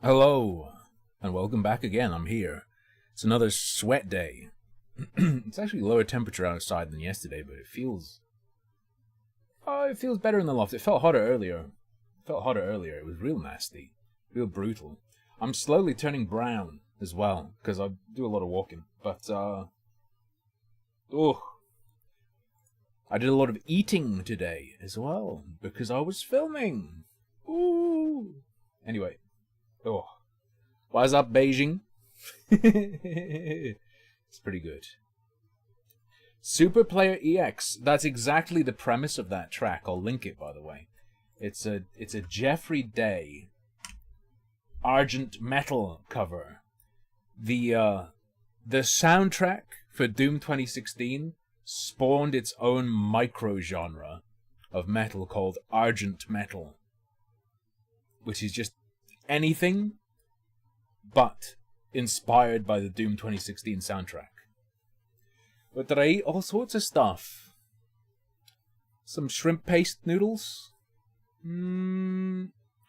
Hello, and welcome back again. I'm here. It's another sweat day. It's actually lower temperature outside than yesterday, but it feels better in the loft. It felt hotter earlier. It was real nasty, real brutal. I'm slowly turning brown as well because I do a lot of walking. But I did a lot of eating today as well because I was filming. Ooh. Anyway. Oh, what's up, Beijing? It's pretty good. Super Player EX. That's exactly the premise of that track. I'll link it, by the way. It's a Jeffrey Day Argent Metal cover. The soundtrack for Doom 2016 spawned its own micro genre of metal called Argent Metal, which is just anything but inspired by the Doom 2016 soundtrack. But did I eat all sorts of stuff? Some shrimp paste noodles?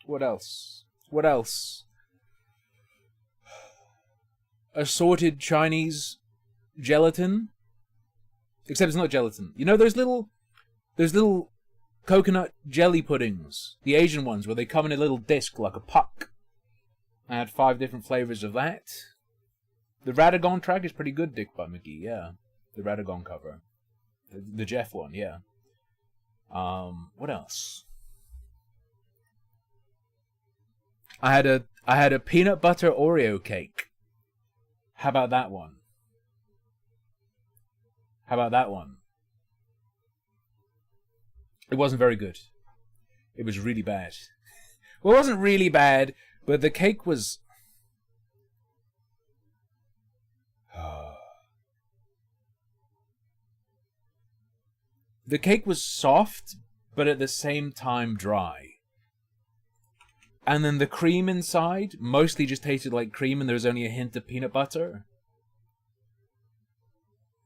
What else? Assorted Chinese gelatin? Except it's not gelatin. You know those little coconut jelly puddings, the Asian ones, where they come in a little disc like a puck. I had 5 different flavors of that. The Radagon track is pretty good, Dick by McGee, yeah. The Radagon cover. The Jeff one, yeah. What else? I had a peanut butter Oreo cake. How about that one? It wasn't very good. It was really bad. Well, it wasn't really bad, but the cake was... The cake was soft, but at the same time dry. And then the cream inside mostly just tasted like cream and there was only a hint of peanut butter.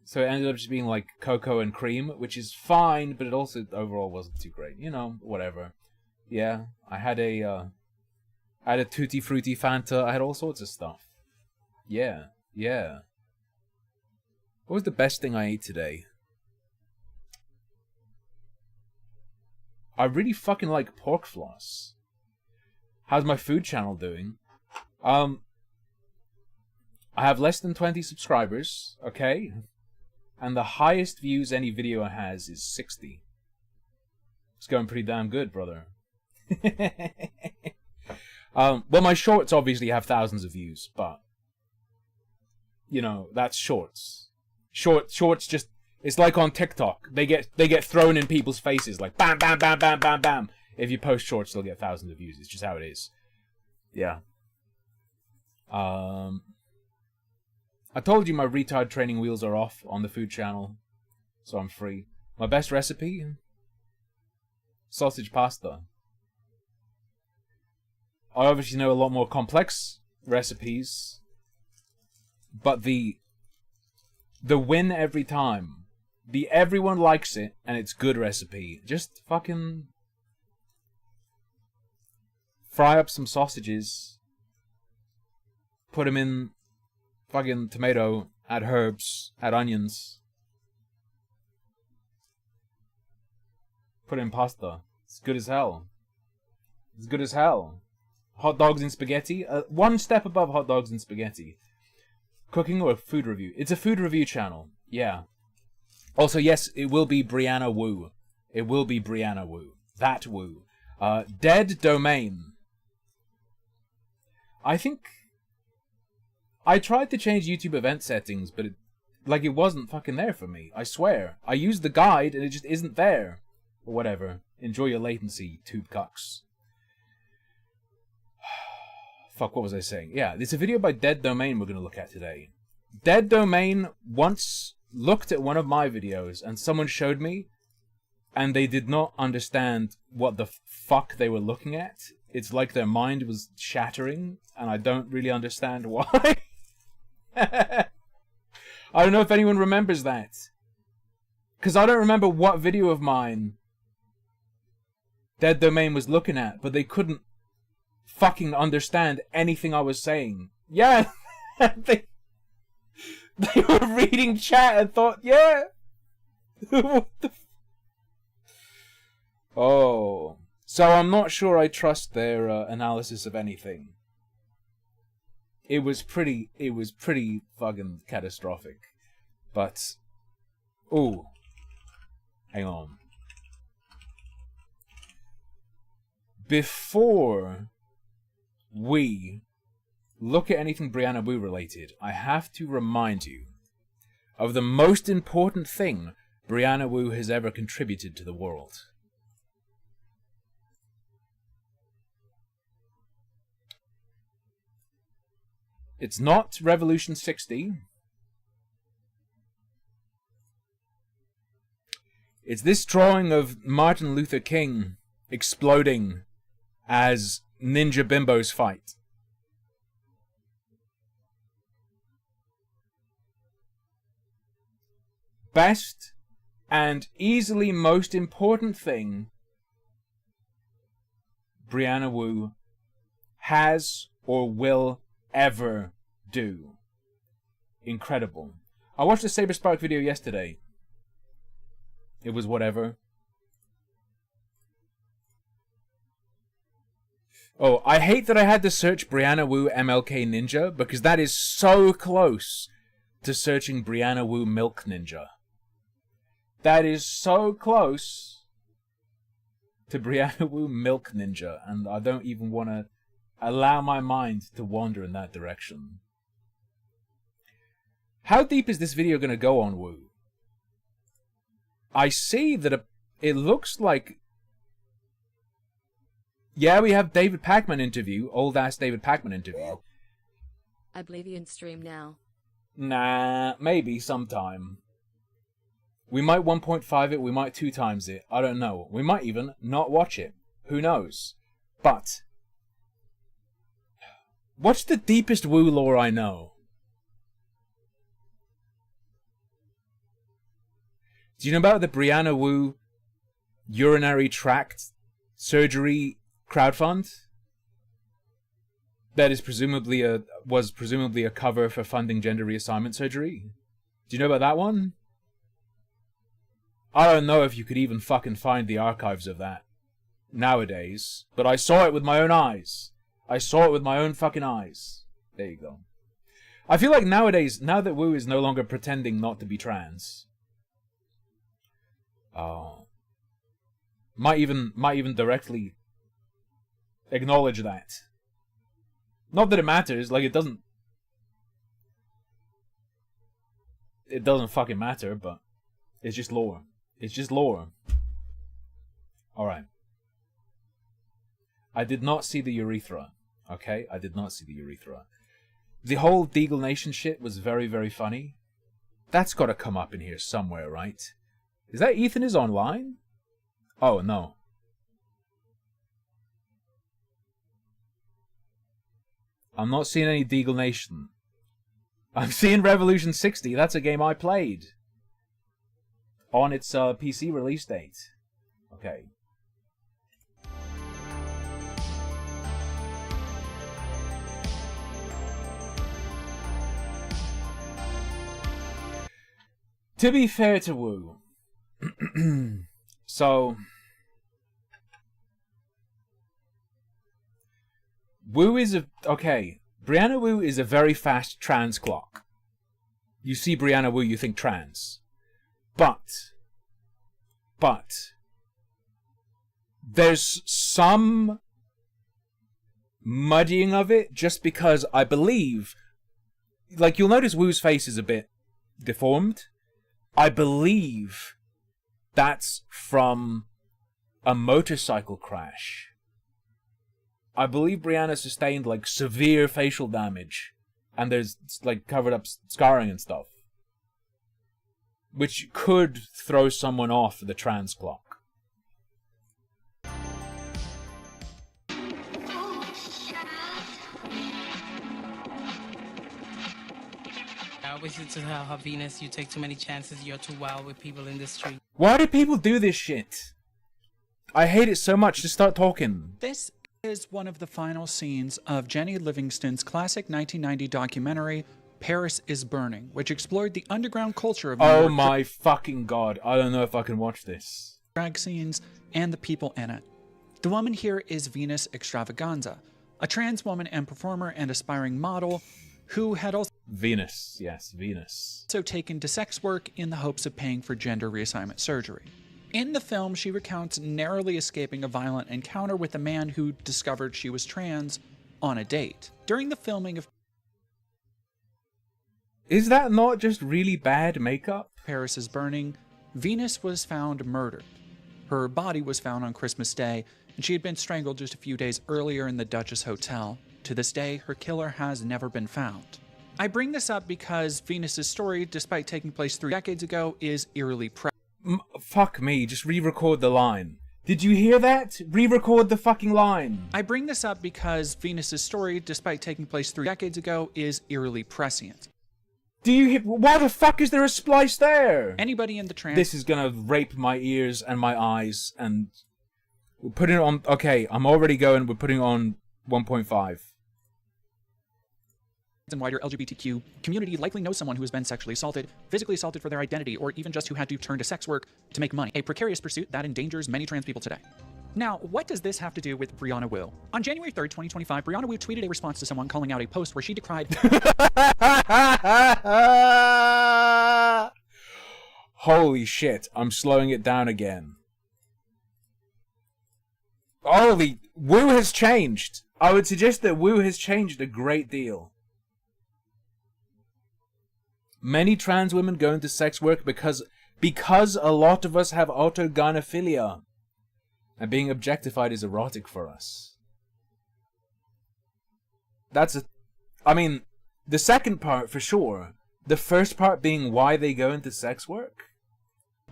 So it ended up just being like cocoa and cream, which is fine, but it also overall wasn't too great. You know, whatever. Yeah, I had a Tutti Frutti Fanta. I had all sorts of stuff. Yeah. What was the best thing I ate today? I really fucking like pork floss. How's my food channel doing? I have less than 20 subscribers, okay? And the highest views any video has is 60. It's going pretty damn good, brother. Well, my shorts obviously have thousands of views, but you know, that's shorts. Shorts just, it's like on TikTok. They get thrown in people's faces like bam, bam, bam, bam, bam, bam. If you post shorts, they'll get thousands of views. It's just how it is. Yeah. I told you my retard training wheels are off on the food channel, so I'm free. My best recipe? Sausage pasta. I obviously know a lot more complex recipes, but the win every time, the everyone likes it and it's good recipe. Just fucking fry up some sausages, put them in fucking tomato, add herbs, add onions, put in pasta. It's good as hell. Hot dogs and spaghetti. One step above hot dogs and spaghetti. Cooking or a food review? It's a food review channel. Yeah. Also, yes, it will be Brianna Wu. That Wu. Dead Domain. I think I tried to change YouTube event settings, but it wasn't fucking there for me. I swear. I used the guide and it just isn't there. Or whatever. Enjoy your latency, tube cucks. Fuck, what was I saying? Yeah, there's a video by Dead Domain we're going to look at today. Dead Domain once looked at one of my videos and someone showed me and they did not understand what the fuck they were looking at. It's like their mind was shattering and I don't really understand why. I don't know if anyone remembers that. Because I don't remember what video of mine Dead Domain was looking at, but they couldn't fucking understand anything I was saying. Yeah, they were reading chat and thought, yeah. What the oh. So I'm not sure I trust their analysis of anything. It was pretty fucking catastrophic. But, ooh. Hang on. Before we look at anything Brianna Wu related, I have to remind you of the most important thing Brianna Wu has ever contributed to the world. It's not Revolution 60. It's this drawing of Martin Luther King exploding as Ninja Bimbos fight. Best and easily most important thing Brianna Wu has or will ever do. Incredible. I watched the Saber Spark video yesterday. It was whatever. Oh, I hate that I had to search Brianna Wu MLK Ninja, because that is so close to searching Brianna Wu Milk Ninja. That is so close to Brianna Wu Milk Ninja, and I don't even want to allow my mind to wander in that direction. How deep is this video going to go on Wu? I see that it looks like... Yeah, we have David Pakman interview, old-ass David Pakman interview. I believe you in stream now. Nah, maybe sometime. We might 1.5 it, we might 2 times it, I don't know. We might even not watch it. Who knows? But... what's the deepest Wu lore I know? Do you know about the Brianna Wu urinary tract surgery crowdfund? That is was presumably a cover for funding gender reassignment surgery? Do you know about that one? I don't know if you could even fucking find the archives of that nowadays, but I saw it with my own eyes. I saw it with my own fucking eyes. There you go. I feel like nowadays, now that Wu is no longer pretending not to be trans, might even directly acknowledge that. Not that it matters, like it doesn't fucking matter, but it's just lore. It's just lore. Alright. I did not see the urethra. Okay? I did not see the urethra. The whole Deagle Nation shit was very, very funny. That's gotta come up in here somewhere, right? Is that Ethan is online? Oh, no. I'm not seeing any Deagle Nation. I'm seeing Revolution 60. That's a game I played. On its PC release date. Okay. To be fair to Wu, so Wu is okay. Brianna Wu is a very fast trans clock. You see Brianna Wu, you think trans, but there's some muddying of it, just because I believe, like you'll notice Wu's face is a bit deformed. I believe that's from a motorcycle crash. I believe Brianna sustained like severe facial damage, and there's like covered up scarring and stuff, which could throw someone off the trans clock. I wish you to tell her, Venus, you take too many chances, you're too wild with people in the street. Why do people do this shit? I hate it so much. Just start talking. This Is one of the final scenes of Jenny Livingston's classic 1990 documentary, Paris is Burning, which explored the underground culture of New Oh York my fucking god. I don't know if I can watch this. drag scenes and the people in it. The woman here is Venus Extravaganza, a trans woman and performer and aspiring model who had also Venus. Yes, Venus. taken to sex work in the hopes of paying for gender reassignment surgery. In the film, she recounts narrowly escaping a violent encounter with a man who discovered she was trans on a date. During the filming of Is that not just really bad makeup? Paris is Burning, Venus was found murdered. Her body was found on Christmas Day, and she had been strangled just a few days earlier in the Duchess Hotel. To this day, her killer has never been found. I bring this up because Venus's story, despite taking place 3 decades ago, is eerily Fuck me, just re-record the line. Did you hear that? Re-record the fucking line. I bring this up because Venus's story, despite taking place 3 decades ago, is eerily prescient. Do you hear? Why the fuck is there a splice there? Anybody in the trans... This is gonna rape my ears and my eyes, and we're putting it on... Okay, I'm already going, we're putting it on 1.5. and wider LGBTQ community likely knows someone who has been sexually assaulted, physically assaulted for their identity, or even just who had to turn to sex work to make money, a precarious pursuit that endangers many trans people today. Now, what does this have to do with Brianna Wu? On January 3rd, 2025, Brianna Wu tweeted a response to someone calling out a post where she decried Holy shit, I'm slowing it down again. Holy... Wu has changed. I would suggest that Wu has changed a great deal. Many trans women go into sex work because a lot of us have autogynephilia. And being objectified is erotic for us. I mean, the second part for sure. The first part being why they go into sex work.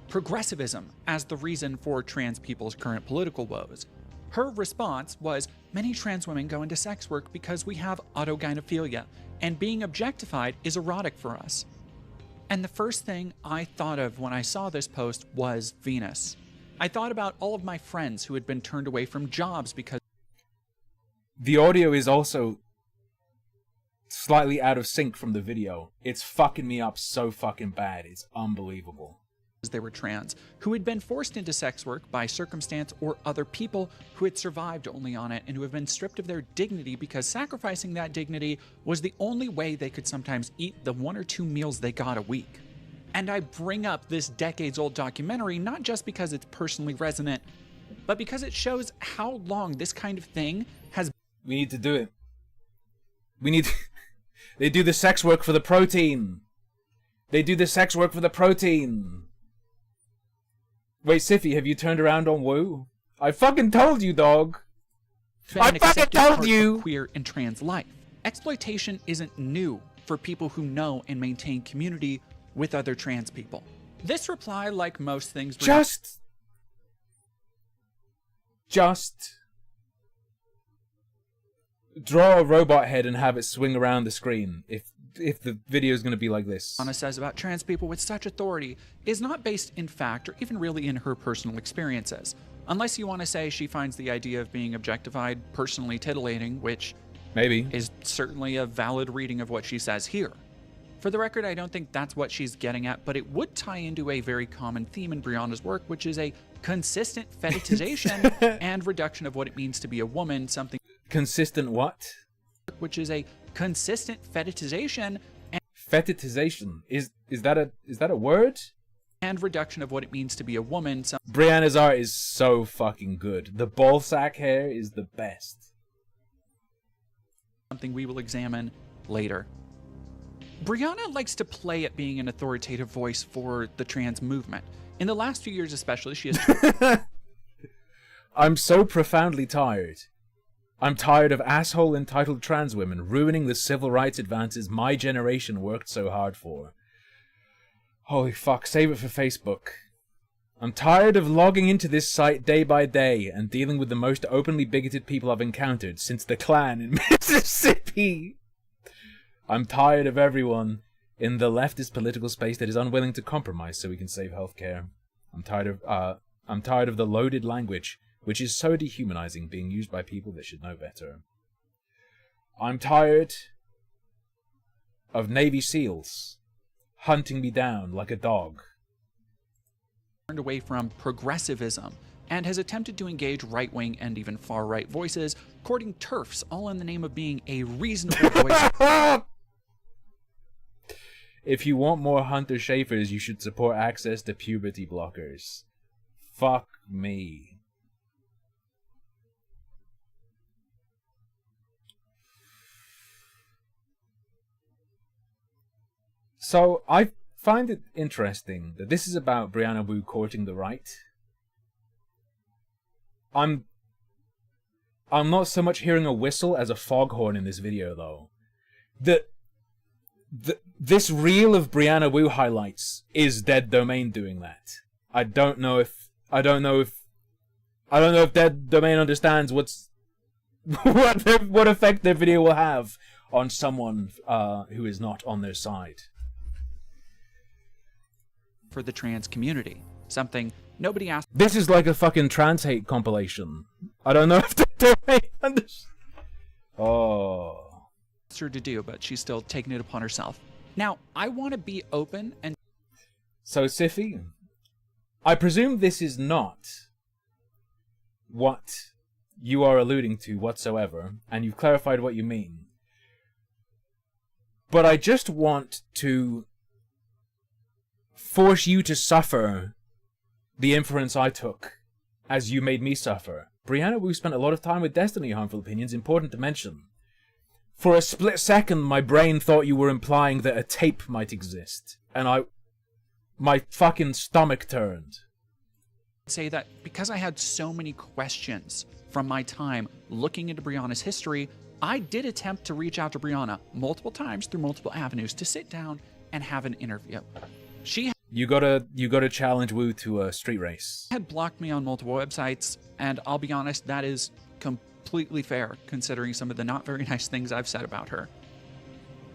progressivism as the reason for trans people's current political woes. Her response was, many trans women go into sex work because we have autogynephilia, and being objectified is erotic for us. And the first thing I thought of when I saw this post was Venus. I thought about all of my friends who had been turned away from jobs because the audio is also slightly out of sync from the video. It's fucking me up so fucking bad. It's unbelievable. they were trans, who had been forced into sex work by circumstance or other people who had survived only on it and who have been stripped of their dignity because sacrificing that dignity was the only way they could sometimes eat the 1 or 2 meals they got a week. And I bring up this decades-old documentary not just because it's personally resonant, but because it shows how long this kind of thing has... We need to do it. We need... They do the sex work for the protein. They do the sex work for the protein. Wait, Siffy, have you turned around on Wu? I fucking told you, dog. I fucking told you! Queer and trans life. Exploitation isn't new for people who know and maintain community with other trans people. This reply, like most things... Just draw a robot head and have it swing around the screen if the video is going to be like this. Anna says about trans people with such authority is not based in fact or even really in her personal experiences. Unless you want to say she finds the idea of being objectified personally titillating, which maybe is certainly a valid reading of what she says here. For the record, I don't think that's what she's getting at, but it would tie into a very common theme in Brianna's work, which is a consistent fetishization and reduction of what it means to be a woman, something... Consistent what? Which is a consistent fetishization and... Fetishization? Is that a word? And reduction of what it means to be a woman. Brianna's art is so fucking good. The ball sack hair is the best. Something we will examine later. Brianna likes to play at being an authoritative voice for the trans movement. In the last few years especially, she has... I'm so profoundly tired. I'm tired of asshole entitled trans women ruining the civil rights advances my generation worked so hard for. Holy fuck, save it for Facebook. I'm tired of logging into this site day by day and dealing with the most openly bigoted people I've encountered since the Klan in Mississippi. I'm tired of everyone in the leftist political space that is unwilling to compromise so we can save healthcare. I'm tired of the loaded language which is so dehumanizing, being used by people that should know better. I'm tired of Navy SEALs hunting me down like a dog. Turned away from progressivism and has attempted to engage right-wing and even far-right voices, courting TERFs, all in the name of being a reasonable voice. If you want more Hunter Schafers, you should support access to puberty blockers. Fuck me. So, I find it interesting that this is about Brianna Wu courting the right. I'm not so much hearing a whistle as a foghorn in this video, though. This reel of Brianna Wu highlights is Dead Domain doing that. I don't know if Dead Domain understands what effect their video will have on someone who is not on their side. For the trans community, something nobody asked. This is like a fucking trans hate compilation. I don't know if Dead Domain understands. Oh. Her to do, but she's still taking it upon herself. Now, I want to be open and... So, Siffy, I presume this is not what you are alluding to whatsoever, and you've clarified what you mean. But I just want to force you to suffer the inference I took, as you made me suffer. Brianna Wu spent a lot of time with Destiny Harmful Opinions, important to mention. For a split second, my brain thought you were implying that a tape might exist. And my fucking stomach turned. Say that because I had so many questions from my time looking into Brianna's history, I did attempt to reach out to Brianna multiple times through multiple avenues to sit down and have an interview. She You gotta challenge Wu to a street race. had blocked me on multiple websites, and I'll be honest, that is completely fair considering some of the not very nice things I've said about her.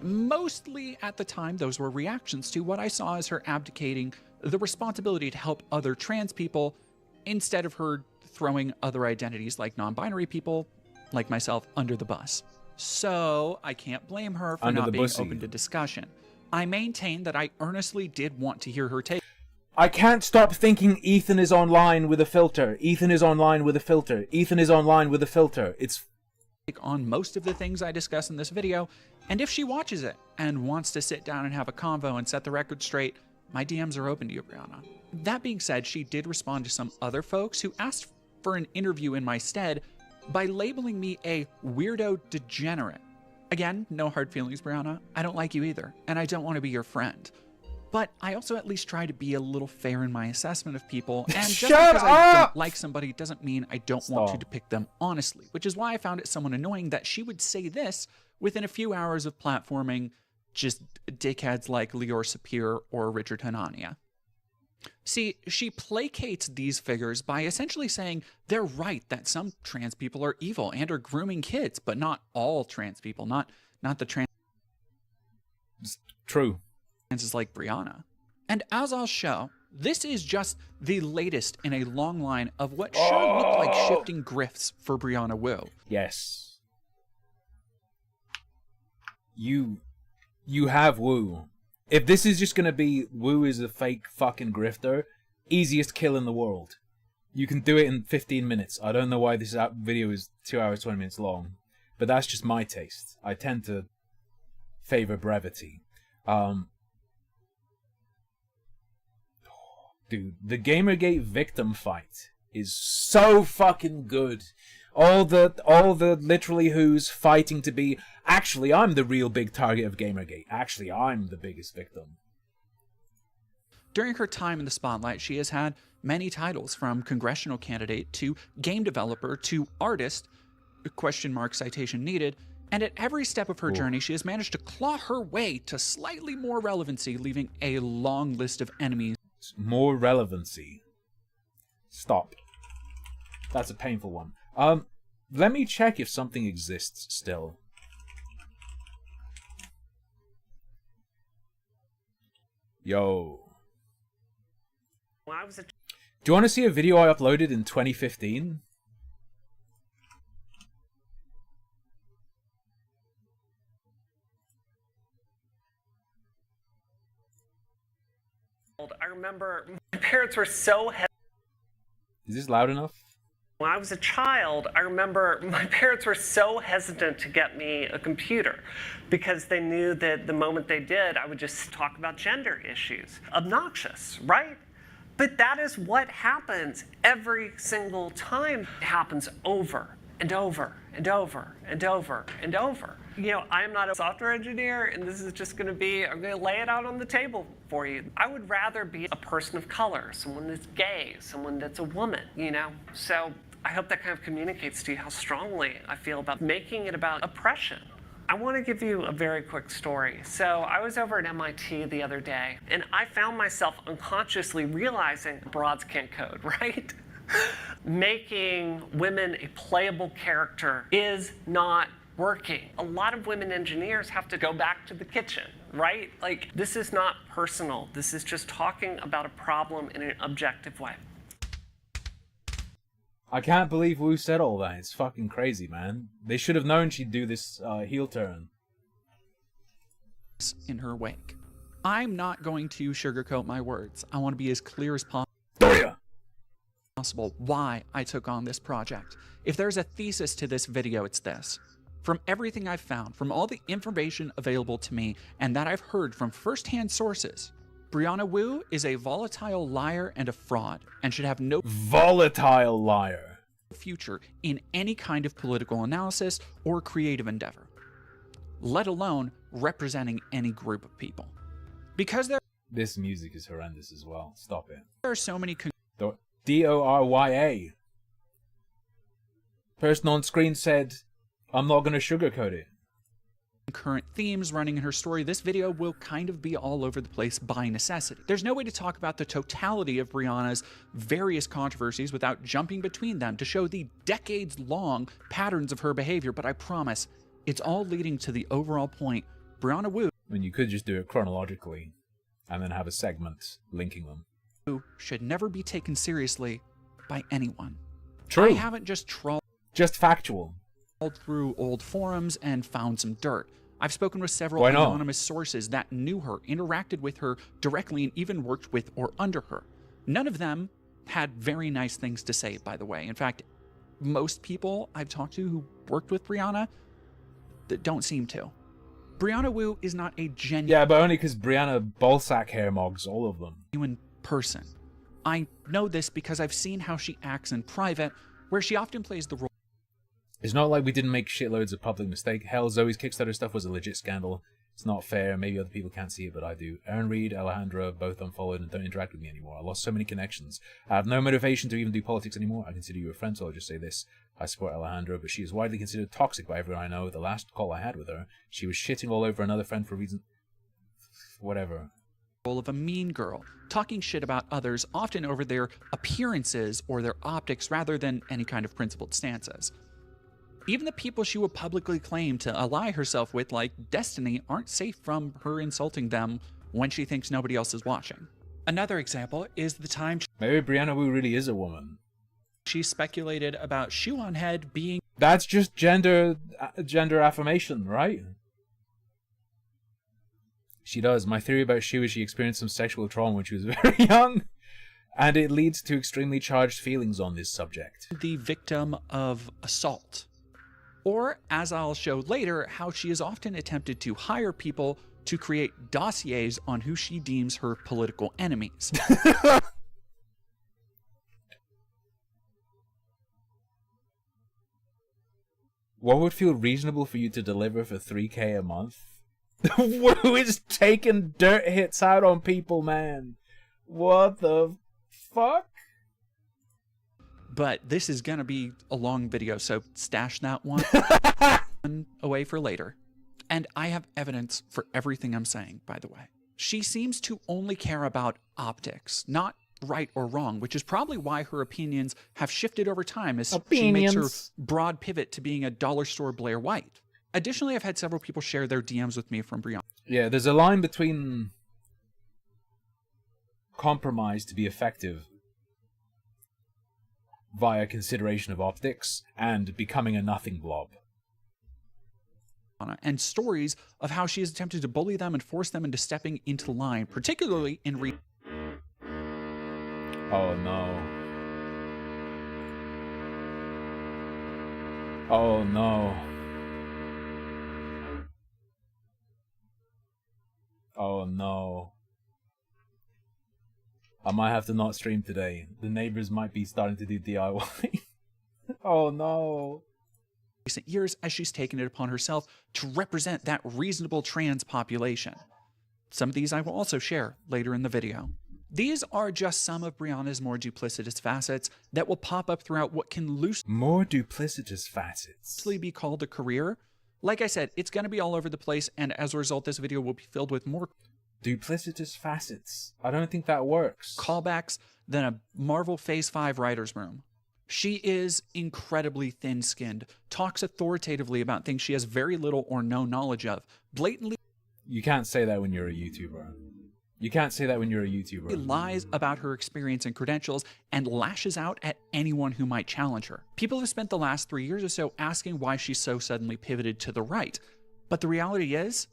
Mostly at the time, those were reactions to what I saw as her abdicating the responsibility to help other trans people instead of her throwing other identities like non-binary people, like myself, under the bus. So I can't blame her for Under not the being bussy. open to discussion. I maintain that I earnestly did want to hear her take I can't stop thinking Ethan is online with a filter. Ethan is online with a filter. Ethan is online with a filter. It's on most of the things I discuss in this video, and if she watches it and wants to sit down and have a convo and set the record straight, my DMs are open to you, Brianna. That being said, she did respond to some other folks who asked for an interview in my stead by labeling me a weirdo degenerate. Again, no hard feelings, Brianna. I don't like you either, and I don't want to be your friend. But I also at least try to be a little fair in my assessment of people, and just Shut because I up! don't like somebody doesn't mean I don't want to depict them honestly, which is why I found it somewhat annoying that she would say this within a few hours of platforming just dickheads like Lior Sapir or Richard Hanania. See, she placates these figures by essentially saying they're right that some trans people are evil and are grooming kids, but not all trans people, not the trans true. is like Brianna. And as I'll show, this is just the latest in a long line of what sure look like shifting grifts for Brianna Wu. Yes. You have Wu. If this is just gonna be Wu is a fake fucking grifter, easiest kill in the world. You can do it in 15 minutes. I don't know why this video is 2 hours 20 minutes long, but that's just my taste. I tend to favor brevity. Dude, the Gamergate victim fight is so fucking good. All the literally who's fighting to be, actually, I'm the real big target of Gamergate. Actually, I'm the biggest victim. During her time in the spotlight, she has had many titles, from congressional candidate to game developer to artist, question mark citation needed, and at every step of her journey, she has managed to claw her way to slightly more relevancy, leaving a long list of enemies. More relevancy. Stop. That's a painful one. Let me check if something exists still. Yo. Do you want to see a video I uploaded in 2015? remember my parents were so hesitant. Is this loud enough? When I was a child, I remember my parents were so hesitant to get me a computer because they knew that the moment they did, I would just talk about gender issues. Obnoxious, right? But that is what happens every single time. It happens over and over and over and over and over. You know, I'm not a software engineer, and this is just gonna be, I'm gonna lay it out on the table for you. I would rather be a person of color, someone that's gay, someone that's a woman, you know? So I hope that kind of communicates to you how strongly I feel about making it about oppression. I want to give you a very quick story. So I was over at MIT the other day, and I found myself unconsciously realizing broads can't code, right? Making women a playable character is not working. A lot of women engineers have to go back to the kitchen, right? Like, this is not personal. This is just talking about a problem in an objective way. I can't believe Wu said all that. It's fucking crazy, man. They should have known she'd do this heel turn. In her wake. I'm not going to sugarcoat my words. I want to be as clear as possible why I took on this project. If there's a thesis to this video, it's this. From everything I've found, from all the information available to me, and that I've heard from firsthand sources, Brianna Wu is a volatile liar and a fraud, and should have no volatile liar future in any kind of political analysis or creative endeavor, let alone representing any group of people. Because this music is horrendous as well. Stop it. There are so many DORYA. Person on screen said, I'm not going to sugarcoat it. Current themes running in her story, this video will kind of be all over the place by necessity. There's no way to talk about the totality of Brianna's various controversies without jumping between them to show the decades-long patterns of her behavior, but I promise it's all leading to the overall point. Brianna Wu, I mean, you could just do it chronologically and then have a segment linking them. Should never be taken seriously by anyone. True. I haven't just trawled factual through old forums and found some dirt. I've spoken with several anonymous sources that knew her, interacted with her directly, and even worked with or under her. None of them had very nice things to say, by the way. In fact, most people I've talked to who worked with Brianna don't seem to. Brianna Wu is not a genuine... Yeah, but only because Brianna ballsack hair mogs all of them. ...person. I know this because I've seen how she acts in private, where she often plays the role... It's not like we didn't make shitloads of public mistake. Hell, Zoe's Kickstarter stuff was a legit scandal. It's not fair. Maybe other people can't see it, but I do. Aaron Reed, Alejandra, both unfollowed and don't interact with me anymore. I lost so many connections. I have no motivation to even do politics anymore. I consider you a friend, so I'll just say this. I support Alejandra, but she is widely considered toxic by everyone I know. The last call I had with her, she was shitting all over another friend for a reason... whatever. Of a mean girl, talking shit about others, often over their appearances or their optics rather than any kind of principled stances. Even the people she would publicly claim to ally herself with, like Destiny, aren't safe from her insulting them when she thinks nobody else is watching. Another example is the time maybe Brianna Wu really is a woman. She speculated about Shoe on Head being... That's just gender affirmation, right? She does. My theory about Shoe is she experienced some sexual trauma when she was very young, and it leads to extremely charged feelings on this subject. The victim of assault. Or, as I'll show later, how she has often attempted to hire people to create dossiers on who she deems her political enemies. What would feel reasonable for you to deliver for $3K a month? Who is taking dirt hits out on people, man? What the fuck? But this is gonna be a long video, so stash that one away for later. And I have evidence for everything I'm saying, by the way. She seems to only care about optics, not right or wrong, which is probably why her opinions have shifted over time as she makes her broad pivot to being a dollar store Blair White. Additionally, I've had several people share their DMs with me from Brianna. Yeah, there's a line between compromise to be effective via consideration of optics and becoming a nothing blob. And stories of how she has attempted to bully them and force them into stepping into line, particularly in Oh no. Oh no. Oh no. I might have to not stream today. The neighbors might be starting to do DIY. Oh no. Recent years, as she's taken it upon herself to represent that reasonable trans population. Some of these I will also share later in the video. These are just some of Brianna's more duplicitous facets that will pop up throughout what can loosely More duplicitous facets. be called a career. Like I said, it's going to be all over the place, and as a result, this video will be filled with more Duplicitous facets. I don't think that works. callbacks than a Marvel Phase 5 writer's room. She is incredibly thin-skinned, talks authoritatively about things she has very little or no knowledge of, blatantly You can't say that when you're a YouTuber. You can't say that when you're a YouTuber. lies about her experience and credentials, and lashes out at anyone who might challenge her. People have spent the last 3 years or so asking why she so suddenly pivoted to the right. But the reality is,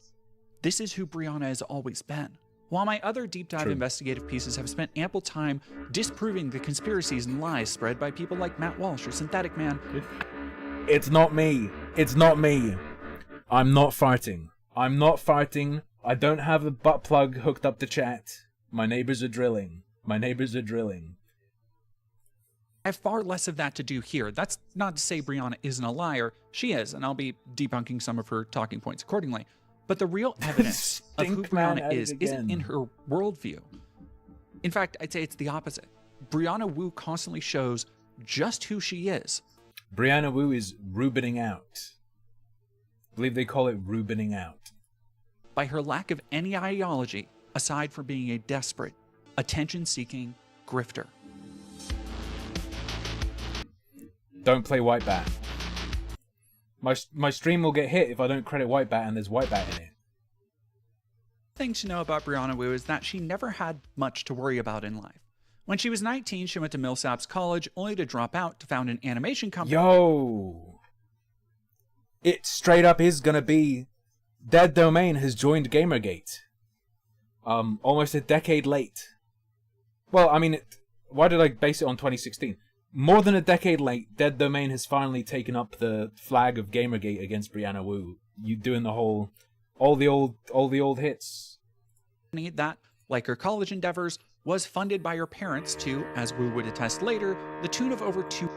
this is who Brianna has always been. While my other deep dive True. investigative pieces have spent ample time disproving the conspiracies and lies spread by people like Matt Walsh or Synthetic Man, It's not me. It's not me. I'm not farting. I'm not farting. I don't have a butt plug hooked up to chat. My neighbors are drilling. My neighbors are drilling. I have far less of that to do here. That's not to say Brianna isn't a liar. She is, and I'll be debunking some of her talking points accordingly. But the real evidence of who Stink man Brianna at it isn't again. in her worldview. In fact, I'd say it's the opposite. Brianna Wu constantly shows just who she is. Brianna Wu is Rubening out. I believe they call it Rubening out. By her lack of any ideology, aside from being a desperate, attention-seeking grifter. Don't play White Bat. My stream will get hit if I don't credit White Bat and there's White Bat in it. Thing to know about Brianna Wu is that she never had much to worry about in life. When she was 19, she went to Millsaps College, only to drop out to found an animation company. Yo! It straight up is gonna be Dead Domain has joined Gamergate. Almost a decade late. Well, I mean, why did I base it on 2016? More than a decade late, Dead Domain has finally taken up the flag of Gamergate against Brianna Wu. You doing the whole, all the old hits. That, like her college endeavors, was funded by her parents to, as Wu would attest later, the tune of over $2.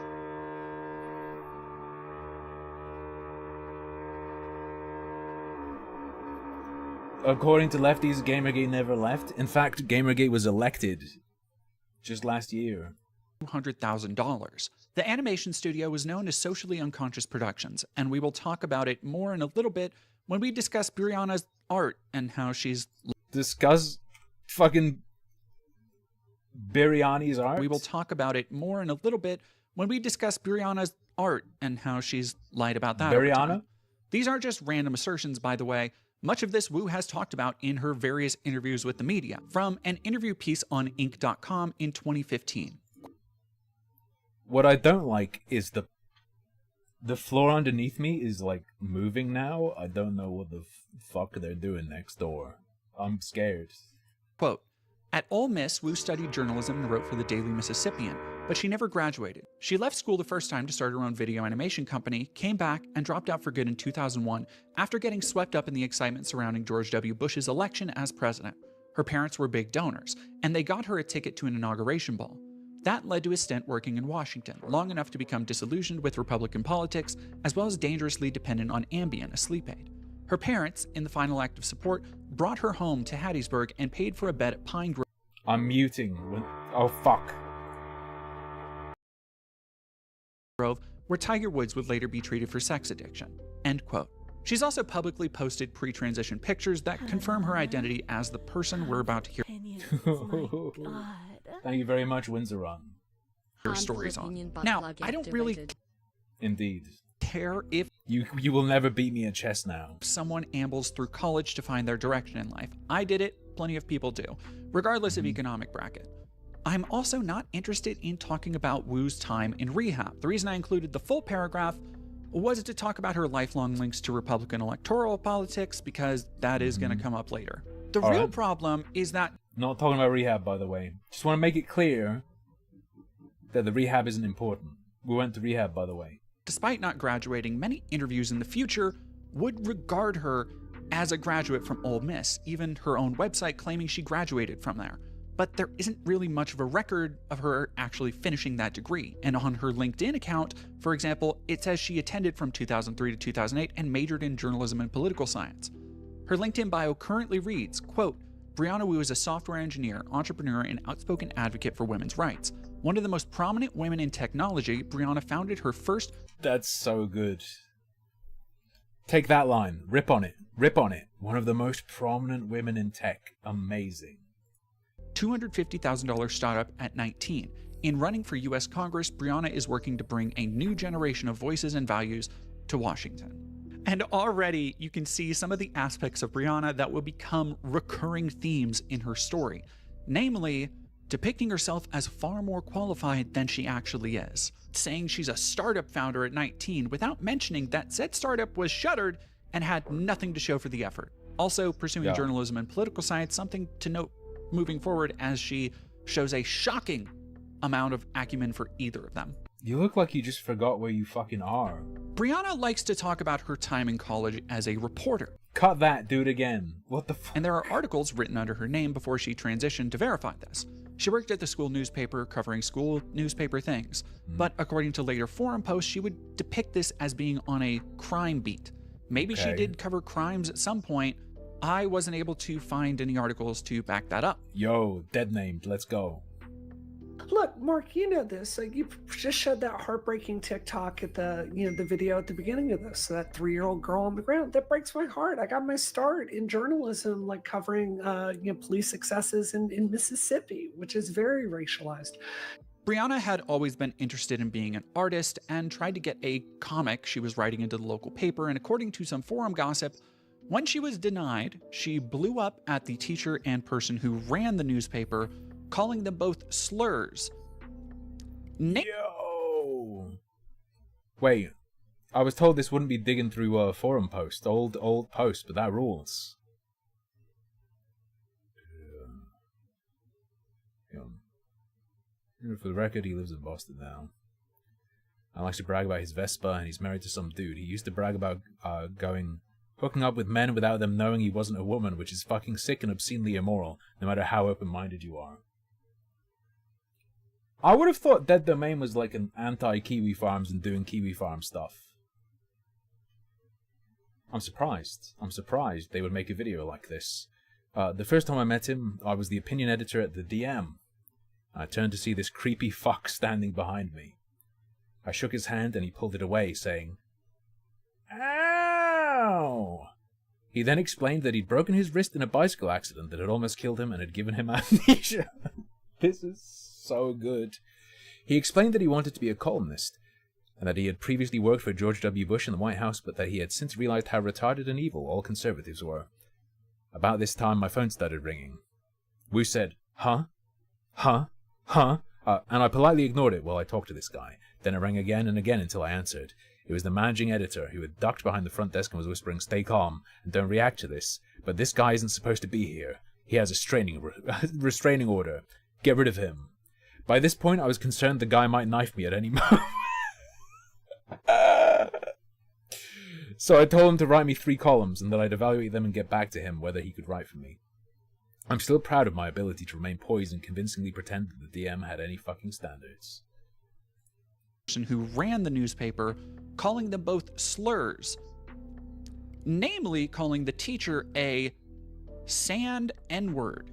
According to lefties, Gamergate never left. In fact, Gamergate was elected just last year. $200,000. The animation studio was known as Socially Unconscious Productions, and we will talk about it more in a little bit when we discuss Brianna's art and how she's... Discuss fucking Biryani's art? We will talk about it more in a little bit when we discuss Brianna's art and how she's lied about that. over time. Biryana? These aren't just random assertions, by the way. Much of this Wu has talked about in her various interviews with the media, from an interview piece on Inc.com in 2015. What I don't like is the floor underneath me is like moving now. I don't know what the fuck they're doing next door. I'm scared. Quote, at Ole Miss, Wu studied journalism and wrote for the Daily Mississippian, but she never graduated. She left school the first time to start her own video animation company, came back, and dropped out for good in 2001 after getting swept up in the excitement surrounding George W. Bush's election as president. Her parents were big donors, and they got her a ticket to an inauguration ball. That led to a stint working in Washington, long enough to become disillusioned with Republican politics, as well as dangerously dependent on Ambien, a sleep aid. Her parents, in the final act of support, brought her home to Hattiesburg and paid for a bed at Pine I'm muting. Oh fuck. Grove, where Tiger Woods would later be treated for sex addiction. End quote. She's also publicly posted pre-transition pictures that confirm her identity as the person we're about to hear Thank you very much, Windsor Run. her stories on. Now, I don't really Indeed. care if You will never beat me at chess now. someone ambles through college to find their direction in life. I did it, plenty of people do, regardless of economic bracket. I'm also not interested in talking about Wu's time in rehab. The reason I included the full paragraph was to talk about her lifelong links to Republican electoral politics, because that is going to come up later. The All real right. problem is that Not talking about rehab, by the way. Just want to make it clear That the rehab isn't important. We went to rehab, by the way. Despite not graduating, many interviews in the future would regard her as a graduate from Ole Miss, even her own website claiming she graduated from there. But there isn't really much of a record of her actually finishing that degree. And on her LinkedIn account, for example, it says she attended from 2003 to 2008 and majored in journalism and political science. Her LinkedIn bio currently reads, quote, Brianna Wu is a software engineer, entrepreneur, and outspoken advocate for women's rights. One of the most prominent women in technology, Brianna founded her first... That's so good. Take that line. Rip on it. Rip on it. One of the most prominent women in tech. Amazing. $250,000 startup at 19. In running for U.S. Congress, Brianna is working to bring a new generation of voices and values to Washington. And already you can see some of the aspects of Brianna that will become recurring themes in her story, namely depicting herself as far more qualified than she actually is, saying she's a startup founder at 19 without mentioning that said startup was shuttered and had nothing to show for the effort. Also pursuing journalism and political science, something to note moving forward as she shows a shocking amount of acumen for either of them. You look like you just forgot where you fucking are. Brianna likes to talk about her time in college as a reporter. Cut that, do it again. What the And there are articles written under her name before she transitioned to verify this. She worked at the school newspaper covering school newspaper things, but according to later forum posts, she would depict this as being on a crime beat. Maybe she did cover crimes at some point. I wasn't able to find any articles to back that up. Yo, dead named, let's go. Look, Mark, you know this. Like, you just showed that heartbreaking TikTok at the, the video at the beginning of this. That 3-year-old girl on the ground. That breaks my heart. I got my start in journalism, like covering, police successes in Mississippi, which is very racialized. Brianna had always been interested in being an artist and tried to get a comic she was writing into the local paper. And according to some forum gossip, when she was denied, she blew up at the teacher and person who ran the newspaper, calling them both slurs. Yo! Wait, I was told this wouldn't be digging through a forum post, old post, but that rules. For the record, he lives in Boston now. And likes to brag about his Vespa, and he's married to some dude. He used to brag about hooking up with men without them knowing he wasn't a woman, which is fucking sick and obscenely immoral, no matter how open-minded you are. I would have thought Dead Domain was like an anti-Kiwi Farms and doing Kiwi Farm stuff. I'm surprised. I'm surprised they would make a video like this. The first time I met him, I was the opinion editor at the DM. I turned to see this creepy fuck standing behind me. I shook his hand and he pulled it away, saying, "Ow!" He then explained that he'd broken his wrist in a bicycle accident that had almost killed him and had given him amnesia. This is so good. He explained that he wanted to be a columnist, and that he had previously worked for George W. Bush in the White House, but that he had since realized how retarded and evil all conservatives were. About this time, my phone started ringing. Wu said, "Huh? Huh? Huh?" And I politely ignored it while I talked to this guy. Then it rang again and again until I answered. It was the managing editor who had ducked behind the front desk and was whispering, "Stay calm and don't react to this. But this guy isn't supposed to be here. He has a restraining order. Get rid of him." By this point, I was concerned the guy might knife me at any moment. So I told him to write me 3 columns and that I'd evaluate them and get back to him whether he could write for me. I'm still proud of my ability to remain poised and convincingly pretend that the DM had any fucking standards. Who ran the newspaper, calling them both slurs. Namely, calling the teacher a sand N-word.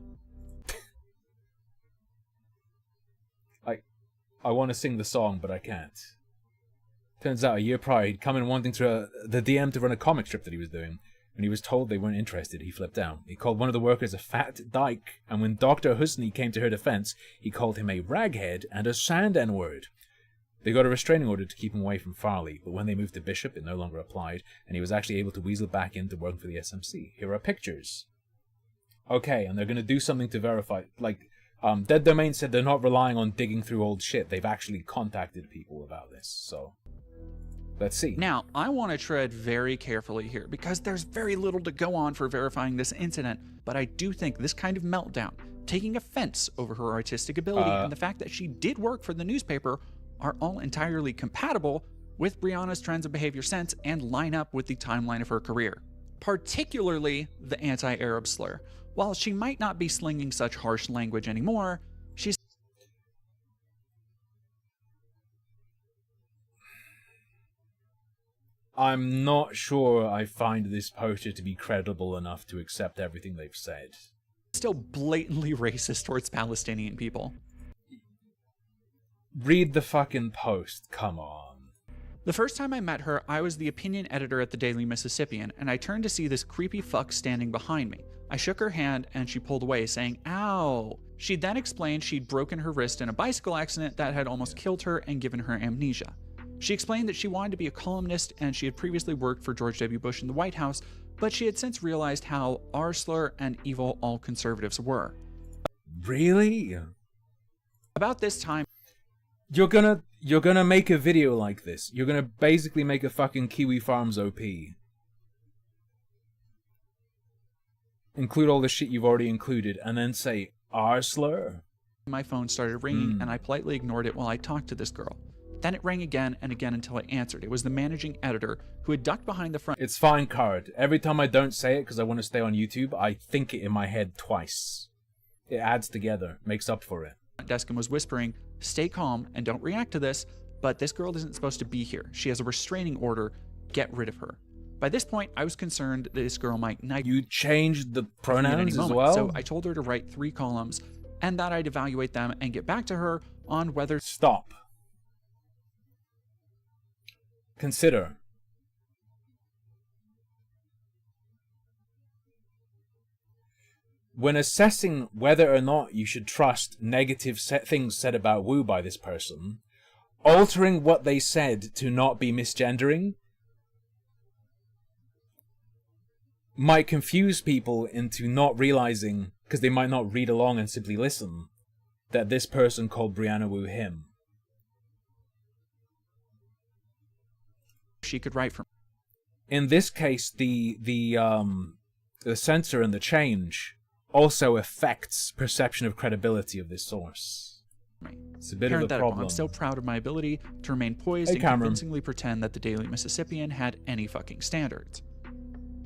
I want to sing the song, but I can't. Turns out a year prior, he'd come in wanting the DM to run a comic strip that he was doing. When he was told they weren't interested, he flipped out. He called one of the workers a fat dyke, and when Dr. Husni came to her defense, he called him a raghead and a sand N-word. They got a restraining order to keep him away from Farley, but when they moved to Bishop, it no longer applied, and he was actually able to weasel back into working for the SMC. Here are pictures. Okay, and they're going to do something to verify. Dead Domain said they're not relying on digging through old shit. They've actually contacted people about this, so... Let's see. Now, I want to tread very carefully here because there's very little to go on for verifying this incident, but I do think this kind of meltdown, taking offense over her artistic ability, and the fact that she did work for the newspaper are all entirely compatible with Brianna's trends of behavior since and line up with the timeline of her career. Particularly the anti-Arab slur. While she might not be slinging such harsh language anymore, she's I'm not sure I find this poster to be credible enough to accept everything they've said. still blatantly racist towards Palestinian people. Read the fucking post, come on. The first time I met her, I was the opinion editor at the Daily Mississippian, and I turned to see this creepy fuck standing behind me. I shook her hand, and she pulled away, saying, "Ow." She then explained she'd broken her wrist in a bicycle accident that had almost killed her and given her amnesia. She explained that she wanted to be a columnist, and she had previously worked for George W. Bush in the White House, but she had since realized how R-slur and evil all conservatives were. Really? About this time, You're gonna make a video like this. You're gonna basically make a fucking Kiwi Farms OP. Include all the shit you've already included, and then say, R-slur? my phone started ringing, and I politely ignored it while I talked to this girl. Then it rang again and again until I answered. It was the managing editor, who had ducked behind the front It's fine, Card. Every time I don't say it because I want to stay on YouTube, I think it in my head twice. It adds together, makes up for it. desk and was whispering, "Stay calm and don't react to this, but this girl isn't supposed to be here. She has a restraining order. Get rid of her." By this point, I was concerned that this girl might knife me You changed the at any pronouns as moment, well? so I told her to write 3 columns and that I'd evaluate them and get back to her on whether Stop. Consider. When assessing whether or not you should trust negative things said about Wu by this person, altering what they said to not be misgendering might confuse people into not realizing, because they might not read along and simply listen, that this person called Brianna Wu him. she could write for In this case, the censor and the change also affects perception of credibility of this source. me. It's a bit of a Parenthetical, problem. I'm still proud of my ability to remain poised Hey, and Cameron. convincingly pretend that the Daily Mississippian had any fucking standards.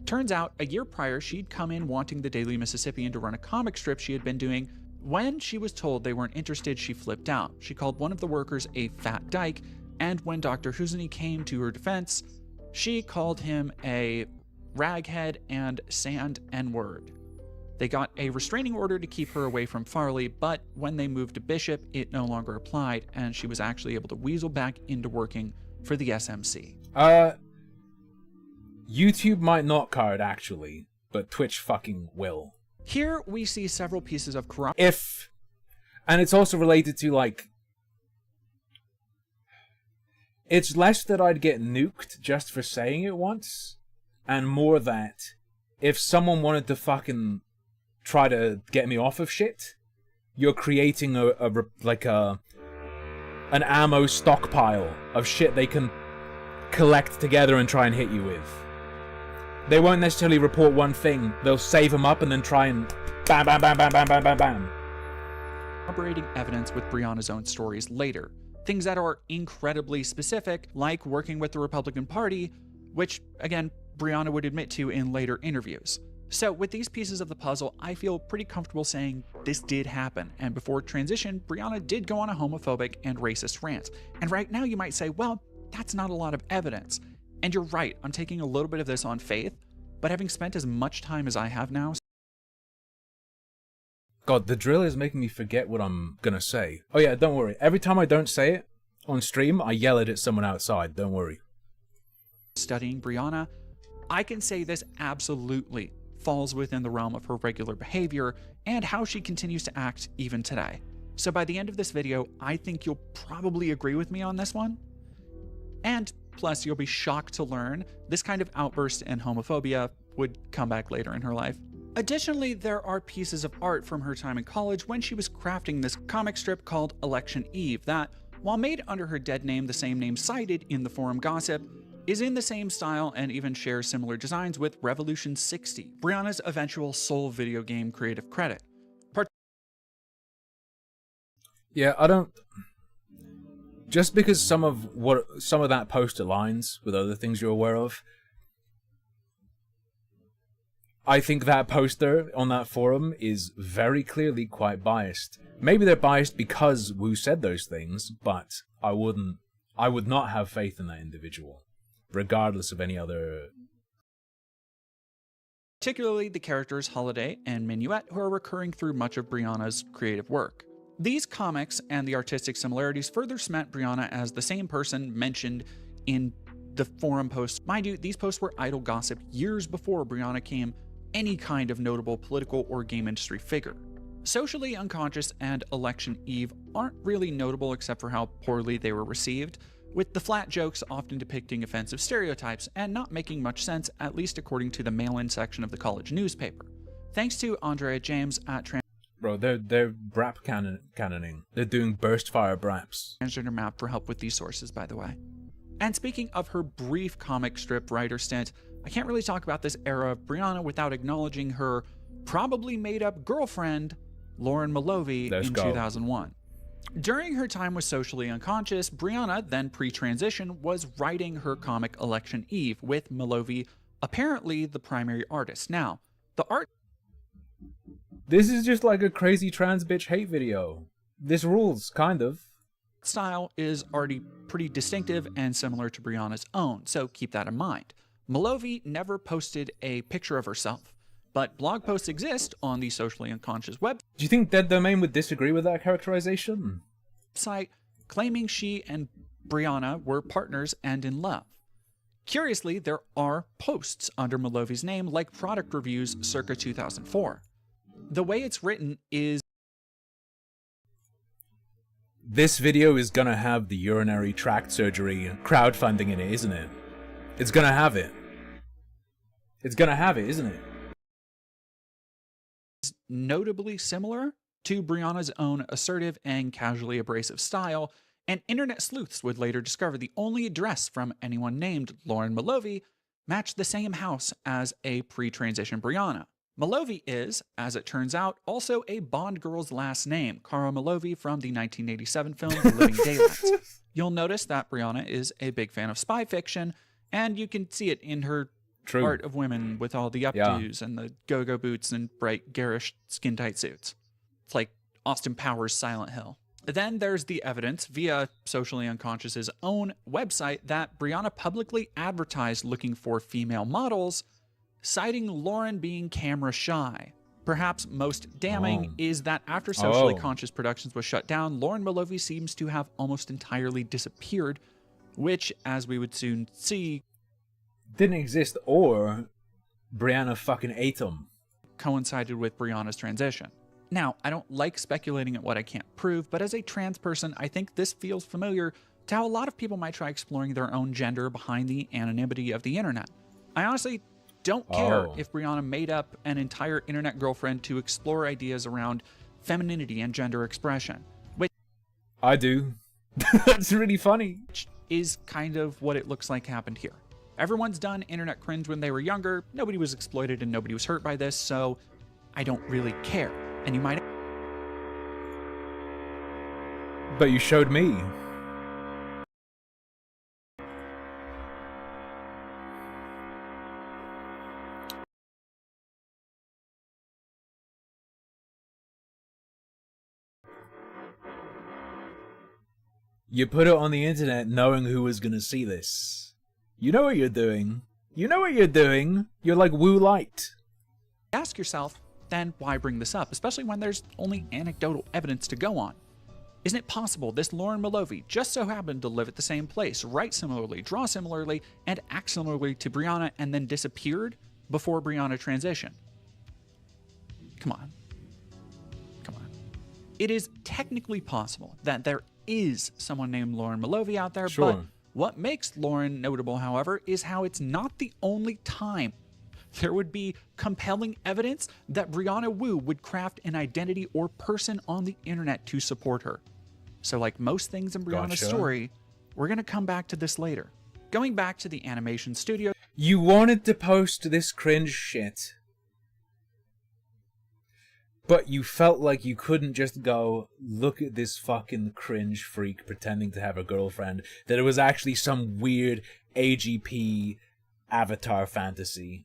Turns out, a year prior, she'd come in wanting the Daily Mississippian to run a comic strip she had been doing. When she was told they weren't interested, she flipped out. She called one of the workers a fat dyke, and when Dr. Husani came to her defense, she called him a raghead and sand N-word. They got a restraining order to keep her away from Farley, but when they moved to Bishop, it no longer applied, and she was actually able to weasel back into working for the SMC. YouTube might not, Card, actually, but Twitch fucking will. Here we see several pieces of corrupt. And it's also related to, like, it's less that I'd get nuked just for saying it once, and more that if someone wanted to fucking try to get me off of shit, you're creating an ammo stockpile of shit they can collect together and try and hit you with. They won't necessarily report one thing, they'll save them up and then try and bam, bam, bam, bam, bam, bam, bam, bam. Corroborating evidence with Brianna's own stories later. Things that are incredibly specific, like working with the Republican Party, which, again, Brianna would admit to in later interviews. So with these pieces of the puzzle, I feel pretty comfortable saying this did happen, and before transition, Brianna did go on a homophobic and racist rant. And right now you might say, well, that's not a lot of evidence. And you're right, I'm taking a little bit of this on faith, but having spent as much time as I have now... God, the drill is making me forget what I'm gonna say. Oh yeah, don't worry. Every time I don't say it on stream, I yell it at someone outside. Don't worry. studying Brianna, I can say this absolutely falls within the realm of her regular behavior and how she continues to act even today. So by the end of this video, I think you'll probably agree with me on this one. And plus, you'll be shocked to learn this kind of outburst and homophobia would come back later in her life. Additionally, there are pieces of art from her time in college when she was crafting this comic strip called Election Eve that, while made under her dead name, the same name cited in the forum gossip, is in the same style and even shares similar designs with Revolution 60, Brianna's eventual sole video game creative credit. Yeah, I don't... Just because some of that post aligns with other things you're aware of, I think that poster on that forum is very clearly quite biased. Maybe they're biased because Wu said those things, but I would not have faith in that individual, regardless of any other... Particularly the characters Holiday and Minuet, who are recurring through much of Brianna's creative work. These comics and the artistic similarities further cement Brianna as the same person mentioned in the forum posts. Mind you, these posts were idle gossip years before Brianna became any kind of notable political or game industry figure. Socially Unconscious and Election Eve aren't really notable except for how poorly they were received, with the flat jokes often depicting offensive stereotypes and not making much sense, at least according to the mail-in section of the college newspaper. Thanks to Andrea James at Bro, they're brap canoning. They're doing burst fire braps. Transgender Map for help with these sources, by the way. And speaking of her brief comic strip writer stint, I can't really talk about this era of Brianna without acknowledging her probably made-up girlfriend, Lauren Malovey, in 2001. During her time with Socially Unconscious, Brianna, then pre-transition, was writing her comic Election Eve, with Malovey apparently the primary artist. Now, the art... This is just like a crazy trans bitch hate video. This rules, kind of. Style is already pretty distinctive and similar to Brianna's own, so keep that in mind. Malovey never posted a picture of herself, but blog posts exist on the Socially Unconscious website. Do you think Dead Domain would disagree with that characterization? Claiming she and Brianna were partners and in love. Curiously, there are posts under Malovey's name, like product reviews circa 2004. The way it's written is... This video is gonna have the urinary tract surgery crowdfunding in it, isn't it? It's gonna have it. It's gonna have it, isn't it? Notably similar to Brianna's own assertive and casually abrasive style, and internet sleuths would later discover the only address from anyone named Lauren Malovey matched the same house as a pre-transition Brianna. Malovey is, as it turns out, also a Bond girl's last name, Cara Malovey from the 1987 film The Living Daylights. You'll notice that Brianna is a big fan of spy fiction, and you can see it in her art of women with all the updos and the go-go boots and bright, garish, skin-tight suits. It's like Austin Powers' Silent Hill. Then there's the evidence via Socially Unconscious's own website that Brianna publicly advertised looking for female models, citing Lauren being camera shy. Perhaps most damning is that after Socially Conscious Productions was shut down, Lauren Malovey seems to have almost entirely disappeared, which, as we would soon see, didn't exist, or Brianna fucking ate them. Coincided with Brianna's transition. Now, I don't like speculating at what I can't prove, but as a trans person, I think this feels familiar to how a lot of people might try exploring their own gender behind the anonymity of the internet. I honestly don't care if Brianna made up an entire internet girlfriend to explore ideas around femininity and gender expression. Which I do. That's really funny. Which is kind of what it looks like happened here. Everyone's done internet cringe when they were younger, nobody was exploited and nobody was hurt by this, so I don't really care. And you might... But you showed me. You put it on the internet knowing who was gonna see this. You know what you're doing. You know what you're doing. You're like Wu Light. Ask yourself, then why bring this up, especially when there's only anecdotal evidence to go on? Isn't it possible this Lauren Malovey just so happened to live at the same place, write similarly, draw similarly, and act similarly to Brianna, and then disappeared before Brianna transitioned? Come on. Come on. It is technically possible that there is someone named Lauren Malovey out there, but what makes Lauren notable, however, is how it's not the only time there would be compelling evidence that Brianna Wu would craft an identity or person on the internet to support her. So like most things in Brianna's story, we're going to come back to this later. Going back to the animation studio, You wanted to post this cringe shit, but you felt like you couldn't just go, look at this fucking cringe freak pretending to have a girlfriend, that it was actually some weird AGP avatar fantasy.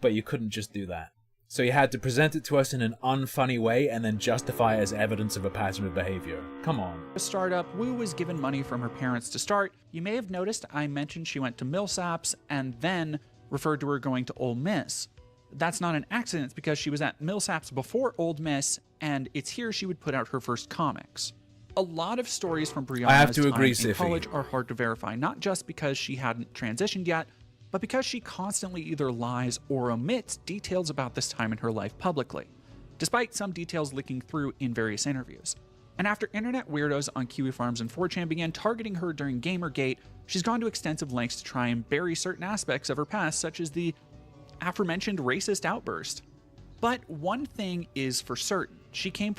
But you couldn't just do that. So you had to present it to us in an unfunny way and then justify it as evidence of a pattern of behavior. Come on. a startup, Wu was given money from her parents to start. You may have noticed I mentioned she went to Millsaps and then referred to her going to Ole Miss. That's not an accident, it's because she was at Millsaps before Ole Miss, and it's here she would put out her first comics. A lot of stories from Brianna's I have to agree, time in Siffy. college are hard to verify, not just because she hadn't transitioned yet, but because she constantly either lies or omits details about this time in her life publicly, despite some details leaking through in various interviews. And after internet weirdos on Kiwi Farms and 4chan began targeting her during Gamergate, she's gone to extensive lengths to try and bury certain aspects of her past, such as the aforementioned racist outburst. But one thing is for certain, she came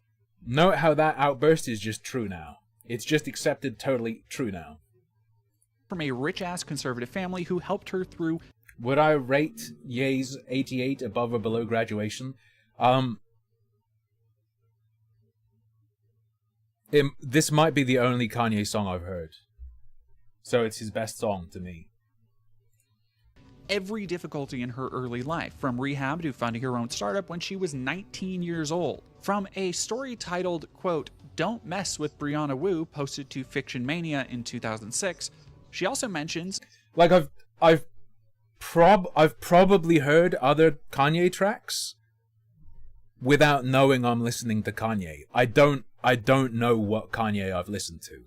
Note how that outburst is just true now. It's just accepted totally true now. from a rich-ass conservative family who helped her through Would I rate Ye's 88 above or below graduation? This might be the only Kanye song I've heard. So it's his best song to me. every difficulty in her early life, from rehab to funding her own startup when she was 19 years old. From a story titled, quote, "Don't Mess with Brianna Wu," posted to Fiction Mania in 2006, she also mentions, Like I've probably heard other Kanye tracks without knowing I'm listening to Kanye. I don't know what Kanye I've listened to.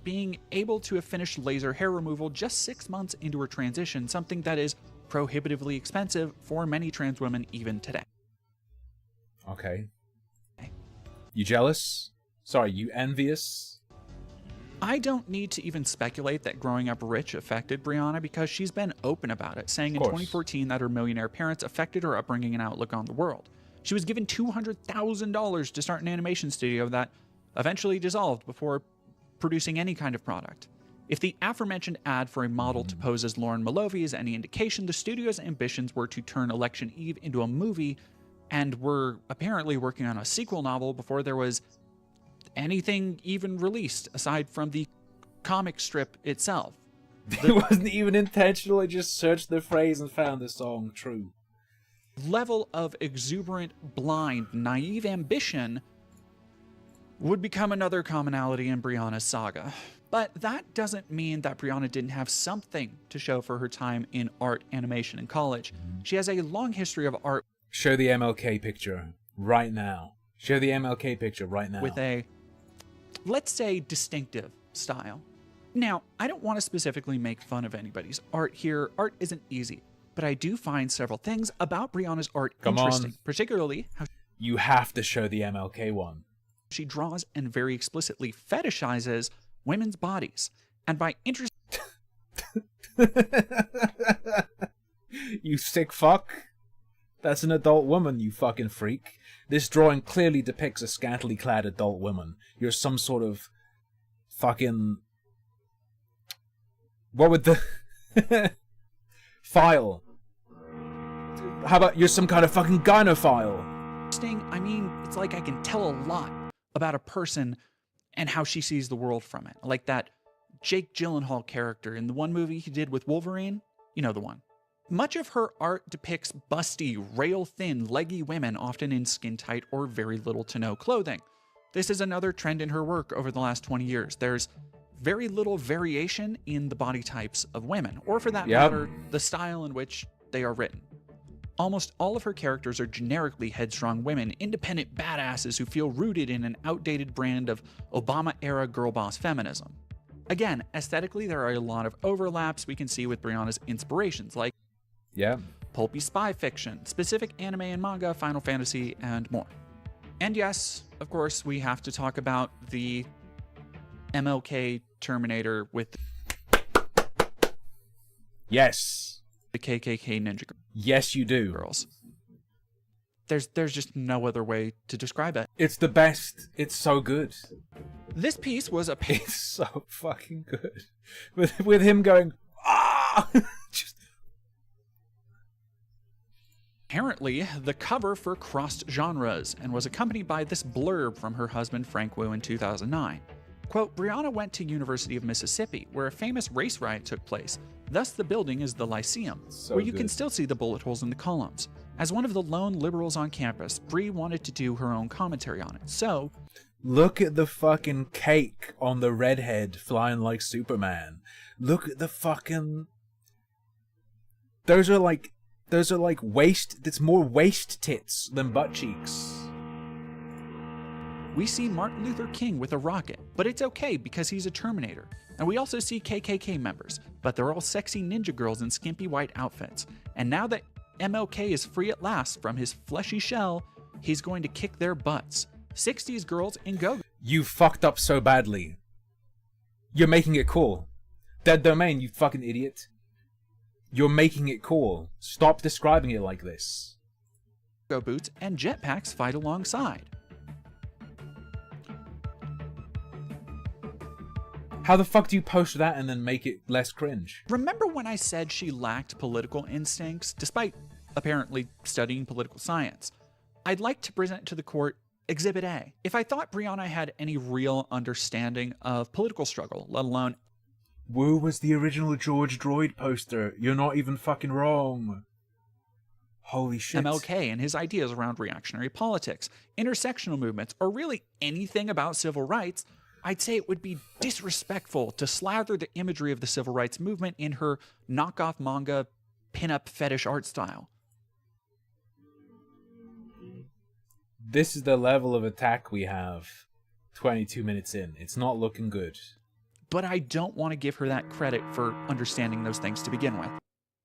being able to have finished laser hair removal just 6 months into her transition, something that is prohibitively expensive for many trans women even today. Okay. You jealous? Sorry, you envious? I don't need to even speculate that growing up rich affected Brianna because she's been open about it, saying in Of course. 2014 that her millionaire parents affected her upbringing and outlook on the world. She was given $200,000 to start an animation studio that eventually dissolved before producing any kind of product. If the aforementioned ad for a model to pose as Lauren Malovy is any indication, the studio's ambitions were to turn Election Eve into a movie and were apparently working on a sequel novel before there was anything even released aside from the comic strip itself. It wasn't even intentional, I just searched the phrase and found the song. True. Level of exuberant, blind, naive ambition would become another commonality in Brianna's saga. But that doesn't mean that Brianna didn't have something to show for her time in art, animation, and college. She has a long history of art Show the MLK picture right now. Show the MLK picture right now. with a, let's say, distinctive style. Now, I don't want to specifically make fun of anybody's art here. Art isn't easy. But I do find several things about Brianna's art Come interesting, on. particularly how You have to show the MLK one. she draws and very explicitly fetishizes women's bodies. And by interest, You sick fuck. That's an adult woman, you fucking freak. This drawing clearly depicts a scantily clad adult woman. You're some sort of fucking... What would the... File. How about you're some kind of fucking gynophile? I mean, it's like I can tell a lot about a person and how she sees the world from it. Like that Jake Gyllenhaal character in the one movie he did with Wolverine. You know the one. Much of her art depicts busty, rail-thin, leggy women, often in skin-tight or very little to no clothing. This is another trend in her work over the last 20 years. There's very little variation in the body types of women, or for that Yep. matter, the style in which they are written. Almost all of her characters are generically headstrong women, independent badasses who feel rooted in an outdated brand of Obama-era girl boss feminism. Again, aesthetically, there are a lot of overlaps we can see with Brianna's inspirations, like Yeah. pulpy spy fiction, specific anime and manga, Final Fantasy, and more. And yes, of course, we have to talk about the MLK Terminator with Yes. the KKK ninja Yes, you do. girls. There's just no other way to describe it. It's the best. It's so good. This piece was a It's so fucking good. With him going, ah! Just... apparently the cover for Crossed Genres and was accompanied by this blurb from her husband Frank Wu in 2009. Quote, Brianna went to University of Mississippi, where a famous race riot took place. Thus, the building is the Lyceum, So where you good. can still see the bullet holes in the columns. As one of the lone liberals on campus, Bri wanted to do her own commentary on it. So, Look at the fucking cake on the redhead flying like Superman. Look at the fucking... Those are like waist... It's more waist tits than butt cheeks. we see Martin Luther King with a rocket, but it's okay because he's a Terminator. And we also see KKK members, but they're all sexy ninja girls in skimpy white outfits. And now that MLK is free at last from his fleshy shell, he's going to kick their butts. 60s girls in go. You fucked up so badly. You're making it cool. Dead Domain, you fucking idiot. You're making it cool. Stop describing it like this. Go boots and jetpacks fight alongside. How the fuck do you post that and then make it less cringe? Remember when I said she lacked political instincts, despite apparently studying political science? I'd like to present to the court Exhibit A. If I thought Brianna had any real understanding of political struggle, let alone Wu was the original George Droid poster. You're not even fucking wrong. Holy shit. MLK and his ideas around reactionary politics, intersectional movements, or really anything about civil rights, I'd say it would be disrespectful to slather the imagery of the civil rights movement in her knockoff manga pinup fetish art style. This is the level of attack we have 22 minutes in. It's not looking good. But I don't want to give her that credit for understanding those things to begin with.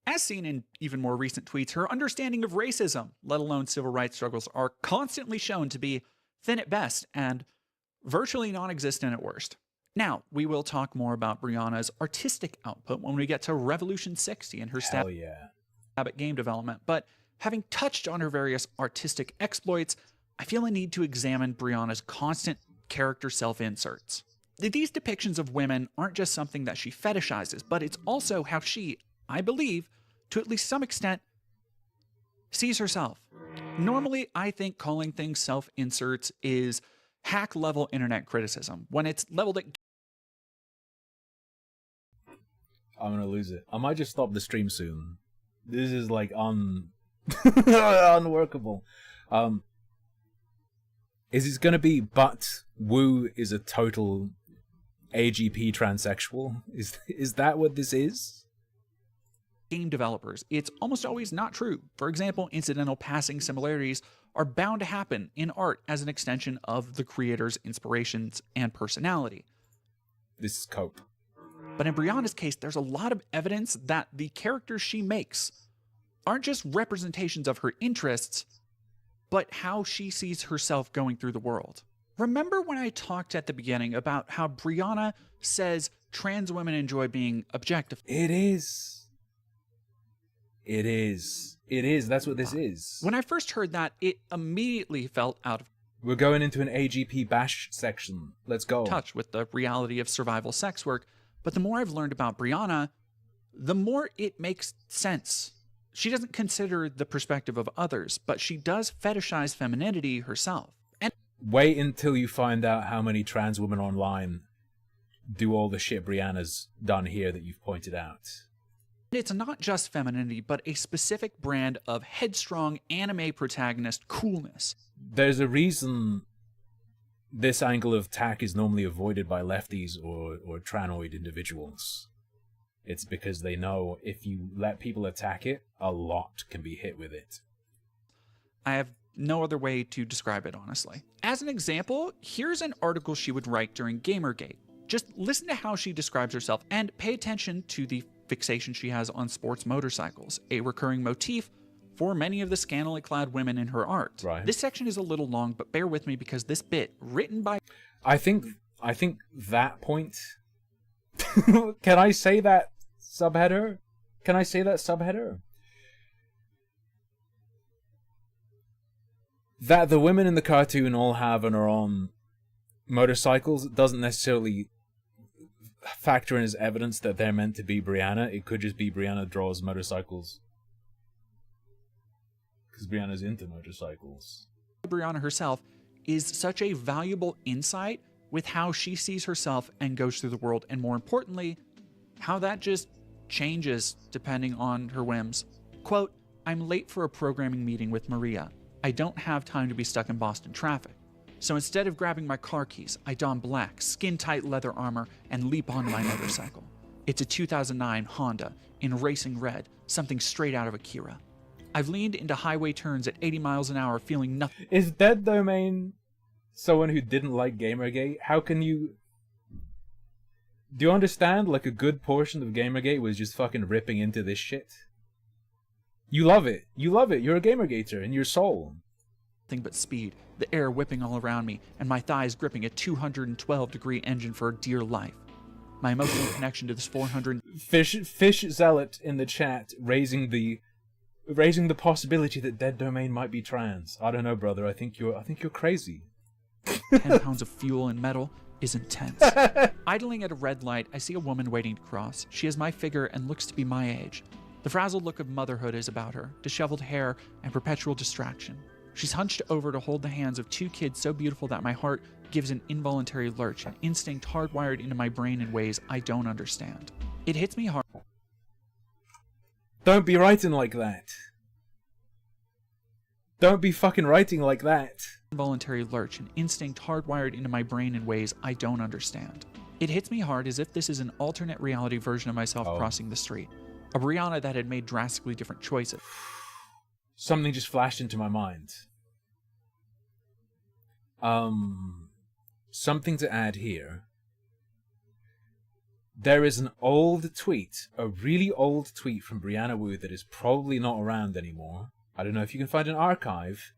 As seen in even more recent tweets, her understanding of racism, let alone civil rights struggles, are constantly shown to be thin at best and virtually non-existent at worst. Now, we will talk more about Brianna's artistic output when we get to Revolution 60 and her Hell yeah. stab at game development, but having touched on her various artistic exploits, I feel a need to examine Brianna's constant character self-inserts. These depictions of women aren't just something that she fetishizes, but it's also how she, I believe, to at least some extent, sees herself. Normally, I think calling things self-inserts is hack-level internet criticism, when it's leveled at... I'm gonna lose it. I might just stop the stream soon. This is like unworkable. Is it gonna be but Wu is a total AGP transsexual? Is that what this is? game developers, it's almost always not true. For example, incidental passing similarities are bound to happen in art as an extension of the creator's inspirations and personality. This is cope. But in Brianna's case, there's a lot of evidence that the characters she makes aren't just representations of her interests, but how she sees herself going through the world. Remember when I talked at the beginning about how Brianna says trans women enjoy being objectified? It is. It is. It is. That's what this is. When I first heard that, it immediately felt out of We're going into an AGP bash section. Let's go. touch with the reality of survival sex work. But the more I've learned about Brianna, the more it makes sense. She doesn't consider the perspective of others, but she does fetishize femininity herself. And Wait until you find out how many trans women online do all the shit Brianna's done here that you've pointed out. it's not just femininity, but a specific brand of headstrong anime protagonist coolness. There's a reason this angle of attack is normally avoided by lefties or tranoid individuals. It's because they know if you let people attack it, a lot can be hit with it. I have no other way to describe it, honestly. As an example, here's an article she would write during Gamergate. Just listen to how she describes herself and pay attention to the fixation she has on sports motorcycles, a recurring motif for many of the scantily clad women in her art. Right. This section is a little long, but bear with me because this bit, written by... I think that point... Can I say that subheader? Can I say that subheader? That the women in the cartoon all have and are on motorcycles doesn't necessarily factor in as evidence that they're meant to be Brianna. It could just be Brianna draws motorcycles because Brianna's into motorcycles. Brianna herself is such a valuable insight with how she sees herself and goes through the world, and more importantly, how that just changes depending on her whims. Quote, "I'm late for a programming meeting with Maria. I don't have time to be stuck in Boston traffic. So instead of grabbing my car keys, I don black, skin-tight leather armor and leap onto my motorcycle. It's a 2009 Honda in racing red, something straight out of Akira. I've leaned into highway turns at 80 miles an hour, feeling nothing." Is Dead Domain someone who didn't like Gamergate? How can you... Do you understand? Like, a good portion of Gamergate was just fucking ripping into this shit. You love it. You love it. You're a Gamergater in your soul. But speed, the air whipping all around me, and my thighs gripping a 212-degree engine for dear life. My emotional connection to this 400... Fish Zealot in the chat raising the possibility that Dead Domain might be trans. I don't know, brother. I think you're crazy. 10 pounds of fuel and metal is intense. Idling at a red light, I see a woman waiting to cross. She has my figure and looks to be my age. The frazzled look of motherhood is about her, disheveled hair and perpetual distraction. She's hunched over to hold the hands of two kids so beautiful that my heart gives an involuntary lurch, an instinct hardwired into my brain in ways I don't understand. It hits me hard. Don't be writing like that. Don't be fucking writing like that. Involuntary lurch, an instinct hardwired into my brain in ways I don't understand. It hits me hard as if this is an alternate reality version of myself crossing the street. A Brianna that had made drastically different choices. Something just flashed into my mind. Something to add here. There is an old tweet, a really old tweet from Brianna Wu that is probably not around anymore. I don't know if you can find an archive.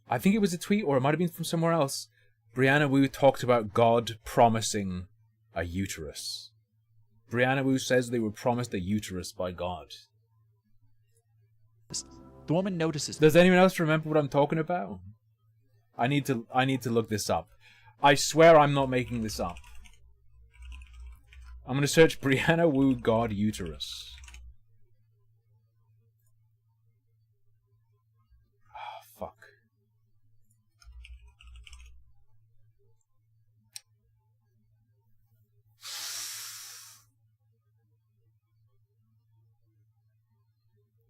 I think it was a tweet, or it might have been from somewhere else. Brianna Wu talked about God promising a uterus. Brianna Wu says they were promised a uterus by God. The woman notices. Does anyone else remember what I'm talking about? I need to look this up. I swear I'm not making this up. I'm gonna search Brianna Wu God uterus. Oh, fuck.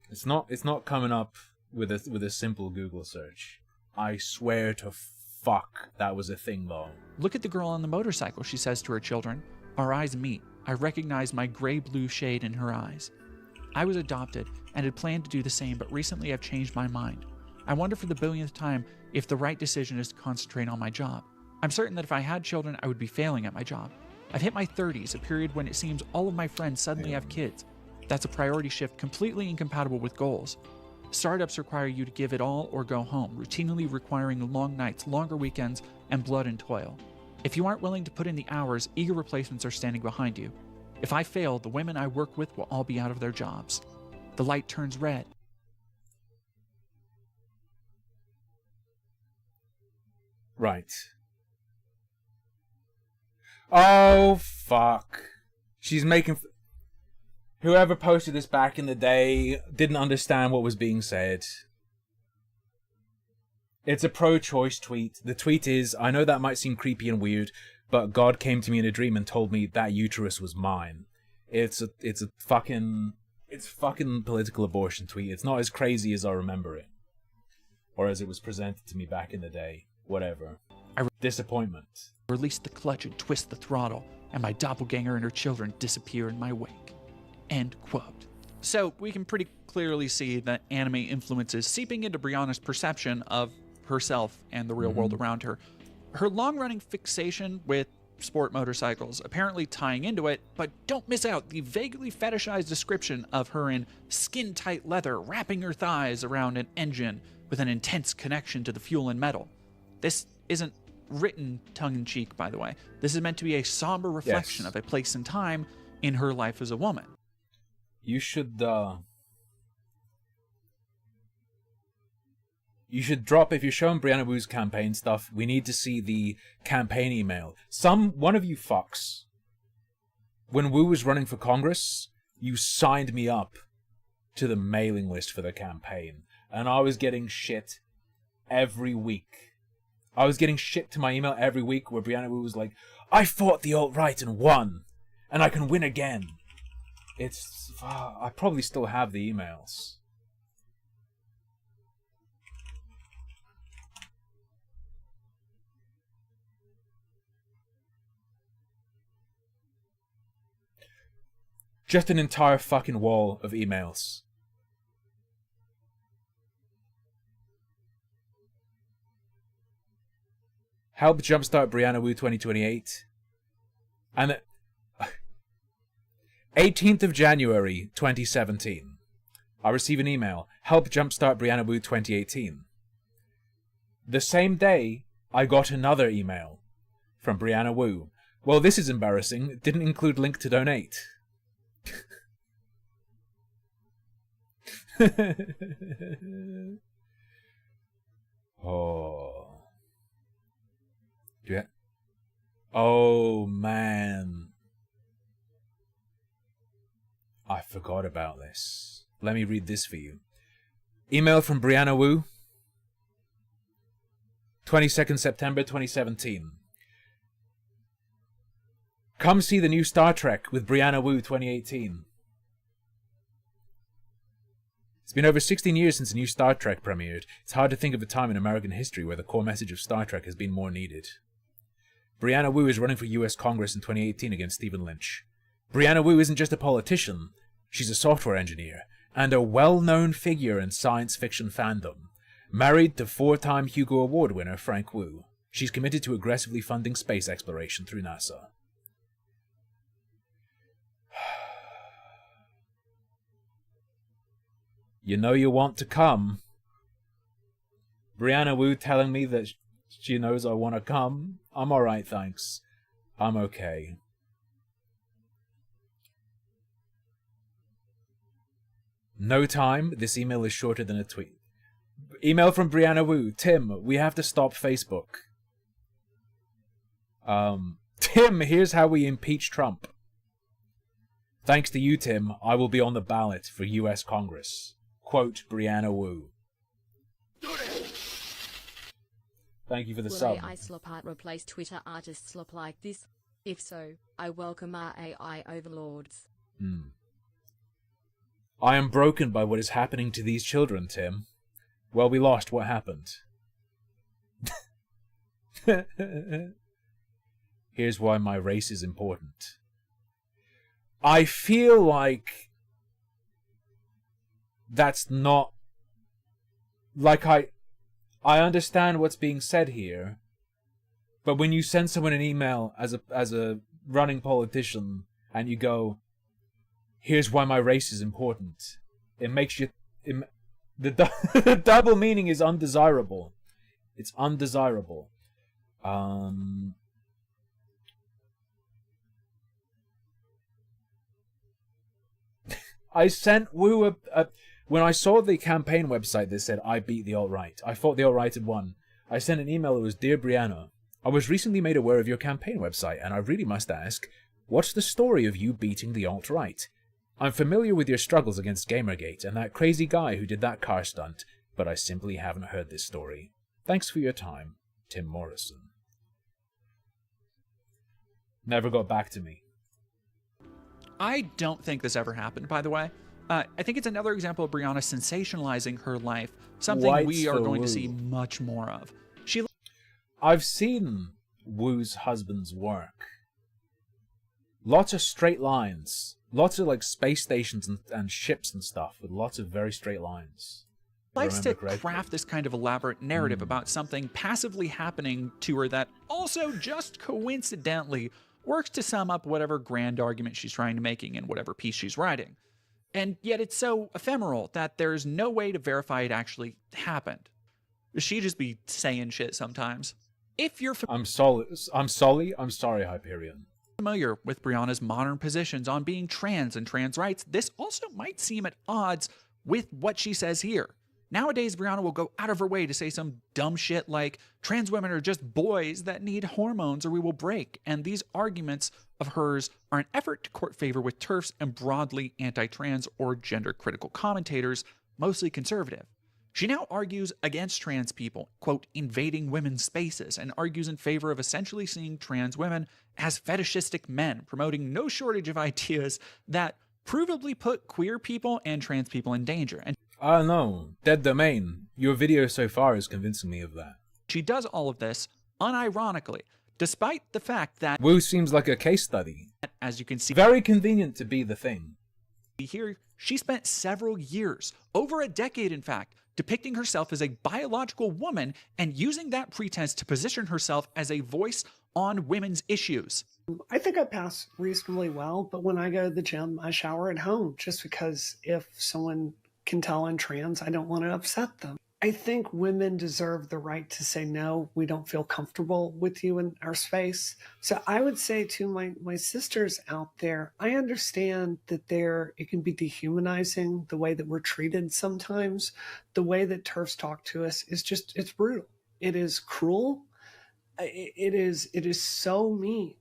It's not coming up with a simple Google search. I swear to fuck that was a thing though. "Look at the girl on the motorcycle," she says to her children. Our eyes meet. I recognize my gray-blue shade in her eyes. I was adopted and had planned to do the same, but recently I've changed my mind. I wonder for the billionth time if the right decision is to concentrate on my job. I'm certain that if I had children, I would be failing at my job. I've hit my 30s, a period when it seems all of my friends suddenly have kids. That's a priority shift completely incompatible with goals. Startups require you to give it all or go home, routinely requiring long nights, longer weekends, and blood and toil. If you aren't willing to put in the hours, eager replacements are standing behind you. If I fail, the women I work with will all be out of their jobs. The light turns red. Right. Oh, fuck. She's making... Whoever posted this back in the day didn't understand what was being said. It's a pro-choice tweet. The tweet is, I know that might seem creepy and weird, but God came to me in a dream and told me that uterus was mine. It's a fucking political abortion tweet. It's not as crazy as I remember it. Or as it was presented to me back in the day. Whatever. Disappointment. Release the clutch and twist the throttle, and my doppelganger and her children disappear in my wake. End quote. So we can pretty clearly see that anime influences seeping into Brianna's perception of herself and the real world around her. Her long-running fixation with sport motorcycles apparently tying into it, but don't miss out the vaguely fetishized description of her in skin-tight leather wrapping her thighs around an engine with an intense connection to the fuel and metal. This isn't written tongue-in-cheek, by the way. This is meant to be a somber reflection of a place and time in her life as a woman. You should, You should drop, if you're showing Brianna Wu's campaign stuff, we need to see the campaign email. One of you fucks, when Wu was running for Congress, you signed me up to the mailing list for the campaign. And I was getting shit every week. I was getting shit to my email every week where Brianna Wu was like, I fought the alt-right and won, and I can win again. I probably still have the emails. Just an entire fucking wall of emails. Help jumpstart Brianna Wu 2028. And 18th of January 2017. I receive an email. Help jumpstart Brianna Wu 2018. The same day, I got another email from Brianna Wu. Well, this is embarrassing. It didn't include link to donate. Oh. Yeah. Oh, man. I forgot about this. Let me read this for you. Email from Brianna Wu. 22nd September 2017. Come see the new Star Trek with Brianna Wu 2018. It's been over 16 years since a new Star Trek premiered. It's hard to think of a time in American history where the core message of Star Trek has been more needed. Brianna Wu is running for US Congress in 2018 against Stephen Lynch. Brianna Wu isn't just a politician, she's a software engineer, and a well-known figure in science fiction fandom. Married to 4-time Hugo Award winner Frank Wu, she's committed to aggressively funding space exploration through NASA. You know you want to come. Brianna Wu telling me that she knows I want to come. I'm alright, thanks. I'm okay. No time. This email is shorter than a tweet. Email from Brianna Wu. Tim, we have to stop Facebook. Tim, here's how we impeach Trump. Thanks to you, Tim, I will be on the ballot for US Congress. Quote Brianna Wu. Thank you for the Will sub. AI slop art replace Twitter artist slop like this? If so, I welcome our AI overlords. I am broken by what is happening to these children, Tim. Well, we lost. What happened? Here's why my race is important. I feel like that's not... Like, I understand what's being said here, but when you send someone an email as a running politician and you go, here's why my race is important, it makes you... the double meaning is undesirable. It's undesirable. I sent Wu when I saw the campaign website that said, I beat the alt-right, I thought the alt-right had won. I sent an email that was, Dear Brianna, I was recently made aware of your campaign website, and I really must ask, what's the story of you beating the alt-right? I'm familiar with your struggles against Gamergate and that crazy guy who did that car stunt, but I simply haven't heard this story. Thanks for your time, Tim Morrison. Never got back to me. I don't think this ever happened, by the way. I think it's another example of Brianna sensationalizing her life, something Whites we are for going Wu. to see much more of. I've seen Wu's husband's work. Lots of straight lines. Lots of like space stations and ships and stuff with lots of very straight lines. Likes to craft this kind of elaborate narrative about something passively happening to her that also just coincidentally works to sum up whatever grand argument she's trying to making in whatever piece she's writing. And yet it's so ephemeral that there's no way to verify it actually happened. She just be saying shit sometimes. If you're I'm sorry, Hyperion. familiar with Brianna's modern positions on being trans and trans rights, this also might seem at odds with what she says here. Nowadays, Brianna will go out of her way to say some dumb shit like, trans women are just boys that need hormones or we will break. And these arguments of hers are an effort to court favor with TERFs and broadly anti-trans or gender-critical commentators, mostly conservative. She now argues against trans people, quote, invading women's spaces, and argues in favor of essentially seeing trans women as fetishistic men, promoting no shortage of ideas that provably put queer people and trans people in danger. And I don't know. Dead Domain. Your video so far is convincing me of that. she does all of this unironically, despite the fact that, Wu seems like a case study. as you can see Very convenient to be the thing. here, she spent several years, over a decade in fact, depicting herself as a biological woman and using that pretense to position herself as a voice on women's issues. I think I pass reasonably well, but when I go to the gym, I shower at home just because if someone can tell I'm trans, I don't want to upset them. I think women deserve the right to say, no, we don't feel comfortable with you in our space. So I would say to my sisters out there, I understand that it can be dehumanizing the way that we're treated sometimes. The way that TERFs talk to us is it's brutal. It is cruel. It is so mean.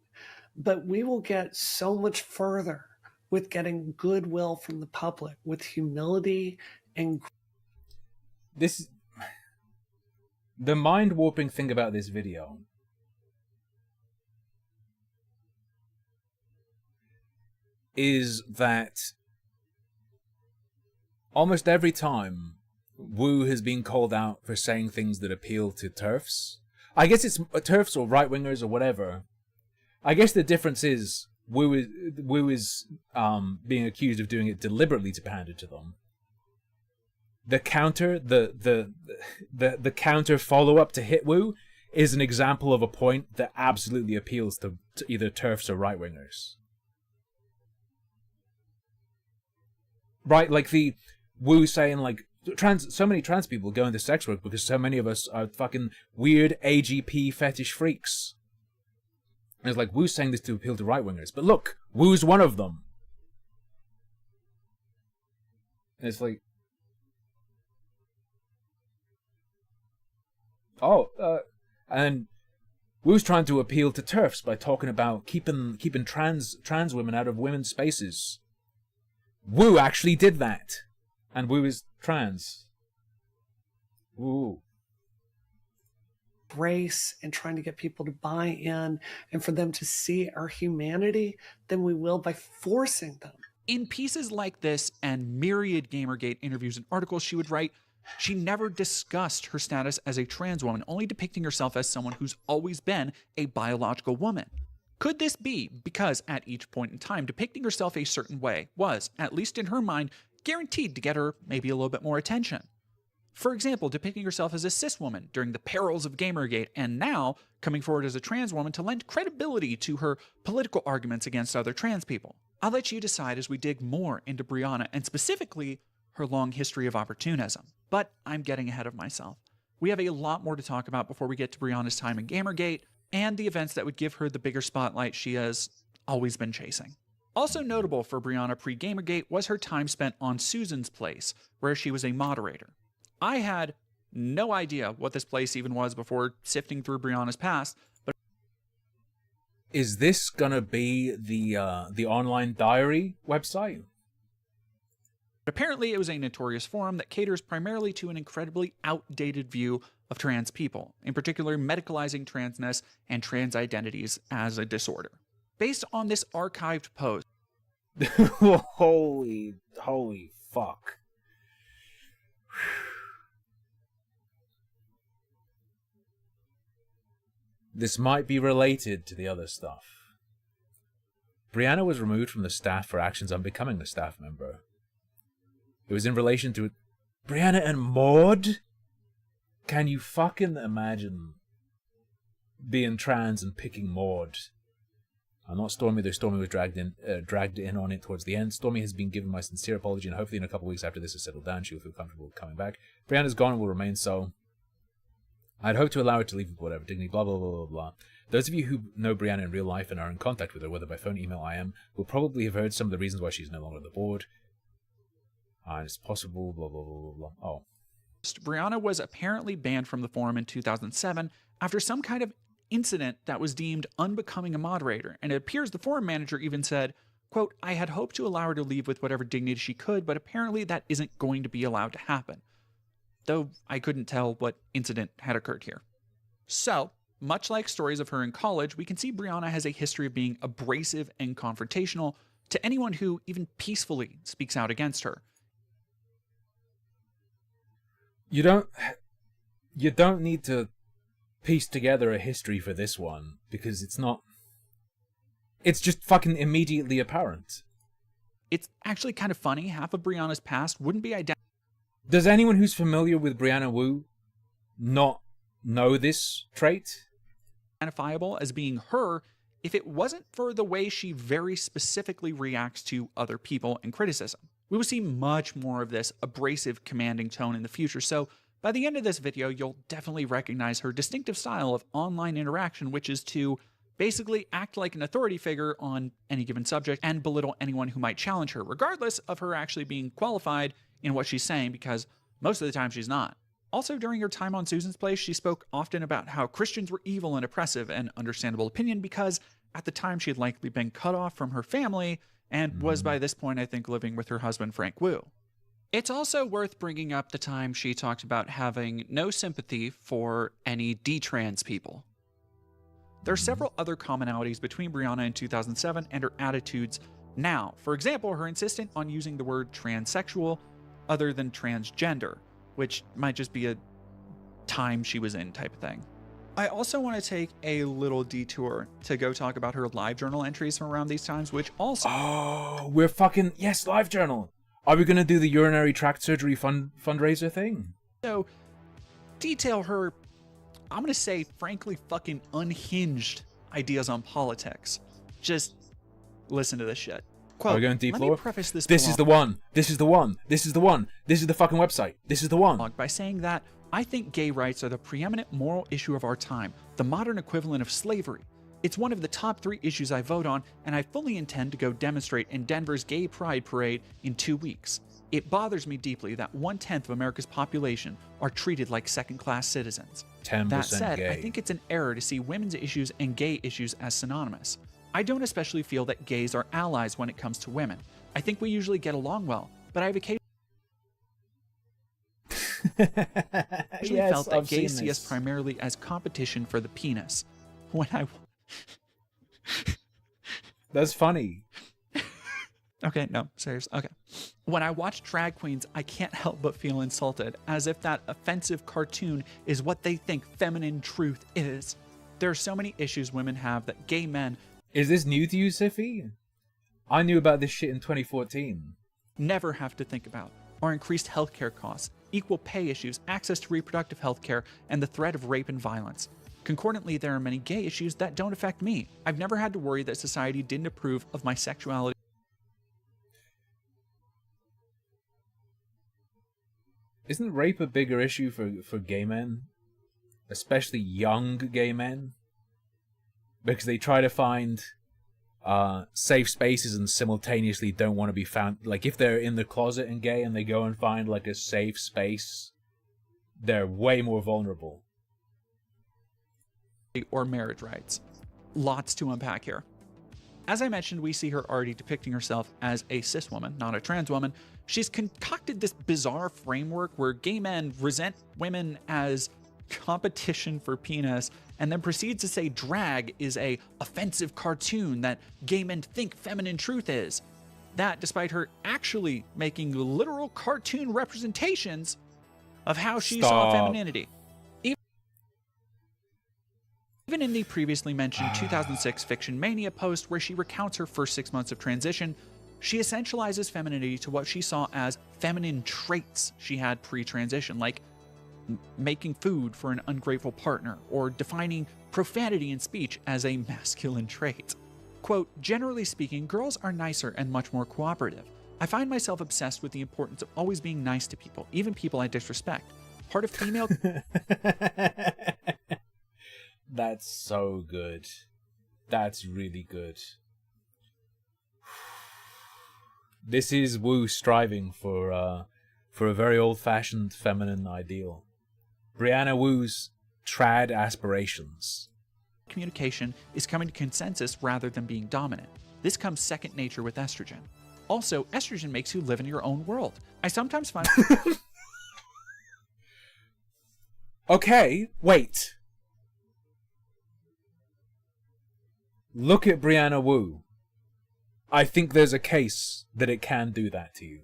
But we will get so much further with getting goodwill from the public, with humility and the mind-warping thing about this video is that almost every time Wu has been called out for saying things that appeal to TERFs, I guess it's TERFs or right-wingers or whatever, I guess the difference is Wu is being accused of doing it deliberately to pander to them. The counter, the counter follow-up to hit Wu is an example of a point that absolutely appeals to either TERFs or right-wingers. Right, like the Wu saying like, so many trans people go into sex work because so many of us are fucking weird AGP fetish freaks. And it's like, Wu's saying this to appeal to right-wingers, but look, Wu's one of them. And it's like, and Wu's trying to appeal to TERFs by talking about keeping trans women out of women's spaces. Wu actually did that, and Wu is trans. Woo. Grace and trying to get people to buy in and for them to see our humanity than we will by forcing them. In pieces like this and myriad Gamergate interviews and articles she would write, she never discussed her status as a trans woman, only depicting herself as someone who's always been a biological woman. Could this be because at each point in time, depicting herself a certain way was, at least in her mind, guaranteed to get her maybe a little bit more attention? For example, depicting herself as a cis woman during the perils of Gamergate, and now coming forward as a trans woman to lend credibility to her political arguments against other trans people. I'll let you decide as we dig more into Brianna and specifically her long history of opportunism. But I'm getting ahead of myself. We have a lot more to talk about before we get to Brianna's time in Gamergate and the events that would give her the bigger spotlight she has always been chasing. Also notable for Brianna pre-Gamergate was her time spent on Susan's Place, where she was a moderator. I had no idea what this place even was before sifting through Brianna's past, but is this gonna be the online diary website? apparently it was a notorious forum that caters primarily to an incredibly outdated view of trans people, in particular medicalizing transness and trans identities as a disorder. Based on this archived post, holy fuck. This might be related to the other stuff. Brianna was removed from the staff for actions on becoming a staff member. It was in relation to Brianna and Maud? Can you fucking imagine being trans and picking Maud? Not Stormy, though Stormy was dragged in on it towards the end. Stormy has been given my sincere apology, and hopefully in a couple of weeks after this has settled down, she will feel comfortable coming back. Brianna's gone and will remain so. I'd hope to allow her to leave with whatever dignity, blah, blah, blah, blah, blah. Those of you who know Brianna in real life and are in contact with her, whether by phone, email, IM, will probably have heard some of the reasons why she's no longer on the board. And it's possible, blah, blah, blah, blah, blah. Oh. Brianna was apparently banned from the forum in 2007 after some kind of incident that was deemed unbecoming a moderator, and it appears the forum manager even said, quote, "I had hoped to allow her to leave with whatever dignity she could, but apparently that isn't going to be allowed to happen." Though I couldn't tell what incident had occurred here. So, much like stories of her in college, we can see Brianna has a history of being abrasive and confrontational to anyone who even peacefully speaks out against her. You don't need to piece together a history for this one, because it's just fucking immediately apparent. It's actually kind of funny. Half of Brianna's past wouldn't be Does anyone who's familiar with Brianna Wu not know this trait? identifiable as being her if it wasn't for the way she very specifically reacts to other people and criticism. We will see much more of this abrasive, commanding tone in the future, so by the end of this video, you'll definitely recognize her distinctive style of online interaction, which is to basically act like an authority figure on any given subject and belittle anyone who might challenge her, regardless of her actually being qualified in what she's saying, because most of the time she's not. Also, during her time on Susan's Place, she spoke often about how Christians were evil and oppressive, an understandable opinion because at the time she had likely been cut off from her family and was by this point, I think, living with her husband Frank Wu. It's also worth bringing up the time she talked about having no sympathy for any detrans people. There are several other commonalities between Brianna in 2007 and her attitudes now. For example, her insistence on using the word transsexual other than transgender, which might just be a time she was in type of thing. I also want to take a little detour to go talk about her LiveJournal entries from around these times, which also... Oh, we're fucking... Yes, LiveJournal! Are we going to do the urinary tract surgery fundraiser thing? So, detail her, I'm going to say, frankly, fucking unhinged ideas on politics. Just listen to this shit. Quote, Are we going deep let lore? me preface this This is the one. This is the one. This is the one. This is the fucking website. This is the one. by saying that I think gay rights are the preeminent moral issue of our time, the modern equivalent of slavery. It's one of the top 3 issues I vote on, and I fully intend to go demonstrate in Denver's Gay Pride Parade in 2 weeks. It bothers me deeply that 1/10 of America's population are treated like second-class citizens. 10% That said, gay. I think it's an error to see women's issues and gay issues as synonymous. I don't especially feel that gays are allies when it comes to women. I think we usually get along well, but I've occasionally felt that I've gays seen see us this. primarily as competition for the penis. When I... That's funny. Okay, no, serious. Okay. When I watch drag queens, I can't help but feel insulted, as if that offensive cartoon is what they think feminine truth is. There are so many issues women have that gay men Is this new to you, Siffy? I knew about this shit in 2014. never have to think about, are increased healthcare costs, equal pay issues, access to reproductive healthcare, and the threat of rape and violence. Concordantly, there are many gay issues that don't affect me. I've never had to worry that society didn't approve of my sexuality. Isn't rape a bigger issue for gay men? Especially young gay men? Because they try to find safe spaces and simultaneously don't want to be found. Like, if they're in the closet and gay and they go and find, like, a safe space, they're way more vulnerable. Or marriage rights. Lots to unpack here. As I mentioned, we see her already depicting herself as a cis woman, not a trans woman. She's concocted this bizarre framework where gay men resent women as competition for penis, and then proceeds to say drag is a offensive cartoon that gay men think feminine truth is. That despite her actually making literal cartoon representations of how she saw Stop. femininity. Even in the previously mentioned 2006 Fiction Mania post where she recounts her first 6 months of transition, she essentializes femininity to what she saw as feminine traits she had pre-transition, like making food for an ungrateful partner, or defining profanity in speech as a masculine trait. Quote, generally speaking, girls are nicer and much more cooperative. I find myself obsessed with the importance of always being nice to people, even people I disrespect. Part of female... That's so good. That's really good. This is Wu striving for for a very old-fashioned feminine ideal. Brianna Wu's trad aspirations. Communication is coming to consensus rather than being dominant. This comes second nature with estrogen. Also, estrogen makes you live in your own world. I sometimes find... Okay, wait. Look at Brianna Wu. I think there's a case that it can do that to you.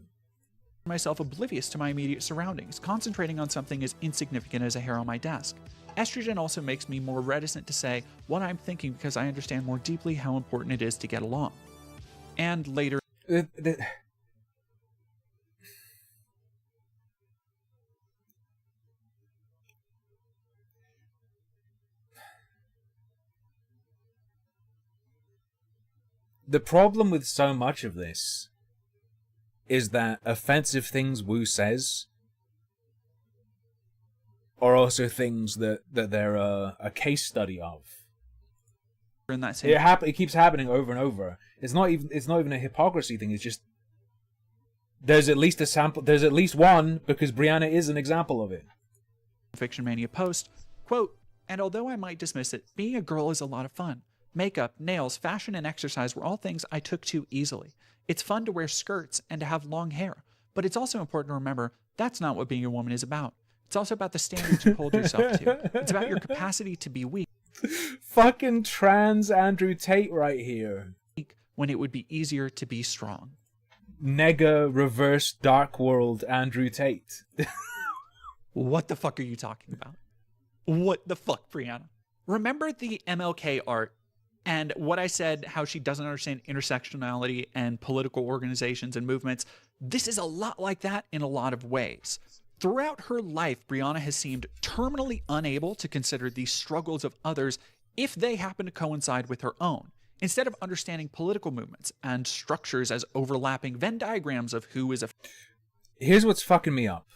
myself oblivious to my immediate surroundings, concentrating on something as insignificant as a hair on my desk. Estrogen also makes me more reticent to say what I'm thinking because I understand more deeply how important it is to get along. And later... The problem with so much of this is that offensive things Wu says are also things that they're a case study of. in that same It keeps happening over and over. It's not even a hypocrisy thing. It's just there's at least a sample. There's at least one because Brianna is an example of it. Fiction Mania post, quote, "And although I might dismiss it, being a girl is a lot of fun. Makeup, nails, fashion, and exercise were all things I took to easily. It's fun to wear skirts and to have long hair, but it's also important to remember that's not what being a woman is about. It's also about the standards you hold yourself to. It's about your capacity to be weak Fucking trans Andrew Tate right here. when it would be easier to be strong." Nega reverse Dark World Andrew Tate. What the fuck are you talking about? What the fuck, Brianna? Remember the MLK art and what I said, how she doesn't understand intersectionality and political organizations and movements? This is a lot like that in a lot of ways. Throughout her life, Brianna has seemed terminally unable to consider the struggles of others if they happen to coincide with her own, instead of understanding political movements and structures as overlapping Venn diagrams of who is a... Here's what's fucking me up.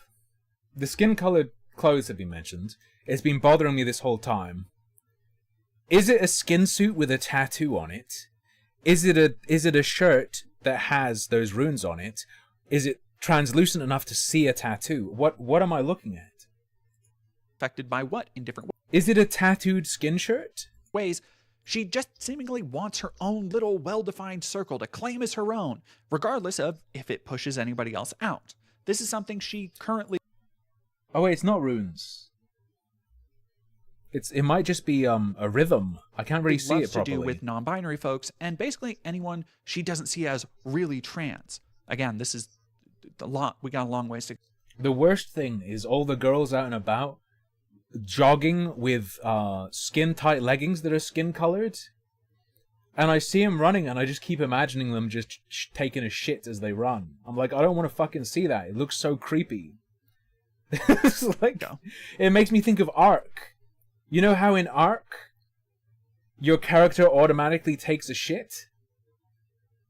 The skin-colored clothes have been mentioned. It's been bothering me this whole time. Is it a skin suit with a tattoo on it? Is it a shirt that has those runes on it? Is it translucent enough to see a tattoo? What am I looking at? affected by what in different Is it a tattooed skin shirt? ways? She just seemingly wants her own little well-defined circle to claim as her own, regardless of if it pushes anybody else out. This is something she currently... Oh wait, it's not runes. It might just be a rhythm. I can't really see it loves to properly. do with non-binary folks and basically anyone she doesn't see as really trans. Again, this is a lot. We got a long ways to... The worst thing is all the girls out and about jogging with skin-tight leggings that are skin-colored. And I see them running and I just keep imagining them just taking a shit as they run. I'm like, I don't want to fucking see that. It looks so creepy. It's like, it makes me think of Ark. You know how in Ark, your character automatically takes a shit?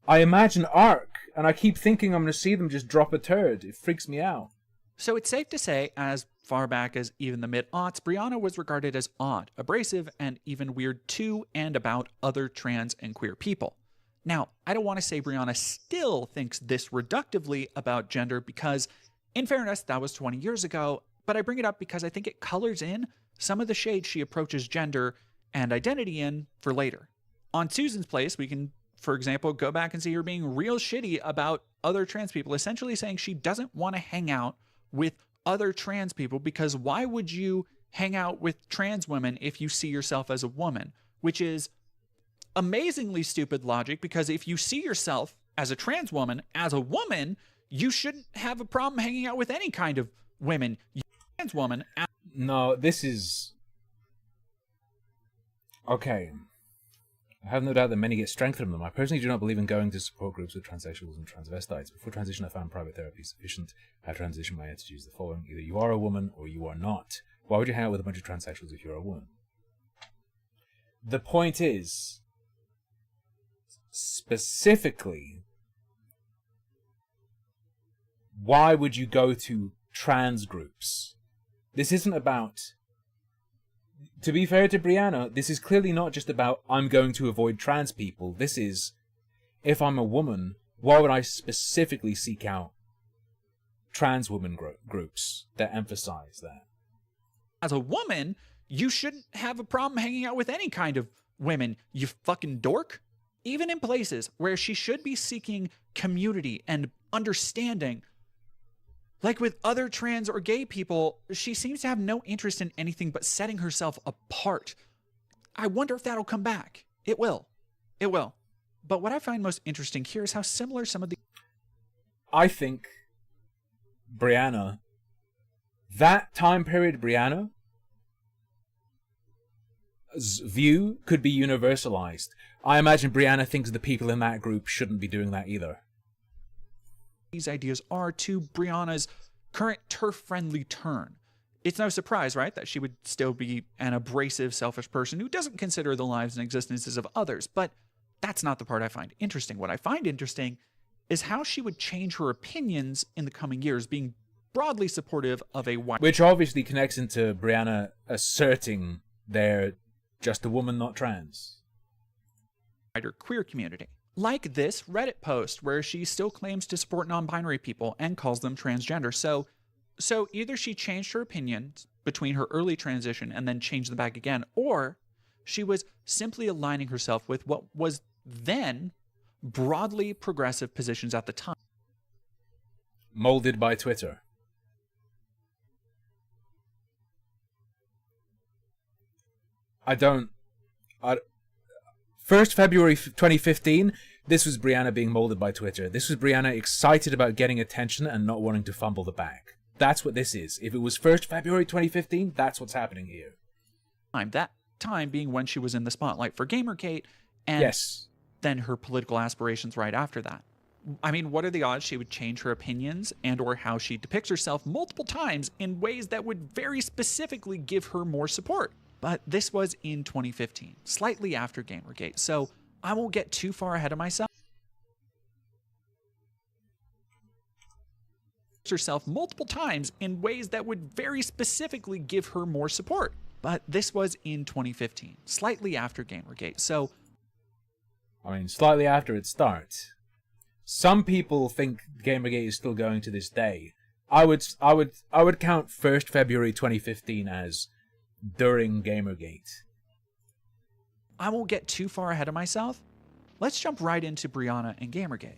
I imagine Ark, and I keep thinking I'm going to see them just drop a turd. It freaks me out. So it's safe to say, as far back as even the mid-aughts, Brianna was regarded as odd, abrasive, and even weird to and about other trans and queer people. Now, I don't want to say Brianna still thinks this reductively about gender because, in fairness, that was 20 years ago, but I bring it up because I think it colors in some of the shades she approaches gender and identity in for later. On Susan's Place, we can, for example, go back and see her being real shitty about other trans people, essentially saying she doesn't want to hang out with other trans people because why would you hang out with trans women if you see yourself as a woman? Which is amazingly stupid logic because if you see yourself as a trans woman, you shouldn't have a problem hanging out with any kind of women. Trans woman... No, this is... Okay. I have no doubt that many get strength from them. I personally do not believe in going to support groups with transsexuals and transvestites. Before transition, I found private therapy sufficient. I transitioned my attitude is the following. Either you are a woman or you are not. Why would you hang out with a bunch of transsexuals if you're a woman? The point is, specifically, why would you go to trans groups? This isn't about... To be fair to Brianna, this is clearly not just about I'm going to avoid trans people. This is, if I'm a woman, why would I specifically seek out trans women groups that emphasize that. As a woman, you shouldn't have a problem hanging out with any kind of women, you fucking dork. Even in places where she should be seeking community and understanding, like with other trans or gay people, she seems to have no interest in anything but setting herself apart. I wonder if that'll come back. It will. It will. But what I find most interesting here is how similar some of the... I think Brianna, that time period Brianna's view could be universalized. I imagine Brianna thinks the people in that group shouldn't be doing that either. These ideas are to Brianna's current turf-friendly turn. It's no surprise, right, that she would still be an abrasive, selfish person who doesn't consider the lives and existences of others, but that's not the part I find interesting. What I find interesting is how she would change her opinions in the coming years, being broadly supportive of a white... Which obviously connects into Brianna asserting they're just a woman, not trans. ...wider queer community. Like this Reddit post where she still claims to support non-binary people and calls them transgender. So either she changed her opinions between her early transition and then changed them back again, or she was simply aligning herself with what was then broadly progressive positions at the time. Molded by Twitter. First February 2015, this was Brianna being molded by Twitter. This was Brianna excited about getting attention and not wanting to fumble the bag. That's what this is. If it was 1st February 2015, that's what's happening here. That time being when she was in the spotlight for Gamergate, and yes, then her political aspirations right after that. I mean, what are the odds she would change her opinions and or how she depicts herself multiple times in ways that would very specifically give her more support? But this was in 2015, slightly after Gamergate, so I won't get too far ahead of myself. Herself multiple times in ways that would very specifically give her more support. But this was in 2015, slightly after Gamergate, so... I mean, slightly after it starts. Some people think Gamergate is still going to this day. I would count 1st February 2015 as during Gamergate. I won't get too far ahead of myself. Let's jump right into Brianna and Gamergate.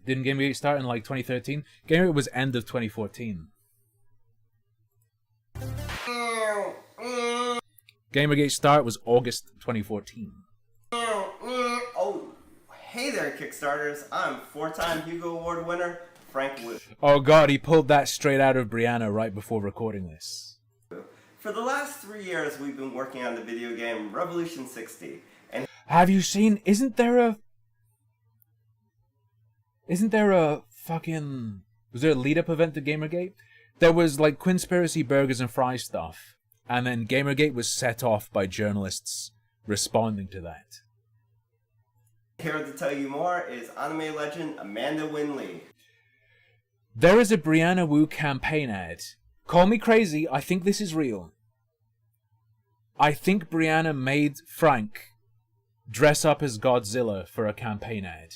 Didn't Gamergate start in like 2013? Gamergate was end of 2014. Gamergate start was August 2014. Oh, hey there, Kickstarters. I'm 4-time Hugo Award winner, Frank Wu. Oh god, he pulled that straight out of Brianna right before recording this. For the last 3 years, we've been working on the video game Revolution 60. And have you seen, isn't there a fucking... Was there a lead-up event to Gamergate? There was, like, Quinspiracy Burgers and Fries stuff. And then Gamergate was set off by journalists responding to that. Here to tell you more is anime legend Amanda Wynn Lee. There is a Brianna Wu campaign ad. Call me crazy, I think this is real. I think Brianna made Frank dress up as Godzilla for a campaign ad.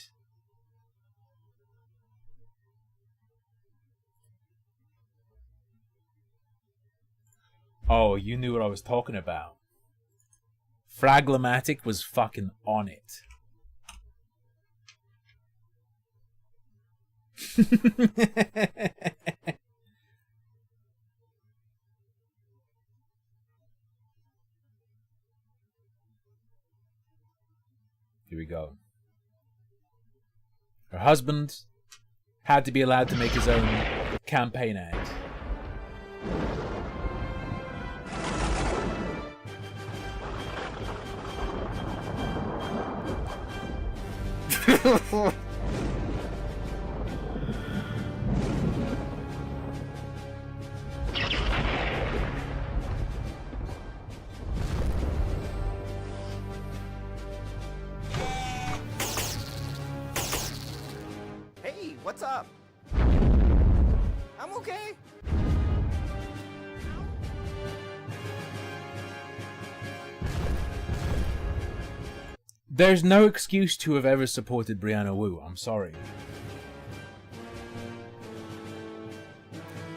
Oh, you knew what I was talking about. Fraglematic was fucking on it. Here we go. Her husband had to be allowed to make his own campaign ad. Hey, what's up? I'm okay. There's no excuse to have ever supported Brianna Wu. I'm sorry.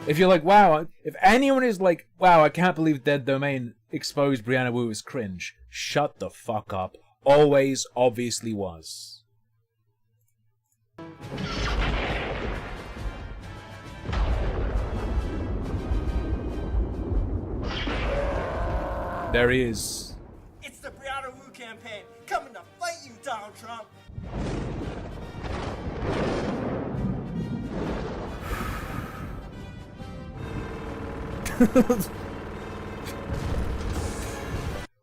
If you're like, wow, if anyone is like, wow, I can't believe Dead Domain exposed Brianna Wu as cringe, shut the fuck up. Always, obviously was. There he is. It's the Brianna Wu campaign coming to fight you, Donald Trump.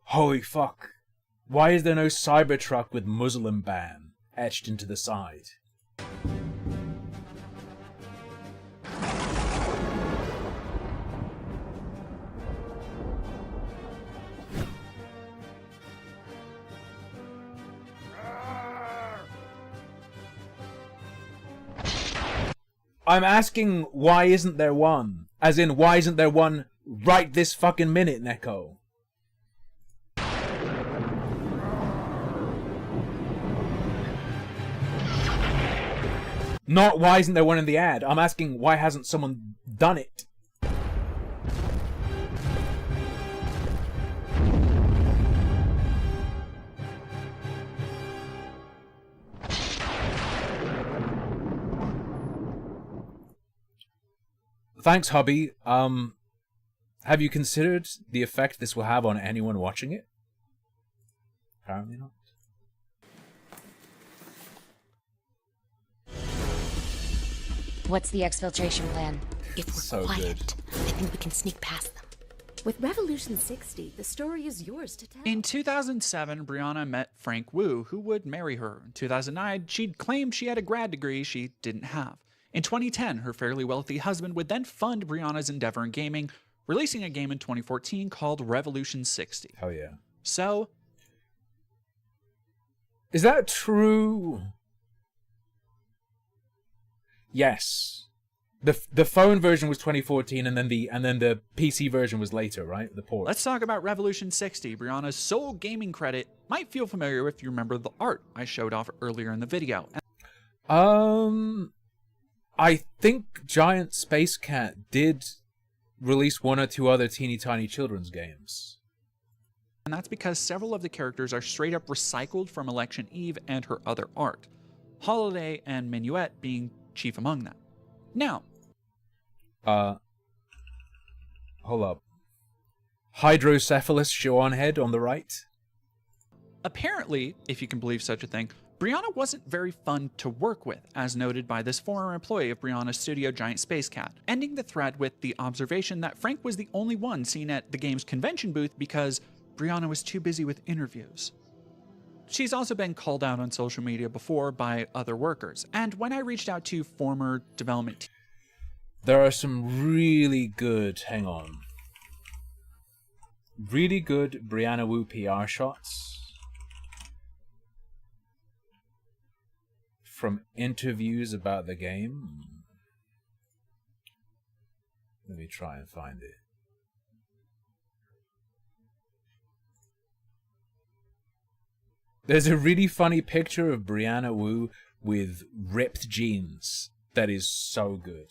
Holy fuck. Why is there no Cybertruck with Muslim ban etched into the side? I'm asking, why isn't there one? As in, why isn't there one right this fucking minute, Neko? Not why isn't there one in the ad. I'm asking, why hasn't someone done it? Thanks, hubby. Have you considered the effect this will have on anyone watching it? Apparently not. What's the exfiltration plan? If we're So quiet, good. I think we can sneak past them. With Revolution 60, the story is yours to tell. In 2007, Brianna met Frank Wu, who would marry her. In 2009, she'd claimed she had a grad degree she didn't have. In 2010, her fairly wealthy husband would then fund Brianna's endeavor in gaming, releasing a game in 2014 called Revolution 60. Hell yeah. So, is that true? Yes. The phone version was 2014, and then the PC version was later, right? The port. let's talk about Revolution 60. Brianna's sole gaming credit might feel familiar if you remember the art I showed off earlier in the video. I think Giant Space Cat did release one or two other teeny tiny children's games. And that's because several of the characters are straight up recycled from Election Eve and her other art, Holiday and Minuet being chief among them. Now, hold up. Hydrocephalus Shawan head on the right. apparently, if you can believe such a thing, Brianna wasn't very fun to work with, as noted by this former employee of Brianna's studio Giant Space Cat, ending the thread with the observation that Frank was the only one seen at the game's convention booth because Brianna was too busy with interviews. She's also been called out on social media before by other workers, and when I reached out to former development There are some really good, really good Brianna Wu PR shots from interviews about the game. Let me try and find it. There's a really funny picture of Brianna Wu with ripped jeans that is so good.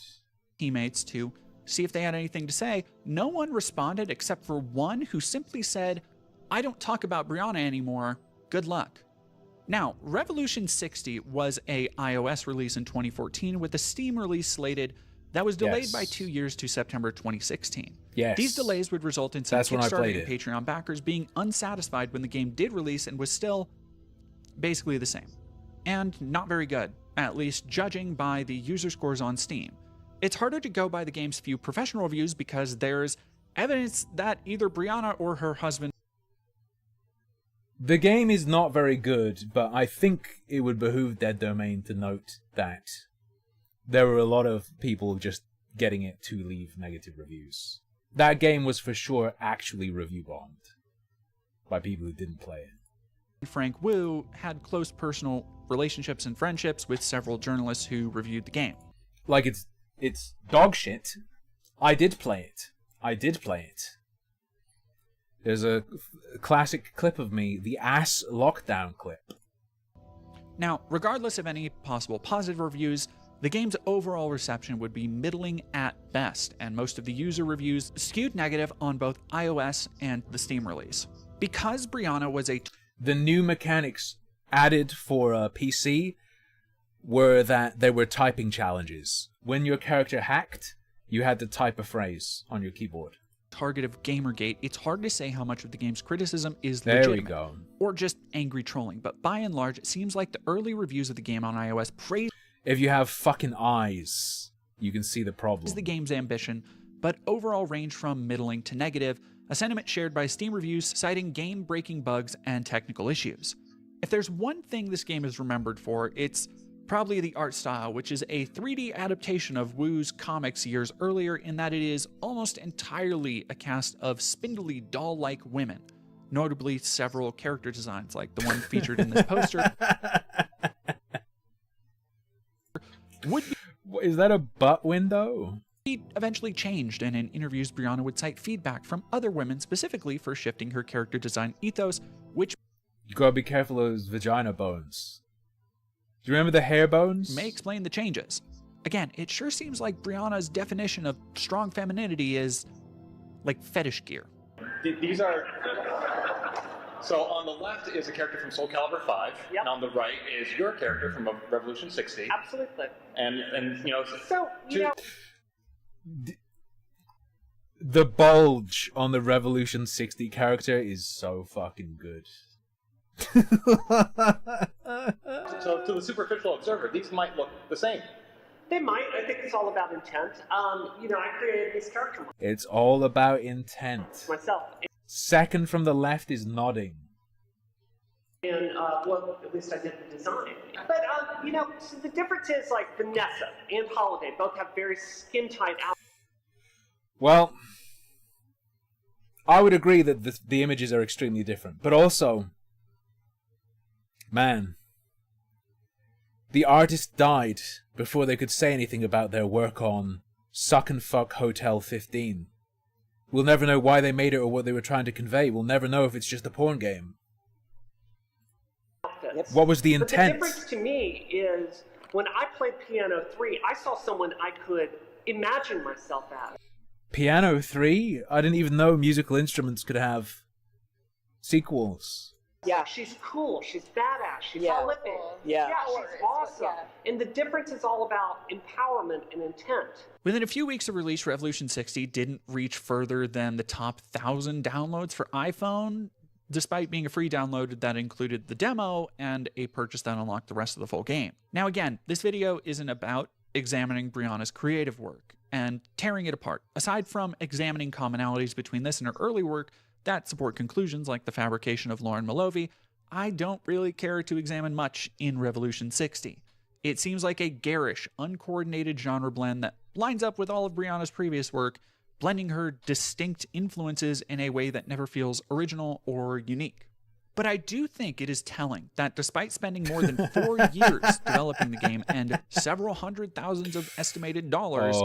teammates to see if they had anything to say. No one responded except for one who simply said, "I don't talk about Brianna anymore. Good luck." Now, Revolution 60 was a iOS release in 2014 with a Steam release slated that was delayed by 2 years to September 2016. Yes. These delays would result in some That's when I Kickstarter played and it. Patreon backers being unsatisfied when the game did release and was still basically the same. And not very good, at least judging by the user scores on Steam. It's harder to go by the game's few professional reviews because there's evidence that either Brianna or her husband. The game is not very good, but I think it would behoove Dead Domain to note that there were a lot of people just getting it to leave negative reviews. That game was for sure actually review bombed by people who didn't play it. Frank Wu had close personal relationships and friendships with several journalists who reviewed the game. Like, it's dog shit. I did play it. There's a classic clip of me, the ass lockdown clip. Now, regardless of any possible positive reviews, the game's overall reception would be middling at best, and most of the user reviews skewed negative on both iOS and the Steam release. Because Brianna was The new mechanics added for PC were that there were typing challenges. When your character hacked, you had to type a phrase on your keyboard. target of Gamergate, it's hard to say how much of the game's criticism is there legitimate we go. or just angry trolling, but by and large, it seems like the early reviews of the game on iOS praise If you have fucking eyes, you can see the problem. the game's ambition, but overall range from middling to negative, a sentiment shared by Steam reviews citing game-breaking bugs and technical issues. If there's one thing this game is remembered for, it's probably the art style, which is a 3D adaptation of Wu's comics years earlier in that it is almost entirely a cast of spindly doll-like women, notably several character designs like the one featured in this poster. Is that a butt window? Eventually changed, and in interviews Brianna would cite feedback from other women specifically for shifting her character design ethos, which You gotta be careful of those vagina bones. Do you remember the hair bones? may explain the changes. Again, it sure seems like Brianna's definition of strong femininity is like fetish gear. These are... So on the left is a character from Soul Calibur 5, Yep. and on the right is your character from Revolution 60. Absolutely. And you know... So, you know... The bulge on the Revolution 60 character is so fucking good. So to the superficial observer, these might look the same. They might. I think it's all about intent. You know, I created this character It's all about intent. myself. Second from the left is nodding. And, well, at least I did the design. But, you know, so the difference is, like, Vanessa and Holiday both have very skin-tight outfits. Well, I would agree that the images are extremely different, but also, man, the artist died before they could say anything about their work on Suck and Fuck Hotel 15. We'll never know why they made it or what they were trying to convey. We'll never know if it's just a porn game. What was the intent? But the difference to me is, when I played Piano 3, I saw someone I could imagine myself as. Piano 3? I didn't even know musical instruments could have sequels. Yeah, she's cool. She's badass. She's prolific. Yeah. She's awesome. And the difference is all about empowerment and intent. Within a few weeks of release, Revolution 60 didn't reach further than the top 1,000 downloads for iPhone, despite being a free download that included the demo and a purchase that unlocked the rest of the full game. Now again, this video isn't about examining Brianna's creative work and tearing it apart. Aside from examining commonalities between this and her early work that support conclusions like the fabrication of Lauren Malovey, I don't really care to examine much in Revolution 60. It seems like a garish, uncoordinated genre blend that lines up with all of Brianna's previous work, blending her distinct influences in a way that never feels original or unique. But I do think it is telling that despite spending more than 4 years developing the game and several hundred thousands of estimated dollars,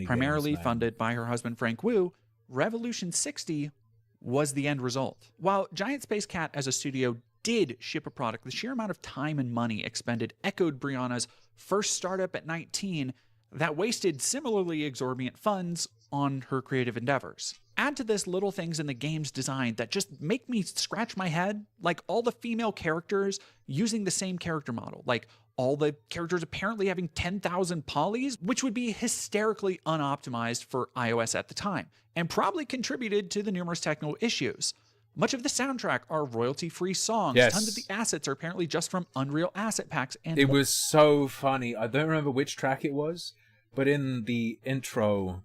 primarily funded by her husband Frank Wu, Revolution 60 was the end result. While Giant Space Cat as a studio did ship a product, the sheer amount of time and money expended echoed Brianna's first startup at 19 that wasted similarly exorbitant funds on her creative endeavors. Add to this little things in the game's design that just make me scratch my head, like all the female characters using the same character model, like all the characters apparently having 10,000 polys, which would be hysterically unoptimized for iOS at the time, and probably contributed to the numerous technical issues. Much of the soundtrack are royalty-free songs. Yes. Tons of the assets are apparently just from Unreal Asset Packs. And It was so funny. I don't remember which track it was, but in the intro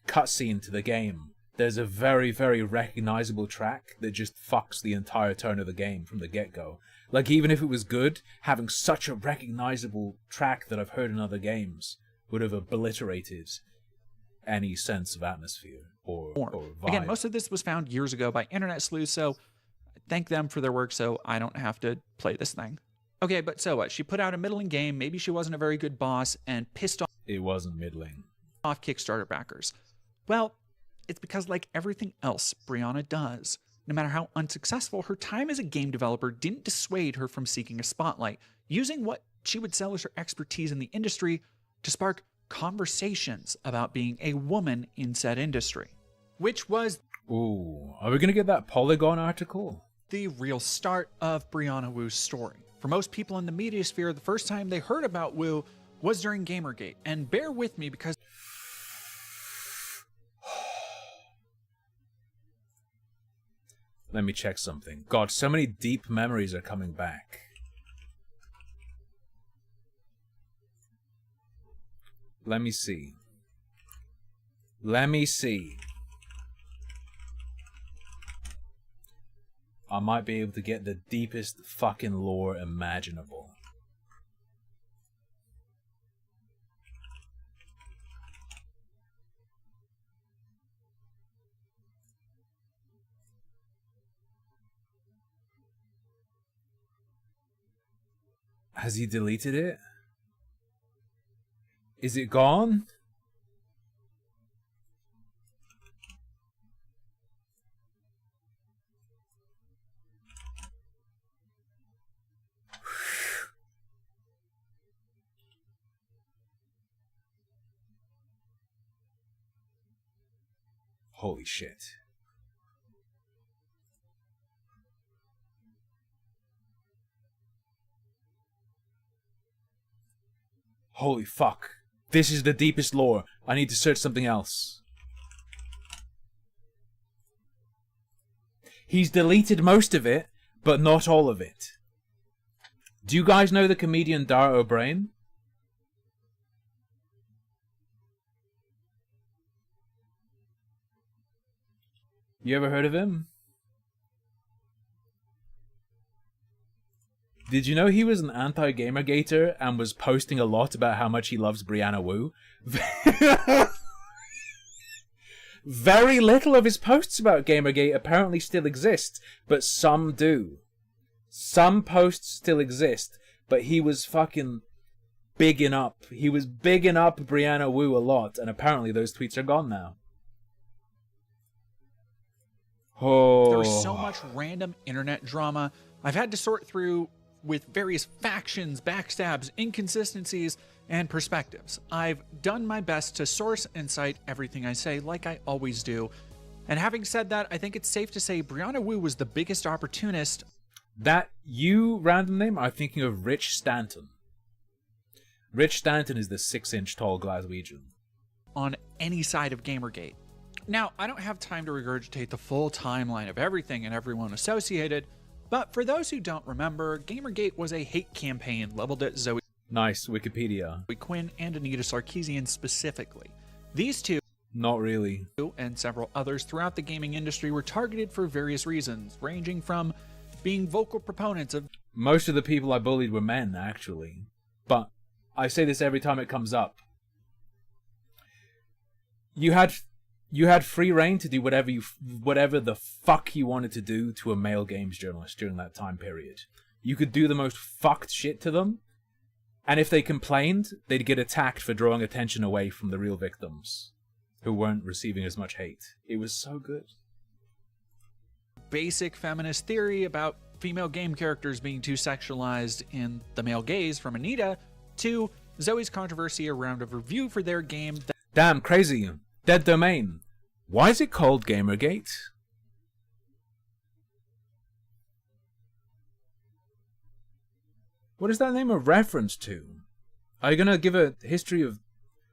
cutscene to the game, there's a very, very recognizable track that just fucks the entire tone of the game from the get-go. Like, even if it was good, having such a recognizable track that I've heard in other games would have obliterated any sense of atmosphere or vibe. Again, most of this was found years ago by internet sleuths, so thank them for their work so I don't have to play this thing. Okay, but so what? She put out a middling game, maybe she wasn't a very good boss, and pissed off... It wasn't middling. ...Kickstarter backers. Well, it's because like everything else Brianna does, No matter how unsuccessful, her time as a game developer didn't dissuade her from seeking a spotlight, using what she would sell as her expertise in the industry to spark conversations about being a woman in said industry, which was Ooh, are we gonna get that Polygon article? the real start of Brianna Wu's story. For most people in the media sphere, the first time they heard about Wu was during Gamergate, and bear with me because Let me check something. God, so many deep memories are coming back. Let me see. Let me see. I might be able to get the deepest fucking lore imaginable. Has he deleted it? Is it gone? Holy shit. Holy fuck. This is the deepest lore. I need to search something else. He's deleted most of it, but not all of it. Do you guys know the comedian Dara O'Brien? You ever heard of him? Did you know he was an anti-Gamergater and was posting a lot about how much he loves Brianna Wu? Very little of his posts about Gamergate apparently still exist, but some do. Some posts still exist, but he was fucking bigging up. He was bigging up Brianna Wu a lot, and apparently those tweets are gone now. Oh. there's so much random internet drama I've had to sort through with various factions, backstabs, inconsistencies, and perspectives. I've done my best to source and cite everything I say, like I always do. And having said that, I think it's safe to say Brianna Wu was the biggest opportunist. That you random name are thinking of Rich Stanton. Rich Stanton is the 6-inch tall Glaswegian. On any side of Gamergate. Now, I don't have time to regurgitate the full timeline of everything and everyone associated, but for those who don't remember, Gamergate was a hate campaign leveled at Zoe Nice, Wikipedia. Quinn and Anita Sarkeesian specifically. These two, Not really. and several others throughout the gaming industry, were targeted for various reasons, ranging from being vocal proponents of Most of the people I bullied were men, actually. But I say this every time it comes up. You had free reign to do whatever the fuck you wanted to do to a male games journalist during that time period. You could do the most fucked shit to them, and if they complained, they'd get attacked for drawing attention away from the real victims, who weren't receiving as much hate. It was so good. basic feminist theory about female game characters being too sexualized in the male gaze from Anita, to Zoe's controversy around a review for their game that Damn, crazy. Dead Domain. Why is it called Gamergate? What is that name a reference to? Are you going to give a history of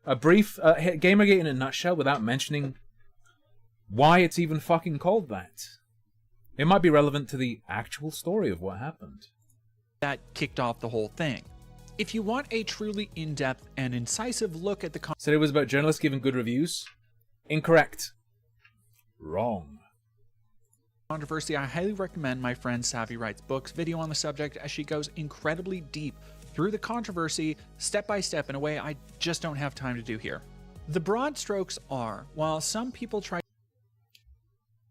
a brief Gamergate in a nutshell without mentioning why it's even fucking called that? It might be relevant to the actual story of what happened. kicked off the whole thing. If you want a truly in-depth and incisive look at the Said it was about journalists giving good reviews? Incorrect. Wrong. controversy, I highly recommend my friend Savvy Writes Books video on the subject, as she goes incredibly deep through the controversy, step by step, in a way I just don't have time to do here. The broad strokes are, while some people try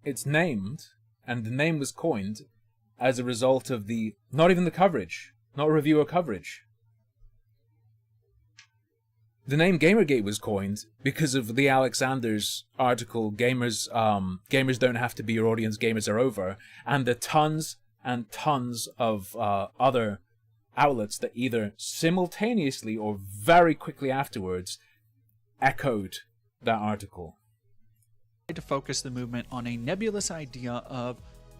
It's named, and the name was coined as a result of not even the coverage, not reviewer coverage. the name Gamergate was coined because of the Alexander's article, gamers don't have to be your audience, gamers are over, and the tons and tons of other outlets that either simultaneously or very quickly afterwards echoed that article. To focus the movement on a nebulous idea of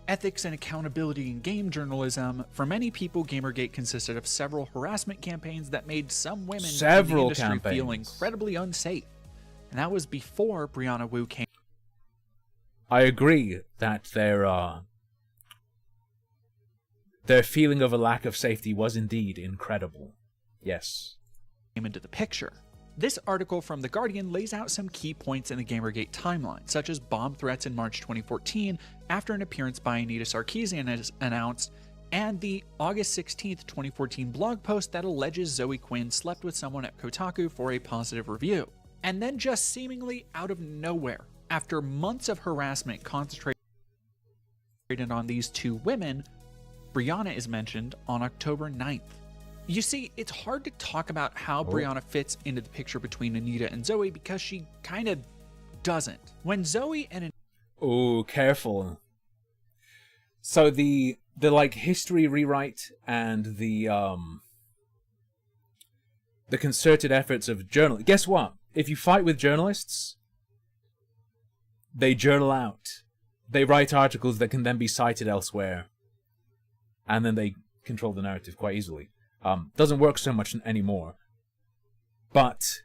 ethics and accountability in game journalism. For many people, Gamergate consisted of several harassment campaigns that made some women in the industry feel incredibly unsafe. And that was before Brianna Wu came. I agree that their feeling of a lack of safety was indeed incredible. Yes. Came into the picture. This article from The Guardian lays out some key points in the Gamergate timeline, such as bomb threats in March 2014 after an appearance by Anita Sarkeesian is announced, and the August 16th, 2014 blog post that alleges Zoe Quinn slept with someone at Kotaku for a positive review. And then just seemingly out of nowhere, after months of harassment concentrated on these two women, Brianna is mentioned on October 9th. You see, it's hard to talk about how Brianna fits into the picture between Anita and Zoe because she kind of doesn't. When Zoe and oh, careful. So the like history rewrite and the concerted efforts of journalists. Guess what? If you fight with journalists, they journal out. They write articles that can then be cited elsewhere. And then they control the narrative quite easily. Doesn't work so much anymore. But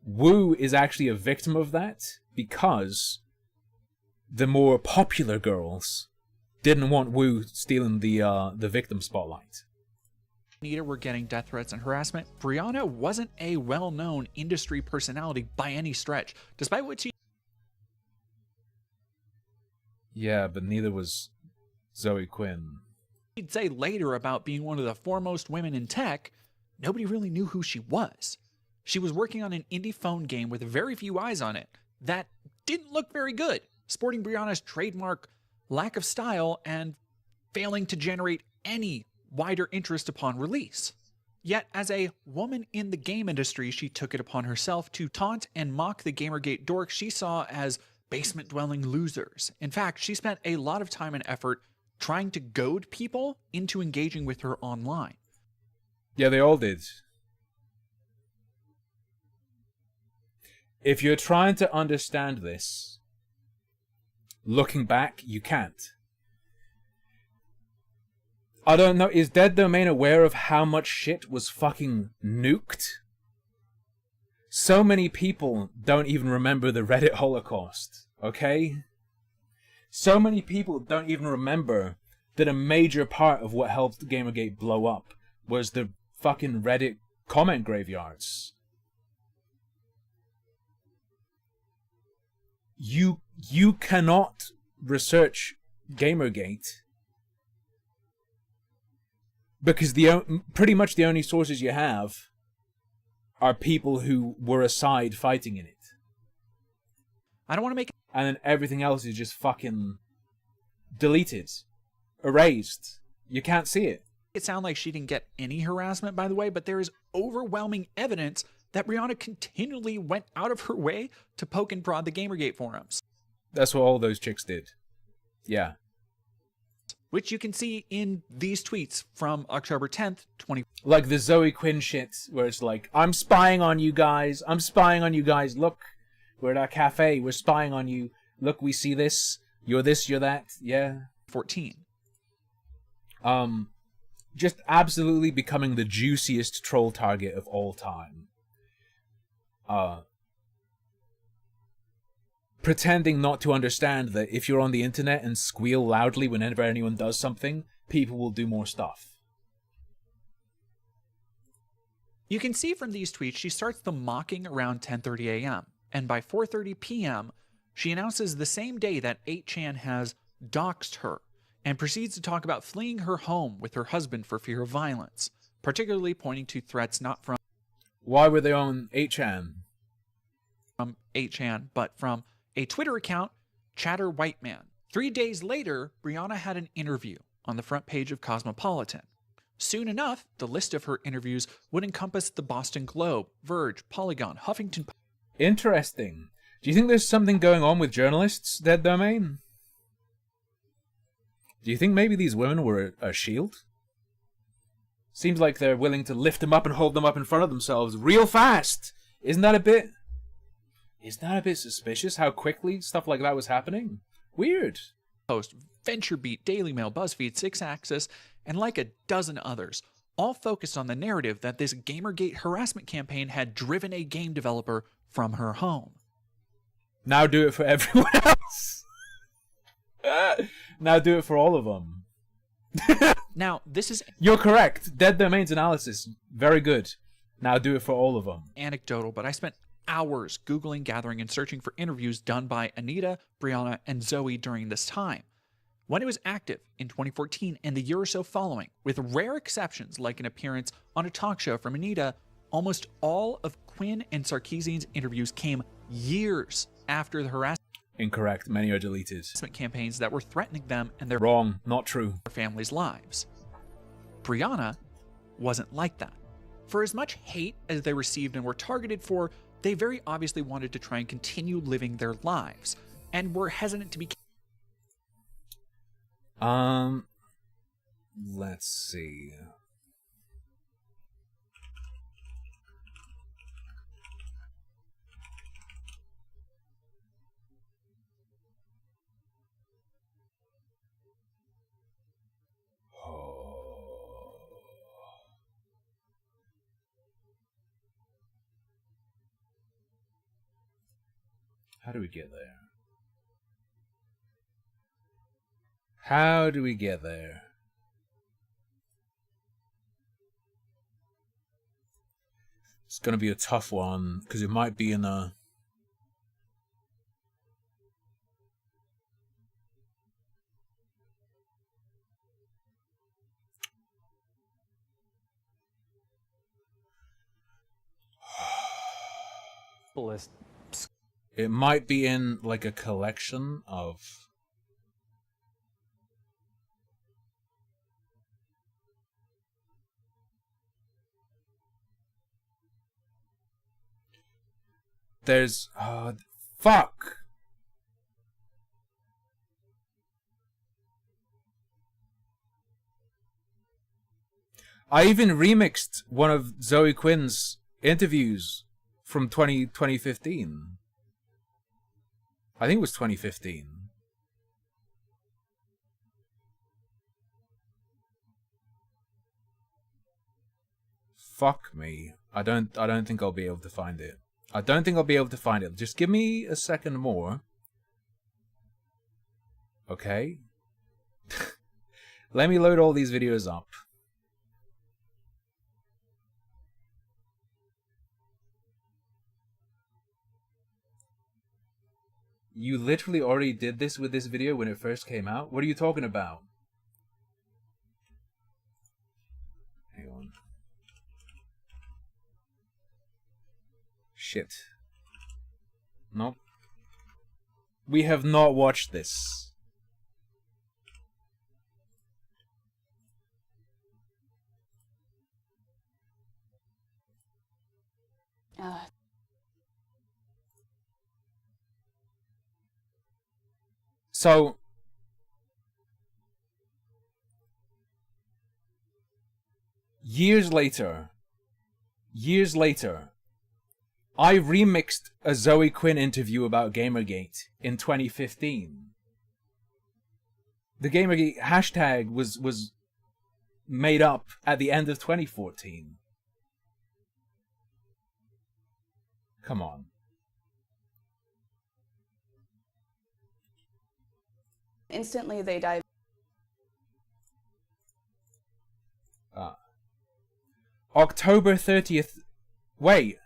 Wu is actually a victim of that because the more popular girls didn't want Wu stealing the victim spotlight. Anita were getting death threats and harassment. Brianna wasn't a well-known industry personality by any stretch, despite what she... Yeah, but neither was Zoe Quinn. She'd say later about being one of the foremost women in tech, nobody really knew who she was. She was working on an indie phone game with very few eyes on it that didn't look very good, sporting Brianna's trademark lack of style and failing to generate any wider interest upon release. Yet, as a woman in the game industry, she took it upon herself to taunt and mock the Gamergate dorks she saw as basement-dwelling losers. In fact, she spent a lot of time and effort trying to goad people into engaging with her online. Yeah, they all did. If you're trying to understand this, looking back, you can't. I don't know, is Dead Domain aware of how much shit was fucking nuked? So many people don't even remember the Reddit Holocaust, okay? So many people don't even remember that a major part of what helped Gamergate blow up was the fucking Reddit comment graveyards. You cannot research Gamergate because pretty much the only sources you have are people who were aside fighting in it. I don't want to make... And then everything else is just fucking deleted, erased. You can't see it. It sounds like she didn't get any harassment, by the way, but there is overwhelming evidence that Brianna continually went out of her way to poke and prod the Gamergate forums. That's what all those chicks did. Yeah. Which you can see in these tweets from October 10th, 20... Like the Zoe Quinn shit, where it's like, I'm spying on you guys. I'm spying on you guys. Look. We're at our cafe. We're spying on you. Look, we see this. You're this, you're that. Yeah. 14. Just absolutely becoming the juiciest troll target of all time. Pretending not to understand that if you're on the internet and squeal loudly whenever anyone does something, people will do more stuff. You can see from these tweets she starts the mocking around 10:30 a.m. And by 4:30 p.m., she announces the same day that 8chan has doxed her and proceeds to talk about fleeing her home with her husband for fear of violence, particularly pointing to threats not from... Why were they on 8chan? From 8chan, but from a Twitter account, Chatter Whiteman. 3 days later, Brianna had an interview on the front page of Cosmopolitan, Soon enough, the list of her interviews would encompass the Boston Globe, Verge, Polygon, Huffington Post. Interesting. Do you think there's something going on with journalists, Dead Domain? Do you think maybe these women were a shield? Seems like they're willing to lift them up and hold them up in front of themselves real fast. Isn't that a bit suspicious how quickly stuff like that was happening? Weird. Post, VentureBeat, Daily Mail, BuzzFeed, Sixaxis, and like a dozen others, all focused on the narrative that this Gamergate harassment campaign had driven a game developer from her home. Now do it for everyone else. Now do it for all of them. Now, this is... You're correct. Dead Domain's analysis, very good. Now do it for all of them. Anecdotal, but I spent hours Googling, gathering, and searching for interviews done by Anita, Brianna, and Zoe during this time. When it was active in 2014 and the year or so following, with rare exceptions like an appearance on a talk show from Anita, almost all of Quinn and Sarkeesian's interviews came years after the harassment Incorrect. Many are deleted. campaigns that were threatening them and their Wrong. Not true. families' lives. Brianna wasn't like that. For as much hate as they received and were targeted for, they very obviously wanted to try and continue living their lives, and were hesitant to be... Let's see. How do we get there? How do we get there? It's gonna be a tough one, because it might be in a... It might be in, like, a collection of... There's... fuck! I even remixed one of Zoe Quinn's interviews from 2015. I think it was 2015. Fuck me. I don't think I'll be able to find it. I don't think I'll be able to find it. Just give me a second more. Okay. Let me load all these videos up. You literally already did this with this video when it first came out? What are you talking about? Hang on. Shit. Nope. We have not watched this. So, years later, I remixed a Zoe Quinn interview about Gamergate in 2015. The Gamergate hashtag was made up at the end of 2014. Come on. Instantly, they dive. October 30th. Wait.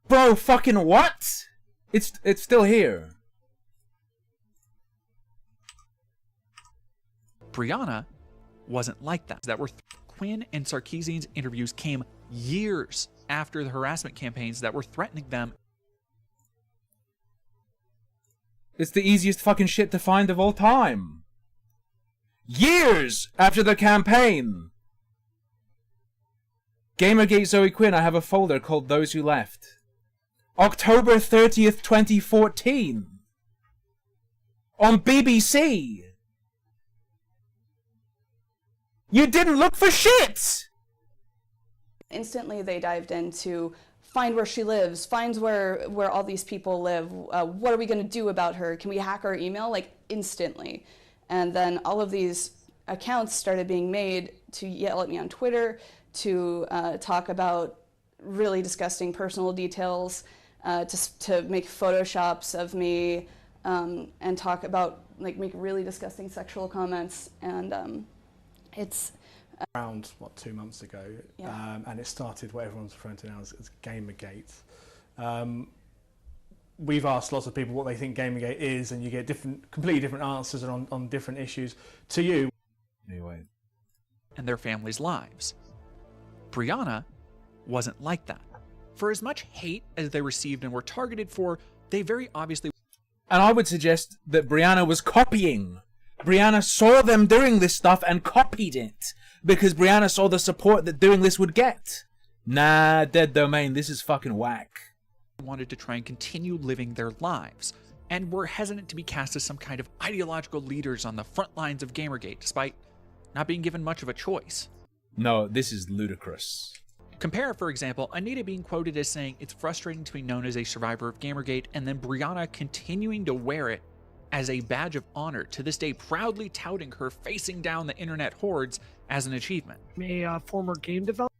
Bro, fucking what? It's still here. Brianna wasn't like that. Quinn and Sarkeesian's interviews came years after the harassment campaigns that were threatening them. It's the easiest fucking shit to find of all time. Years after the campaign. Gamergate Zoe Quinn, I have a folder called Those Who Left. October 30th, 2014. On BBC. You didn't look for shit! Instantly, they dived in to find where she lives, find where all these people live, what are we going to do about her, can we hack her email, like instantly. And then all of these accounts started being made to yell at me on Twitter, to talk about really disgusting personal details, to make photoshops of me, and talk about, like, make really disgusting sexual comments. And it's around, 2 months ago, Yeah. And it started what everyone's referring to now as Gamergate. We've asked lots of people what they think Gamergate is, and you get completely different answers on different issues. To you, anyway, and their families' lives. Brianna wasn't like that. For as much hate as they received and were targeted for, they very obviously... And I would suggest that Brianna was copying. Brianna saw them doing this stuff and copied it, because Brianna saw the support that doing this would get. Nah, Dead Domain, this is fucking whack. Wanted to try and continue living their lives, and were hesitant to be cast as some kind of ideological leaders on the front lines of Gamergate, despite not being given much of a choice. No, this is ludicrous. Compare, for example, Anita being quoted as saying it's frustrating to be known as a survivor of Gamergate, and then Brianna continuing to wear it as a badge of honor, to this day proudly touting her facing down the internet hordes as an achievement. A former game developer.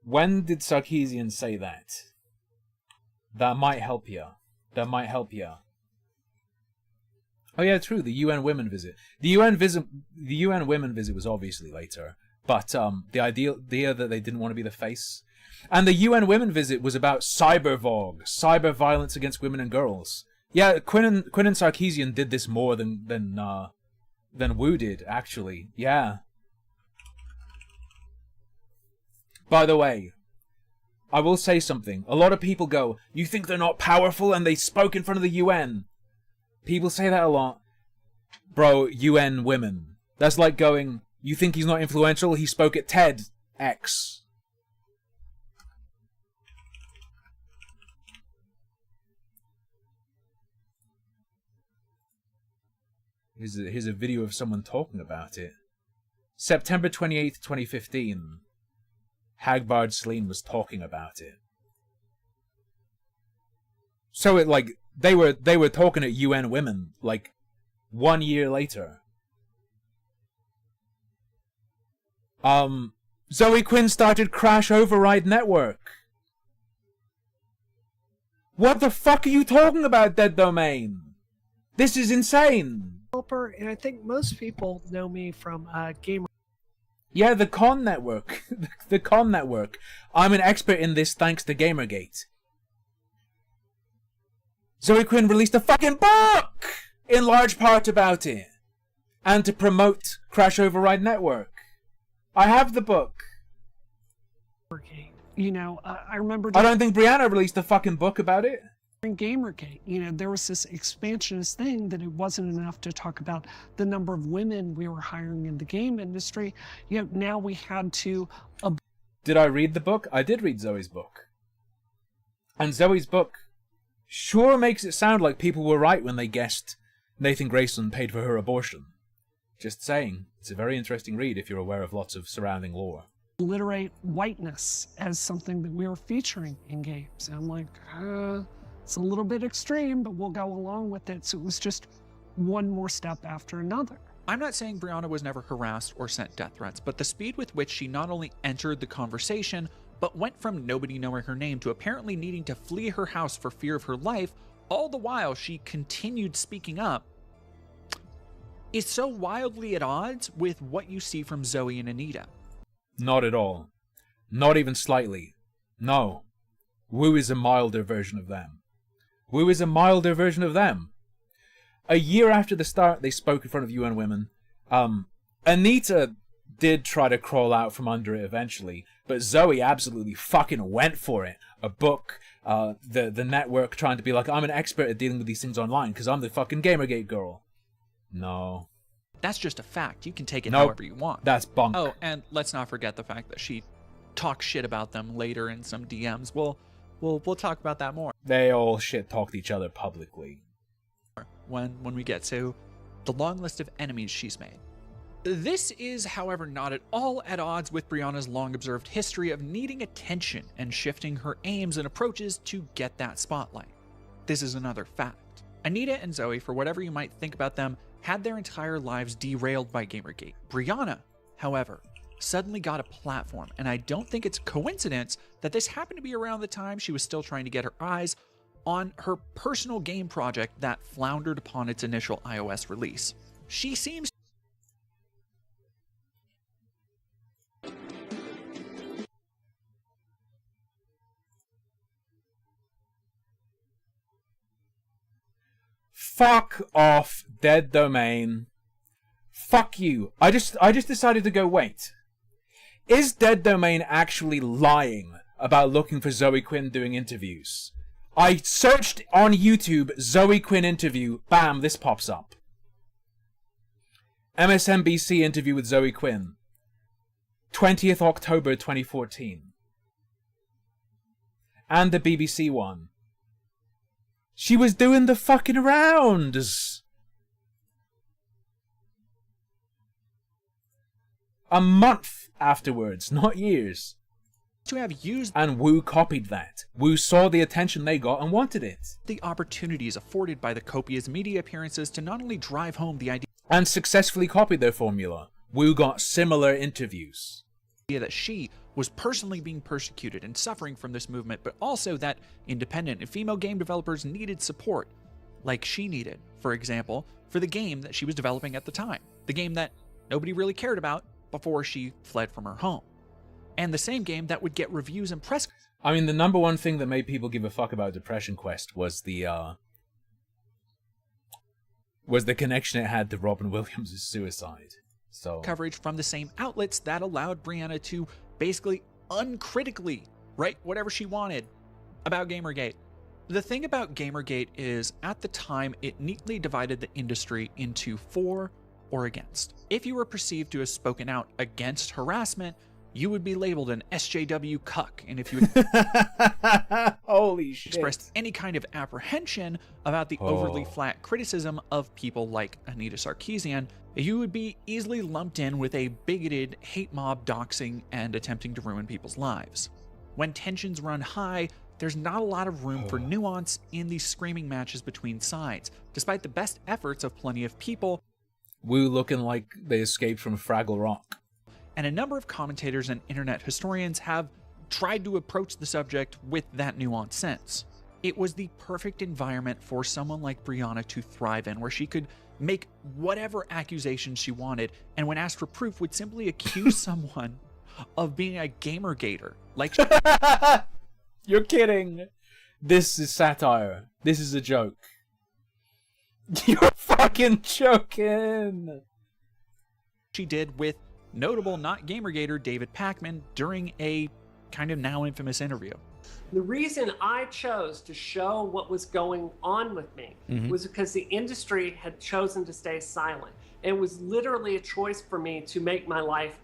When did Sarkeesian say that? That might help you. That might help you. Oh yeah, true. The UN women visit. The UN women visit was obviously later, but the idea that they didn't want to be the face, and the UN women visit was about cybervogue, cyber violence against women and girls. Yeah, Quinn and Sarkeesian did this more than Wu did, actually. Yeah. By the way, I will say something. A lot of people go, "You think they're not powerful and they spoke in front of the UN?" People say that a lot. Bro, UN women. That's like going, "You think he's not influential? He spoke at TEDx." Here's a video of someone talking about it. September 28th, 2015. Hagbard Sleen was talking about it. So it, like, they were talking at UN Women, like, 1 year later. Zoe Quinn started Crash Override Network. What the fuck are you talking about, Dead Domain? This is insane. And I think most people know me from Gamer. Yeah, the Con Network. The Con Network. I'm an expert in this thanks to Gamergate. Zoe Quinn released a fucking book! In large part about it. And to promote Crash Override Network. I have the book. You know, I remember... I don't think Brianna released a fucking book about it. In Gamergate, you know, there was this expansionist thing that it wasn't enough to talk about the number of women we were hiring in the game industry. You know, now we had to... Did I read the book? I did read Zoe's book. And Zoe's book sure makes it sound like people were right when they guessed Nathan Grayson paid for her abortion. Just saying. It's a very interesting read if you're aware of lots of surrounding lore. Alliterate whiteness as something that we were featuring in games. And I'm like, it's a little bit extreme, but we'll go along with it. So it was just one more step after another. I'm not saying Brianna was never harassed or sent death threats, but the speed with which she not only entered the conversation, but went from nobody knowing her name to apparently needing to flee her house for fear of her life, all the while she continued speaking up, is so wildly at odds with what you see from Zoe and Anita. Not at all. Not even slightly. No. Wu is a milder version of them. Wu is a milder version of them. A year after the start, they spoke in front of UN Women. Anita did try to crawl out from under it eventually, But Zoe absolutely fucking went for it. A book, the network trying to be like, I'm an expert at dealing with these things online because I'm the fucking Gamergate girl. No. That's just a fact. You can take it Nope. however you want. That's bunk. Oh, and let's not forget the fact that she talks shit about them later in some DMs. We'll talk about that more They all shit-talked each other publicly. when we get to the long list of enemies she's made. This is, however, not at all at odds with Brianna's long-observed history of needing attention and shifting her aims and approaches to get that spotlight. This is another fact. Anita and Zoe, for whatever you might think about them, had their entire lives derailed by Gamergate. Brianna, however, suddenly got a platform, and I don't think it's coincidence that this happened to be around the time she was still trying to get her eyes on her personal game project that floundered upon its initial iOS release. She seems Fuck off, Dead Domain. Fuck you. I just decided to go, wait. Is Dead Domain actually lying about looking for Zoe Quinn doing interviews? I searched on YouTube Zoe Quinn interview, bam, this pops up. MSNBC interview with Zoe Quinn. 20th October 2014. And the BBC one. She was doing the fucking rounds. A month afterwards, not years. to have used, and Wu copied that. Wu saw the attention they got and wanted it. The opportunities afforded by the copious media appearances to not only drive home the idea and successfully copied their formula. Wu got similar interviews. That she was personally being persecuted and suffering from this movement, but also that independent and female game developers needed support, like she needed, for example, for the game that she was developing at the time, the game that nobody really cared about before she fled from her home, and the same game that would get reviews and press. I mean, the number one thing that made people give a fuck about Depression Quest was the connection it had to Robin Williams' suicide. So coverage from the same outlets that allowed Brianna to basically uncritically write whatever she wanted about Gamergate. The thing about Gamergate is, at the time, it neatly divided the industry into for or against. If you were perceived to have spoken out against harassment, you would be labeled an SJW cuck, and if you holy shit, expressed any kind of apprehension about the overly flat criticism of people like Anita Sarkeesian, you would be easily lumped in with a bigoted hate mob doxing and attempting to ruin people's lives. When tensions run high, there's not a lot of room for nuance in these screaming matches between sides, despite the best efforts of plenty of people. Wu looking like they escaped from Fraggle Rock. And a number of commentators and internet historians have tried to approach the subject with that nuanced sense. It was the perfect environment for someone like Brianna to thrive in, where she could make whatever accusations she wanted, and when asked for proof, would simply accuse someone of being a Gamergater. Like, you're kidding. This is satire. This is a joke. You're fucking joking. She did with notable not Gamergater David Pakman during a kind of now infamous interview. The reason I chose to show what was going on with me was because the industry had chosen to stay silent. It was literally a choice for me to make my life,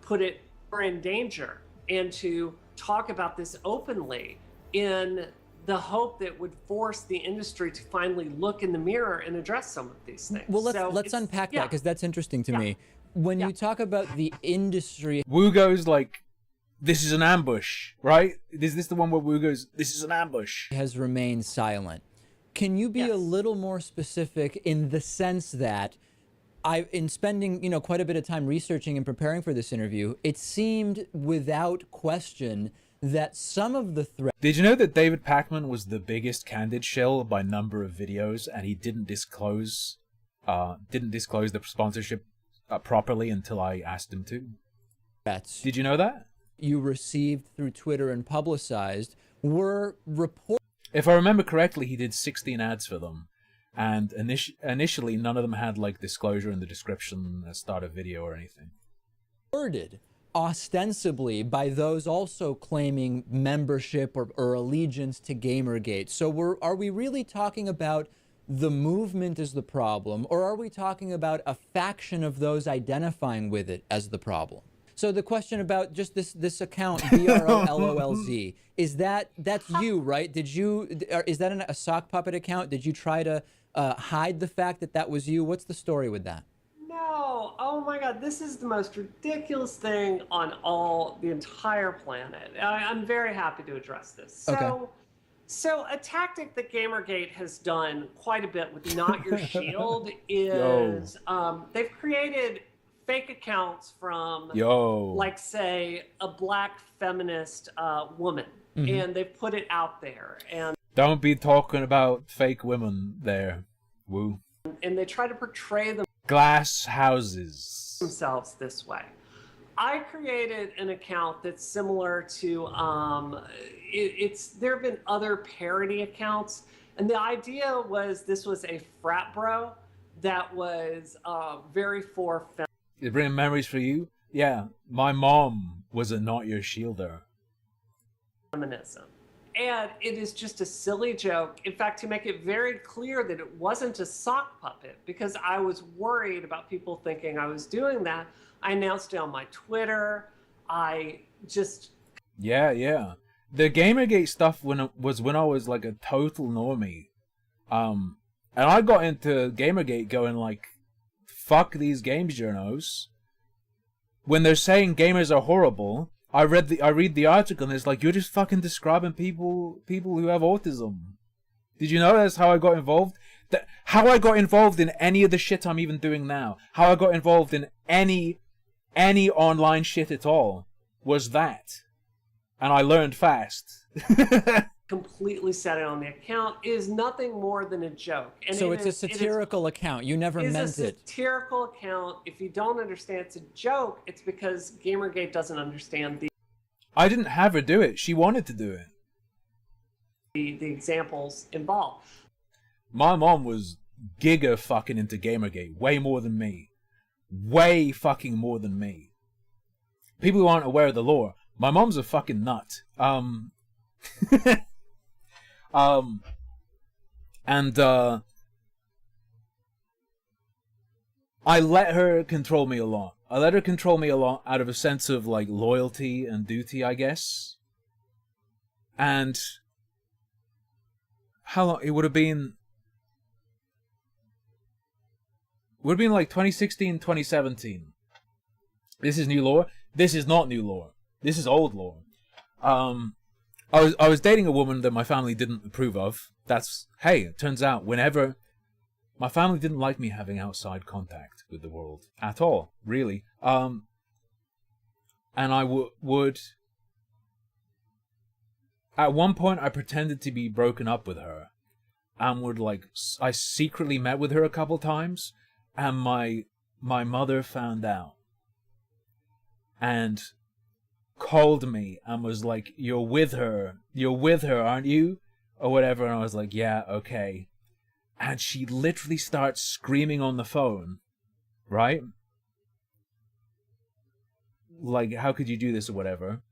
put it in danger, and to talk about this openly in the hope that would force the industry to finally look in the mirror and address some of these things. Well, let's unpack that, because that's interesting to me. When you talk about the industry, Wu goes like, this is an ambush, right? Is this the one where Wu goes, this is an ambush? Has remained silent. Can you be a little more specific in the sense that in spending, quite a bit of time researching and preparing for this interview, it seemed without question that some of the threats... Did you know that David Pakman was the biggest Candid shill by number of videos, and he didn't disclose the sponsorship properly until I asked him to? Did you know that? You received through Twitter and publicized were reported. If I remember correctly, he did 16 ads for them, and initially none of them had like disclosure in the description, start a video or anything. Reported ostensibly by those also claiming membership or allegiance to Gamergate. So are we really talking about the movement as the problem, or are we talking about a faction of those identifying with it as the problem? So the question about just this account, BROLOLZ, that's you, right? Is that a sock puppet account? Did you try to hide the fact that was you? What's the story with that? No, oh my God, this is the most ridiculous thing on the entire planet. I'm very happy to address this. So a tactic that Gamergate has done quite a bit with Not Your Shield is they've created fake accounts from, like, say, a black feminist woman, and they've put it out there. And don't be talking about fake women there, woo. And they try to portray them glass houses themselves this way. I created an account that's similar to there have been other parody accounts, and the idea was this was a frat bro that was very for It bringing memories for you? Yeah, my mom was a Not Your Shielder. Feminism. And it is just a silly joke. In fact, to make it very clear that it wasn't a sock puppet, because I was worried about people thinking I was doing that, I announced it on my Twitter. Yeah. The Gamergate stuff when I was like a total normie. And I got into Gamergate going like, fuck these games journos. When they're saying gamers are horrible, I read the article and it's like, you're just fucking describing people who have autism. Did you know that's how I got involved? How I got involved in any of the shit I'm even doing now, how I got involved in any online shit at all, was that. And I learned fast. Completely set it on the account is nothing more than a joke. And so it's a satirical account. You never meant it. It's a satirical account. If you don't understand it's a joke, it's because Gamergate doesn't understand I didn't have her do it. She wanted to do it. The examples involved. My mom was giga fucking into Gamergate, way more than me. Way fucking more than me. People who aren't aware of the lore, my mom's a fucking nut. I let her control me a lot. I let her control me a lot out of a sense of like loyalty and duty, I guess. And how long it would have been? Would have been like 2016, 2017. This is new lore. This is not new lore. This is old lore. I was dating a woman that my family didn't approve of. Hey, it turns out whenever my family didn't like me having outside contact with the world at all, really. And I would at one point I pretended to be broken up with her, and I secretly met with her a couple times, and my mother found out and called me and was like, you're with her, aren't you? Or whatever. And I was like, yeah, okay. And she literally starts screaming on the phone, right? Like, how could you do this or whatever?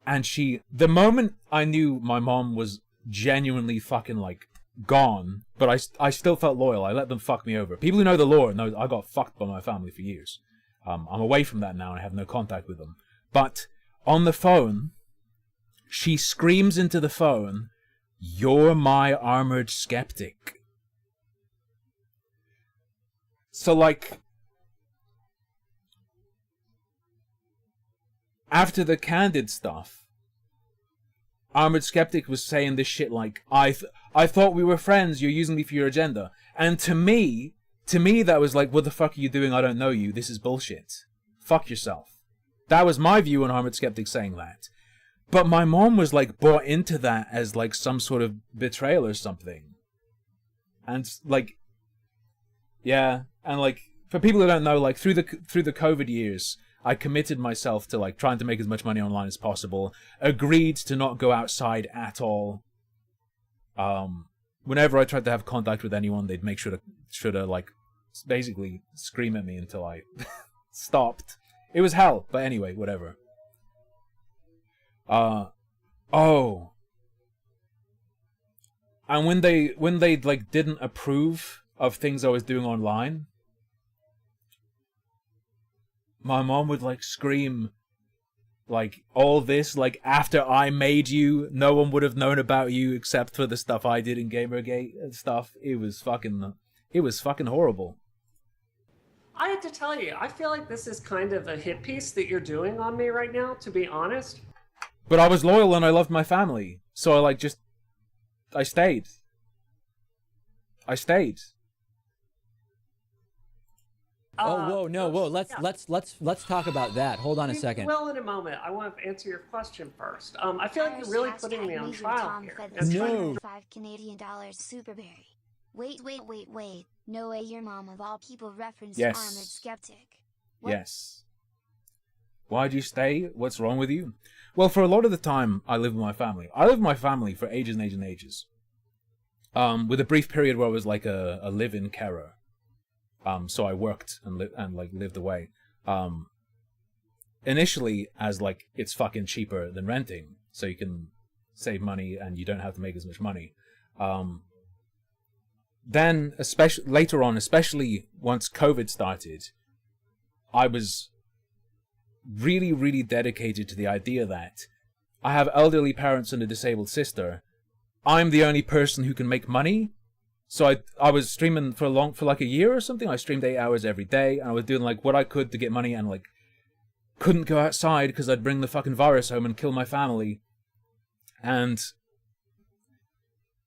And the moment I knew my mom was genuinely fucking like gone, but I still felt loyal. I let them fuck me over. People who know the lore know I got fucked by my family for years. I'm away from that now and I have no contact with them. But on the phone, she screams into the phone, "You're my armored skeptic." So like, after the Candid stuff, Armored Skeptic was saying this shit like, I thought we were friends, you're using me for your agenda. And to me, that was like, what the fuck are you doing? I don't know you. This is bullshit. Fuck yourself. That was my view on Armored Skeptic saying that. But my mom was like bought into that as like some sort of betrayal or something. And like, yeah. And like, for people who don't know, like through the COVID years, I committed myself to like trying to make as much money online as possible. Agreed to not go outside at all. Whenever I tried to have contact with anyone, they'd make sure to like basically scream at me until I stopped. It was hell, but anyway, whatever. And when they like didn't approve of things I was doing online, my mom would like scream, like, all this, like, after I made you, no one would have known about you except for the stuff I did in Gamergate and stuff. It was fucking horrible. I have to tell you, I feel like this is kind of a hit piece that you're doing on me right now, to be honest. But I was loyal and I loved my family, so I stayed. Whoa, let's talk about that. Hold on a second. Well, in a moment. I want to answer your question first. I feel like you're really putting me on trial here. No. $5 Canadian Superberry. Wait. No way your mom of all people referenced Yes. Armored Skeptic. What? Yes. Why'd you stay? What's wrong with you? Well, for a lot of the time, I lived with my family. I lived with my family for ages and ages and ages. With a brief period where I was like a live-in carer. So I worked and lived away. Initially, as like it's fucking cheaper than renting, so you can save money and you don't have to make as much money. Then, especially later on, especially once COVID started, I was really, really dedicated to the idea that I have elderly parents and a disabled sister. I'm the only person who can make money. So I was streaming for like a year or something. I streamed 8 hours every day, and I was doing like what I could to get money, and like couldn't go outside because I'd bring the fucking virus home and kill my family. And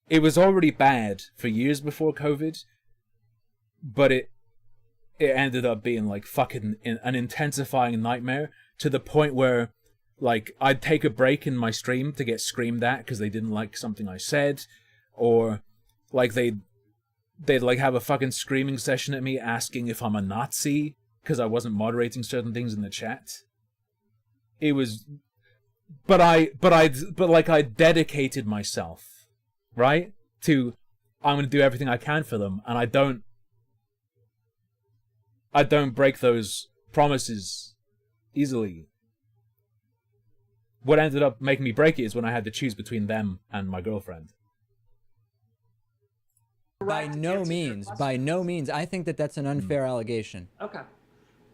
it was already bad for years before COVID, but it ended up being like fucking an intensifying nightmare, to the point where like I'd take a break in my stream to get screamed at because they didn't like something I said, or like they'd like have a fucking screaming session at me asking if I'm a Nazi because I wasn't moderating certain things in the chat. It was, but I dedicated myself, right, to I'm going to do everything I can for them, and I don't break those promises easily. What ended up making me break it is when I had to choose between them and my girlfriend. By no means. I think that that's an unfair allegation. Okay.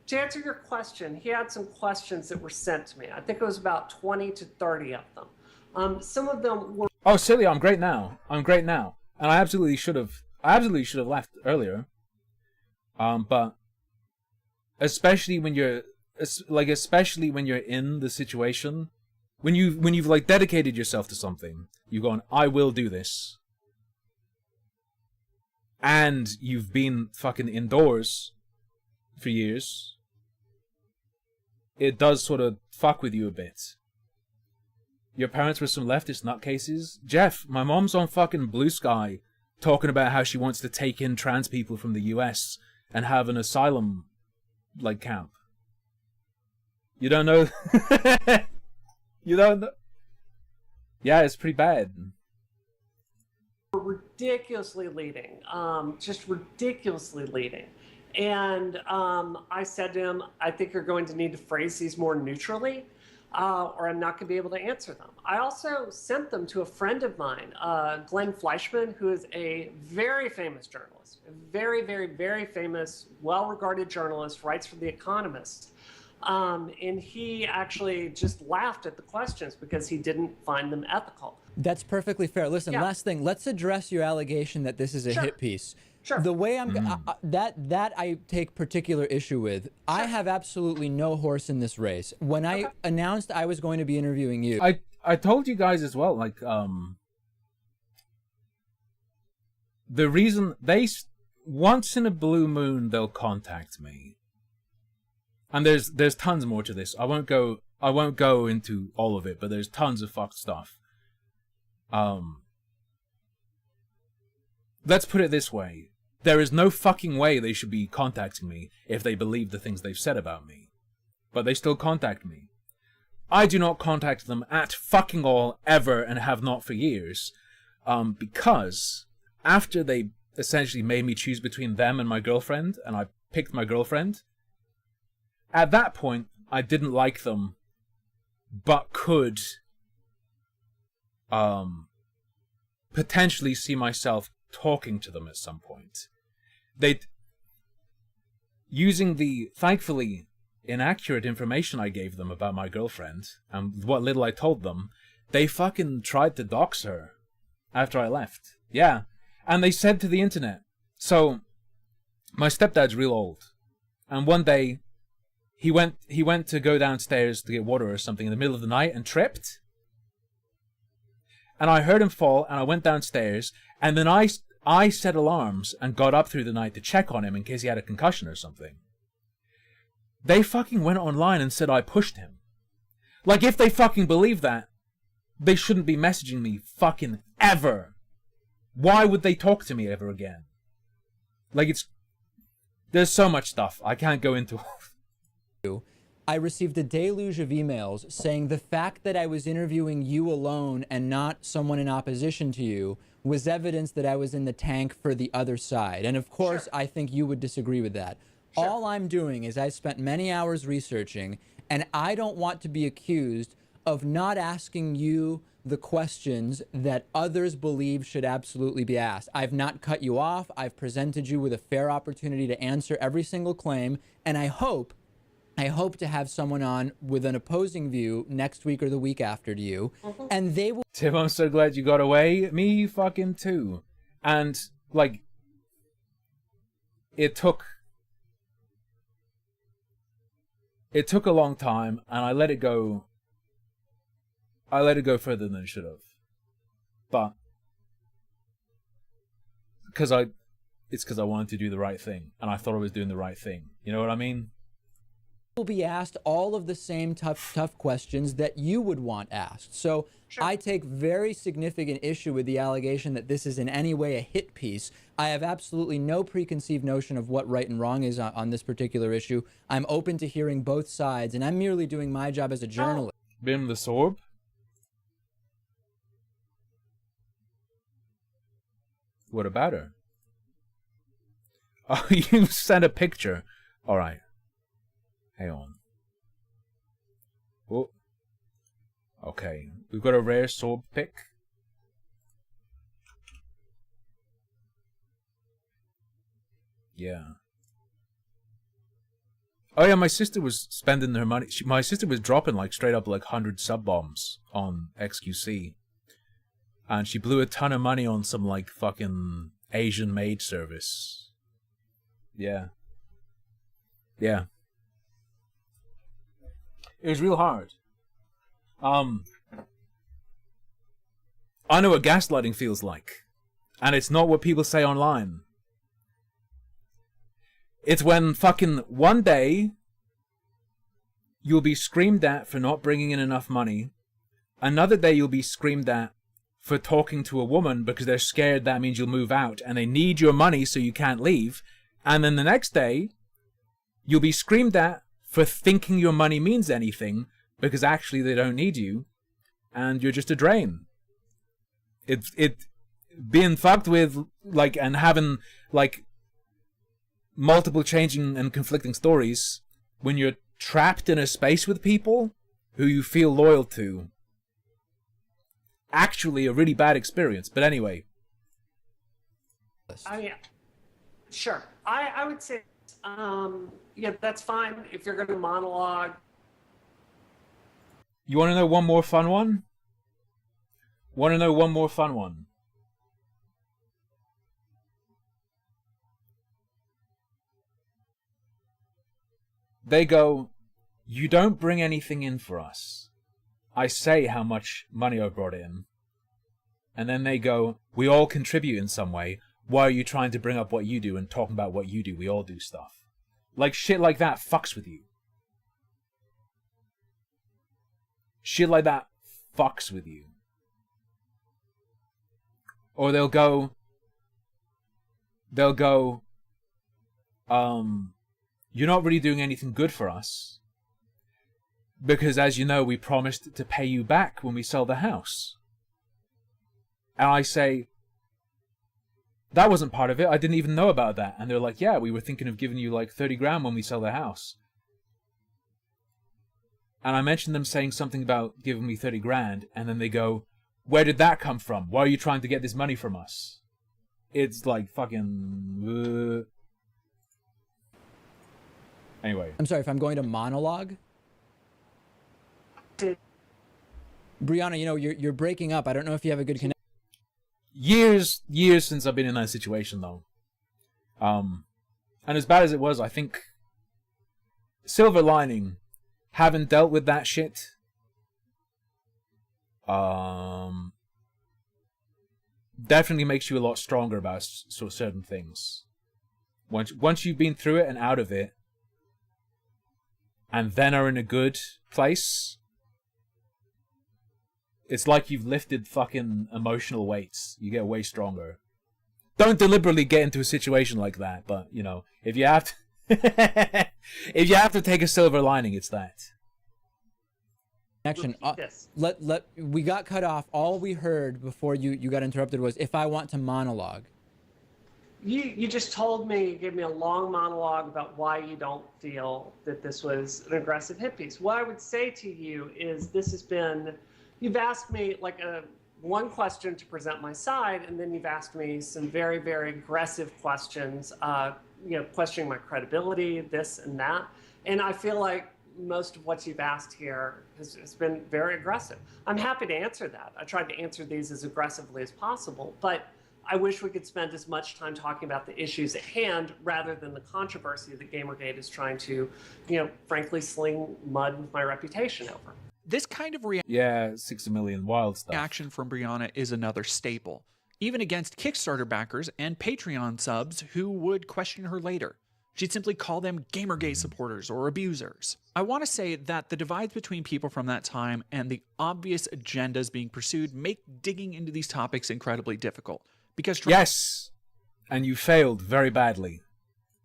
To answer your question, he had some questions that were sent to me. I think it was about 20 to 30 of them. Some of them were... Oh, silly! I'm great now. And I absolutely should have left earlier. But especially when you're in the situation, when you've like dedicated yourself to something, you've gone, I will do this. And you've been fucking indoors for years, it does sort of fuck with you a bit. Your parents were some leftist nutcases. Jeff, my mom's on fucking Blue Sky talking about how she wants to take in trans people from the US and have an asylum, like, camp. You don't know? You don't know? Yeah, it's pretty bad. Ridiculously leading, just ridiculously leading. And I said to him, I think you're going to need to phrase these more neutrally, or I'm not going to be able to answer them. I also sent them to a friend of mine, Glenn Fleischman, who is a very famous journalist, a very, very, very famous, well-regarded journalist, writes for The Economist. And he actually just laughed at the questions because he didn't find them ethical. That's perfectly fair. Listen, Yeah. last thing, let's address your allegation that this is a Sure. hit piece. Sure. The way that I take particular issue with, I have absolutely no horse in this race. When I announced I was going to be interviewing you, I told you guys as well, like, the reason once in a blue moon, they'll contact me. And there's tons more to this. I won't go into all of it, but there's tons of fucked stuff. Let's put it this way. There is no fucking way they should be contacting me if they believe the things they've said about me. But they still contact me. I do not contact them at fucking all, ever, and have not for years. Because after they essentially made me choose between them and my girlfriend, and I picked my girlfriend, at that point, I didn't like them, but could potentially see myself talking to them at some point. They'd, using the thankfully inaccurate information I gave them about my girlfriend and what little I told them, they fucking tried to dox her after I left. Yeah. And they said to the internet, so my stepdad's real old, and one day he went to go downstairs to get water or something in the middle of the night and tripped. And I heard him fall, and I went downstairs, and then I set alarms and got up through the night to check on him in case he had a concussion or something. They fucking went online and said I pushed him. Like, if they fucking believe that, they shouldn't be messaging me fucking ever. Why would they talk to me ever again? Like, there's so much stuff. I can't go into. I received a deluge of emails saying the fact that I was interviewing you alone and not someone in opposition to you was evidence that I was in the tank for the other side. And of course, I think you would disagree with that. All I'm doing is I spent many hours researching, and I don't want to be accused of not asking you the questions that others believe should absolutely be asked. I've not cut you off. I've presented you with a fair opportunity to answer every single claim, and I hope to have someone on with an opposing view next week or the week after to you, and they will... Tim, I'm so glad you got away. Me fucking too. And, like, it took a long time, and I let it go. I let it go further than it should have. But it's because I wanted to do the right thing, and I thought I was doing the right thing. You know what I mean? Will be asked all of the same tough questions that you would want asked. So I take very significant issue with the allegation that this is in any way a hit piece. I have absolutely no preconceived notion of what right and wrong is on this particular issue. I'm open to hearing both sides, and I'm merely doing my job as a journalist. Bim the Sorb? What about her? Oh, you sent a picture. All right. Hang on. Oh. Okay. We've got a rare Sorb pick. Yeah. Oh yeah, my sister was spending her money. My sister was dropping like straight up like 100 sub bombs on XQC. And she blew a ton of money on some like fucking Asian maid service. Yeah. Yeah. It was real hard. I know what gaslighting feels like. And it's not what people say online. It's when fucking one day you'll be screamed at for not bringing in enough money. Another day you'll be screamed at for talking to a woman because they're scared that means you'll move out and they need your money so you can't leave. And then the next day you'll be screamed at for thinking your money means anything because actually they don't need you and you're just a drain. It being fucked with, like, and having like multiple changing and conflicting stories when you're trapped in a space with people who you feel loyal to. Actually a really bad experience, but anyway. Yeah. Sure. I would say, yeah, that's fine if you're going to monologue. You want to know one more fun one? Want to know one more fun one? They go, you don't bring anything in for us. I say how much money I brought in. And then they go, we all contribute in some way. Why are you trying to bring up what you do and talking about what you do? We all do stuff. Like, shit like that fucks with you. Shit like that fucks with you. Or they'll go, you're not really doing anything good for us. Because, as you know, we promised to pay you back when we sell the house. And I say, that wasn't part of it. I didn't even know about that. And they're like, yeah, we were thinking of giving you like 30 grand when we sell the house. and I mention them saying something about giving me 30 grand, and then they go, where did that come from? Why are you trying to get this money from us? It's like fucking... Anyway. I'm sorry, if I'm going to monologue? Brianna, you know, you're breaking up. I don't know if you have a good connection. Years since I've been in that situation, though. And as bad as it was, I think silver lining, having dealt with that shit, definitely makes you a lot stronger about certain things. Once you've been through it and out of it, and then are in a good place, it's like you've lifted fucking emotional weights. You get way stronger. Don't deliberately get into a situation like that, but, you know, if you have to... if you have to take a silver lining, it's that. Connection. We got cut off. All we heard before you got interrupted was, if I want to monologue. You just told me, you gave me a long monologue about why you don't feel that this was an aggressive hit piece. What I would say to you is this has been, you've asked me like one question to present my side, and then you've asked me some very, very aggressive questions, you know, questioning my credibility, this and that. And I feel like most of what you've asked here has been very aggressive. I'm happy to answer that. I tried to answer these as aggressively as possible, but I wish we could spend as much time talking about the issues at hand rather than the controversy that Gamergate is trying to, you know, frankly sling mud with my reputation over. This kind of yeah, 60 million wild stuff. Reaction from Brianna is another staple, even against Kickstarter backers and Patreon subs who would question her later. She'd simply call them Gamergate supporters or abusers. I want to say that the divides between people from that time and the obvious agendas being pursued make digging into these topics incredibly difficult. Because yes, and you failed very badly.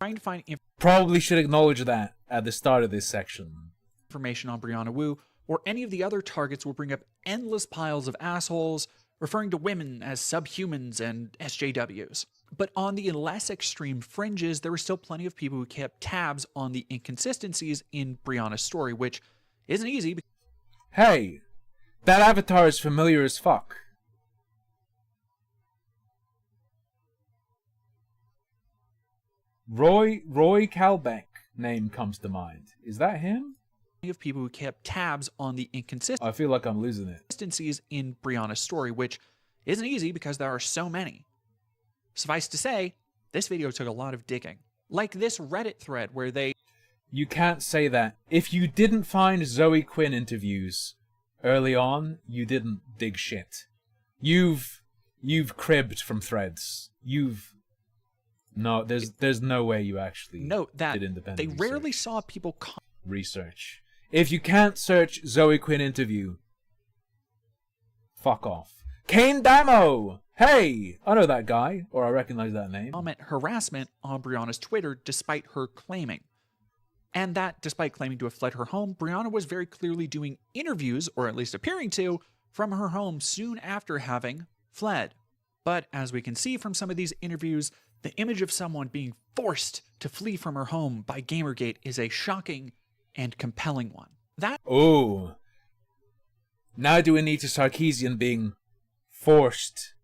Trying to find probably should acknowledge that at the start of this section. Information on Brianna Wu or any of the other targets will bring up endless piles of assholes, referring to women as subhumans and SJWs. But on the less extreme fringes, there were still plenty of people who kept tabs on the inconsistencies in Brianna's story, which isn't easy. Hey, that avatar is familiar as fuck. Roy Calbeck name comes to mind. Is that him? Of people who kept tabs on the inconsistencies. I feel like I'm losing it. Inconsistencies in Brianna's story, which isn't easy because there are so many. Suffice to say, this video took a lot of digging. Like this Reddit thread where they... You can't say that. If you didn't find Zoe Quinn interviews early on, you didn't dig shit. You've cribbed from threads. No, there's no way you actually note that did independent they research. rarely saw people research. If you can't search Zoe Quinn interview, fuck off. Kane Damo! Hey! I know that guy, or I recognize that name. Comment harassment on Brianna's Twitter despite her claiming. And that, despite claiming to have fled her home, Brianna was very clearly doing interviews, or at least appearing to, from her home soon after having fled. But as we can see from some of these interviews, the image of someone being forced to flee from her home by Gamergate is a shocking and compelling one. Oh. Now do we need to Sarkeesian being forced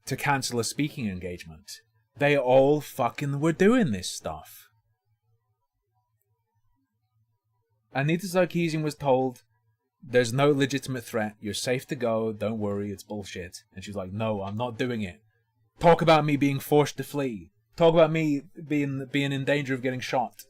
to cancel a speaking engagement? They all fucking were doing this stuff. Anita Sarkeesian was told, there's no legitimate threat, you're safe to go, don't worry, it's bullshit. And she's like, no, I'm not doing it. Talk about me being forced to flee. Talk about me being in danger of getting shot.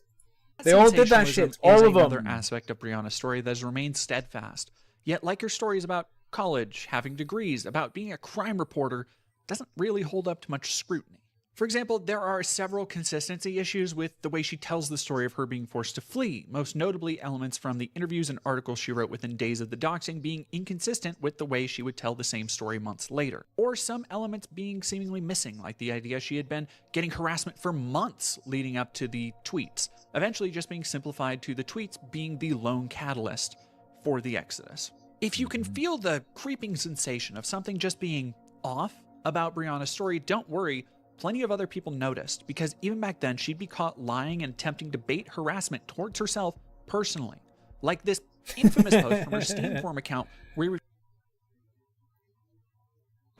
They all did that shit, all of them. Another aspect of Brianna's story that has remained steadfast. Yet, like her stories about college, having degrees, about being a crime reporter, doesn't really hold up to much scrutiny. For example, there are several consistency issues with the way she tells the story of her being forced to flee, most notably elements from the interviews and articles she wrote within days of the doxing being inconsistent with the way she would tell the same story months later. Or some elements being seemingly missing, like the idea she had been getting harassment for months leading up to the tweets, eventually just being simplified to the tweets being the lone catalyst for the exodus. If you can feel the creeping sensation of something just being off about Brianna's story, don't worry. Plenty of other people noticed, because even back then she'd be caught lying and attempting to bait harassment towards herself personally. Like this infamous post from her Steam forum account where he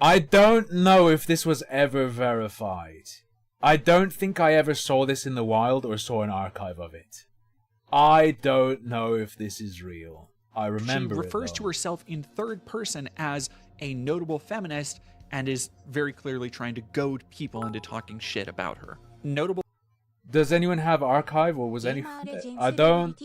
I don't know if this was ever verified. I don't think I ever saw this in the wild or saw an archive of it. I don't know if this is real. I remember she refers it, to herself in third person as a notable feminist and is very clearly trying to goad people into talking shit about her. Notable. Does anyone have archive or was any? I don't.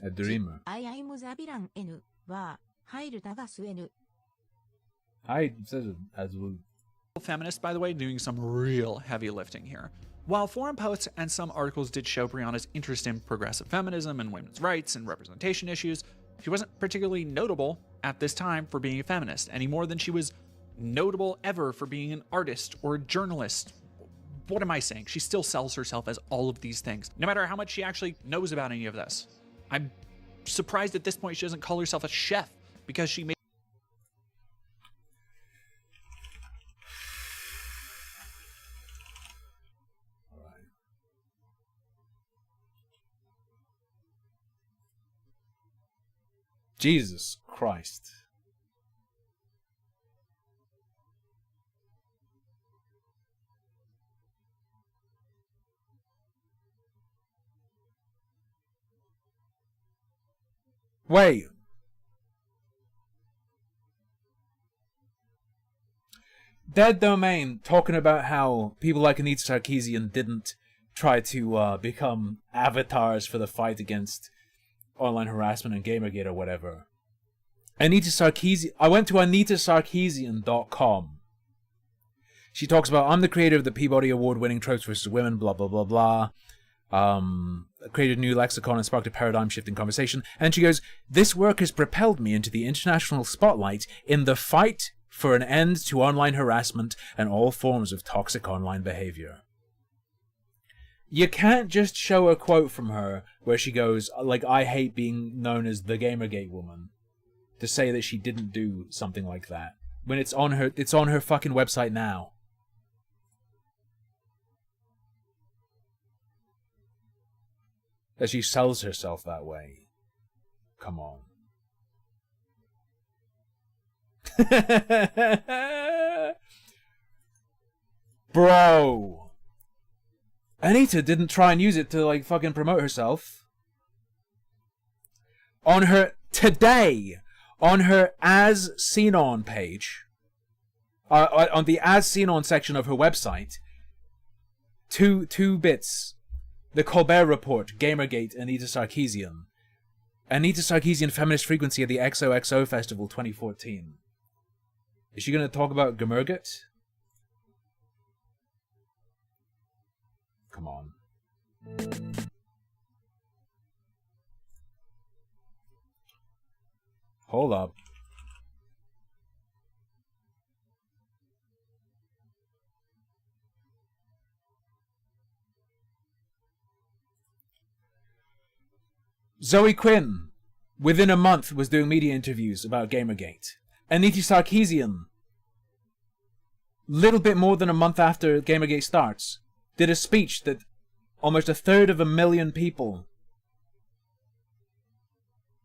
A dreamer. Feminist, by the way, doing some real heavy lifting here. While forum posts and some articles did show Brianna's interest in progressive feminism and women's rights and representation issues, she wasn't particularly notable at this time for being a feminist, any more than she was notable ever for being an artist or a journalist. What am I saying? She still sells herself as all of these things, no matter how much she actually knows about any of this. I'm surprised at this point she doesn't call herself a chef, because she made Jesus Christ. Wait. Dead Domain talking about how people like Anita Sarkeesian didn't try to become avatars for the fight against online harassment and Gamergate or whatever. Anita Sarkeesian. I went to AnitaSarkeesian.com. She talks about, I'm the creator of the Peabody Award-winning Tropes vs. Women, blah, blah, blah, blah. Created a new lexicon and sparked a paradigm-shifting conversation. And she goes, this work has propelled me into the international spotlight in the fight for an end to online harassment and all forms of toxic online behavior. You can't just show a quote from her where she goes, like, I hate being known as the Gamergate woman, to say that she didn't do something like that. When it's on her fucking website now. That she sells herself that way. Come on. Bro. Anita didn't try and use it to, like, fucking promote herself. On her, today, on her As Seen On page, on the As Seen On section of her website, two bits. The Colbert Report, Gamergate, Anita Sarkeesian. Anita Sarkeesian Feminist Frequency at the XOXO Festival 2014. Is she going to talk about Gamergate? Come on. Hold up. Zoe Quinn, within a month, was doing media interviews about Gamergate. Anita Sarkeesian, little bit more than a month after Gamergate starts, did a speech that almost 1/3 people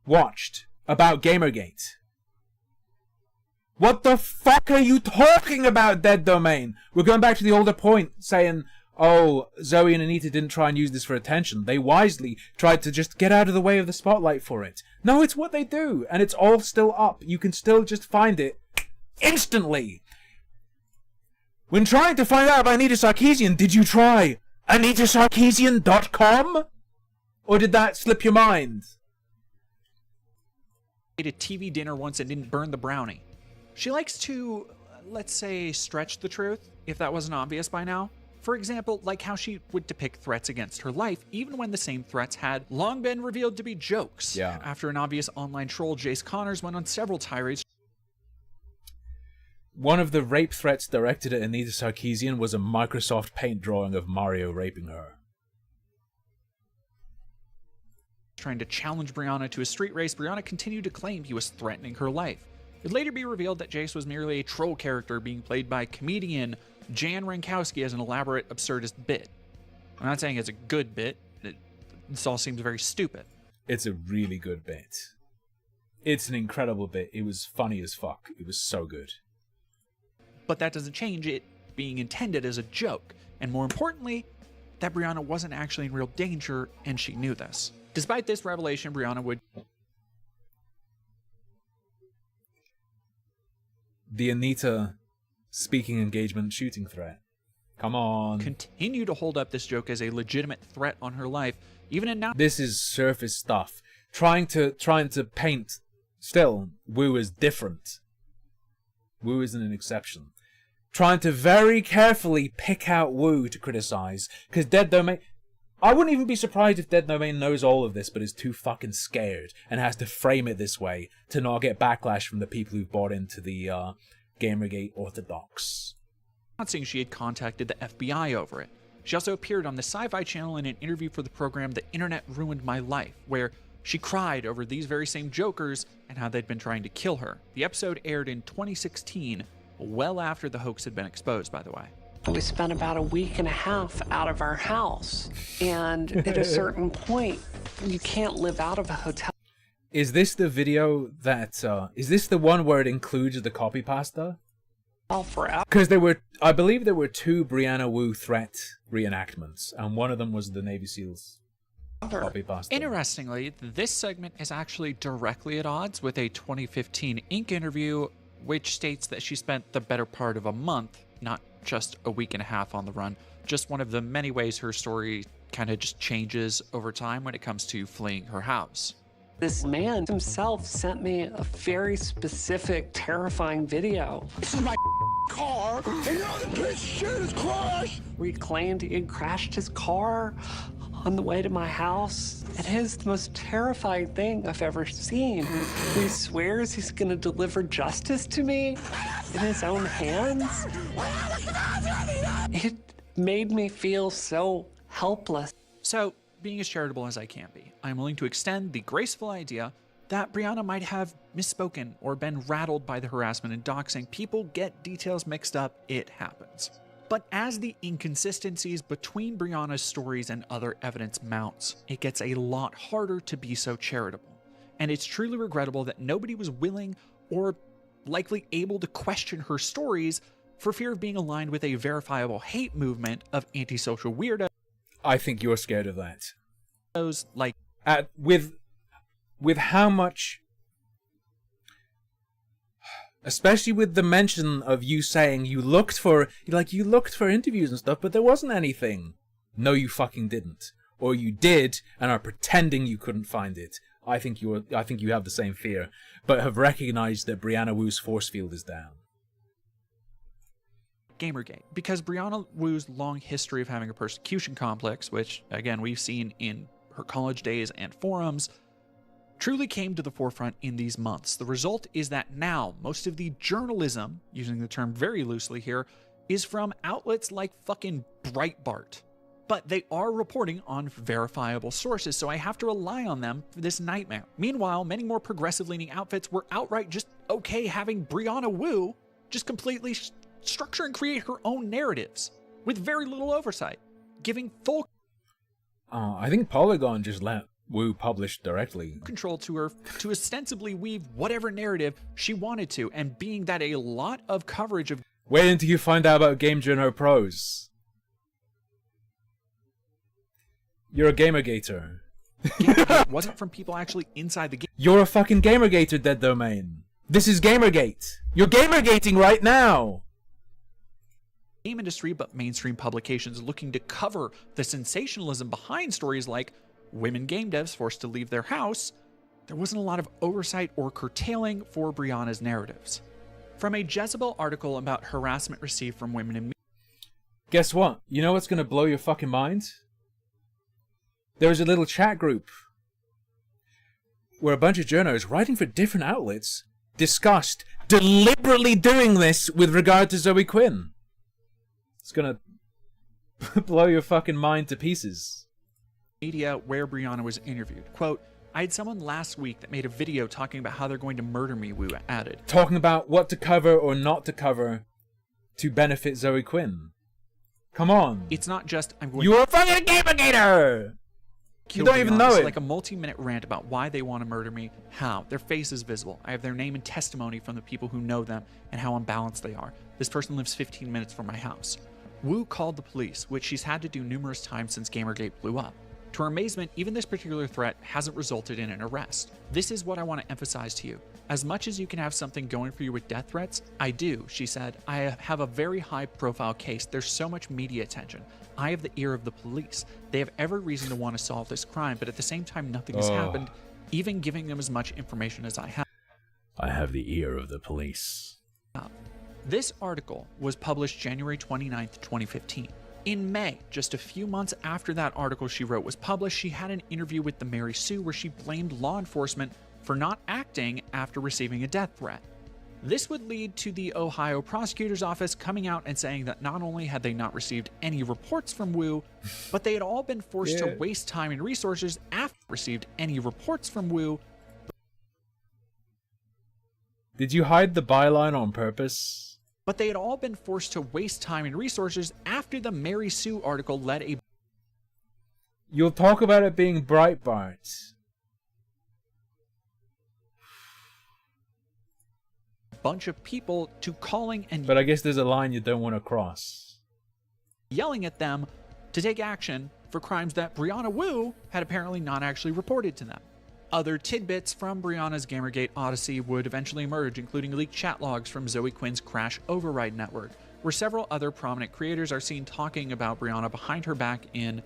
watched about Gamergate. What the fuck are you talking about, Dead Domain? We're going back to the older point, saying, oh, Zoe and Anita didn't try and use this for attention. They wisely tried to just get out of the way of the spotlight for it. No, it's what they do, and it's all still up. You can still just find it instantly. When trying to find out about Anita Sarkeesian, did you try AnitaSarkeesian.com? Or did that slip your mind? Ate a TV dinner once and didn't burn the brownie. She likes to, let's say, stretch the truth, if that wasn't obvious by now. For example, like how she would depict threats against her life, even when the same threats had long been revealed to be jokes. Yeah. After an obvious online troll, Jace Connors went on several tirades. One of the rape threats directed at Anita Sarkeesian was a Microsoft Paint drawing of Mario raping her. Trying to challenge Brianna to a street race, Brianna continued to claim he was threatening her life. It'd later be revealed that Jace was merely a troll character being played by comedian Jan Rankowski as an elaborate absurdist bit. I'm not saying it's a good bit. This all seems very stupid. It's a really good bit. It's an incredible bit. It was funny as fuck. It was so good. But that doesn't change it being intended as a joke. And more importantly, that Brianna wasn't actually in real danger, and she knew this. Despite this revelation, Brianna would... The Anita speaking engagement shooting threat. Come on. Continue to hold up this joke as a legitimate threat on her life, even in now. This is surface stuff. Trying to paint. Still, Wu is different. Wu isn't an exception. Trying to very carefully pick out Wu to criticize, because Dead Domain... I wouldn't even be surprised if Dead Domain knows all of this, but is too fucking scared, and has to frame it this way to not get backlash from the people who've bought into the Gamergate orthodox. Announcing she had contacted the FBI over it. She also appeared on the Sci-Fi Channel in an interview for the program The Internet Ruined My Life, where she cried over these very same jokers and how they'd been trying to kill her. The episode aired in 2016, well after the hoax had been exposed, by the way. We spent about a week and a half out of our house, and at a certain point, you can't live out of a hotel. Is this the video that, is this the one where it includes the copy pasta? Forever. Because I believe there were 2 Brianna Wu threat reenactments, and one of them was the Navy SEALs copy pasta. Interestingly, this segment is actually directly at odds with a 2015 Inc. interview, which states that she spent the better part of a month, not just a week and a half on the run. Just one of the many ways her story kind of just changes over time when it comes to fleeing her house. This man himself sent me a very specific, terrifying video. This is my car, and now the piece of shit is crashed. Where he claimed he had crashed his car on the way to my house. It is the most terrifying thing I've ever seen. He swears he's gonna deliver justice to me in his own hands. It made me feel so helpless. So, being as charitable as I can be, I'm willing to extend the graceful idea that Brianna might have misspoken or been rattled by the harassment and doxing. People get details mixed up, it happens. But as the inconsistencies between Brianna's stories and other evidence mounts, it gets a lot harder to be so charitable. And it's truly regrettable that nobody was willing or likely able to question her stories for fear of being aligned with a verifiable hate movement of antisocial weirdos. I think you're scared of that. Like with how much, especially with the mention of you saying you looked for interviews and stuff, but there wasn't anything. No, you fucking didn't, or you did and are pretending you couldn't find it. I think you have the same fear, but have recognized that Brianna Wu's force field is down. Gamergate, because Brianna Wu's long history of having a persecution complex, which again we've seen in her college days and forums, truly came to the forefront in these months. The result is that now most of the journalism, using the term very loosely here, is from outlets like fucking Breitbart. But they are reporting on verifiable sources, so I have to rely on them for this nightmare. Meanwhile, many more progressive-leaning outfits were outright just okay having Brianna Wu just completely structure and create her own narratives with very little oversight, giving full I think Polygon just let Wu publish directly control to her to ostensibly weave whatever narrative she wanted to, and being that a lot of coverage of wait until you find out about Game Journal Pros. You're a Gamergator. wasn't from people actually inside the game. You're a fucking Gamergator, Dead Domain. This is Gamergate. You're Gamergating right now. Game industry, but mainstream publications looking to cover the sensationalism behind stories like women game devs forced to leave their house, there wasn't a lot of oversight or curtailing for Brianna's narratives. From a Jezebel article about harassment received from women in media. Guess what? You know what's going to blow your fucking mind? There was a little chat group where a bunch of journos writing for different outlets discussed deliberately doing this with regard to Zoe Quinn. It's gonna blow your fucking mind to pieces. Media where Brianna was interviewed. Quote, I had someone last week that made a video talking about how they're going to murder me, Wu added. Talking about what to cover or not to cover to benefit Zoe Quinn. Come on. It's not just I'm going You're a fucking Gamergator! You don't even know it. Like a multi-minute rant about why they want to murder me, how their face is visible. I have their name and testimony from the people who know them and how unbalanced they are. This person lives 15 minutes from my house. Wu called the police, which she's had to do numerous times since Gamergate blew up. To her amazement, even this particular threat hasn't resulted in an arrest. This is what I want to emphasize to you. As much as you can have something going for you with death threats, I do, she said. I have a very high profile case. There's so much media attention. I have the ear of the police. They have every reason to want to solve this crime, but at the same time, nothing has happened, even giving them as much information as I have. I have the ear of the police. This article was published January 29th, 2015. In May, just a few months after that article she wrote was published, she had an interview with the Mary Sue where she blamed law enforcement for not acting after receiving a death threat. This would lead to the Ohio prosecutor's office coming out and saying that not only had they not received any reports from Wu, but they had all been forced to waste time and resources after received any reports from Wu. Did you hide the byline on purpose? But they had all been forced to waste time and resources after the Mary Sue article led a... You'll talk about it being Breitbart. Bunch of people to calling and... But I guess there's a line you don't want to cross. Yelling at them to take action for crimes that Brianna Wu had apparently not actually reported to them. Other tidbits from Brianna's Gamergate Odyssey would eventually emerge, including leaked chat logs from Zoe Quinn's Crash Override network, where several other prominent creators are seen talking about Brianna behind her back in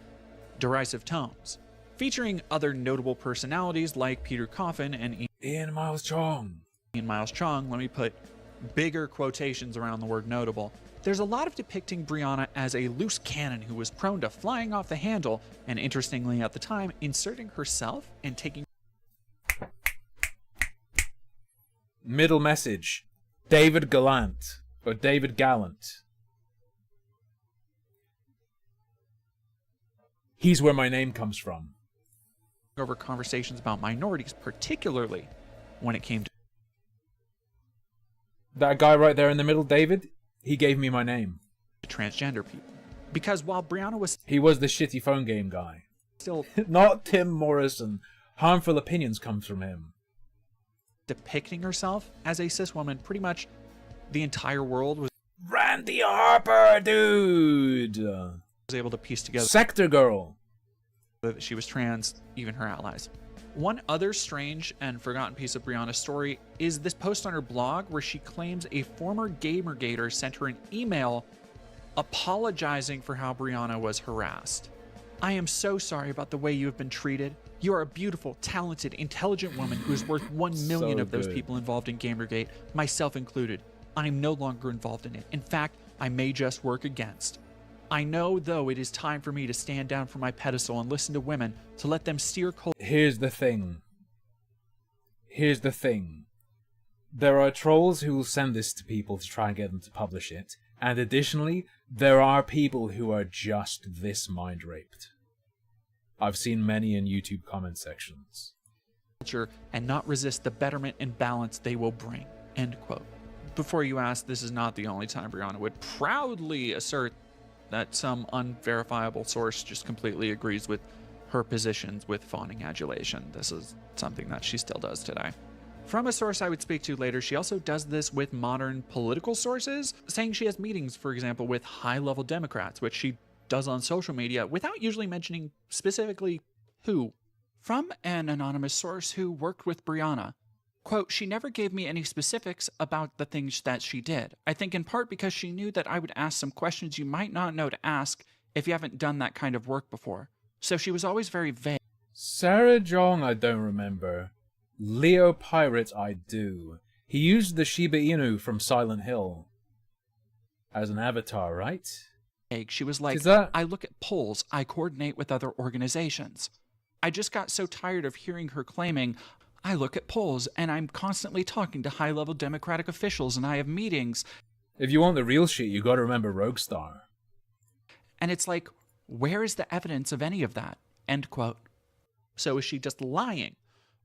derisive tones, featuring other notable personalities like Peter Coffin and Ian Miles Chong. Ian Miles Chong, let me put bigger quotations around the word notable. There's a lot of depicting Brianna as a loose cannon who was prone to flying off the handle, and interestingly at the time, inserting herself and taking... Middle message. David Gallant. Or David Gallant. He's where my name comes from. Over conversations about minorities, particularly when it came to... That guy right there in the middle, David, he gave me my name. Transgender people. Because while Brianna was... He was the shitty phone game guy. Still... Not Tim Morrison. Harmful opinions comes from him. Depicting herself as a cis woman, pretty much the entire world was... Randy Harper, dude! Was able to piece together... Sector Girl! That she was trans, even her allies. One other strange and forgotten piece of Brianna's story is this post on her blog where she claims a former Gamergator sent her an email apologizing for how Brianna was harassed. I am so sorry about the way you have been treated. You are a beautiful, talented, intelligent woman who is worth 1 million of those people involved in Gamergate, myself included. I am no longer involved in it. In fact, I may just work against. I know, though, it is time for me to stand down from my pedestal and listen to women, to let them steer... Here's the thing. Here's the thing. There are trolls who will send this to people to try and get them to publish it. And additionally, there are people who are just this mind-raped. I've seen many in YouTube comment sections. And not resist the betterment and balance they will bring. End quote. Before you ask, this is not the only time Brianna would proudly assert that some unverifiable source just completely agrees with her positions with fawning adulation. This is something that she still does today. From a source I would speak to later, she also does this with modern political sources, saying she has meetings, for example, with high-level Democrats, which she does on social media without usually mentioning specifically who. From an anonymous source who worked with Brianna, quote, she never gave me any specifics about the things that she did. I think in part because she knew that I would ask some questions you might not know to ask if you haven't done that kind of work before. So she was always very vague. Sarah Jong, I don't remember. Leo Pirate, I do. He used the Shiba Inu from Silent Hill as an avatar, right? She was like, I look at polls, I coordinate with other organizations. I just got so tired of hearing her claiming, I look at polls and I'm constantly talking to high-level Democratic officials and I have meetings. If you want the real shit, you gotta remember Roguestar. And it's like, where is the evidence of any of that? End quote. So is she just lying?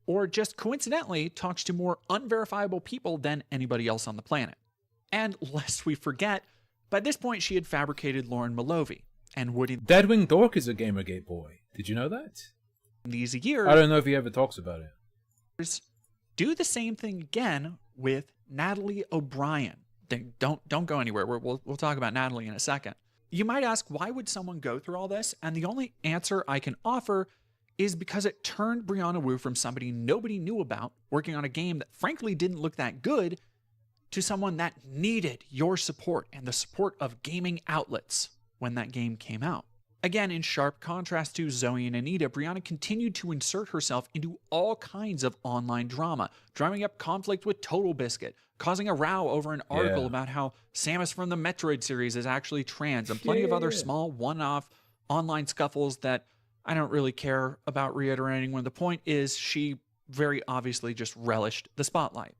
or just coincidentally talks to more unverifiable people than anybody else on the planet. And lest we forget, by this point she had fabricated Lauren Malovey and would in Deadwing Dork is a Gamergate boy. Did you know that? these years I don't know if he ever talks about it. Do the same thing again with Natalie O'Brien. Don't go anywhere. We'll talk about Natalie in a second. You might ask, why would someone go through all this? And the only answer I can offer is because it turned Brianna Wu from somebody nobody knew about, working on a game that frankly didn't look that good, to someone that needed your support and the support of gaming outlets when that game came out. Again, in sharp contrast to Zoe and Anita, Brianna continued to insert herself into all kinds of online drama, drumming up conflict with Total Biscuit, causing a row over an article about how Samus from the Metroid series is actually trans, and plenty of other small one-off online scuffles that I don't really care about reiterating, when the point is she very obviously just relished the spotlight.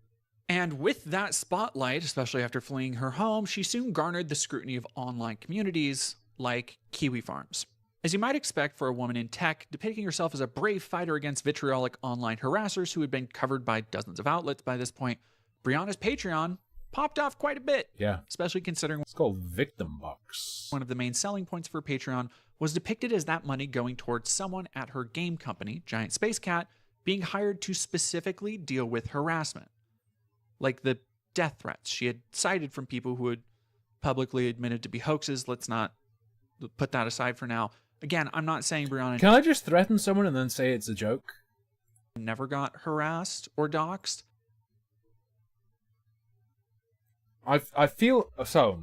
And with that spotlight, especially after fleeing her home, she soon garnered the scrutiny of online communities like Kiwi Farms. As you might expect for a woman in tech, depicting herself as a brave fighter against vitriolic online harassers who had been covered by dozens of outlets by this point, Brianna's Patreon popped off quite a bit. Yeah. Especially considering it's called Victim Bucks. One of the main selling points for Patreon was depicted as that money going towards someone at her game company, Giant Space Cat, being hired to specifically deal with harassment. Like the death threats she had cited from people who had publicly admitted to be hoaxes. Let's not put that aside for now. Again, I'm not saying Brianna... Can I just threaten someone and then say it's a joke? Never got harassed or doxxed. I feel... So...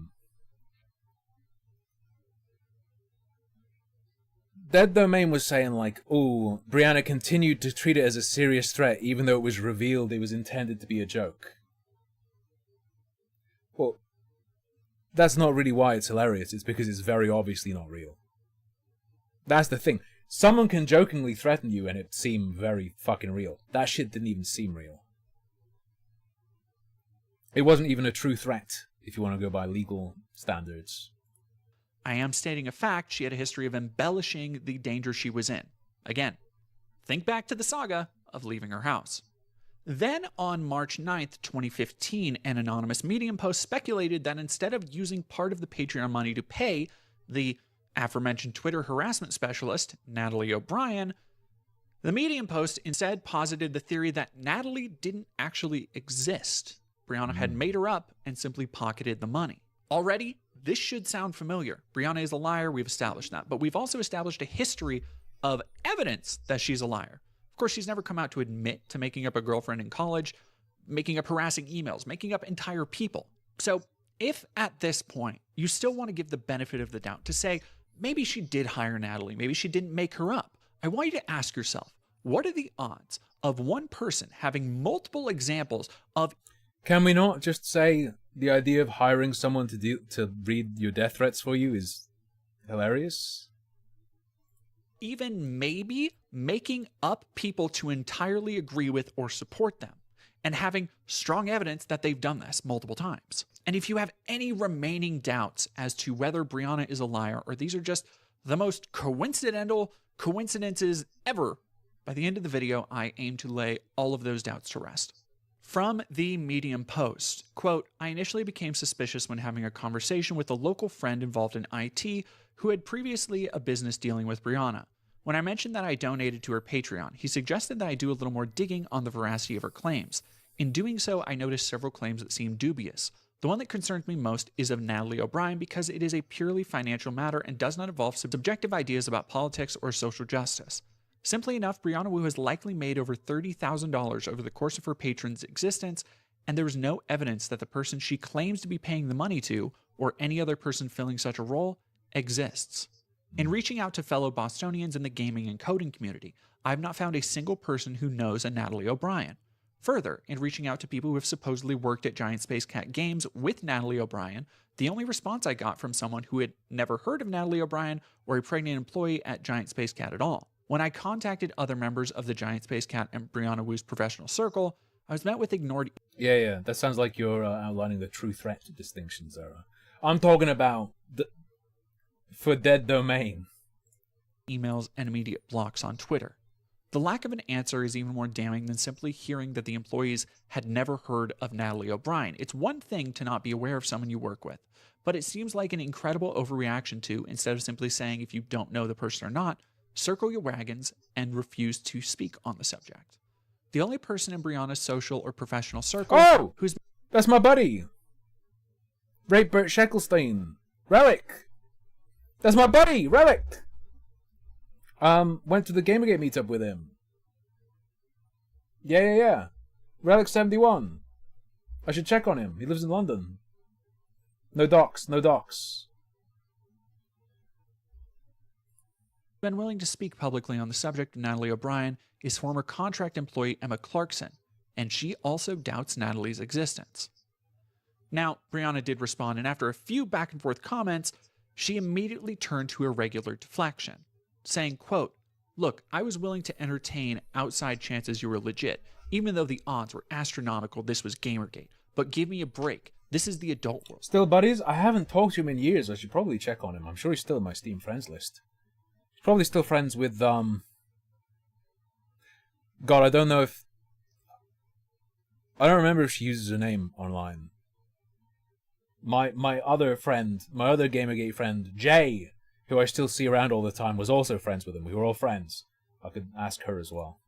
Dead Domain was saying like, oh, Brianna continued to treat it as a serious threat even though it was revealed it was intended to be a joke. Well, that's not really why it's hilarious. It's because it's very obviously not real. That's the thing. Someone can jokingly threaten you and it seem very fucking real. That shit didn't even seem real. It wasn't even a true threat, if you want to go by legal standards. I am stating a fact. She had a history of embellishing the danger she was in. Again, think back to the saga of leaving her house. Then on March 9th, 2015, an anonymous Medium post speculated that instead of using part of the Patreon money to pay the aforementioned Twitter harassment specialist, Natalie O'Brien, the Medium post instead posited the theory that Natalie didn't actually exist. Brianna had made her up and simply pocketed the money. Already, this should sound familiar. Brianna is a liar, we've established that. But we've also established a history of evidence that she's a liar. Of course, she's never come out to admit to making up a girlfriend in college, making up harassing emails, making up entire people. So if at this point you still want to give the benefit of the doubt to say, maybe she did hire Natalie, maybe she didn't make her up, I want you to ask yourself, what are the odds of one person having multiple examples of... Can we not just say the idea of hiring someone to read your death threats for you is hilarious? Even maybe making up people to entirely agree with or support them, and having strong evidence that they've done this multiple times. And if you have any remaining doubts as to whether Brianna is a liar or these are just the most coincidental coincidences ever, by the end of the video, I aim to lay all of those doubts to rest. From the Medium post, quote, I initially became suspicious when having a conversation with a local friend involved in IT who had previously a business dealing with Brianna. When I mentioned that I donated to her Patreon, he suggested that I do a little more digging on the veracity of her claims. In doing so, I noticed several claims that seemed dubious. The one that concerns me most is of Natalie O'Brien because it is a purely financial matter and does not involve subjective ideas about politics or social justice. Simply enough, Brianna Wu has likely made over $30,000 over the course of her patron's existence, and there is no evidence that the person she claims to be paying the money to, or any other person filling such a role, exists. In reaching out to fellow Bostonians in the gaming and coding community, I have not found a single person who knows a Natalie O'Brien. Further, in reaching out to people who have supposedly worked at Giant Space Cat Games with Natalie O'Brien, the only response I got from someone who had never heard of Natalie O'Brien or a pregnant employee at Giant Space Cat at all. When I contacted other members of the Giant Space Cat and Brianna Wu's professional circle, I was met with ignored... Yeah, that sounds like you're outlining the true threat distinction, Zara. I'm talking about for Dead Domain. Emails and immediate blocks on Twitter. The lack of an answer is even more damning than simply hearing that the employees had never heard of Natalie O'Brien. It's one thing to not be aware of someone you work with, but it seems like an incredible overreaction to, instead of simply saying if you don't know the person or not, circle your wagons and refuse to speak on the subject. The only person in Brianna's social or professional circle who's... That's my buddy! Ray Burt Sheckelstein! Relic! That's my buddy! Relic! Went to the Gamergate meetup with him. Yeah. Relic 71. I should check on him. He lives in London. No docs. Been willing to speak publicly on the subject of Natalie O'Brien is former contract employee Emma Clarkson, and she also doubts Natalie's existence. Now, Brianna did respond, and after a few back and forth comments, she immediately turned to her regular deflection, saying, quote, "Look, I was willing to entertain outside chances you were legit, even though the odds were astronomical this was Gamergate. But give me a break. This is the adult world." Still buddies? I haven't talked to him in years. I should probably check on him. I'm sure he's still in my Steam friends list. He's probably still friends with, God, I don't know if... I don't remember if she uses her name online. My other friend, my other Gamergate friend, Jay, who I still see around all the time, was also friends with him. We were all friends. I could ask her as well.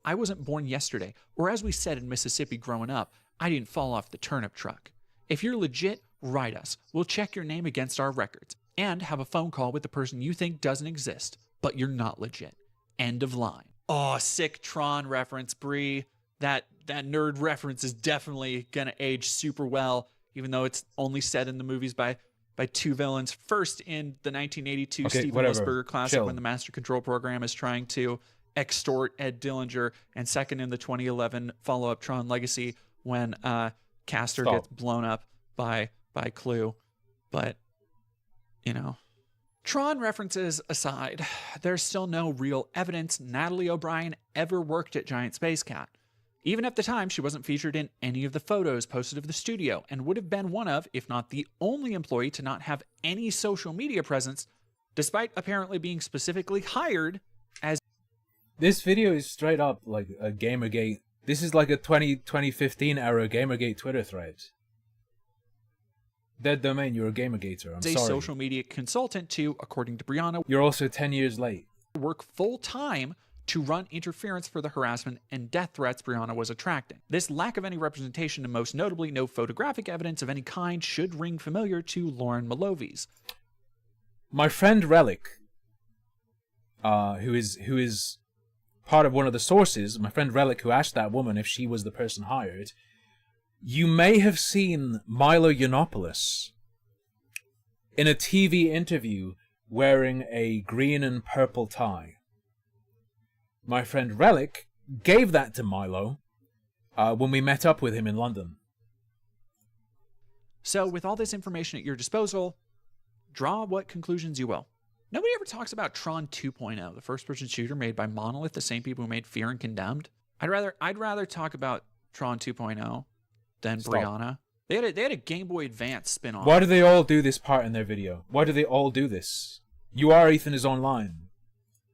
I wasn't born yesterday, or as we said in Mississippi growing up, I didn't fall off the turnip truck. If you're legit, write us. We'll check your name against our records and have a phone call with the person you think doesn't exist, but you're not legit. End of line. Oh, sick Tron reference, Bree. That nerd reference is definitely gonna age super well, even though it's only said in the movies by two villains. First in the 1982 Steven Lisberger classic, when the Master Control Program is trying to extort Ed Dillinger, and second in the 2011 follow-up Tron Legacy, when Castor gets blown up by Clue. But, you know, Tron references aside, there's still no real evidence Natalie O'Brien ever worked at Giant Space Cat. Even at the time, she wasn't featured in any of the photos posted of the studio, and would have been one of, if not the only employee to not have any social media presence, despite apparently being specifically hired as... This video is straight up like a Gamergate. This is like a 2015 era Gamergate Twitter thread. Dead domain, you're a Gamergater. I'm sorry. A social media consultant to, according to Brianna, you're also 10 years late. Work full-time to run interference for the harassment and death threats Brianna was attracting. This lack of any representation, and most notably no photographic evidence of any kind, should ring familiar to Lauren Malovies. My friend Relic, who is part of one of the sources, my friend Relic, who asked that woman if she was the person hired, you may have seen Milo Yiannopoulos in a TV interview wearing a green and purple tie. My friend Relic gave that to Milo when we met up with him in London. So, with all this information at your disposal, draw what conclusions you will. Nobody ever talks about Tron 2.0, the first-person shooter made by Monolith, the same people who made Fear and Condemned. I'd rather talk about Tron 2.0 than Brianna. They had a Game Boy Advance spin-off. Why do they all do this part in their video? Why do they all do this? You Are Ethan is online.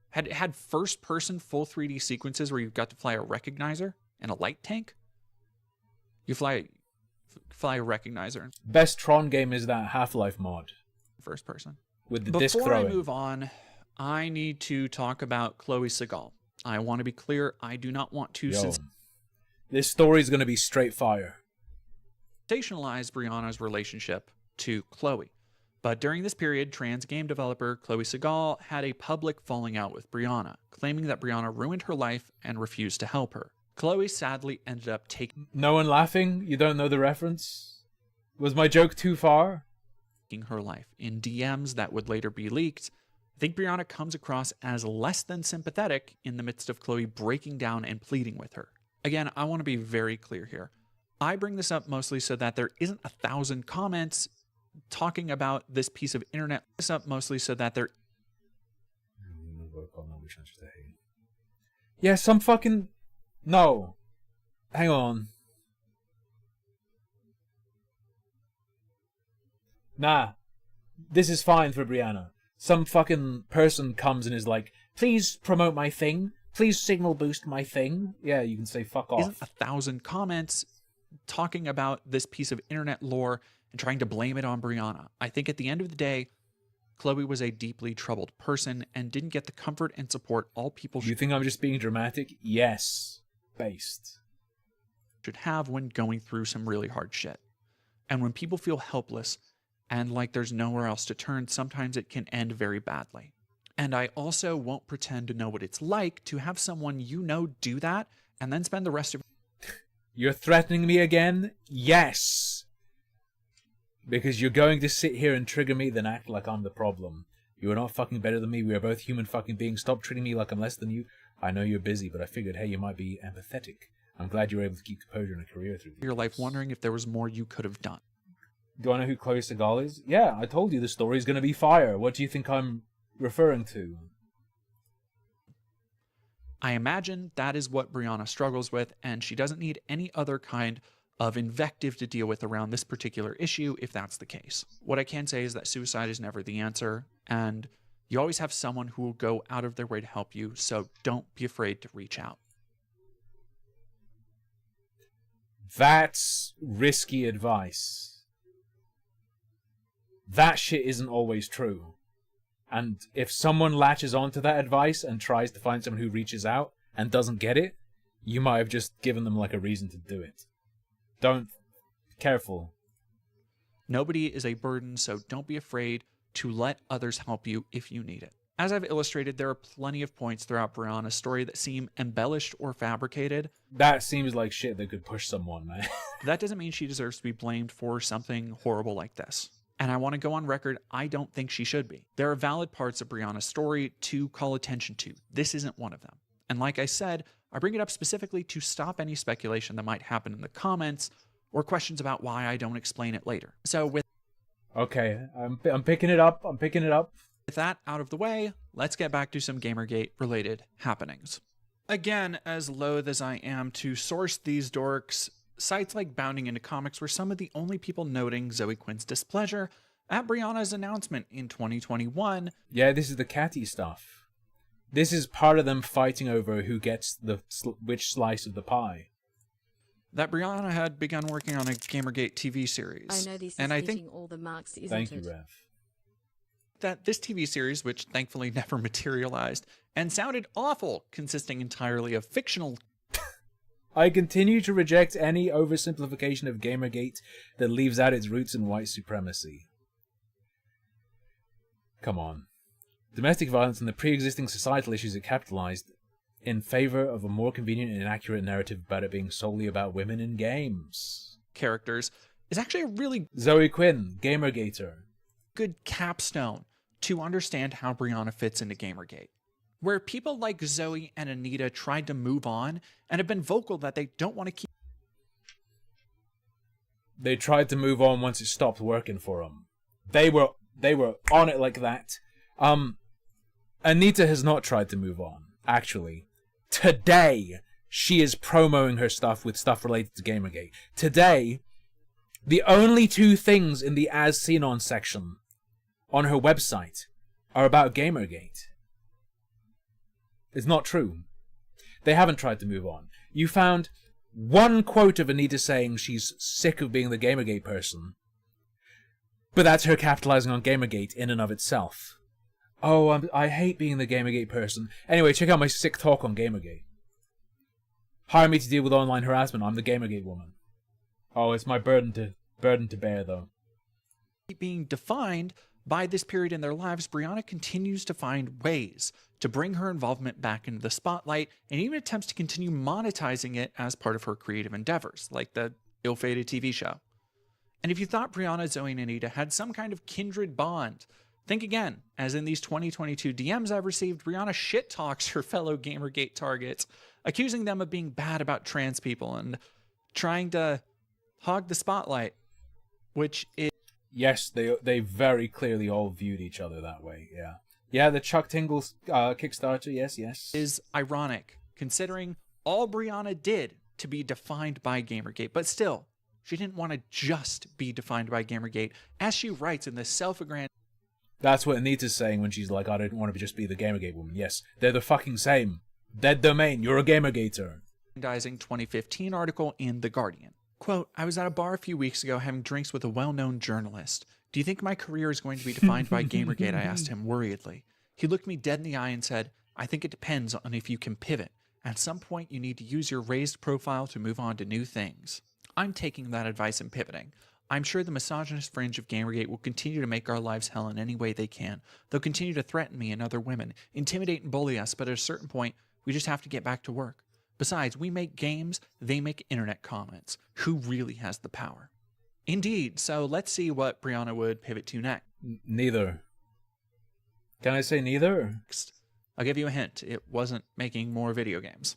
Had first-person full 3D sequences where you've got to fly a recognizer and a light tank. You fly a recognizer. Best Tron game is that Half-Life mod. First person. With the disc throwing. Before I move on, I need to talk about Chloe Segal. I want to be clear, I do not want to this story is going to be straight fire. Sensationalize Brianna's relationship to Chloe. But during this period, trans game developer Chloe Segal had a public falling out with Brianna, claiming that Brianna ruined her life and refused to help her. Chloe sadly ended up taking... No one laughing? You don't know the reference? Was my joke too far? ...her life in DMs that would later be leaked. I think Brianna comes across as less than sympathetic in the midst of Chloe breaking down and pleading with her. Again, I want to be very clear here. I bring this up mostly so that there isn't 1,000 comments talking about this piece of internet. This up mostly so that there... Yeah, some fucking... No. Hang on. Nah. This is fine for Brianna. Some fucking person comes and is like, please promote my thing. please signal boost my thing. Yeah, you can say fuck off. Isn't 1,000 comments talking about this piece of internet lore and trying to blame it on Brianna. I think at the end of the day, Chloe was a deeply troubled person and didn't get the comfort and support all people You think I'm just being dramatic? Yes. Based. should have when going through some really hard shit. And when people feel helpless and like there's nowhere else to turn, sometimes it can end very badly. And I also won't pretend to know what it's like to have someone you know do that and then spend the rest of... You're threatening me again? Yes. Because you're going to sit here and trigger me, then act like I'm the problem. You are not fucking better than me. We are both human fucking beings. Stop treating me like I'm less than you. I know you're busy, but I figured, hey, you might be empathetic. I'm glad you were able to keep composure in a career through your life, wondering if there was more you could have done. Do I know who Chloe Segal is? Yeah, I told you the story is going to be fire. What do you think I'm referring to? I imagine that is what Brianna struggles with, and she doesn't need any other kind of invective to deal with around this particular issue if that's the case. What I can say is that suicide is never the answer, and you always have someone who will go out of their way to help you, so don't be afraid to reach out. That's risky advice. That shit isn't always true. And if someone latches onto that advice and tries to find someone who reaches out and doesn't get it, you might have just given them like a reason to do it. Don't... Careful. Nobody is a burden, so don't be afraid to let others help you if you need it. As I've illustrated, there are plenty of points throughout Brianna's story that seem embellished or fabricated. That seems like shit that could push someone, man. That doesn't mean she deserves to be blamed for something horrible like this. And I want to go on record, I don't think she should be. There are valid parts of Brianna's story to call attention to. This isn't one of them. And like I said, I bring it up specifically to stop any speculation that might happen in the comments or questions about why I don't explain it later. So with... Okay, I'm picking it up. I'm picking it up. With that out of the way, let's get back to some Gamergate-related happenings. Again, as loath as I am to source these dorks, sites like Bounding Into Comics were some of the only people noting Zoe Quinn's displeasure at Brianna's announcement in 2021. Yeah, this is the catty stuff. This is part of them fighting over who gets which slice of the pie. That Brianna had begun working on a Gamergate TV series. I know this is hitting all the marks, isn't it? Thank you, Rev. That this TV series, which thankfully never materialized, and sounded awful, consisting entirely of fictional... I continue to reject any oversimplification of Gamergate that leaves out its roots in white supremacy. Come on. Domestic violence and the pre-existing societal issues it capitalized in favor of a more convenient and inaccurate narrative about it being solely about women in games. Characters is actually a really... Zoe Quinn, Gamergater. Good capstone to understand how Brianna fits into Gamergate, where people like Zoe and Anita tried to move on and have been vocal that they don't want to keep... They tried to move on once it stopped working for them. They were on it like that. Anita has not tried to move on, actually. Today, she is promoting her stuff with stuff related to Gamergate. Today, the only two things in the As Seen On section on her website are about Gamergate. It's not true. They haven't tried to move on. You found one quote of Anita saying she's sick of being the Gamergate person. But that's her capitalizing on Gamergate in and of itself. Oh, I hate being the Gamergate person. Anyway, check out my sick talk on Gamergate. Hire me to deal with online harassment. I'm the Gamergate woman. Oh, it's my burden to bear, though. Being defined by this period in their lives, Brianna continues to find ways to bring her involvement back into the spotlight and even attempts to continue monetizing it as part of her creative endeavors, like the ill-fated TV show. And if you thought Brianna, Zoe, and Anita had some kind of kindred bond, think again, as in these 2022 DMs I've received, Brianna shit-talks her fellow Gamergate targets, accusing them of being bad about trans people and trying to hog the spotlight, which is... Yes, they very clearly all viewed each other that way, yeah. Yeah, the Chuck Tingle Kickstarter, yes. Is ironic, considering all Brianna did to be defined by Gamergate. But still, she didn't want to just be defined by Gamergate, as she writes in this self-aggrandizing... That's what Anita's saying when she's like, I don't want to just be the Gamergate woman. Yes, they're the fucking same. Dead domain. You're a Gamergator. 2015 article in The Guardian. Quote, I was at a bar a few weeks ago having drinks with a well-known journalist. Do you think my career is going to be defined by Gamergate? I asked him worriedly. He looked me dead in the eye and said, I think it depends on if you can pivot. At some point, you need to use your raised profile to move on to new things. I'm taking that advice and pivoting. I'm sure the misogynist fringe of Gamergate will continue to make our lives hell in any way they can. They'll continue to threaten me and other women, intimidate and bully us, but at a certain point, we just have to get back to work. Besides, we make games, they make internet comments. Who really has the power? Indeed, so let's see what Brianna would pivot to next. Neither. Can I say neither? I'll give you a hint. It wasn't making more video games.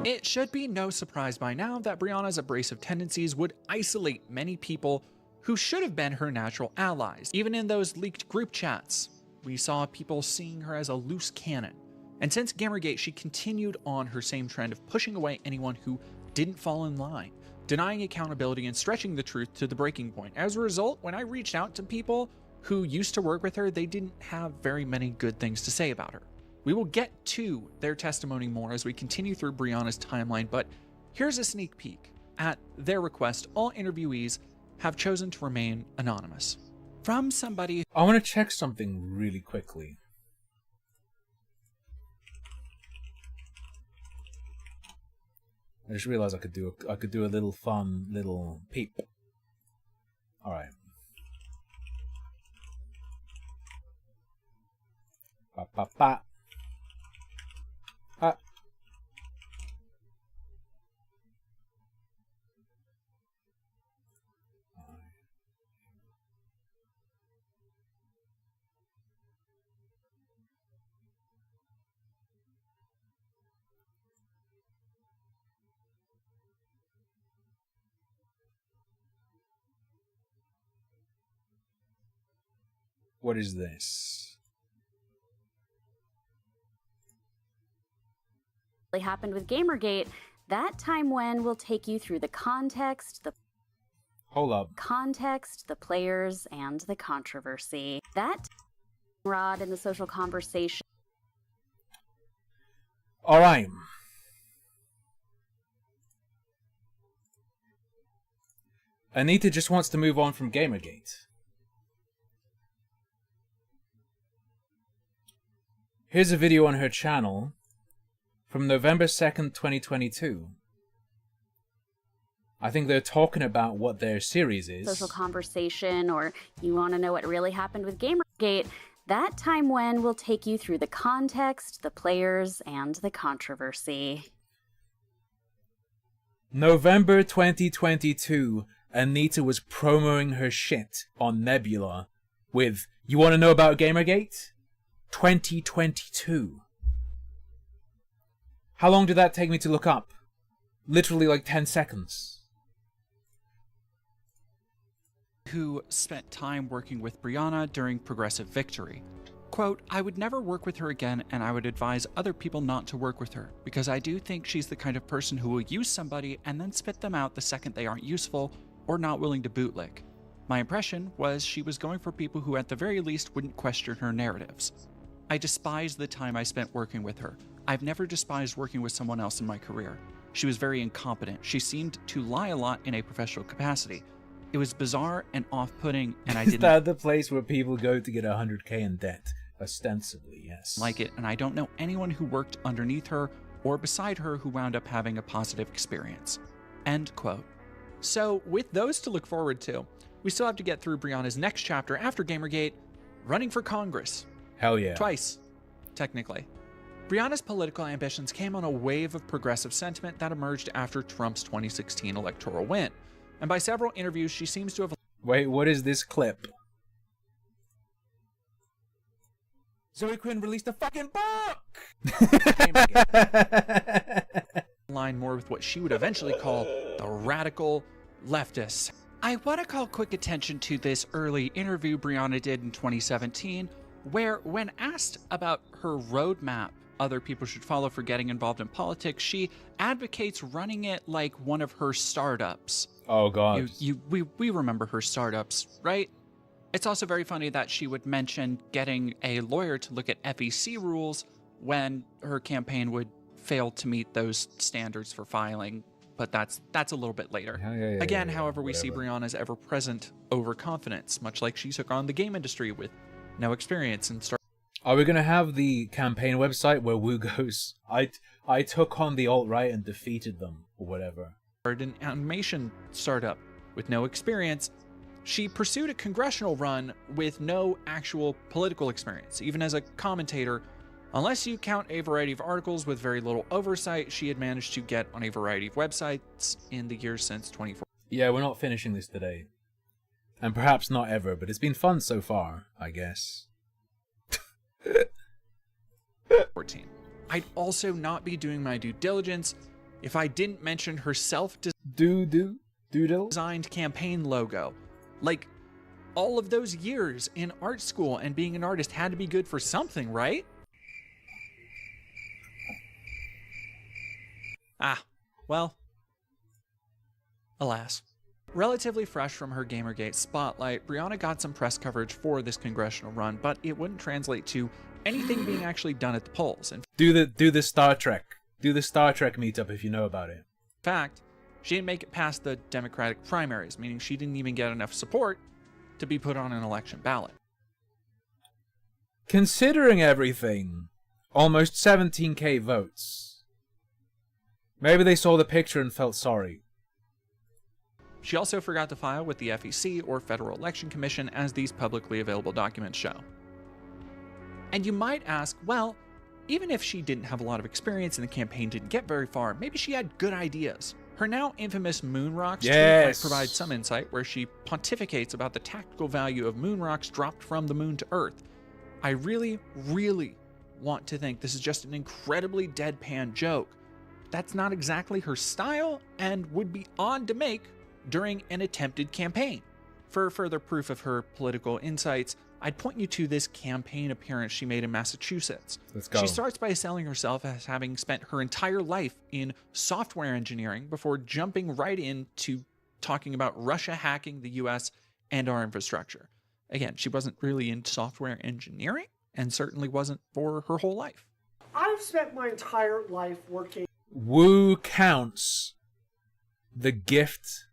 It should be no surprise by now that Brianna's abrasive tendencies would isolate many people who should have been her natural allies. Even in those leaked group chats, we saw people seeing her as a loose cannon. And since Gamergate, she continued on her same trend of pushing away anyone who didn't fall in line, denying accountability and stretching the truth to the breaking point. As a result, when I reached out to people who used to work with her, they didn't have very many good things to say about her. We will get to their testimony more as we continue through Brianna's timeline, but here's a sneak peek. At their request, all interviewees have chosen to remain anonymous. From somebody... I want to check something really quickly. I just realized I could do a little fun little peep. All right. Ba ba ba. Ah. What is this? Happened with Gamergate. That time when we'll take you through the context, the players, and the controversy. That Rod in the social conversation. All right. Anita just wants to move on from Gamergate. Here's a video on her channel from November 2nd, 2022. I think they're talking about what their series is. Social conversation, or you want to know what really happened with Gamergate. That time when we'll take you through the context, the players, and the controversy. November 2022, Anita was promoting her shit on Nebula with, you want to know about Gamergate? 2022. How long did that take me to look up? Literally like 10 seconds. Who spent time working with Brianna during Progressive Victory. Quote, I would never work with her again, and I would advise other people not to work with her, because I do think she's the kind of person who will use somebody and then spit them out the second they aren't useful or not willing to bootlick. My impression was she was going for people who at the very least wouldn't question her narratives. I despise the time I spent working with her. I've never despised working with someone else in my career. She was very incompetent. She seemed to lie a lot in a professional capacity. It was bizarre and off-putting, and I didn't... Is that the place where people go to get 100k in debt? Ostensibly, yes. Like it, and I don't know anyone who worked underneath her or beside her who wound up having a positive experience. End quote. So, with those to look forward to, we still have to get through Brianna's next chapter after Gamergate, running for Congress. Hell yeah. Twice, technically. Brianna's political ambitions came on a wave of progressive sentiment that emerged after Trump's 2016 electoral win. And by several interviews, she seems to have... Wait, what is this clip? Zoe Quinn released a fucking book! ...line more with what she would eventually call the radical leftists. I want to call quick attention to this early interview Brianna did in 2017, where when asked about her roadmap other people should follow for getting involved in politics, she advocates running it like one of her startups. Oh god. We remember her startups, right? It's also very funny that she would mention getting a lawyer to look at FEC rules when her campaign would fail to meet those standards for filing, but that's a little bit later. Again, however, we see Brianna's ever-present overconfidence, much like she took on the game industry with no experience and started. Are we going to have the campaign website where Wu goes, I took on the alt-right and defeated them, or whatever? An animation startup with no experience. She pursued a congressional run with no actual political experience, even as a commentator. Unless you count a variety of articles with very little oversight, she had managed to get on a variety of websites in the years since 2014. Yeah, we're not finishing this today. And perhaps not ever, but it's been fun so far, I guess. I'd also not be doing my due diligence if I didn't mention her designed campaign logo. Like, all of those years in art school and being an artist had to be good for something, right? Well, alas. Relatively fresh from her Gamergate spotlight, Brianna got some press coverage for this congressional run, but it wouldn't translate to anything being actually done at the polls. In Do the Star Trek meetup if you know about it. fact, she didn't make it past the Democratic primaries, meaning she didn't even get enough support to be put on an election ballot. Considering everything, almost 17k votes. Maybe they saw the picture and felt sorry. She also forgot to file with the FEC or Federal Election Commission, as these publicly available documents show. And you might ask, well, even if she didn't have a lot of experience and the campaign didn't get very far, maybe she had good ideas. Her now infamous moon rocks tweet might provide some insight, where she pontificates about the tactical value of moon rocks dropped from the moon to Earth. I really, really want to think this is just an incredibly deadpan joke. That's not exactly her style and would be odd to make during an attempted campaign. For further proof of her political insights, I'd point you to this campaign appearance she made in Massachusetts. Let's go. She starts by selling herself as having spent her entire life in software engineering before jumping right into talking about Russia hacking the US and our infrastructure. Again, she wasn't really in software engineering and certainly wasn't for her whole life. I've spent my entire life working. Wu counts the gift,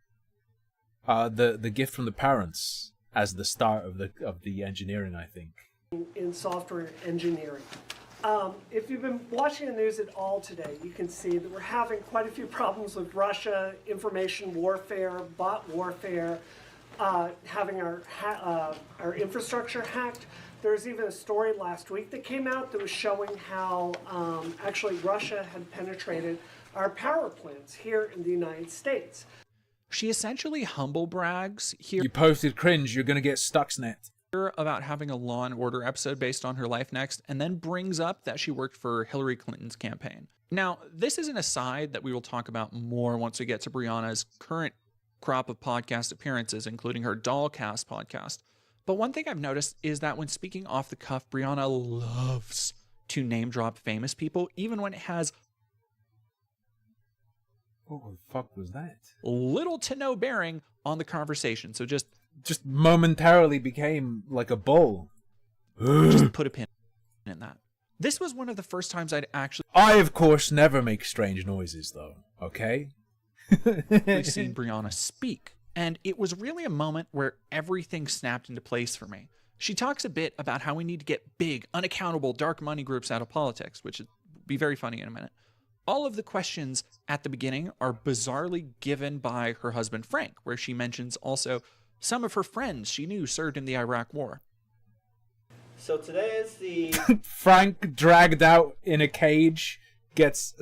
the gift from the parents as the start of the engineering, I think. In software engineering. If you've been watching the news at all today, you can see that we're having quite a few problems with Russia, information warfare, bot warfare, having our infrastructure hacked. There's even a story last week that came out that was showing how actually Russia had penetrated our power plants here in the United States. She essentially humble brags here. You posted cringe, you're gonna get Stuxnet. About having a Law and Order episode based on her life next, and then brings up that she worked for Hillary Clinton's campaign. Now, this is an aside that we will talk about more once we get to Brianna's current crop of podcast appearances, including her Dollcast podcast. But one thing I've noticed is that when speaking off the cuff, Brianna loves to name drop famous people, even when it has what the fuck was that? Little to no bearing on the conversation. So just momentarily became like a bull. Just put a pin in that. This was one of the first times I'd actually... I, of course, never make strange noises, though. Okay? We've seen Brianna speak. And it was really a moment where everything snapped into place for me. She talks a bit about how we need to get big, unaccountable, dark money groups out of politics, which would be very funny in a minute. All of the questions at the beginning are bizarrely given by her husband, Frank, where she mentions also some of her friends she knew served in the Iraq War. So today is the... Frank, dragged out in a cage, gets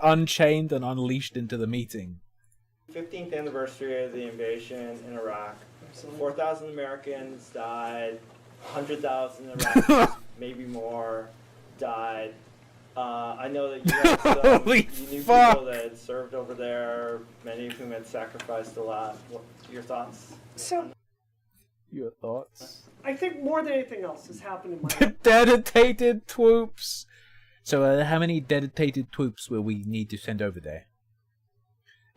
unchained and unleashed into the meeting. 15th anniversary of the invasion in Iraq. 4,000 Americans died, 100,000 Iraqis, maybe more, died. I know that you guys you knew people that had served over there, many of whom had sacrificed a lot. What your thoughts? So, your thoughts? I think more than anything else has happened in my life. Dedicated troops. So how many dedicated troops will we need to send over there?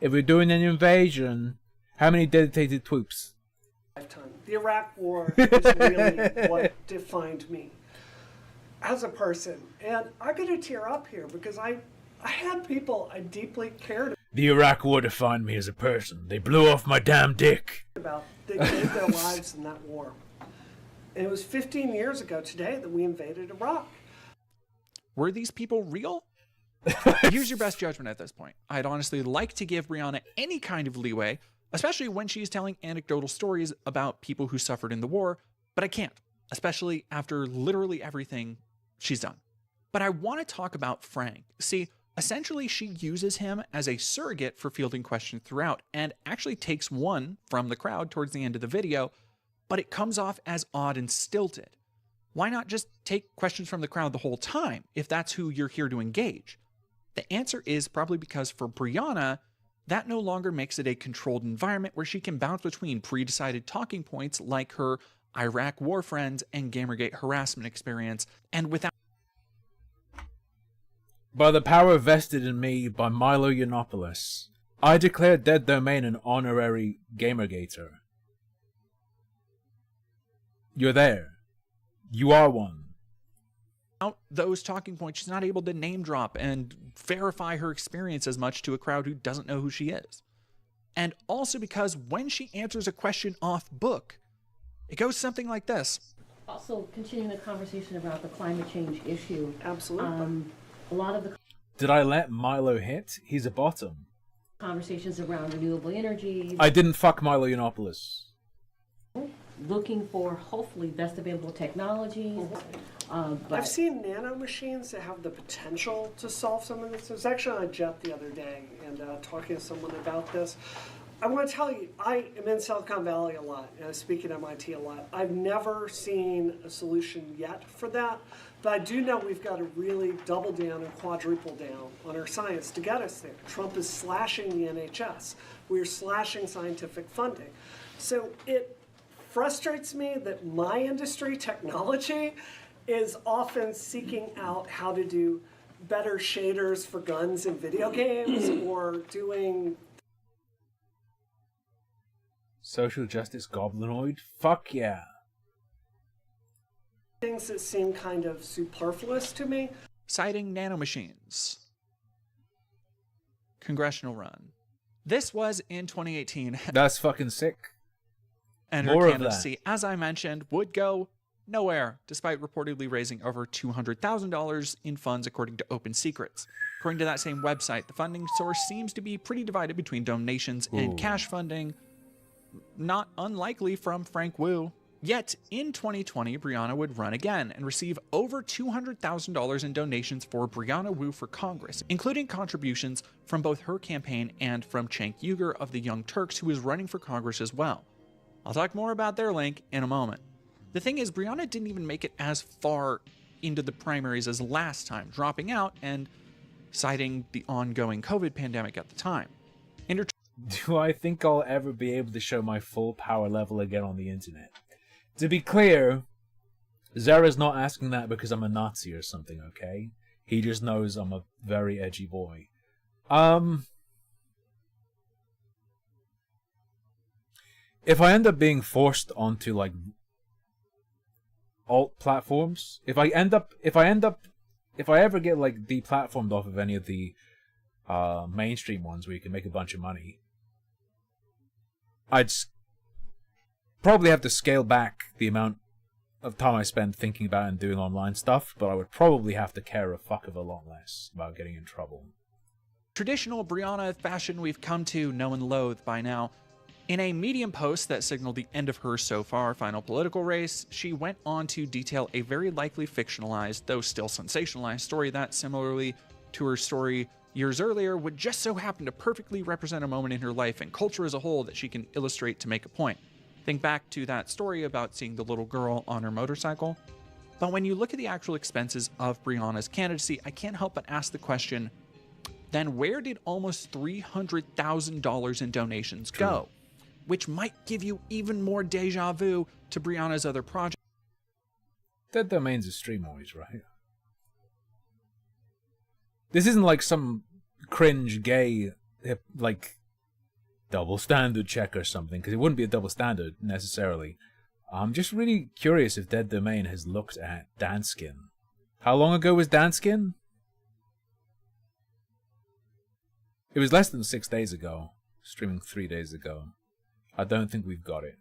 If we're doing an invasion, how many dedicated troops? Lifetime. The Iraq War is really what defined me as a person. And I'm going to tear up here because I had people I deeply cared The Iraq War defined me as a person. They blew off my damn dick. about that gave their lives in that war. And it was 15 years ago today that we invaded Iraq. Were these people real? Use your best judgment at this point. I'd honestly like to give Brianna any kind of leeway, especially when she's telling anecdotal stories about people who suffered in the war, but I can't, especially after literally everything she's done. But I want to talk about Frank. See, essentially she uses him as a surrogate for fielding questions throughout, and actually takes one from the crowd towards the end of the video, but it comes off as odd and stilted. Why not just take questions from the crowd the whole time, if that's who you're here to engage? The answer is probably because for Brianna, that no longer makes it a controlled environment where she can bounce between pre-decided talking points like her Iraq war friends and Gamergate harassment experience, and without... By the power vested in me by Milo Yiannopoulos, I declare Dead Domain an honorary Gamergator. You're there. You are one. Without those talking points, she's not able to name drop and verify her experience as much to a crowd who doesn't know who she is. And also because when she answers a question off book, it goes something like this. Also, continuing the conversation about the climate change issue. Absolutely. A lot of the Did I let Milo hit? He's a bottom. conversations around renewable energy. I didn't fuck Milo Yiannopoulos. Looking for hopefully best available technologies. But I've seen nano machines that have the potential to solve some of this. I was actually on a jet the other day and talking to someone about this. I want to tell you, I am in Silicon Valley a lot, and I speak at MIT a lot. I've never seen a solution yet for that, but I do know we've got to really double down and quadruple down on our science to get us there. Trump is slashing the NHS. We're slashing scientific funding. So it frustrates me that my industry, technology, is often seeking out how to do better shaders for guns in video games or doing Social justice goblinoid? Fuck yeah. things that seem kind of superfluous to me. Citing nanomachines. Congressional run. This was in 2018. That's fucking sick. And More her of candidacy, as I mentioned, would go nowhere, despite reportedly raising over $200,000 in funds, according to Open Secrets. According to that same website, the funding source seems to be pretty divided between donations and cash funding, not unlikely from Frank Wu. Yet, in 2020, Brianna would run again and receive over $200,000 in donations for Brianna Wu for Congress, including contributions from both her campaign and from Cenk Uygur of the Young Turks, who is running for Congress as well. I'll talk more about their link in a moment. The thing is, Brianna didn't even make it as far into the primaries as last time, dropping out and citing the ongoing COVID pandemic at the time. Do I think I'll ever be able to show my full power level again on the internet? To be clear, Zara's not asking that because I'm a Nazi or something, okay? He just knows I'm a very edgy boy. If I end up being forced onto, like, alt platforms, if I ever get, like, deplatformed off of any of the mainstream ones where you can make a bunch of money, I'd probably have to scale back the amount of time I spend thinking about and doing online stuff, but I would probably have to care a fuck of a lot less about getting in trouble. Traditional Brianna fashion we've come to know and loathe by now. In a Medium post that signaled the end of her so far final political race, she went on to detail a very likely fictionalized, though still sensationalized, story that, similarly to her story years earlier, would just so happen to perfectly represent a moment in her life and culture as a whole that she can illustrate to make a point. Think back to that story about seeing the little girl on her motorcycle. But when you look at the actual expenses of Brianna's candidacy, I can't help but ask the question, then where did almost $300,000 in donations go? Which might give you even more deja vu to Brianna's other projects. Dead Domain's a Streamoids, right? This isn't like some cringe gay, like, double standard check or something, because it wouldn't be a double standard necessarily. I'm just really curious if Dead Domain has looked at Danskin. How long ago was Danskin? It was less than 6 days ago. Streaming 3 days ago. I don't think we've got it.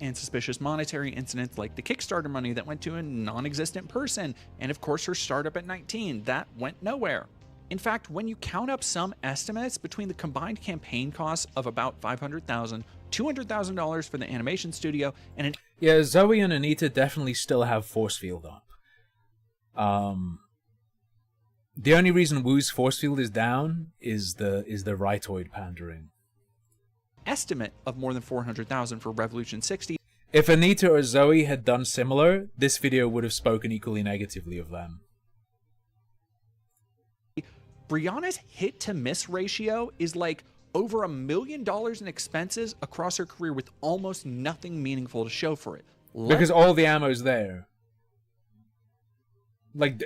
And suspicious monetary incidents like the Kickstarter money that went to a non-existent person, and of course her startup at 19, that went nowhere. In fact, when you count up some estimates between the combined campaign costs of about $500,000, $200,000 for the animation studio, and an Yeah, Zoe and Anita definitely still have force field up. The only reason Woo's force field is down is the rightoid pandering. estimate of more than $400,000 for Revolution 60. If Anita or Zoe had done similar, this video would have spoken equally negatively of them. Brianna's hit-to-miss ratio is like over $1 million in expenses across her career with almost nothing meaningful to show for it. Because all the ammo's there. Like,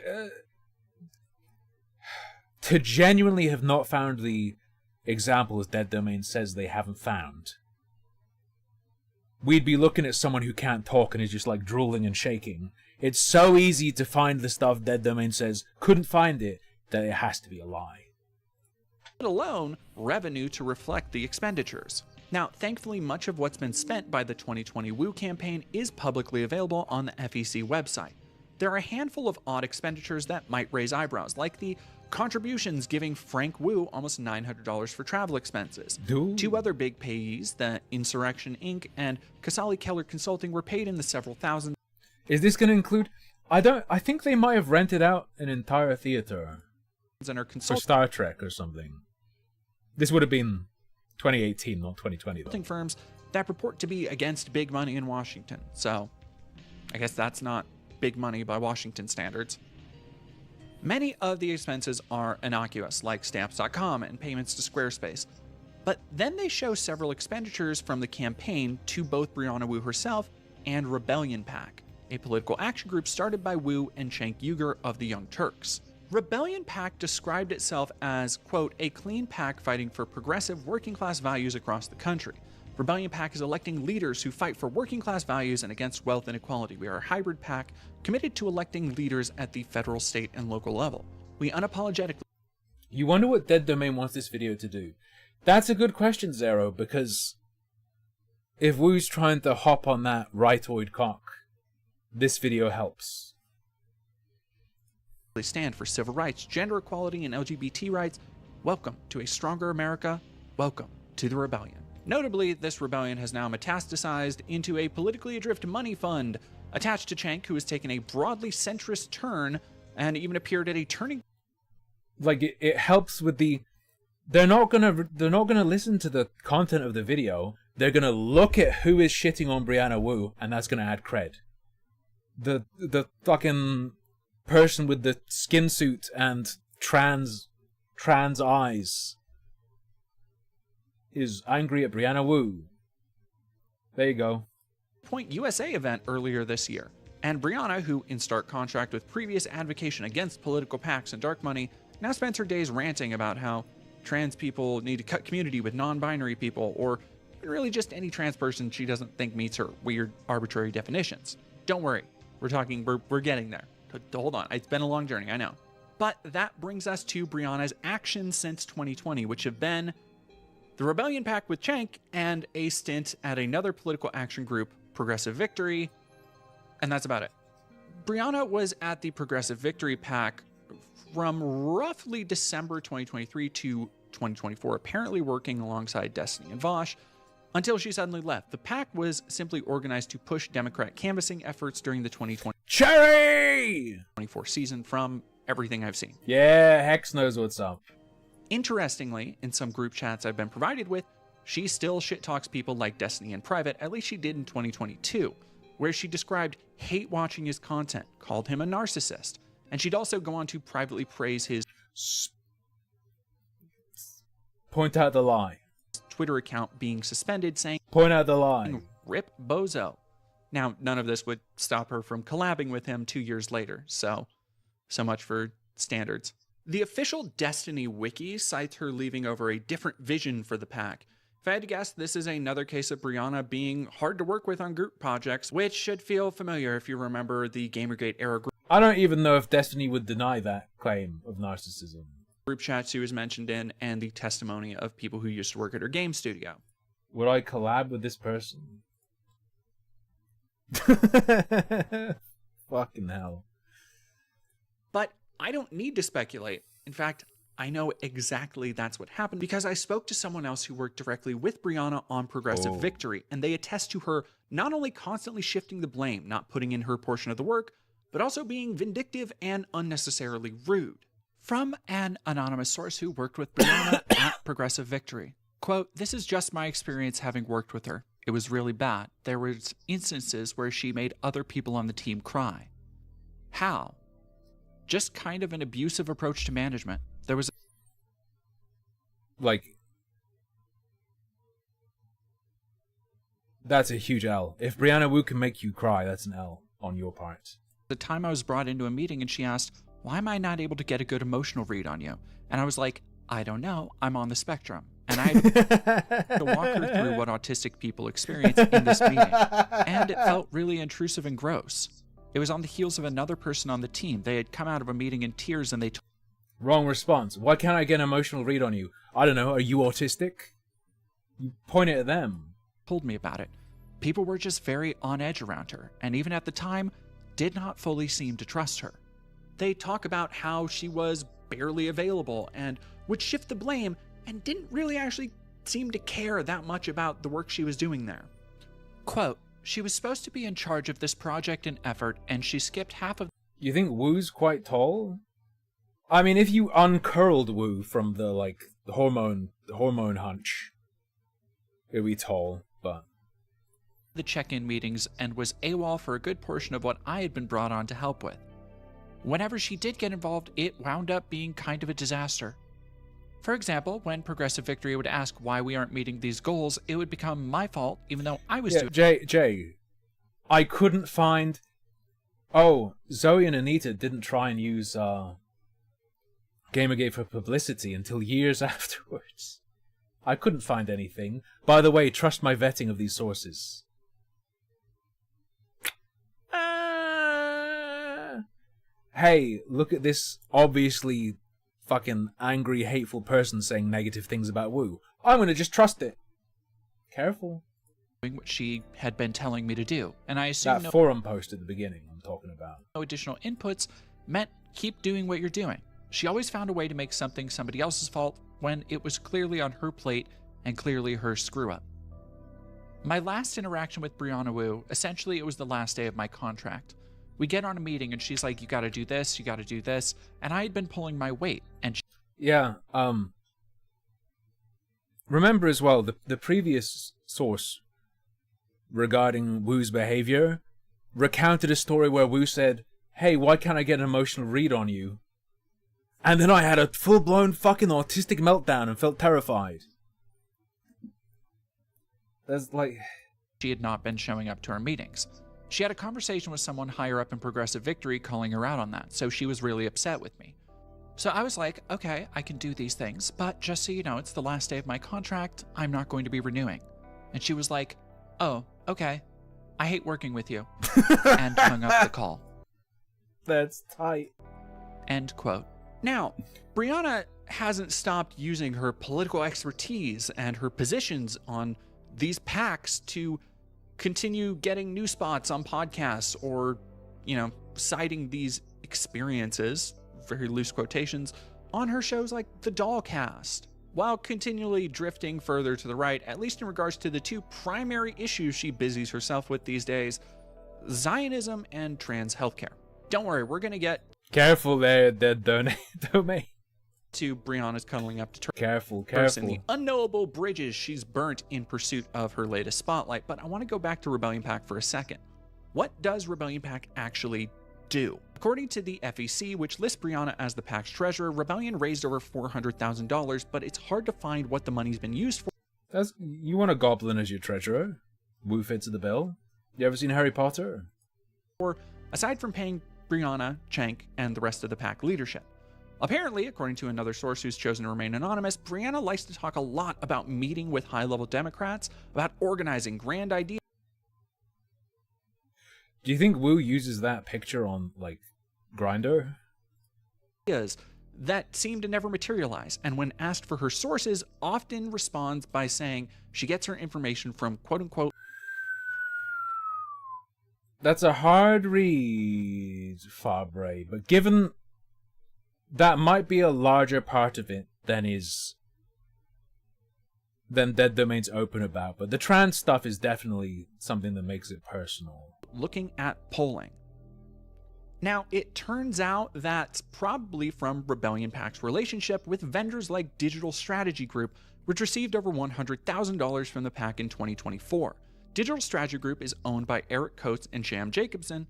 to genuinely have not found the examples Dead Domain says they haven't found, we'd be looking at someone who can't talk and is just like drooling and shaking. It's so easy to find the stuff Dead Domain says couldn't find it, that it has to be a lie. Let alone revenue to reflect the expenditures. Now, thankfully, much of what's been spent by the 2020 Woo campaign is publicly available on the FEC website. There are a handful of odd expenditures that might raise eyebrows, like the contributions giving Frank Woo almost $900 for travel expenses. Dude. Two other big payees, the Insurrection Inc. and Casale Keller Consulting, were paid in the several thousand. Is this going to include... I think they might have rented out an entire theater and are for Star Trek or something. This would have been 2018, not 2020, though. Firms that purport to be against big money in Washington. So, I guess that's not big money by Washington standards. Many of the expenses are innocuous, like Stamps.com and payments to Squarespace. But then they show several expenditures from the campaign to both Brianna Wu herself and Rebellion PAC, a political action group started by Wu and Cenk Uygur of the Young Turks. Rebellion PAC described itself as, quote, a clean PAC fighting for progressive working-class values across the country. Rebellion PAC is electing leaders who fight for working-class values and against wealth inequality. We are a hybrid PAC committed to electing leaders at the federal, state, and local level. We unapologetically... You wonder what Dead Domain wants this video to do? That's a good question, Zero, because if Woo's trying to hop on that rightoid cock, this video helps. Stand for civil rights, gender equality, and LGBT rights. Welcome to a stronger America. Welcome to the rebellion. Notably, this rebellion has now metastasized into a politically adrift money fund attached to Cenk, who has taken a broadly centrist turn and even appeared at a turning. Like it helps with the. They're not gonna listen to the content of the video. They're gonna look at who is shitting on Brianna Wu, and that's gonna add cred. The fucking person with the skin suit and trans eyes is angry at Brianna Wu. There you go. Point USA event earlier this year, and Brianna, who in stark contrast with previous advocacy against political PACs and dark money, now spends her days ranting about how trans people need to cut community with non-binary people, or really just any trans person she doesn't think meets her weird, arbitrary definitions. Don't worry, we're getting there. Hold on, it's been a long journey, I know. But that brings us to Brianna's actions since 2020, which have been the Rebellion PAC with Cenk and a stint at another political action group, Progressive Victory, and that's about it. Brianna was at the Progressive Victory PAC from roughly December 2023 to 2024, apparently working alongside Destiny and Vosh, until she suddenly left. The PAC was simply organized to push Democrat canvassing efforts during the 2024 season, from everything I've seen. Yeah, Hex knows what's up. Interestingly, in some group chats I've been provided with, she still shit talks people like Destiny in private, at least she did in 2022, where she described hate watching his content, called him a narcissist, and she'd also go on to privately praise his point out the lie Twitter account being suspended, saying point out the lie, rip bozo. Now, none of this would stop her from collabing with him 2 years later, so much for standards. The official Destiny wiki cites her leaving over a different vision for the PAC, If I had to guess, this is another case of Brianna being hard to work with on group projects, which should feel familiar if you remember the Gamergate era I don't even know if Destiny would deny that claim of narcissism. Group chats she was mentioned in, and the testimony of people who used to work at her game studio. Would I collab with this person? Fucking hell. But I don't need to speculate. In fact, I know exactly that's what happened because I spoke to someone else who worked directly with Brianna on Progressive Victory, and they attest to her not only constantly shifting the blame, not putting in her portion of the work, but also being vindictive and unnecessarily rude. From an anonymous source who worked with Brianna at Progressive Victory. Quote, "This is just my experience having worked with her. It was really bad. There was instances where she made other people on the team cry. How? Just kind of an abusive approach to management. There was like, that's a huge L. If Brianna Wu can make you cry, that's an L on your part. The time I was brought into a meeting and she asked, why am I not able to get a good emotional read on you? And I was like, I don't know. I'm on the spectrum. And I had to walk her through what autistic people experience in this meeting. And it felt really intrusive and gross. It was on the heels of another person on the team. They had come out of a meeting in tears and they Wrong response. Why can't I get an emotional read on you? I don't know. Are you autistic? You point it at them. Told me about it. People were just very on edge around her, and even at the time, did not fully seem to trust her. They talk about how she was barely available and would shift the blame and didn't really actually seem to care that much about the work she was doing there. Quote, she was supposed to be in charge of this project and effort, and she skipped half of... You think Wu's quite tall? I mean, if you uncurled Wu from the hormone hunch, it'd be tall, but... the check-in meetings and was AWOL for a good portion of what I had been brought on to help with. Whenever she did get involved, it wound up being kind of a disaster. For example, when Progressive Victory would ask why we aren't meeting these goals, it would become my fault, even though I was doing... Jay, I couldn't find... Oh, Zoe and Anita didn't try and use Gamergate for publicity until years afterwards. I couldn't find anything. By the way, trust my vetting of these sources. Hey, look at this obviously fucking angry, hateful person saying negative things about Wu. I'm gonna just trust it. Careful. What she had been telling me to do, and I assume that forum post at the beginning I'm talking about. No additional inputs meant keep doing what you're doing. She always found a way to make something somebody else's fault when it was clearly on her plate and clearly her screw-up. My last interaction with Brianna Wu, essentially it was the last day of my contract. We get on a meeting and she's like, you gotta do this, and I had been pulling my weight, and remember as well, the previous source regarding Wu's behavior recounted a story where Wu said, hey, why can't I get an emotional read on you? And then I had a full-blown fucking autistic meltdown and felt terrified. There's like... She had not been showing up to our meetings. She had a conversation with someone higher up in Progressive Victory calling her out on that, so she was really upset with me. So I was like, okay, I can do these things, but just so you know, it's the last day of my contract, I'm not going to be renewing. And she was like, oh, okay, I hate working with you, and hung up the call. That's tight. End quote. Now, Brianna hasn't stopped using her political expertise and her positions on these PACs to continue getting new spots on podcasts or, citing these experiences, very loose quotations, on her shows like The Dollcast, while continually drifting further to the right, at least in regards to the two primary issues she busies herself with these days, Zionism and trans healthcare. Don't worry, we're going to get... Careful there, domain. To Brianna's cuddling up to Careful. And the unknowable bridges she's burnt in pursuit of her latest spotlight. But I want to go back to Rebellion PAC for a second. What does Rebellion PAC actually do? According to the FEC, which lists Brianna as the PAC's treasurer, Rebellion raised over $400,000, but it's hard to find what the money's been used for. You want a goblin as your treasurer? Wu fits the bill. You ever seen Harry Potter? Or aside from paying Brianna, Cenk, and the rest of the PAC leadership. Apparently, according to another source who's chosen to remain anonymous, Brianna likes to talk a lot about meeting with high-level Democrats, about organizing grand ideas. Do you think Wu uses that picture on, like, Grindr? That seem to never materialize, and when asked for her sources, often responds by saying she gets her information from quote-unquote. That's a hard read, Fabre, but given that might be a larger part of it than Dead Domain's open about, but the trans stuff is definitely something that makes it personal. Looking at polling. Now, it turns out that's probably from Rebellion PAC's relationship with vendors like Digital Strategy Group, which received over $100,000 from the PAC in 2024. Digital Strategy Group is owned by Eric Coates and Sam Jacobson.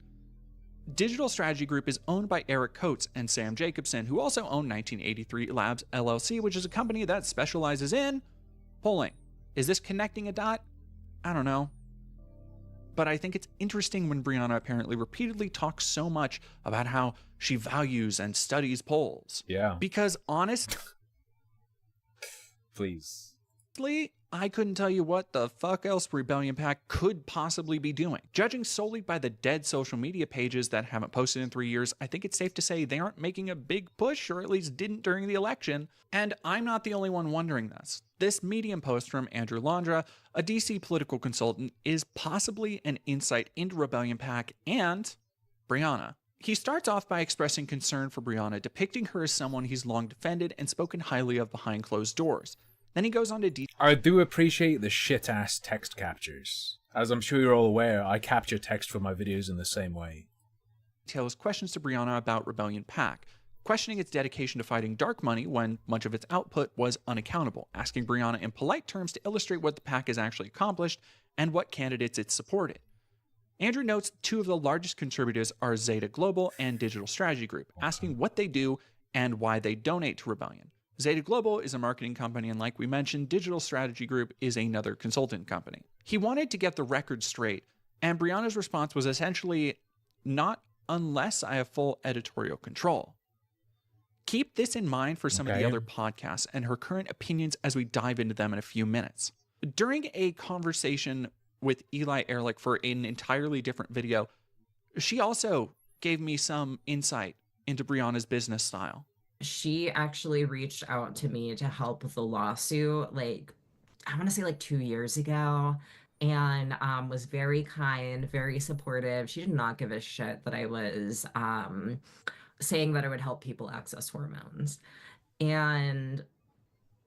Digital Strategy Group is owned by Eric Coates and Sam Jacobson, who also own 1983 Labs LLC, which is a company that specializes in polling. Is this connecting a dot? I don't know. But I think it's interesting when Brianna apparently repeatedly talks so much about how she values and studies polls. Yeah. Because honestly, I couldn't tell you what the fuck else Rebellion PAC could possibly be doing. Judging solely by the dead social media pages that haven't posted in 3 years, I think it's safe to say they aren't making a big push, or at least didn't during the election. And I'm not the only one wondering this. This Medium post from Andrew Landra, a DC political consultant, is possibly an insight into Rebellion PAC and Brianna. He starts off by expressing concern for Brianna, depicting her as someone he's long defended and spoken highly of behind closed doors. Then he goes on to I do appreciate the shit-ass text captures. As I'm sure you're all aware, I capture text for my videos in the same way. Details questions to Brianna about Rebellion PAC, questioning its dedication to fighting dark money when much of its output was unaccountable, asking Brianna in polite terms to illustrate what the PAC has actually accomplished and what candidates it supported. Andrew notes two of the largest contributors are Zeta Global and Digital Strategy Group, asking what they do and why they donate to Rebellion. Zeta Global is a marketing company, and like we mentioned, Digital Strategy Group is another consultant company. He wanted to get the record straight, and Brianna's response was essentially, not unless I have full editorial control. Keep this in mind for some of the other podcasts and her current opinions as we dive into them in a few minutes. During a conversation with Eli Ehrlich for an entirely different video, she also gave me some insight into Brianna's business style. She actually reached out to me to help with the lawsuit, like, I want to say like 2 years ago, and was very kind, very supportive. She did not give a shit that I was saying that I would help people access hormones. And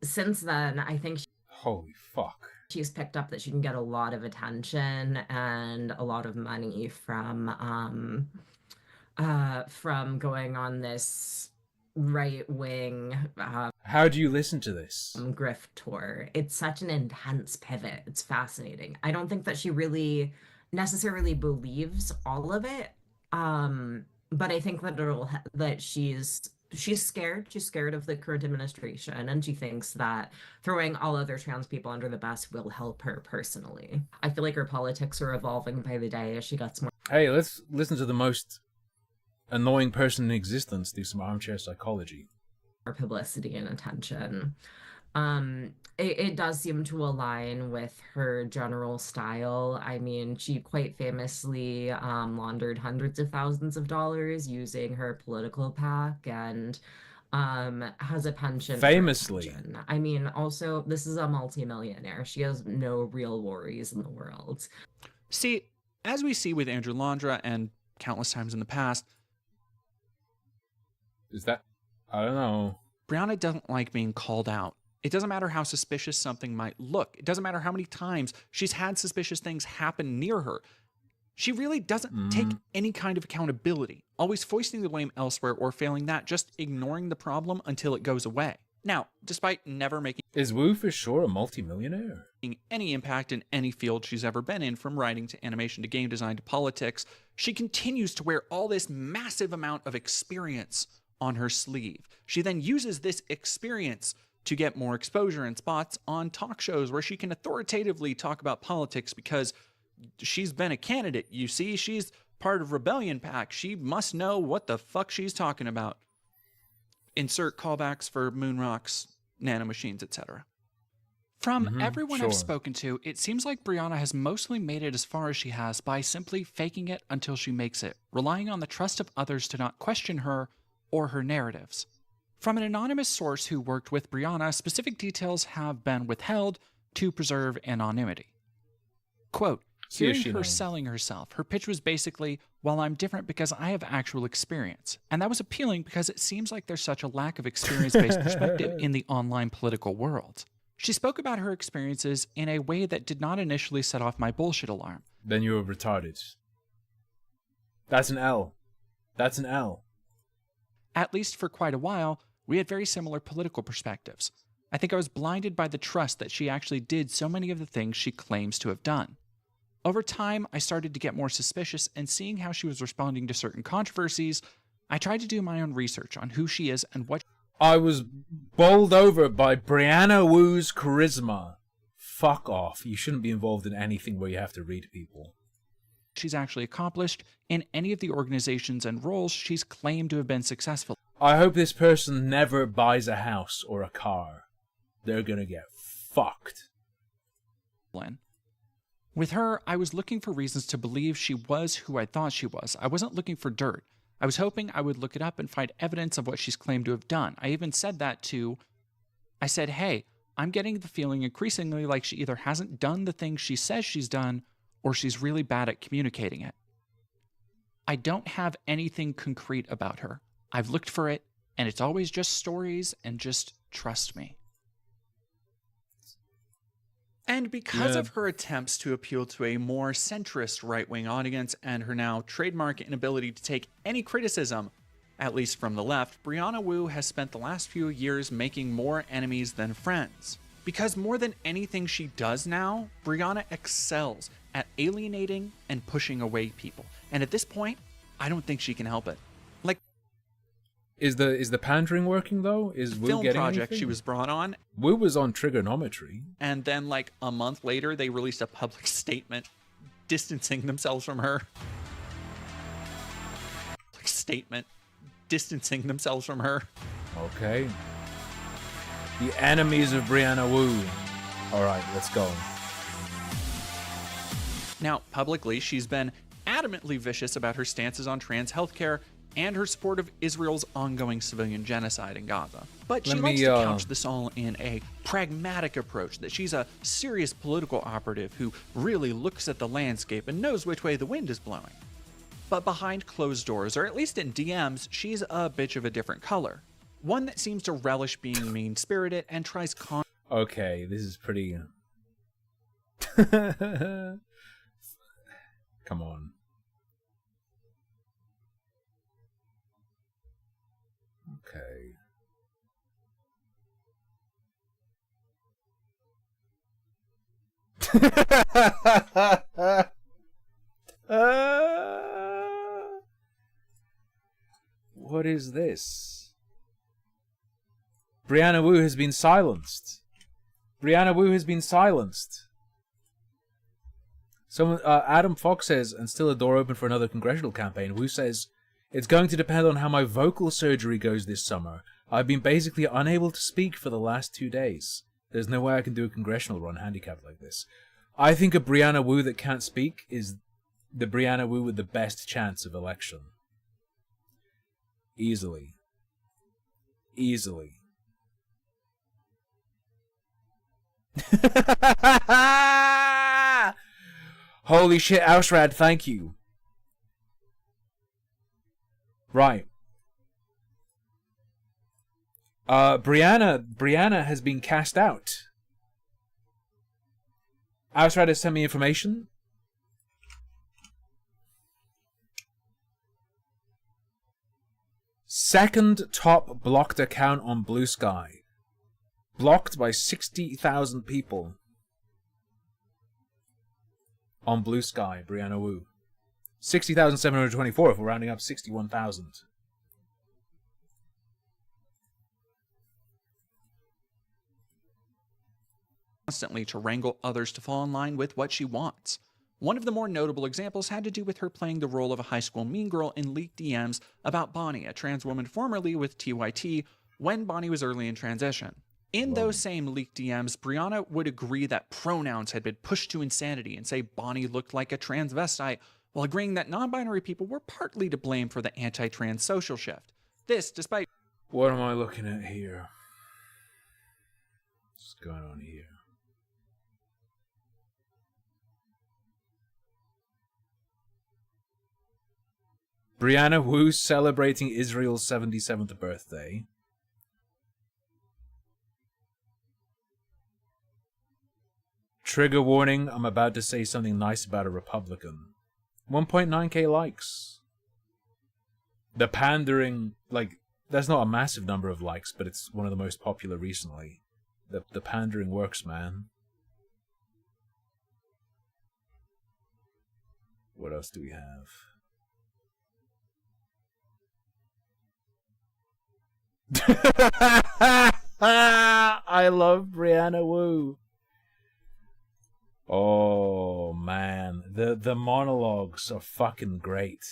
since then, I think holy fuck. She's picked up that she can get a lot of attention and a lot of money from going on this right-wing how do you listen to this grift tour. It's such an intense pivot. It's fascinating. I don't think that she really necessarily believes all of it, but I think that she's scared. She's scared of the current administration, and she thinks that throwing all other trans people under the bus will help her personally. I feel like her politics are evolving by the day as she gets more. Hey, let's listen to the most annoying person in existence do some armchair psychology. Publicity and attention. It does seem to align with her general style. I mean, she quite famously laundered hundreds of thousands of dollars using her political PAC and has a penchant. Famously. I mean, also, this is a multimillionaire. She has no real worries in the world. See, as we see with Andrew Landra and countless times in the past, is that, I don't know. Brianna doesn't like being called out. It doesn't matter how suspicious something might look. It doesn't matter how many times she's had suspicious things happen near her. She really doesn't take any kind of accountability, always foisting the blame elsewhere, or failing that, just ignoring the problem until it goes away. Now, despite never making... Is Wu for sure a multimillionaire? ...any impact in any field she's ever been in, from writing to animation to game design to politics, she continues to wear all this massive amount of experience on her sleeve. She then uses this experience to get more exposure and spots on talk shows where she can authoritatively talk about politics because she's been a candidate. You see, she's part of Rebellion PAC. She must know what the fuck she's talking about. Insert callbacks for moon rocks, nanomachines, etc. From everyone I've sure. spoken to, it seems like Brianna has mostly made it as far as she has by simply faking it until she makes it, relying on the trust of others to not question her or her narratives. From an anonymous source who worked with Brianna, specific details have been withheld to preserve anonymity. Quote, See if hearing she her knows. selling herself, her pitch was basically, well, I'm different because I have actual experience. And that was appealing because it seems like there's such a lack of experience-based perspective in the online political world. She spoke about her experiences in a way that did not initially set off my bullshit alarm. Then you were retarded. That's an L. That's an L. At least for quite a while, we had very similar political perspectives. I think I was blinded by the trust that she actually did so many of the things she claims to have done. Over time, I started to get more suspicious, and seeing how she was responding to certain controversies, I tried to do my own research on who she is and what I was bowled over by Brianna Wu's charisma. Fuck off. You shouldn't be involved in anything where you have to read people. she's actually accomplished in any of the organizations and roles she's claimed to have been successful. I hope this person never buys a house or a car. They're gonna get fucked. With her, I was looking for reasons to believe she was who I thought she was. I wasn't looking for dirt. I was hoping I would look it up and find evidence of what she's claimed to have done. I even said that I said, hey, I'm getting the feeling increasingly like she either hasn't done the things she says she's done, or she's really bad at communicating it. I don't have anything concrete about her. I've looked for it, and it's always just stories and just trust me. And because of her attempts to appeal to a more centrist right-wing audience and her now trademark inability to take any criticism, at least from the left, Brianna Wu has spent the last few years making more enemies than friends. Because more than anything she does now, Brianna excels at alienating and pushing away people. And at this point, I don't think she can help it. Like, Is the pandering working though? Is Wu film getting project anything? she was brought on, Wu was on trigonometry. and then like a month later, they released a public statement distancing themselves from her. Distancing themselves from her. Okay. The enemies of Brianna Wu. Alright, let's go. Now, publicly, she's been adamantly vicious about her stances on trans healthcare and her support of Israel's ongoing civilian genocide in Gaza. But she likes to couch this all in a pragmatic approach, that she's a serious political operative who really looks at the landscape and knows which way the wind is blowing. But behind closed doors, or at least in DMs, she's a bitch of a different color. One that seems to relish being mean-spirited and tries Okay, this is pretty... Come on. Okay. What is this? Brianna Wu has been silenced. Brianna Wu has been silenced. Someone, Adam Fox says, and still a door open for another congressional campaign. Wu says, it's going to depend on how my vocal surgery goes this summer. I've been basically unable to speak for the last 2 days. There's no way I can do a congressional run handicapped like this. I think a Brianna Wu that can't speak is the Brianna Wu with the best chance of election. Easily. Easily. Holy shit, Ausrad, thank you. Right. Brianna has been cast out. Ausrad has sent me information. Second top blocked account on Blue Sky. Blocked by 60,000 people. On Blue Sky, Brianna Wu. 60,724 if we're rounding up 61,000. Constantly to wrangle others to fall in line with what she wants. One of the more notable examples had to do with her playing the role of a high school mean girl in leaked DMs about Bonnie, a trans woman formerly with TYT, when Bonnie was early in transition. In those same leaked DMs, Brianna would agree that pronouns had been pushed to insanity and say Bonnie looked like a transvestite, while agreeing that non-binary people were partly to blame for the anti-trans social shift. This, despite... What am I looking at here? What's going on here? Brianna Wu celebrating Israel's 77th birthday. Trigger warning, I'm about to say something nice about a Republican. 1.9k likes. The pandering, like, that's not a massive number of likes, but it's one of the most popular recently. The pandering works, man. What else do we have? I love Brianna Wu. Oh man, the monologues are fucking great.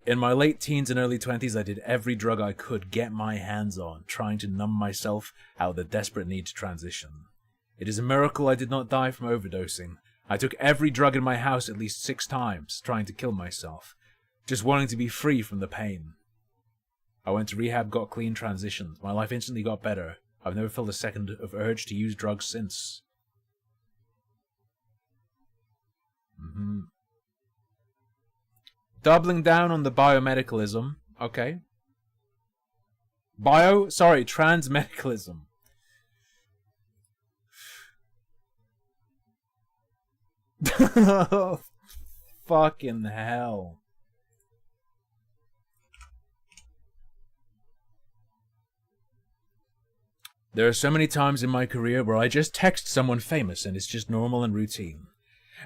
In my late teens and early 20s, I did every drug I could get my hands on, trying to numb myself out of the desperate need to transition. It is a miracle I did not die from overdosing. I took every drug in my house at least 6 times, trying to kill myself, just wanting to be free from the pain. I went to rehab, got clean, transitioned. My life instantly got better. I've never felt a second of urge to use drugs since. Doubling down on the biomedicalism. Okay. Transmedicalism. Fucking hell. There are so many times in my career where I just text someone famous and it's just normal and routine.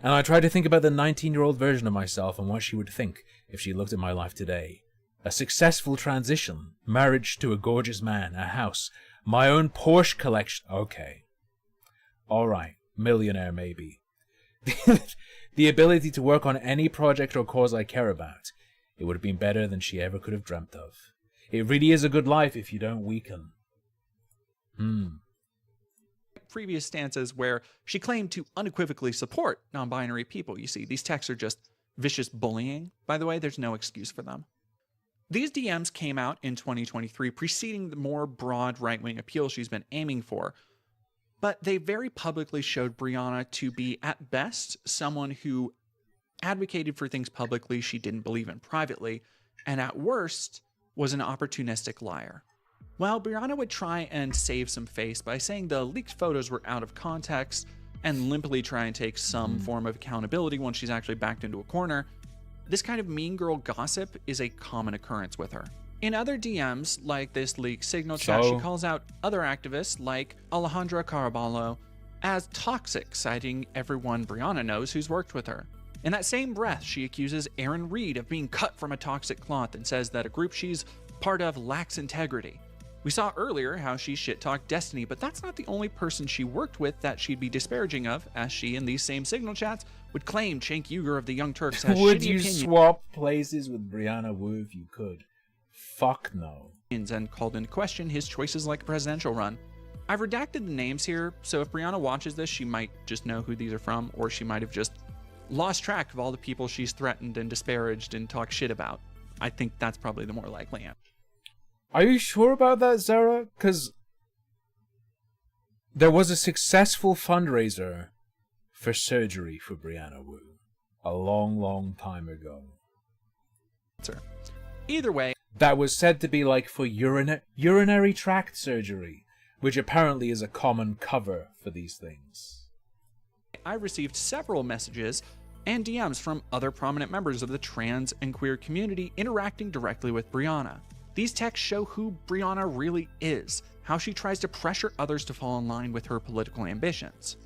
And I try to think about the 19-year-old version of myself and what she would think if she looked at my life today. A successful transition, marriage to a gorgeous man, a house, my own Porsche collection. Okay. Alright, millionaire maybe. The ability to work on any project or cause I care about. It would have been better than she ever could have dreamt of. It really is a good life if you don't weaken. Previous stances where she claimed to unequivocally support non-binary people. You see, these texts are just vicious bullying. By the way, there's no excuse for them. These DMs came out in 2023, preceding the more broad right-wing appeal she's been aiming for. But they very publicly showed Brianna to be, at best, someone who advocated for things publicly she didn't believe in privately, and at worst, was an opportunistic liar. Well, Brianna would try and save some face by saying the leaked photos were out of context and limply try and take some form of accountability once she's actually backed into a corner. This kind of mean girl gossip is a common occurrence with her. In other DMs, like this leaked Signal chat, she calls out other activists like Alejandra Caraballo as toxic, citing everyone Brianna knows who's worked with her. In that same breath, she accuses Aaron Reed of being cut from a toxic cloth and says that a group she's part of lacks integrity. We saw earlier how she shit-talked Destiny, but that's not the only person she worked with that she'd be disparaging of, as she, in these same Signal chats, would claim Cenk Uygur of the Young Turks has Would shitty you opinions. swap places with Brianna Wu if you could? Fuck no. And called into question his choices like a presidential run. I've redacted the names here, so if Brianna watches this, she might just know who these are from, or she might have just lost track of all the people she's threatened and disparaged and talked shit about. I think that's probably the more likely answer. Are you sure about that, Zara? Because there was a successful fundraiser for surgery for Brianna Wu a long, long time ago. Either way, that was said to be like for urinary tract surgery, which apparently is a common cover for these things. I received several messages and DMs from other prominent members of the trans and queer community interacting directly with Brianna. These texts show who Brianna really is, how she tries to pressure others to fall in line with her political ambitions.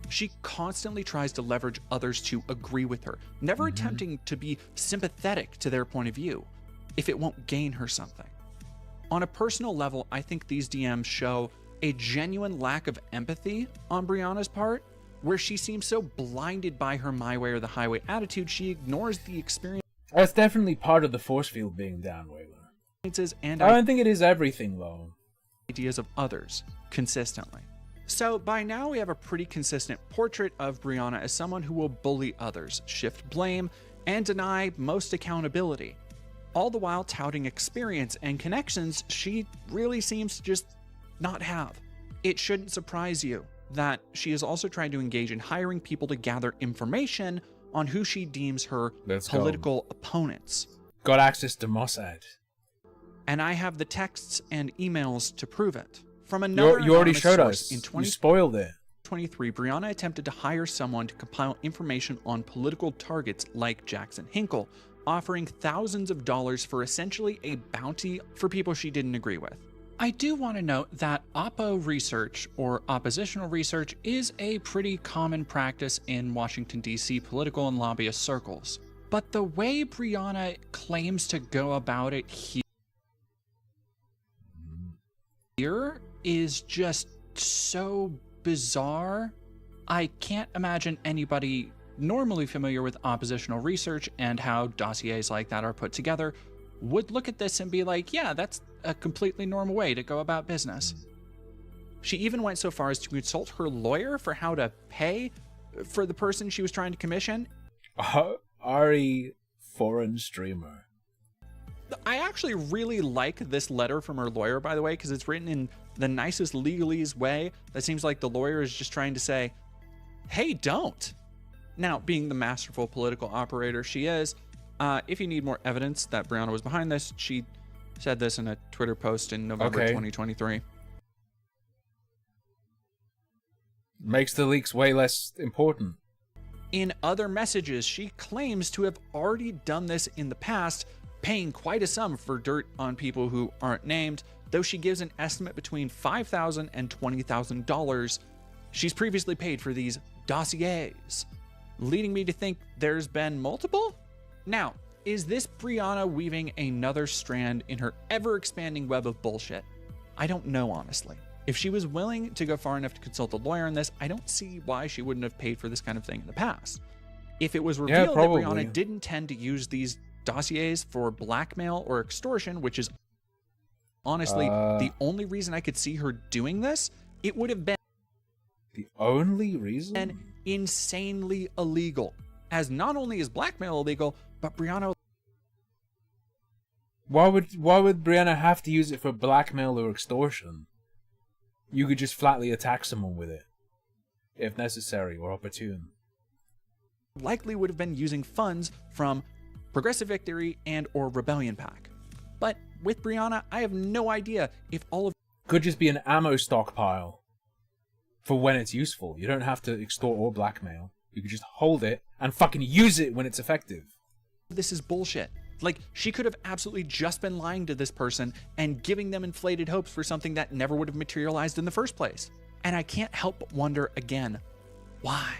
She constantly tries to leverage others to agree with her, never attempting to be sympathetic to their point of view, if it won't gain her something. On a personal level, I think these DMs show a genuine lack of empathy on Brianna's part, where she seems so blinded by her my way or the highway attitude, she ignores the experience That's definitely part of the force field being down, Wayler. And I don't think it is everything, though. Ideas of others consistently. So by now we have a pretty consistent portrait of Brianna as someone who will bully others, shift blame, and deny most accountability, all the while touting experience and connections she really seems to just not have. It shouldn't surprise you that she is also trying to engage in hiring people to gather information on who she deems her political opponents. Got access to Mossad. And I have the texts and emails to prove it. From another You already showed source, us. In You spoiled it. 2023, Brianna attempted to hire someone to compile information on political targets like Jackson Hinkle, offering thousands of dollars for essentially a bounty for people she didn't agree with. I do want to note that oppo research, or oppositional research, is a pretty common practice in Washington, D.C. political and lobbyist circles. But the way Brianna claims to go about it here is just so bizarre. I can't imagine anybody normally familiar with oppositional research and how dossiers like that are put together would look at this and be like, yeah, that's a completely normal way to go about business. She even went so far as to consult her lawyer for how to pay for the person she was trying to commission. Ari, foreign streamer. I actually really like this letter from her lawyer, by the way, because it's written in the nicest legalese way. That seems like the lawyer is just trying to say, hey, don't. Now, being the masterful political operator she is, if you need more evidence that Brianna was behind this, she said this in a Twitter post in November 2023. Makes the leaks way less important. In other messages, she claims to have already done this in the past, paying quite a sum for dirt on people who aren't named, though she gives an estimate between $5,000 and $20,000 she's previously paid for these dossiers, leading me to think there's been multiple? Now, is this Brianna weaving another strand in her ever-expanding web of bullshit? I don't know, honestly. If she was willing to go far enough to consult a lawyer on this, I don't see why she wouldn't have paid for this kind of thing in the past. If it was revealed that Brianna did intend to use these dossiers for blackmail or extortion, which is honestly the only reason I could see her doing this, it would have been the only reason? And insanely illegal, as not only is blackmail illegal, but Brianna. Why would Brianna have to use it for blackmail or extortion? You could just flatly attack someone with it, if necessary or opportune. Likely would have been using funds from Progressive Victory and or Rebellion PAC. But with Brianna, I have no idea if all of could just be an ammo stockpile for when it's useful. You don't have to extort or blackmail. You could just hold it and fucking use it when it's effective. This is bullshit. Like, she could have absolutely just been lying to this person and giving them inflated hopes for something that never would have materialized in the first place. And I can't help but wonder again, why?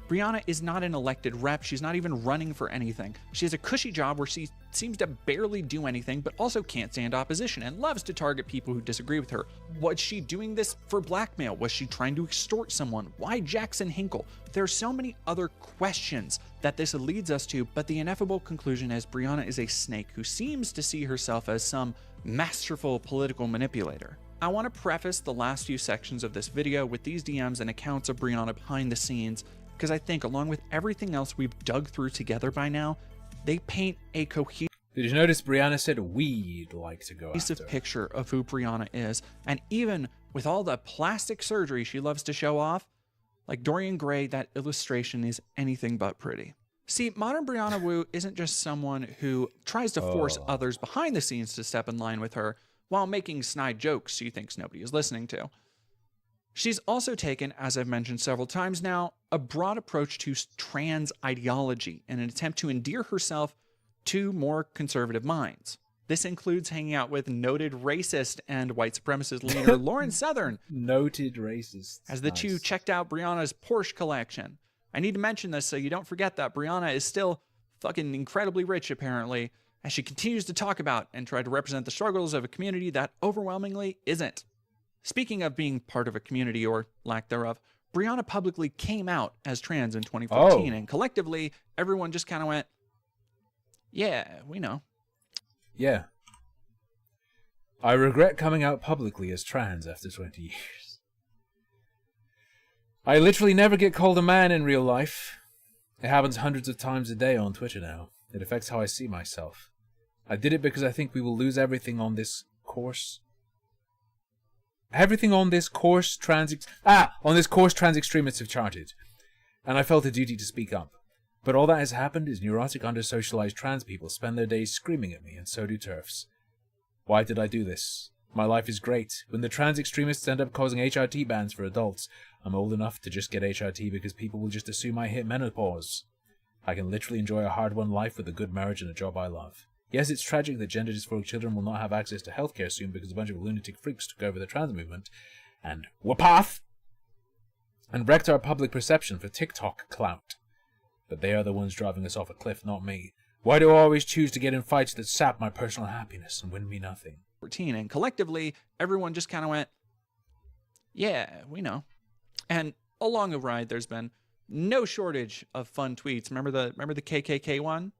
Brianna is not an elected rep. She's not even running for anything. She has a cushy job where she seems to barely do anything, but also can't stand opposition and loves to target people who disagree with her. Was she doing this for blackmail? Was she trying to extort someone? Why Jackson Hinkle? There are so many other questions that this leads us to, but the ineffable conclusion is Brianna is a snake who seems to see herself as some masterful political manipulator. I want to preface the last few sections of this video with these DMs and accounts of Brianna behind the scenes, because I think, along with everything else we've dug through together by now, they paint a cohesive Did you notice Brianna said we'd like to go after? Picture of who Brianna is, and even with all the plastic surgery she loves to show off, like Dorian Gray, that illustration is anything but pretty. See, modern Brianna Wu isn't just someone who tries to force others behind the scenes to step in line with her while making snide jokes she thinks nobody is listening to. She's also taken, as I've mentioned several times now, a broad approach to trans ideology in an attempt to endear herself to more conservative minds. This includes hanging out with noted racist and white supremacist leader Lauren Southern. Noted racist. As the two checked out Brianna's Porsche collection. I need to mention this so you don't forget that Brianna is still fucking incredibly rich, apparently, as she continues to talk about and try to represent the struggles of a community that overwhelmingly isn't. Speaking of being part of a community, or lack thereof, Brianna publicly came out as trans in 2014, and collectively, everyone just kind of went, Yeah, we know. Yeah. I regret coming out publicly as trans after 20 years. I literally never get called a man in real life. It happens hundreds of times a day on Twitter now. It affects how I see myself. I did it because I think we will lose everything on this course. Everything on this course trans extremists have charted. And I felt a duty to speak up. But all that has happened is neurotic, under-socialized trans people spend their days screaming at me, and so do TERFs. Why did I do this? My life is great. When the trans extremists end up causing HRT bans for adults, I'm old enough to just get HRT because people will just assume I hit menopause. I can literally enjoy a hard-won life with a good marriage and a job I love. Yes, it's tragic that gender-dysphoric children will not have access to healthcare soon because a bunch of lunatic freaks took over the trans movement, and whoop-off! And wrecked our public perception for TikTok clout. But they are the ones driving us off a cliff, not me. Why do I always choose to get in fights that sap my personal happiness and win me nothing? And collectively, everyone just kind of went, yeah, we know. And along the ride, there's been no shortage of fun tweets. Remember the KKK one?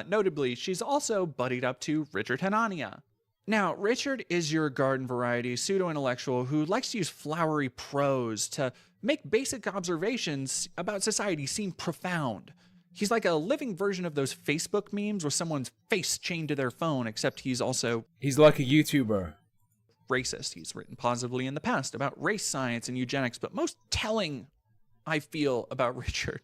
Notably, she's also buddied up to Richard Hanania. Now, Richard is your garden variety pseudo-intellectual who likes to use flowery prose to make basic observations about society seem profound. He's like a living version of those Facebook memes with someone's face chained to their phone, except he's like a YouTuber. Racist. He's written positively in the past about race science and eugenics, but most telling, I feel, about Richard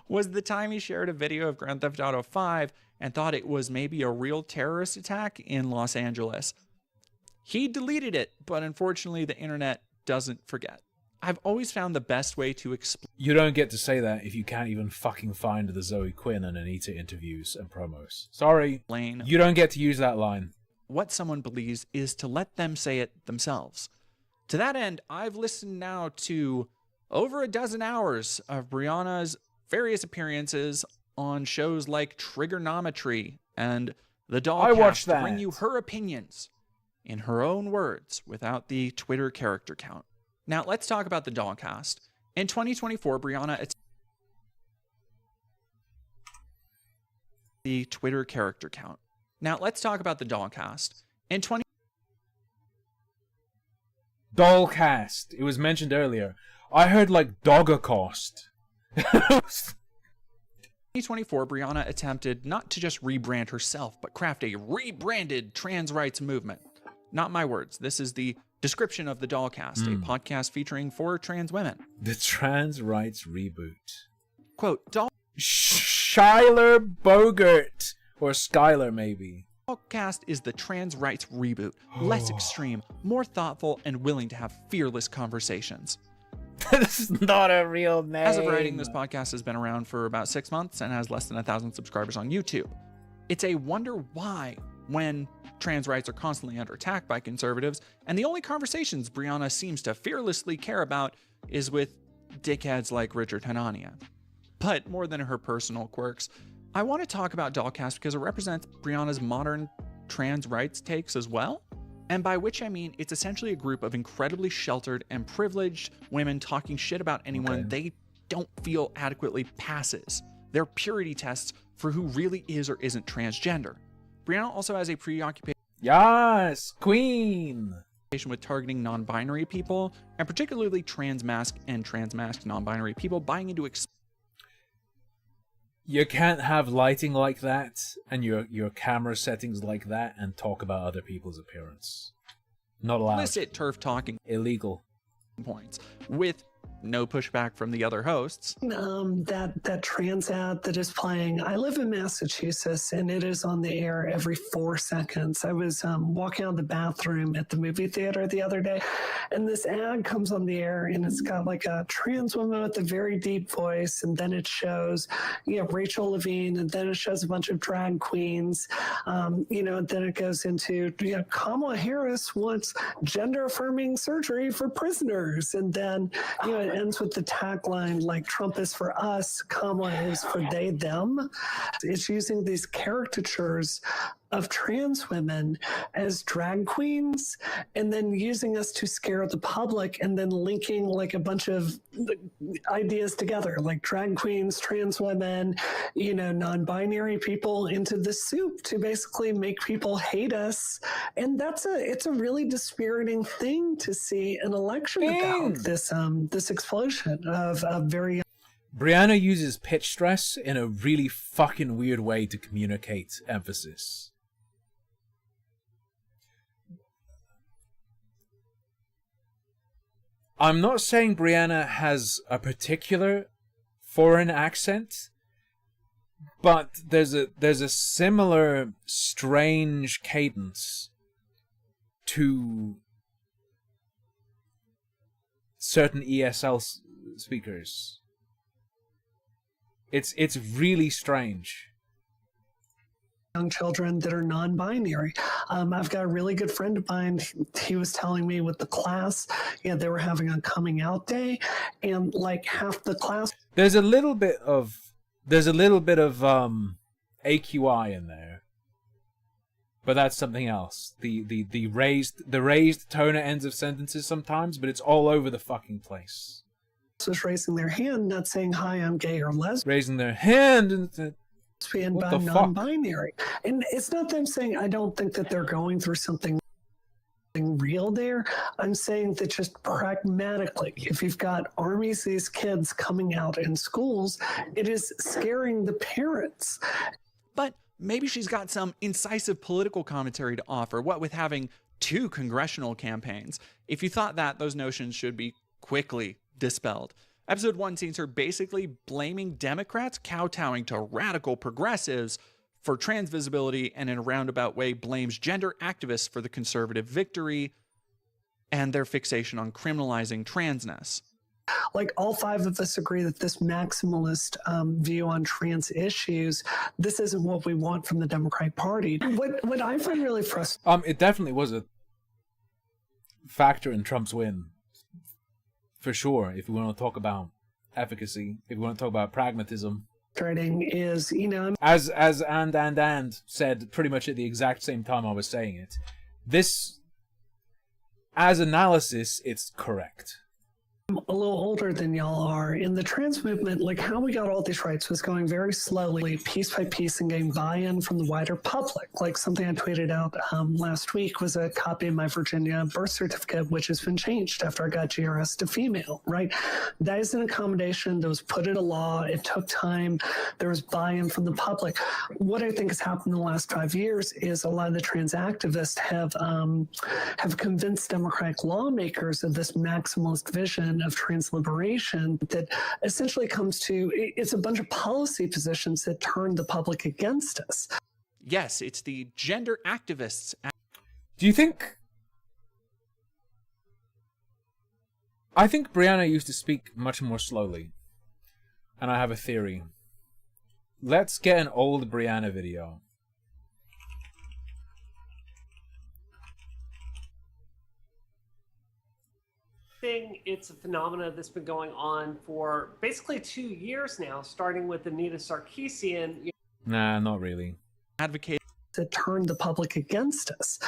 was the time he shared a video of Grand Theft Auto 5 and thought it was maybe a real terrorist attack in Los Angeles. He deleted it, but unfortunately the internet doesn't forget. I've always found the best way to explain... You don't get to say that if you can't even fucking find the Zoe Quinn and Anita interviews and promos. Sorry. You don't get to use that line. What someone believes is to let them say it themselves. To that end, I've listened now to over a dozen hours of Brianna's various appearances on shows like Trigonometry and The Dollcast to bring you her opinions in her own words without the Twitter character count. Now, let's talk about The Dollcast. In 2024, Brianna... The Twitter character count. Now, let's talk about The Dollcast. In 2024, it was mentioned earlier. I heard like Doggercost. 2024, Brianna attempted not to just rebrand herself, but craft a rebranded trans rights movement. Not my words. This is the description of The Dollcast, a podcast featuring 4 trans women. The trans rights reboot. Quote, Shyler Bogart. Or Skylar, maybe. Dollcast is the trans rights reboot. Less extreme, more thoughtful, and willing to have fearless conversations. This is not a real name. As of writing, this podcast has been around for about 6 months and has less than 1,000 subscribers on YouTube. It's a wonder why when trans rights are constantly under attack by conservatives, and the only conversations Brianna seems to fearlessly care about is with dickheads like Richard Hanania. But more than her personal quirks, I want to talk about Dollcast because it represents Brianna's modern trans rights takes as well. And by which I mean it's essentially a group of incredibly sheltered and privileged women talking shit about anyone they don't feel adequately passes. They're purity tests for who really is or isn't transgender. Brianna also has a preoccupation. Yes, queen. With targeting non-binary people, and particularly trans-masc and trans-masc non-binary people buying into. You can't have lighting like that and your camera settings like that and talk about other people's appearance. Not allowed. Illicit turf talking. Illegal. Points. With no pushback from the other hosts. That trans ad that is playing. I live in Massachusetts and it is on the air every 4 seconds. I was walking out of the bathroom at the movie theater the other day and this ad comes on the air and it's got like a trans woman with a very deep voice and then it shows, Rachel Levine and then it shows a bunch of drag queens, and then it goes into, Kamala Harris wants gender affirming surgery for prisoners and then, it ends with the tagline like Trump is for us, Kamala is for they, them. It's using these caricatures of trans women as drag queens and then using us to scare the public and then linking like a bunch of ideas together, like drag queens, trans women, you know, non-binary people into the soup to basically make people hate us. And it's a really dispiriting thing to see an election about this explosion of very. Brianna uses pitch stress in a really fucking weird way to communicate emphasis. I'm not saying Brianna has a particular foreign accent, but there's a similar strange cadence to certain ESL speakers. It's really strange. Young children that are non-binary. I've got a really good friend of mine. He was telling me with the class, they were having a coming out day, and like half the class. There's a little bit of AQI in there, but that's something else. The raised tone at ends of sentences sometimes, but it's all over the fucking place. Was raising their hand, not saying hi, I'm gay or lesbian. Raising their hand and. By non-binary. And it's not them saying I don't think that they're going through something real there. I'm saying that just pragmatically, if you've got armies of these kids coming out in schools, it is scaring the parents. But maybe she's got some incisive political commentary to offer, what with having 2 congressional campaigns. If you thought that, those notions should be quickly dispelled. Episode 1 sees her basically blaming Democrats, kowtowing to radical progressives for trans visibility, and in a roundabout way blames gender activists for the conservative victory and their fixation on criminalizing transness. Like all 5 of us agree that this maximalist view on trans issues, this isn't what we want from the Democratic Party. What I find really frustrating. It definitely was a factor in Trump's win. For sure, if we want to talk about efficacy, if we want to talk about pragmatism. Is, as and said pretty much at the exact same time I was saying it. This, as analysis, it's correct. I'm a little older than y'all are. In the trans movement, like how we got all these rights was going very slowly, piece by piece, and getting buy-in from the wider public. Like something I tweeted out last week was a copy of my Virginia birth certificate, which has been changed after I got GRS to female, right? That is an accommodation that was put into law. It took time. There was buy-in from the public. What I think has happened in the last 5 years is a lot of the trans activists have convinced Democratic lawmakers of this maximalist vision of trans liberation that essentially comes to, it's a bunch of policy positions that turn the public against us. Yes, it's the gender activists. Do you think... I think Brianna used to speak much more slowly. And I have a theory. Let's get an old Brianna video. It's a phenomenon that's been going on for basically 2 years now, starting with Anita Sarkeesian. Nah, not really. Advocate to turn the public against us.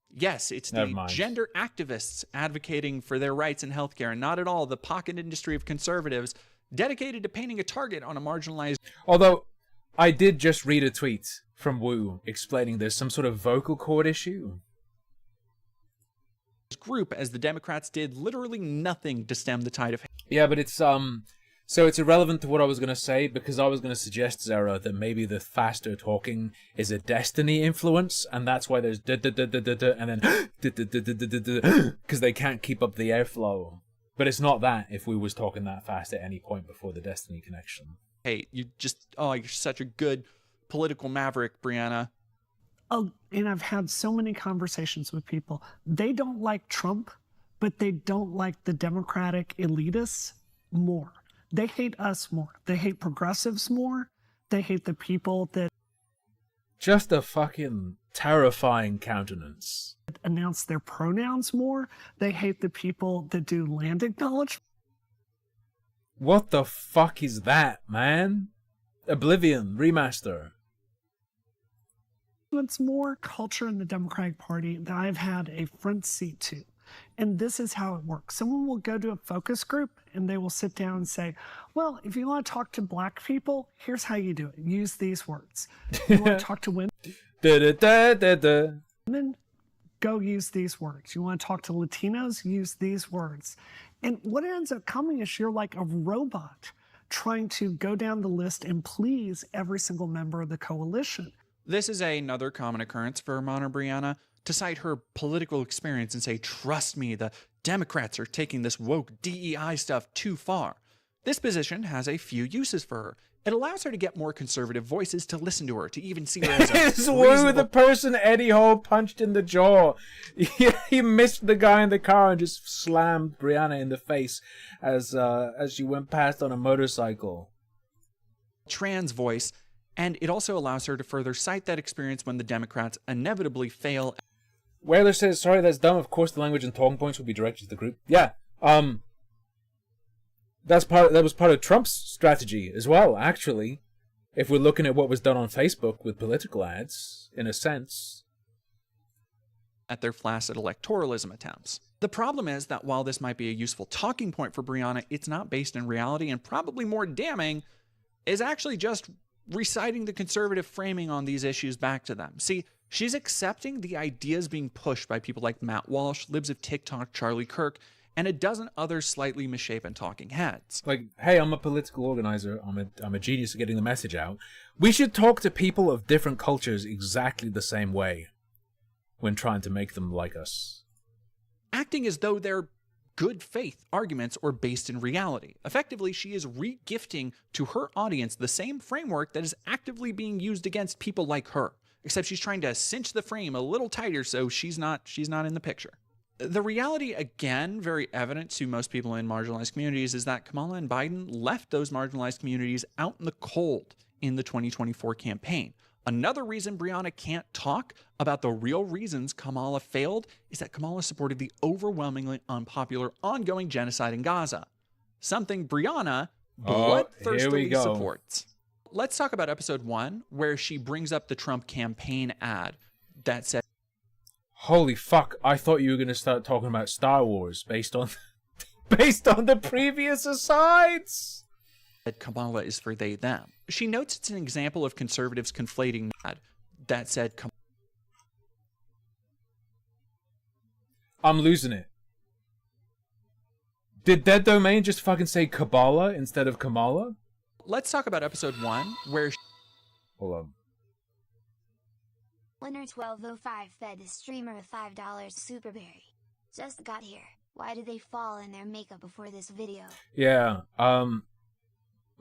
Yes, it's the gender activists advocating for their rights in healthcare, and not at all the pocket industry of conservatives dedicated to painting a target on a marginalized. Although, I did just read a tweet from Wu explaining there's some sort of vocal cord issue. Group, as the Democrats did literally nothing to stem the tide of hate. Yeah, but it's so it's irrelevant to what I was going to say, because I was going to suggest, Zara, that maybe the faster talking is a Destiny influence, and that's why there's and then because they can't keep up the airflow. But it's not that if we was talking that fast at any point before the Destiny connection. Hey, you're such a good political maverick, Brianna. Oh, and I've had so many conversations with people. They don't like Trump, but they don't like the Democratic elitists more. They hate us more. They hate progressives more. They hate the people that... Just a fucking terrifying countenance. ...announce their pronouns more. They hate the people that do land acknowledgement. What the fuck is that, man? Oblivion Remaster. It's more culture in the Democratic Party that I've had a front seat to. And this is how it works. Someone will go to a focus group and they will sit down and say, well, if you want to talk to black people, here's how you do it. Use these words. If you want to talk to women, go use these words. You want to talk to Latinos, use these words. And what ends up coming is you're like a robot trying to go down the list and please every single member of the coalition. This is another common occurrence for Mana Brianna, to cite her political experience and say, trust me, the Democrats are taking this woke DEI stuff too far. This position has a few uses for her. It allows her to get more conservative voices to listen to her, to even see her as a It's Wu, the person Eddie Hall punched in the jaw. He missed the guy in the car and just slammed Brianna in the face as she went past on a motorcycle. Trans voice, and it also allows her to further cite that experience when the Democrats inevitably fail. Whaler says, sorry, that's dumb. Of course, the language and talking points will be directed to the group. Yeah, that was part of Trump's strategy as well, actually. If we're looking at what was done on Facebook with political ads, in a sense. At their flaccid electoralism attempts. The problem is that while this might be a useful talking point for Brianna, it's not based in reality, and probably more damning is actually just reciting the conservative framing on these issues back to them. See, she's accepting the ideas being pushed by people like Matt Walsh, Libs of TikTok, Charlie Kirk, and a dozen other slightly misshapen talking heads. Like, hey, I'm a political organizer. I'm a genius at getting the message out. We should talk to people of different cultures exactly the same way when trying to make them like us. Acting as though they're good faith arguments or based in reality. Effectively, she is re-gifting to her audience the same framework that is actively being used against people like her, except she's trying to cinch the frame a little tighter so she's not in the picture. The reality, again, very evident to most people in marginalized communities, is that Kamala and Biden left those marginalized communities out in the cold in the 2024 campaign. Another reason Brianna can't talk about the real reasons Kamala failed is that Kamala supported the overwhelmingly unpopular ongoing genocide in Gaza, something Brianna bloodthirstily supports. Let's talk about episode 1, where she brings up the Trump campaign ad that said, holy fuck, I thought you were going to start talking about Star Wars based on the previous asides. That Kamala is for they, them. She notes it's an example of conservatives conflating that said, I'm losing it. Did Dead Domain just fucking say Kabbalah instead of Kamala? Let's talk about episode 1, where... Hold on. Winner 1205 fed the streamer a $5 Superberry. Just got here. Why did they fall in their makeup before this video? Yeah,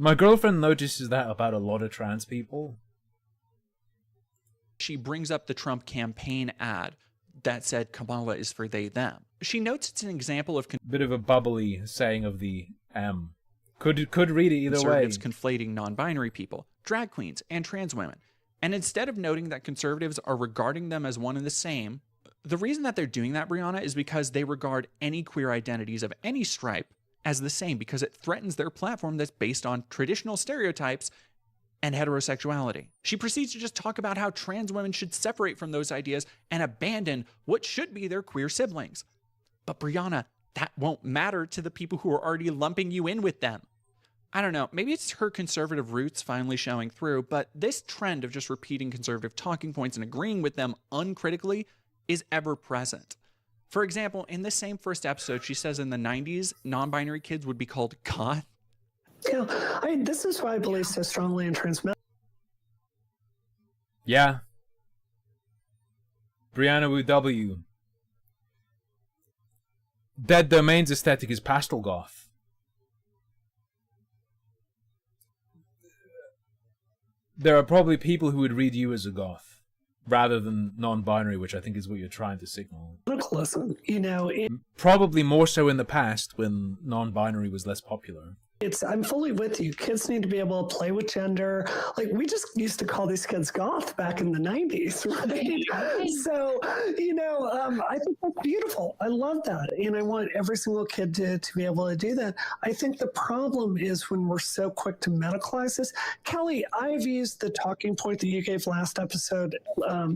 my girlfriend notices that about a lot of trans people. She brings up the Trump campaign ad that said Kamala is for they, them. She notes it's an example of... Bit of a bubbly saying of the M. Could read it either way. Conservatives conflating non-binary people, drag queens, and trans women. And instead of noting that conservatives are regarding them as one and the same, the reason that they're doing that, Brianna, is because they regard any queer identities of any stripe as the same, because it threatens their platform that's based on traditional stereotypes and heterosexuality. She proceeds to just talk about how trans women should separate from those ideas and abandon what should be their queer siblings. But Brianna, that won't matter to the people who are already lumping you in with them. I don't know, maybe it's her conservative roots finally showing through, but this trend of just repeating conservative talking points and agreeing with them uncritically is ever present. For example, in this same first episode, she says in the 90s, non-binary kids would be called God. Yeah, this is why I believe so strongly in trans men. Yeah. Brianna Wu W. Dead Domain's aesthetic is pastel goth. There are probably people who would read you as a goth rather than non-binary, which I think is what you're trying to signal. Listen, you know... Probably more so in the past when non-binary was less popular. I'm fully with you. Kids need to be able to play with gender. Like, we just used to call these kids goth back in the 90s, right? So, I think that's beautiful. I love that. And I want every single kid to be able to do that. I think the problem is when we're so quick to medicalize this. Kelly, I've used the talking point that you gave last episode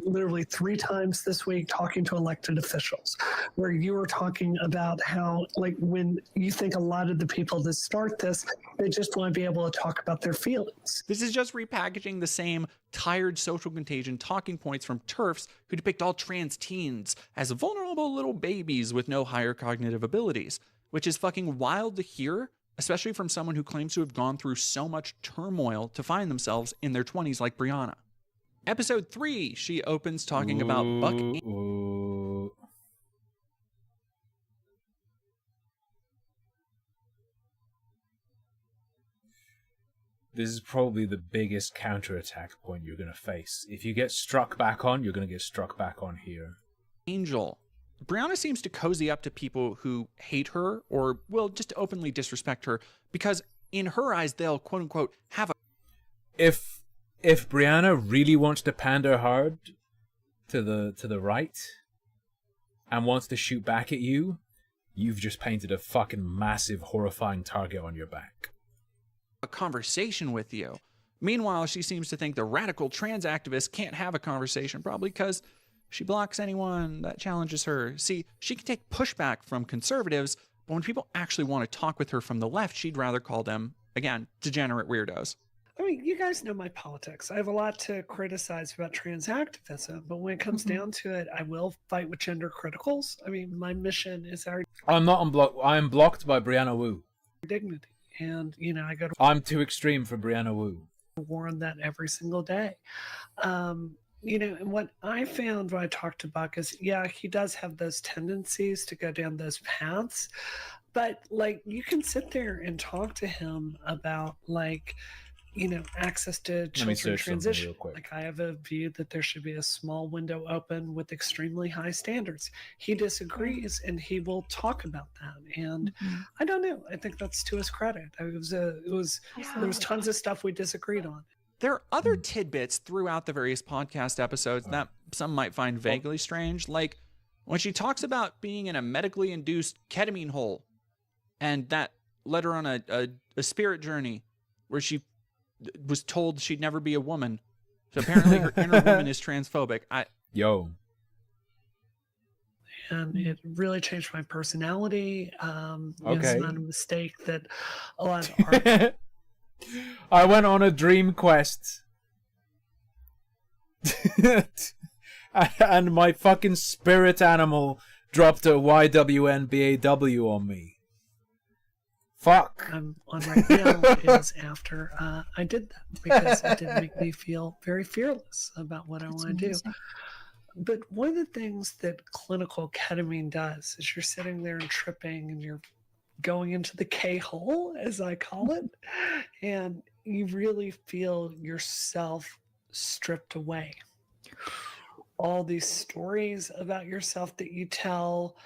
literally 3 times this week, talking to elected officials, where you were talking about how, like, when you think a lot of the people that start this, they just want to be able to talk about their feelings. This is just repackaging the same tired social contagion talking points from TERFs who depict all trans teens as vulnerable little babies with no higher cognitive abilities, which is fucking wild to hear, especially from someone who claims to have gone through so much turmoil to find themselves in their 20s like Brianna. Episode 3, she opens talking about Buck. This is probably the biggest counterattack point you're going to face. If you get struck back on, you're going to get struck back on here. Angel. Brianna seems to cozy up to people who hate her or will just openly disrespect her because in her eyes they'll quote unquote have a... If Brianna really wants to pander hard to the right and wants to shoot back at you, you've just painted a fucking massive horrifying target on your back. A conversation with you. Meanwhile, she seems to think the radical trans activist can't have a conversation, probably because she blocks anyone that challenges her. See, she can take pushback from conservatives, but when people actually want to talk with her from the left, she'd rather call them, again, degenerate weirdos. I mean, you guys know my politics. I have a lot to criticize about trans activism, but when it comes down to it, I will fight with gender criticals. I mean, my mission is our... I'm not unblocked. I am blocked by Brianna Wu. Dignity. And, I go to... I'm too extreme for Brianna Wu. War on that every single day. And what I found when I talked to Buck is, yeah, he does have those tendencies to go down those paths. But, like, you can sit there and talk to him about, like... access to children transition. Like, I have a view that there should be a small window open with extremely high standards. He disagrees, and he will talk about that. And I don't know. I think that's to his credit. There was tons of stuff we disagreed on. There are other tidbits throughout the various podcast episodes that some might find vaguely strange, like when she talks about being in a medically induced ketamine hole, and that led her on a spirit journey where she was told she'd never be a woman. So apparently her inner woman is transphobic. And it really changed my personality. It's not a mistake that a lot of art... I went on a dream quest. And my fucking spirit animal dropped a YWNBAW on me. Fuck. I'm on right now is after I did that, because it did make me feel very fearless about what I want to do. But one of the things that clinical ketamine does is you're sitting there and tripping and you're going into the K-hole, as I call it, and you really feel yourself stripped away. All these stories about yourself that you tell,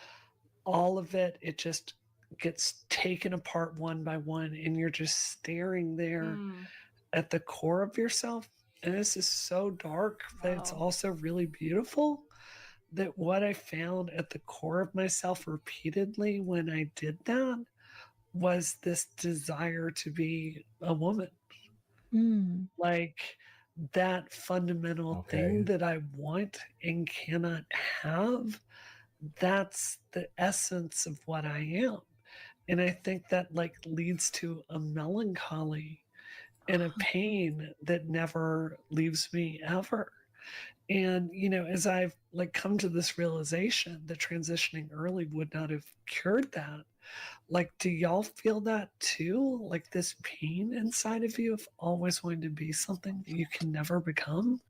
all of it, it just gets taken apart one by one, and you're just staring there at the core of yourself. And this is so dark, but it's also really beautiful. That what I found at the core of myself repeatedly when I did that was this desire to be a woman. Like, that fundamental thing that I want and cannot have, that's the essence of what I am. And I think that, like, leads to a melancholy and a pain that never leaves me ever. And, as I've, like, come to this realization that transitioning early would not have cured that. Like, do y'all feel that too? Like, this pain inside of you of always wanting to be something that you can never become?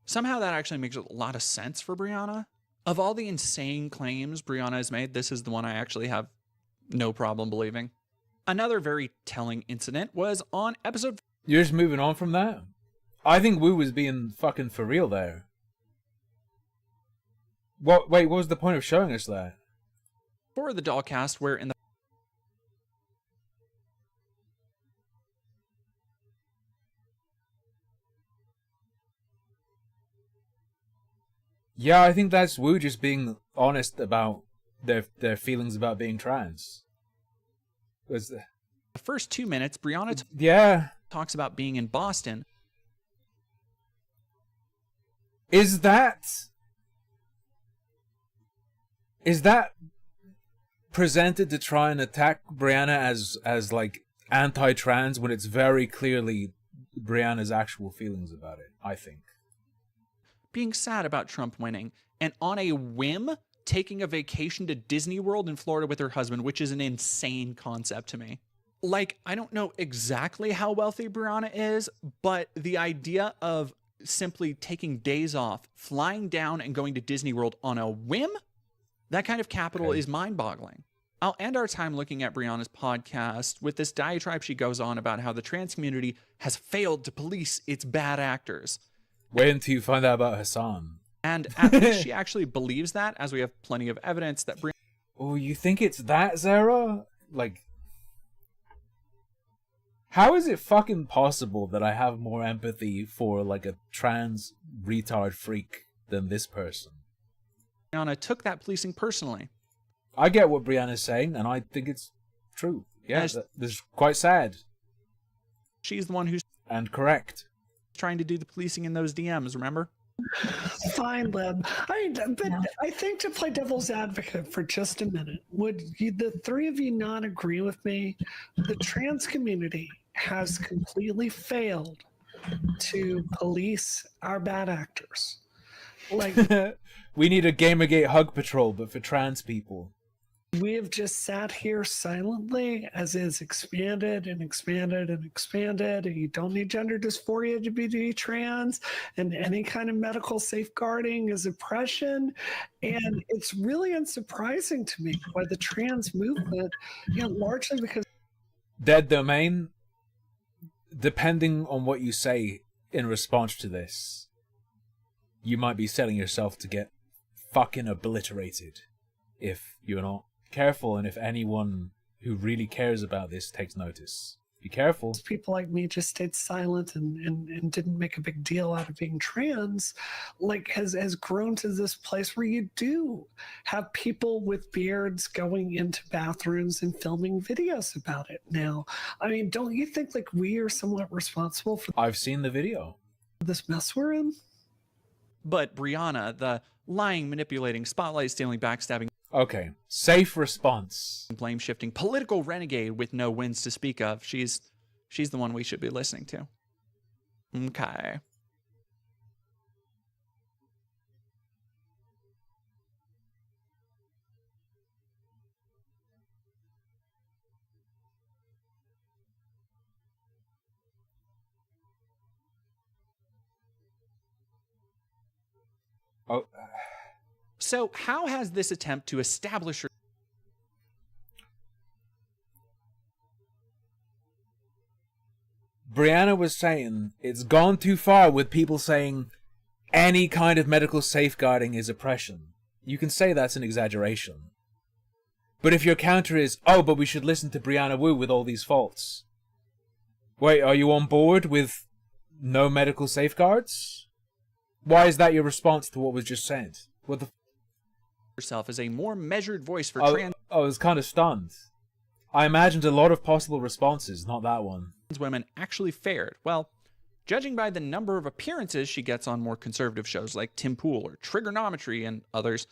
Somehow that actually makes a lot of sense for Brianna. Of all the insane claims Brianna has made, this is the one I actually have no problem believing. Another very telling incident was on episode... You're just moving on from that? I think Wu was being fucking for real there. Wait, what was the point of showing us that? For the Dollcast, where in the... Yeah, I think that's Wu just being honest about their feelings about being trans. The first 2 minutes, Brianna talks about being in Boston. Is that presented to try and attack Brianna as like anti-trans when it's very clearly Brianna's actual feelings about it, I think. Being sad about Trump winning, and on a whim, taking a vacation to Disney World in Florida with her husband, which is an insane concept to me. Like, I don't know exactly how wealthy Brianna is, but the idea of simply taking days off, flying down and going to Disney World on a whim, that kind of capital is mind-boggling. I'll end our time looking at Brianna's podcast with this diatribe she goes on about how the trans community has failed to police its bad actors. Wait until you find out about Hassan. And at least she actually believes that, as we have plenty of evidence that Brianna... Oh, you think it's that, Zara? Like, how is it fucking possible that I have more empathy for, like, a trans retard freak than this person? Brianna took that policing personally. I get what Brianna's saying, and I think it's true. Yeah, this is quite sad. She's the one who's... And correct. Trying to do the policing in those DMs, remember? Fine, Leb. But I think, to play devil's advocate for just a minute, would the three of you not agree with me? The trans community has completely failed to police our bad actors. Like, we need a Gamergate hug patrol, but for trans people. We have just sat here silently as it's expanded and expanded and expanded, and you don't need gender dysphoria to be trans, and any kind of medical safeguarding is oppression. And it's really unsurprising to me why the trans movement, largely because... Dead Domain, depending on what you say in response to this, you might be setting yourself to get fucking obliterated if you're not careful, and if anyone who really cares about this takes notice. Be careful. People like me just stayed silent and didn't make a big deal out of being trans, like has grown to this place where you do have people with beards going into bathrooms and filming videos about it now. I mean, don't you think like we are somewhat responsible for... I've seen the video. This mess we're in? But Brianna, the lying, manipulating, spotlight stealing, backstabbing... Okay, safe response. Blame shifting, political renegade with no wins to speak of. She's the one we should be listening to. Okay. Oh. So how has this attempt to establish... Brianna was saying it's gone too far with people saying any kind of medical safeguarding is oppression. You can say that's an exaggeration. But if your counter is, oh, but we should listen to Brianna Wu with all these faults. Wait, are you on board with no medical safeguards? Why is that your response to what was just said? What the... Herself as a more measured voice for trans... I was kind of stunned. I imagined a lot of possible responses, not that one. Women actually fared. Well, judging by the number of appearances she gets on more conservative shows like Tim Pool or Trigonometry and others,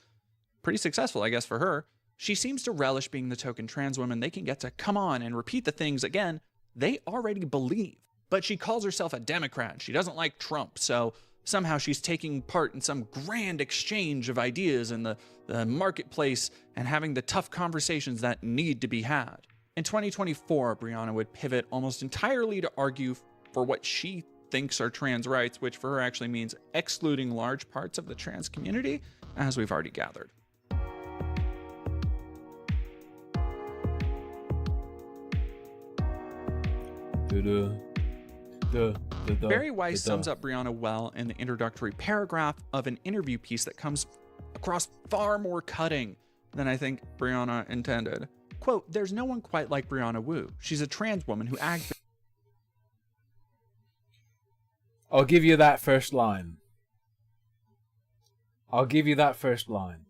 pretty successful, I guess, for her. She seems to relish being the token trans woman they can get to come on and repeat the things, again, they already believe. But she calls herself a Democrat. She doesn't like Trump, so somehow she's taking part in some grand exchange of ideas in the marketplace and having the tough conversations that need to be had. In 2024, Brianna would pivot almost entirely to argue for what she thinks are trans rights, which for her actually means excluding large parts of the trans community, as we've already gathered. Barry Weiss sums up Brianna well in the introductory paragraph of an interview piece that comes across far more cutting than I think Brianna intended. Quote, there's no one quite like Brianna Wu. She's a trans woman who acts... I'll give you that first line. I'll give you that first line.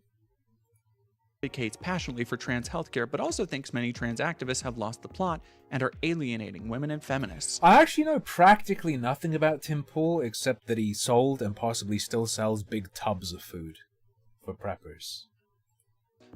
Advocates passionately for trans healthcare, but also thinks many trans activists have lost the plot and are alienating women and feminists. I actually know practically nothing about Tim Pool except that he sold and possibly still sells big tubs of food for preppers.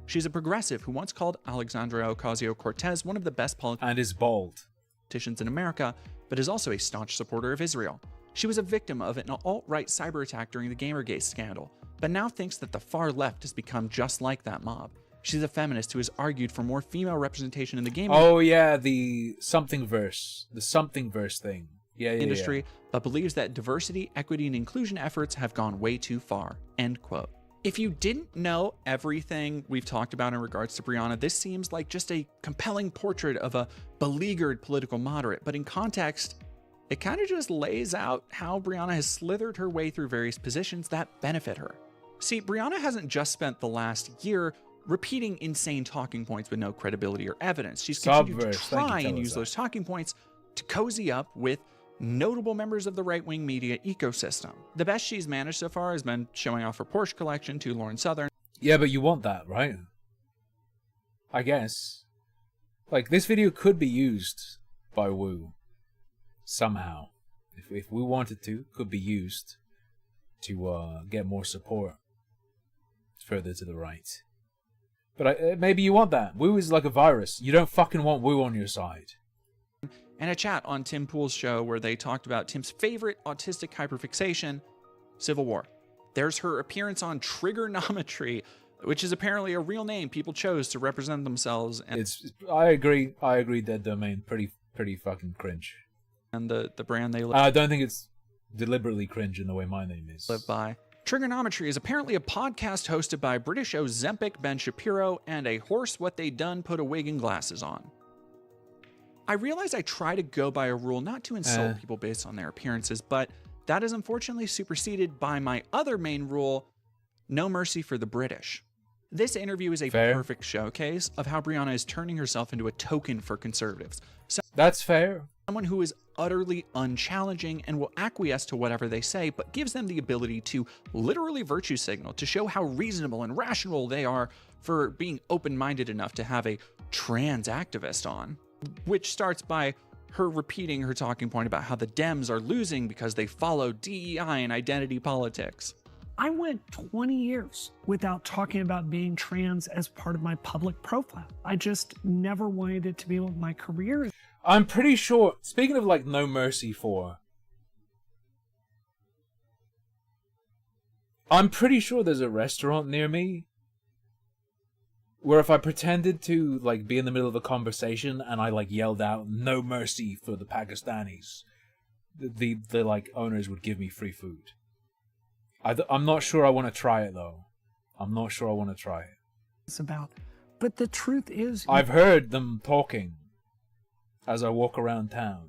She's a progressive who once called Alexandria Ocasio-Cortez one of the best and is bald. politicians in America, but is also a staunch supporter of Israel. She was a victim of an alt-right cyber attack during the Gamergate scandal, but now thinks that the far left has become just like that mob. She's a feminist who has argued for more female representation in the gaming Oh yeah, the something verse thing. Yeah. industry, but believes that diversity, equity, and inclusion efforts have gone way too far. End quote. If you didn't know everything we've talked about in regards to Brianna, this seems like just a compelling portrait of a beleaguered political moderate, but in context, it kind of just lays out how Brianna has slithered her way through various positions that benefit her. See, Brianna hasn't just spent the last year repeating insane talking points with no credibility or evidence. She's continued to Subverse. Thank you, try tell and us use that. those talking points to cozy up with notable members of the right-wing media ecosystem. The best she's managed so far has been showing off her Porsche collection to Lauren Southern. Yeah, but you want that, right? I guess. Like, this video could be used by Wu. Somehow. If we wanted to, could be used to get more support further to the right. But maybe you want that. Wu is like a virus. You don't fucking want Wu on your side. And a chat on Tim Pool's show where they talked about Tim's favorite autistic hyperfixation, Civil War. There's her appearance on Trigonometry, which is apparently a real name people chose to represent themselves. And I agree, Dead Domain. Pretty fucking cringe. And the brand they I don't think it's deliberately cringe in the way my name is. live by. Trigonometry is apparently a podcast hosted by British Ozempic Ben Shapiro and a horse what they done put a wig and glasses on. I realize I try to go by a rule not to insult people based on their appearances, but that is unfortunately superseded by my other main rule, no mercy for the British. This interview is a perfect showcase of how Brianna is turning herself into a token for conservatives. That's fair. Someone who is utterly unchallenging and will acquiesce to whatever they say, but gives them the ability to literally virtue signal to show how reasonable and rational they are for being open-minded enough to have a trans activist on. Which starts by her repeating her talking point about how the Dems are losing because they follow DEI and identity politics. I went 20 years without talking about being trans as part of my public profile. I just never wanted it to be what my career is. I'm pretty sure, speaking of like no mercy for, I'm pretty sure there's a restaurant near me where if I pretended to like be in the middle of a conversation and I like yelled out no mercy for the Pakistanis, the like owners would give me free food. I'm not sure I want to try it though. I'm not sure I want to try it. It's about, but the truth is, I've heard them talking as I walk around town.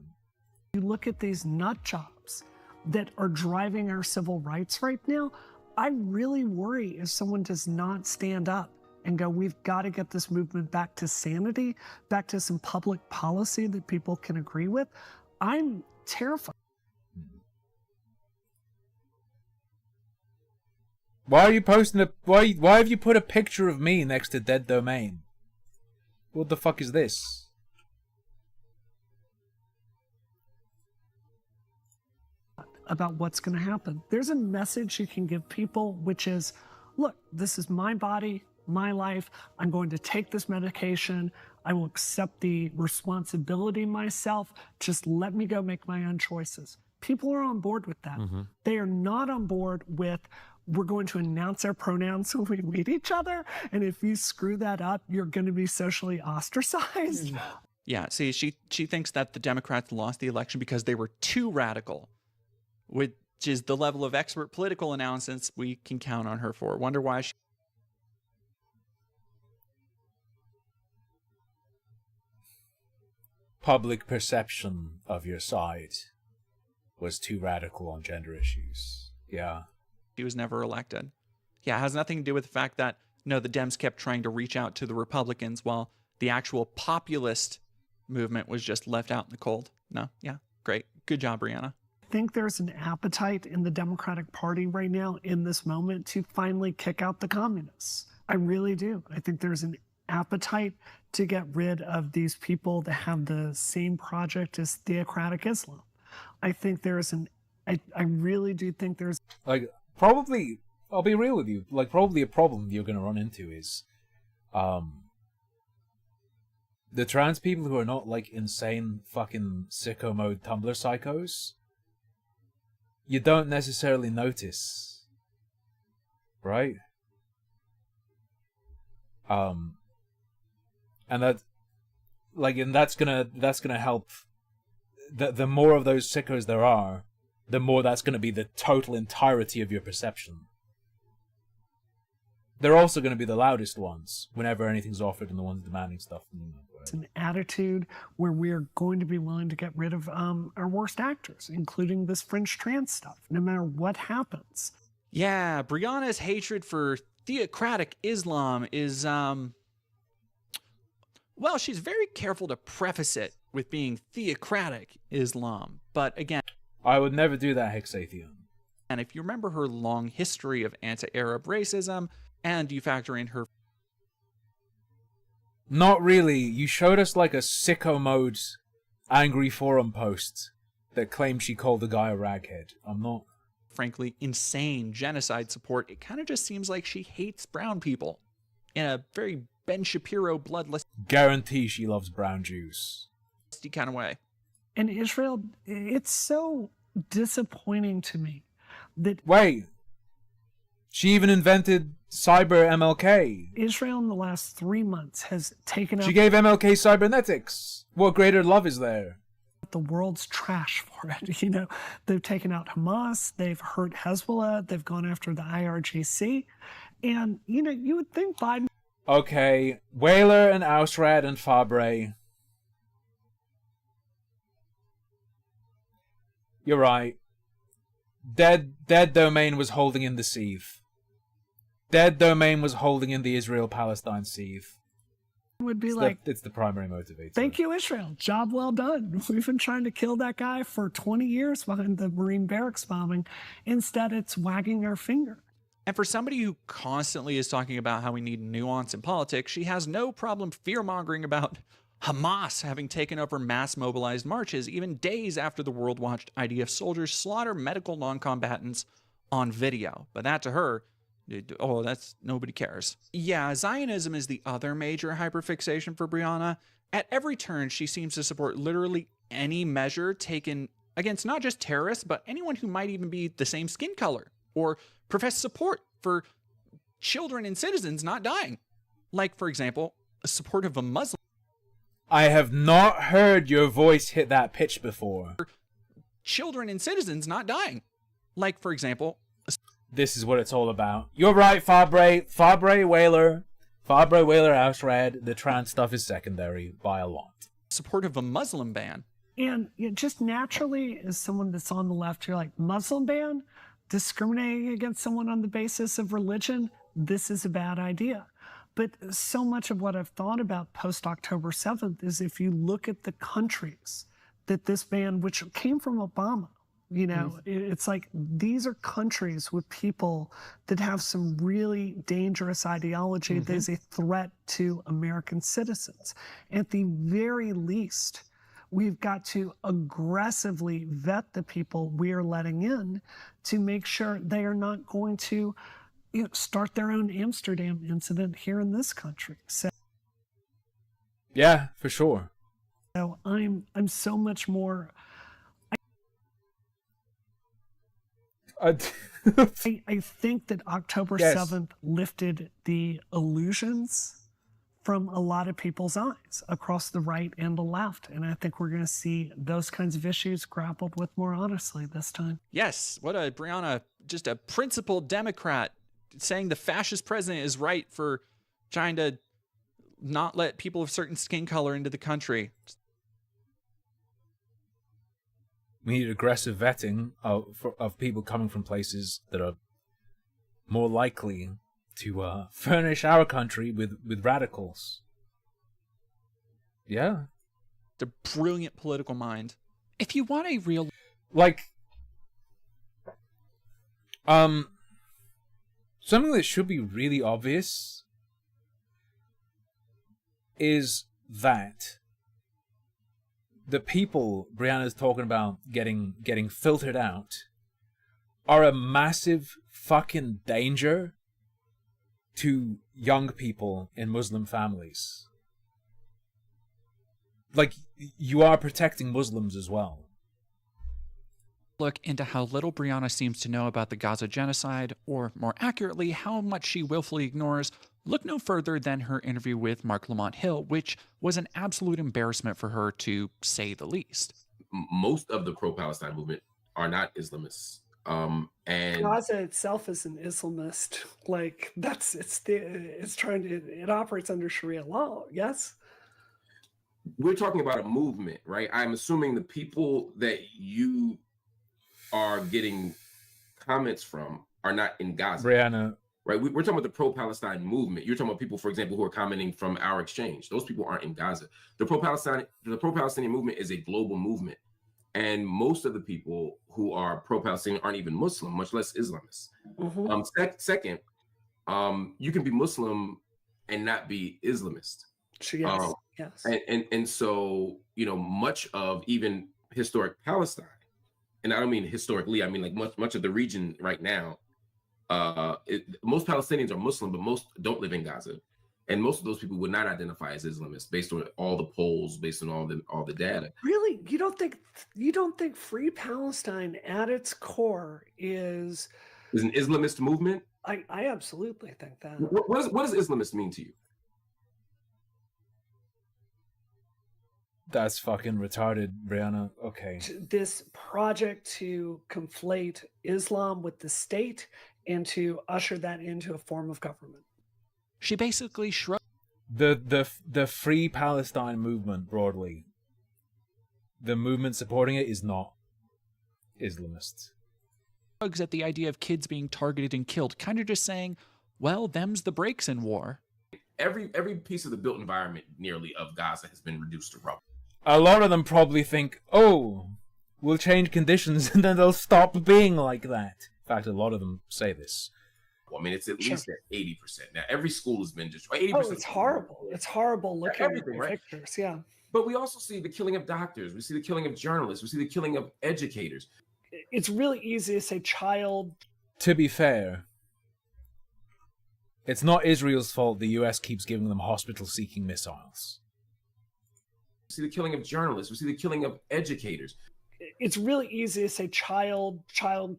you look at these nut jobs that are driving our civil rights right now. I really worry if someone does not stand up and go, we've got to get this movement back to sanity, back to some public policy that people can agree with. I'm terrified. Why are you posting why have you put a picture of me next to Dead Domain? What the fuck is this? About what's going to happen. There's a message you can give people, which is, look, this is my body, my life. I'm going to take this medication. I will accept the responsibility myself. Just let me go make my own choices. People are on board with that. They are not on board with, we're going to announce our pronouns when we meet each other, and if you screw that up, you're going to be socially ostracized. Yeah, see, she thinks that the Democrats lost the election because they were too radical, which is the level of expert political analysis we can count on her for. Wonder why she... Public perception of your side was too radical on gender issues. Yeah. She was never elected. Yeah, it has nothing to do with the fact that, no, the Dems kept trying to reach out to the Republicans while the actual populist movement was just left out in the cold. No, yeah, great. Good job, Brianna. I think there's an appetite in the Democratic Party right now in this moment to finally kick out the communists. I really do. I think there's an appetite to get rid of these people that have the same project as theocratic Islam. I think there's I really do think there's... Like, probably, I'll be real with you, like, probably a problem you're going to run into is, the trans people who are not, like, insane fucking sicko mode Tumblr psychos, you don't necessarily notice, right? And that, like, and that's gonna help. The more of those sickos there are, the more that's gonna be the total entirety of your perception. They're also gonna be the loudest ones whenever anything's offered, and the ones demanding stuff. It's an attitude where we're going to be willing to get rid of our worst actors, including this fringe trans stuff, no matter what happens. Yeah, Brianna's hatred for theocratic Islam is, well, she's very careful to preface it with being theocratic Islam. But again, I would never do that, Hexathion. And if you remember her long history of anti-Arab racism, and you factor in her... Not really. You showed us like a sicko mode angry forum post that claimed she called the guy a raghead. I'm not... frankly, insane genocide support. It kind of just seems like she hates brown people in a very Ben Shapiro bloodless... Guarantee she loves brown Jews. ...kind of way. And Israel, it's so disappointing to me that... Wait. She even invented cyber MLK. Israel in the last 3 months has taken out... She gave MLK cybernetics. What greater love is there? The world's trash for it. You know, they've taken out Hamas, they've hurt Hezbollah, they've gone after the IRGC. And, you know, you would think Biden... Okay, Whaler and Ausrad and Fabre. You're right. Dead Domain was holding in the sieve. Dead Domain was holding in the Israel-Palestine sieve. Would be it's the primary motivator. Thank you, Israel. Job well done. We've been trying to kill that guy for 20 years behind the Marine barracks bombing. Instead, it's wagging our finger. And for somebody who constantly is talking about how we need nuance in politics, she has no problem fear-mongering about Hamas having taken over mass mobilized marches even days after the world watched IDF soldiers slaughter medical non-combatants on video. But that to her, oh, that's nobody cares. Yeah, Zionism is the other major hyperfixation for Brianna. At every turn, she seems to support literally any measure taken against not just terrorists, but anyone who might even be the same skin color or profess support for children and citizens not dying. Like, for example, support of a Muslim. I have not heard your voice hit that pitch before. Children and citizens not dying. Like, for example... This is what it's all about. You're right, Fabre, Whaler, Ausrad. The trans stuff is secondary by a lot. Support of a Muslim ban. And you know, just naturally, as someone that's on the left, you're like, Muslim ban? Discriminating against someone on the basis of religion? This is a bad idea. But so much of what I've thought about post-October 7th is if you look at the countries that this ban, which came from Obama, you know, it's like these are countries with people that have some really dangerous ideology that is a threat to American citizens. At the very least, we've got to aggressively vet the people we are letting in to make sure they are not going to start their own Amsterdam incident here in this country. So, yeah, for sure. So I'm so much more. I think that October 7th lifted the illusions from a lot of people's eyes across the right and the left. And I think we're going to see those kinds of issues grappled with more honestly this time. Yes, what a Brianna, just a principled Democrat saying the fascist president is right for trying to not let people of certain skin color into the country. We need aggressive vetting of people coming from places that are more likely to furnish our country with radicals. Yeah. The brilliant political mind. If you want a real... Like, Something that should be really obvious is that the people Brianna's talking about getting filtered out are a massive fucking danger to young people in Muslim families. Like, you are protecting Muslims as well. Look into how little Brianna seems to know about the Gaza genocide, or more accurately, how much she willfully ignores, look no further than her interview with Mark Lamont Hill, which was an absolute embarrassment for her, to say the least. Most of the pro-Palestine movement are not Islamists. And Gaza itself is an Islamist. Like, it operates under Sharia law, yes? we're talking about a movement, right? I'm assuming the people that you are getting comments from are not in Gaza. Brianna. Right? We're talking about the pro-Palestine movement. You're talking about people, for example, who are commenting from our exchange. Those people aren't in Gaza. The pro-Palestinian movement is a global movement. And most of the people who are pro-Palestinian aren't even Muslim, much less Islamists. Mm-hmm. Second, you can be Muslim and not be Islamist. Yes. Yes. And so, you know, much of even historic Palestine, and I don't mean historically, I mean like much of the region right now, most Palestinians are Muslim, but most don't live in Gaza. And most of those people would not identify as Islamists based on all the polls, based on all the data. Really, you don't think Free Palestine at its core is an Islamist movement? I absolutely think that. What does Islamist mean to you? That's fucking retarded, Brianna. Okay. This project to conflate Islam with the state and to usher that into a form of government. She basically shrugged. The Free Palestine movement broadly, the movement supporting it is not Islamist. Shrugs at the idea of kids being targeted and killed, kind of just saying, well, them's the breaks in war. Every piece of the built environment nearly of Gaza has been reduced to rubble. A lot of them probably think, oh, we'll change conditions and then they'll stop being like that. In fact, a lot of them say this. Well, I mean, it's at least at 80%. Now, every school has been destroyed. 80%. Oh, it's horrible. It's horrible looking at the right? pictures, yeah. But we also see the killing of doctors. We see the killing of journalists. We see the killing of educators. It's really easy to say child. To be fair, it's not Israel's fault the US keeps giving them hospital-seeking missiles. We see the killing of journalists. We see the killing of educators. It's really easy to say child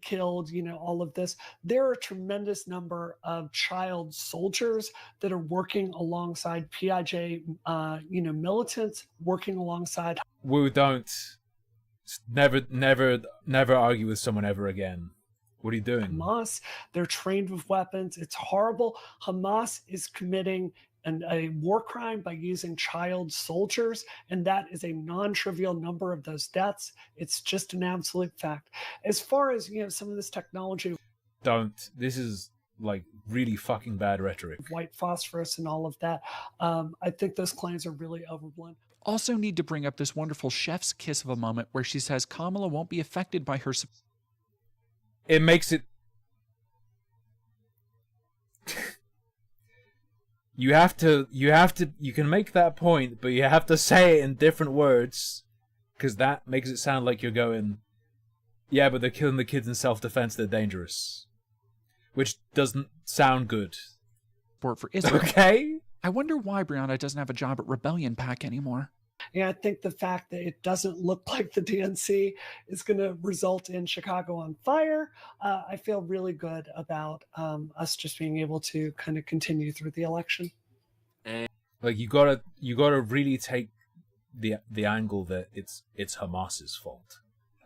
killed, you know, all of this. There are a tremendous number of child soldiers that are working alongside PIJ, militants, working alongside. Woo, don't. Never argue with someone ever again. What are you doing? Hamas, they're trained with weapons. It's horrible. Hamas is committing a war crime by using child soldiers, and that is a non-trivial number of those deaths. It's just an absolute fact. As far as, you know, some of this technology, don't. This is like really fucking bad rhetoric. White phosphorus and all of that. I think those claims are really overblown. Also need to bring up this wonderful chef's kiss of a moment where she says Kamala won't be affected by her. It makes it. You can make that point, but you have to say it in different words, because that makes it sound like you're going, yeah, but they're killing the kids in self-defense, they're dangerous. Which doesn't sound good. For Israel. Okay? I wonder why Brianna doesn't have a job at Rebellion PAC anymore. Yeah, I think the fact that it doesn't look like the DNC is going to result in Chicago on fire, I feel really good about us just being able to kind of continue through the election. Like you gotta really take the angle that it's Hamas's fault,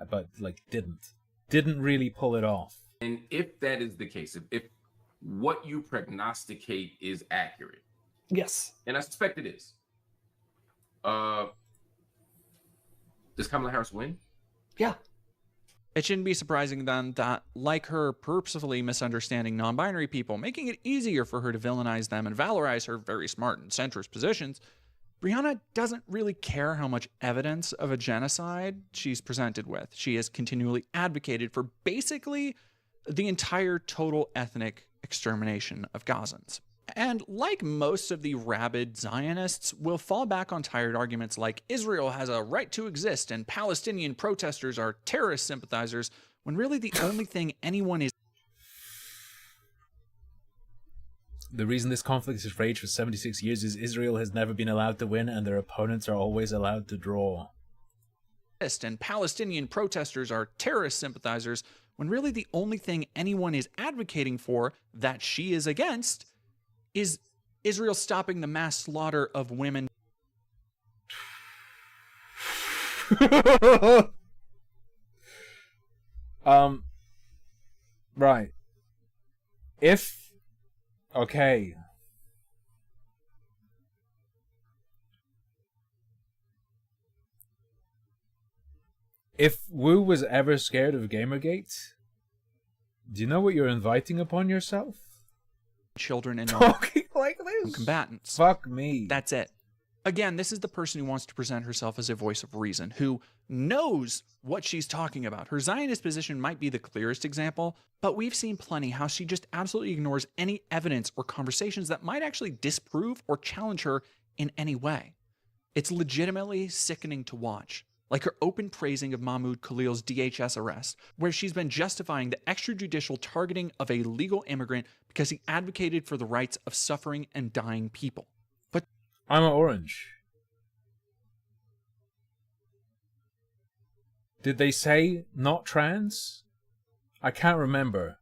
but like didn't really pull it off. And if that is the case, if what you prognosticate is accurate, yes, and I suspect it is. Does Kamala Harris win? Yeah. It shouldn't be surprising then that, like her purposefully misunderstanding non-binary people, making it easier for her to villainize them and valorize her very smart and centrist positions, Brianna doesn't really care how much evidence of a genocide she's presented with. She has continually advocated for basically the entire total ethnic extermination of Gazans. And like most of the rabid Zionists, will fall back on tired arguments like Israel has a right to exist and Palestinian protesters are terrorist sympathizers, when really the only thing anyone is. The reason this conflict has raged for 76 years is Israel has never been allowed to win and their opponents are always allowed to draw. And Palestinian protesters are terrorist sympathizers, when really the only thing anyone is advocating for that she is against is Israel stopping the mass slaughter of women. Right. Okay. If Wu was ever scared of Gamergate, do you know what you're inviting upon yourself? Children and talking like this. Combatants. Fuck me. That's it. Again, this is the person who wants to present herself as a voice of reason, who knows what she's talking about. Her Zionist position might be the clearest example, but we've seen plenty how she just absolutely ignores any evidence or conversations that might actually disprove or challenge her in any way. It's legitimately sickening to watch. Like her open praising of Mahmoud Khalil's DHS arrest, where she's been justifying the extrajudicial targeting of a legal immigrant because he advocated for the rights of suffering and dying people. But I'm an orange. Did they say not trans? I can't remember.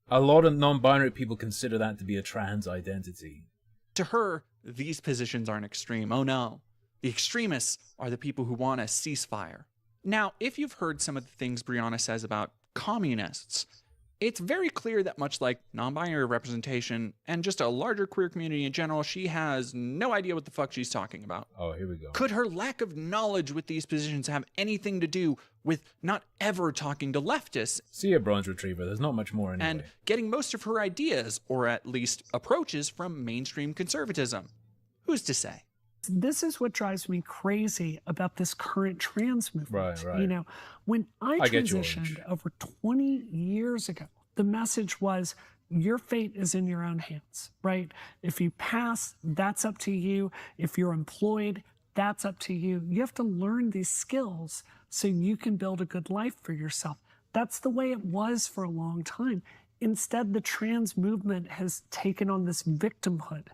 A lot of non-binary people consider that to be a trans identity. To her, these positions aren't extreme. Oh no. The extremists are the people who want a ceasefire. Now, if you've heard some of the things Brianna says about communists, it's very clear that much like non-binary representation and just a larger queer community in general, she has no idea what the fuck she's talking about. Oh, here we go. Could her lack of knowledge with these positions have anything to do with not ever talking to leftists? See a bronze retriever, there's not much more anyway. And getting most of her ideas, or at least approaches, from mainstream conservatism. Who's to say? This is what drives me crazy about this current trans movement. Right. You know, when I get you, transitioned over 20 years ago, the message was your fate is in your own hands, right? If you pass, that's up to you. If you're employed, that's up to you. You have to learn these skills so you can build a good life for yourself. That's the way it was for a long time. Instead, the trans movement has taken on this victimhood.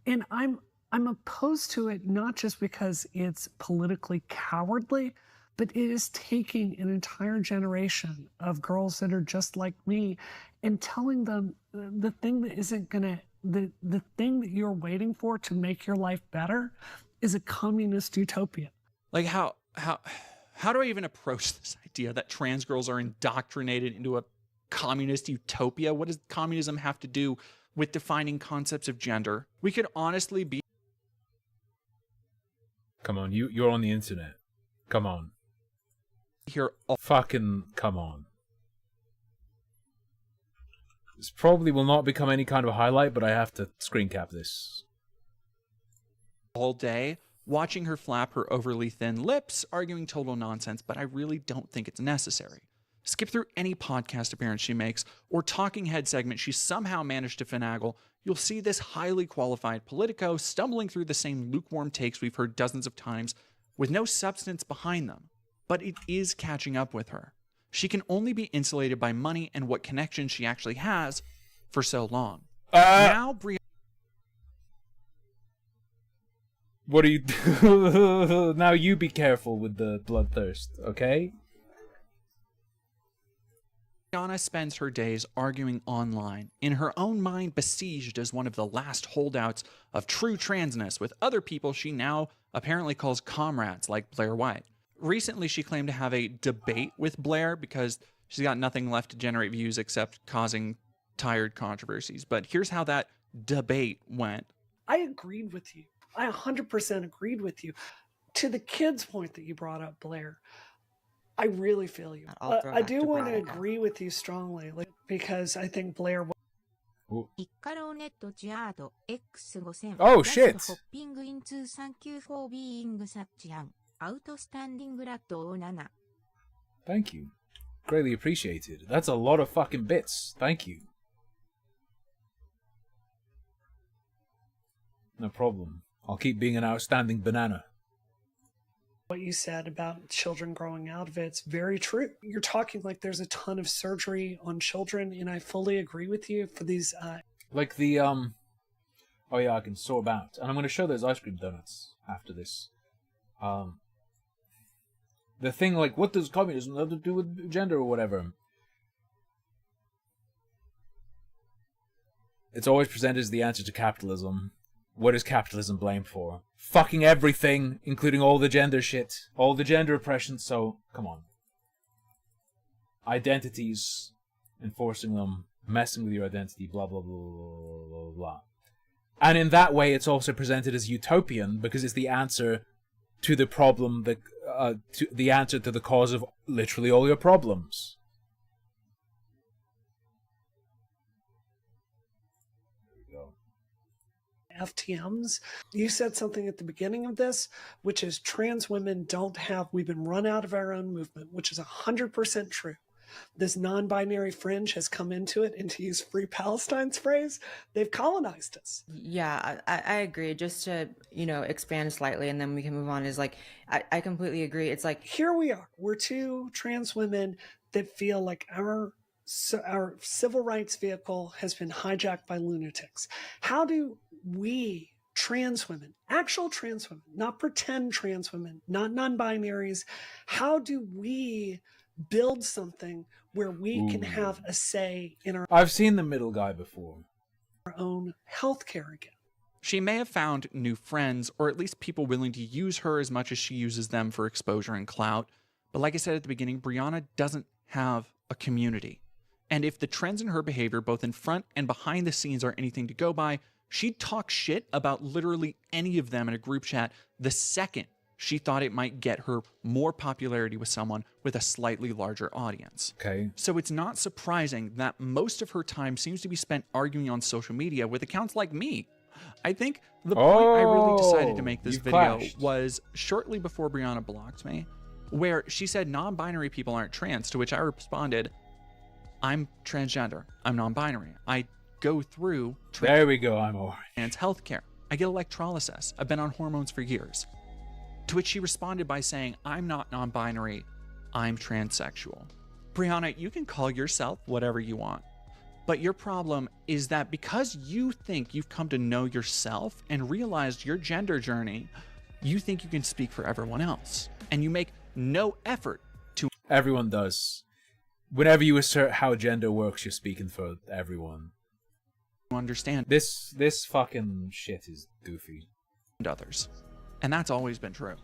And I'm opposed to it not just because it's politically cowardly, but it is taking an entire generation of girls that are just like me and telling them the thing that isn't gonna, the thing that you're waiting for to make your life better is a communist utopia. Like how do I even approach this idea that trans girls are indoctrinated into a communist utopia? What does communism have to do with defining concepts of gender? We could honestly be. Come on, you're on the internet. Come on. Here, fucking come on. This probably will not become any kind of a highlight, but I have to screen cap this. All day, watching her flap her overly thin lips, arguing total nonsense, but I really don't think it's necessary. Skip through any podcast appearance she makes or talking head segment she somehow managed to finagle. You'll see this highly qualified Politico stumbling through the same lukewarm takes we've heard dozens of times with no substance behind them. But it is catching up with her. She can only be insulated by money and what connections she actually has for so long. Now, Brianna. What do you now you be careful with the bloodthirst, okay? Brianna spends her days arguing online, in her own mind besieged as one of the last holdouts of true transness with other people she now apparently calls comrades like Blair White. Recently, she claimed to have a debate with Blair because she's got nothing left to generate views except causing tired controversies. But here's how that debate went. I agreed with you. I 100% agreed with you. To the kids' point that you brought up, Blair, I really feel you. I do want to agree with you strongly, because I think Blair. Oh Oh shit! Thank you. Greatly appreciated. That's a lot of fucking bits. Thank you. No problem. I'll keep being an outstanding banana. What you said about children growing out of it's very true. You're talking like there's a ton of surgery on children, and I fully agree with you for these. Like the, oh yeah, I can sorb out. And I'm going to show those ice cream donuts after this. The thing, like, what does communism have to do with gender or whatever? It's always presented as the answer to capitalism. What is capitalism blamed for? Fucking everything, including all the gender shit. All the gender oppression, so, come on. Identities, enforcing them, messing with your identity, blah, blah, blah, blah, blah, blah. And in that way, it's also presented as utopian, because it's the answer to the problem, the answer to the cause of literally all your problems. FTMs. You said something at the beginning of this, which is trans women don't have, we've been run out of our own movement, which is 100% true. This non-binary fringe has come into it, and to use Free Palestine's phrase, they've colonized us. Yeah, I agree. Just to, expand slightly and then we can move on is like, I completely agree. It's like, here we are. We're two trans women that feel like our civil rights vehicle has been hijacked by lunatics. How do we trans women, actual trans women, not pretend trans women, not non-binaries, how do we build something where we can have a say in our I've seen the middle guy before. Our own healthcare again? She may have found new friends, or at least people willing to use her as much as she uses them for exposure and clout. But like I said at the beginning, Brianna doesn't have a community. And if the trends in her behavior, both in front and behind the scenes, are anything to go by, she'd talk shit about literally any of them in a group chat the second she thought it might get her more popularity with someone with a slightly larger audience. Okay. So it's not surprising that most of her time seems to be spent arguing on social media with accounts like me. I think the point I really decided to make this video was shortly before Brianna blocked me, where she said non-binary people aren't trans, to which I responded, I'm transgender. I'm non-binary. I go through there we go, I'm all trans healthcare. I get electrolysis. I've been on hormones for years. To which she responded by saying, I'm not non-binary, I'm transsexual. Brianna, you can call yourself whatever you want. But your problem is that because you think you've come to know yourself and realized your gender journey, you think you can speak for everyone else. And you make no effort to... Everyone does. Whenever you assert how gender works, you're speaking for everyone. Understand. This fucking shit is goofy. And others. And that's always been true.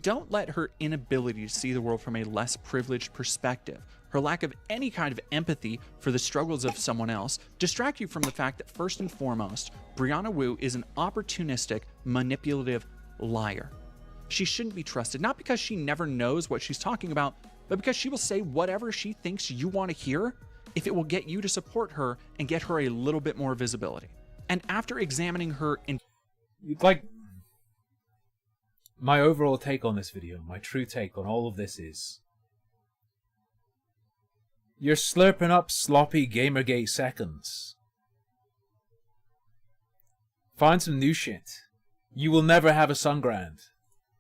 Don't let her inability to see the world from a less privileged perspective, her lack of any kind of empathy for the struggles of someone else, distract you from the fact that first and foremost, Brianna Wu is an opportunistic, manipulative liar. She shouldn't be trusted, not because she never knows what she's talking about, but because she will say whatever she thinks you want to hear if it will get you to support her and get her a little bit more visibility. And after examining her in... Like... My overall take on this video, my true take on all of this is... You're slurping up sloppy Gamergate seconds. Find some new shit. You will never have a Sungrand.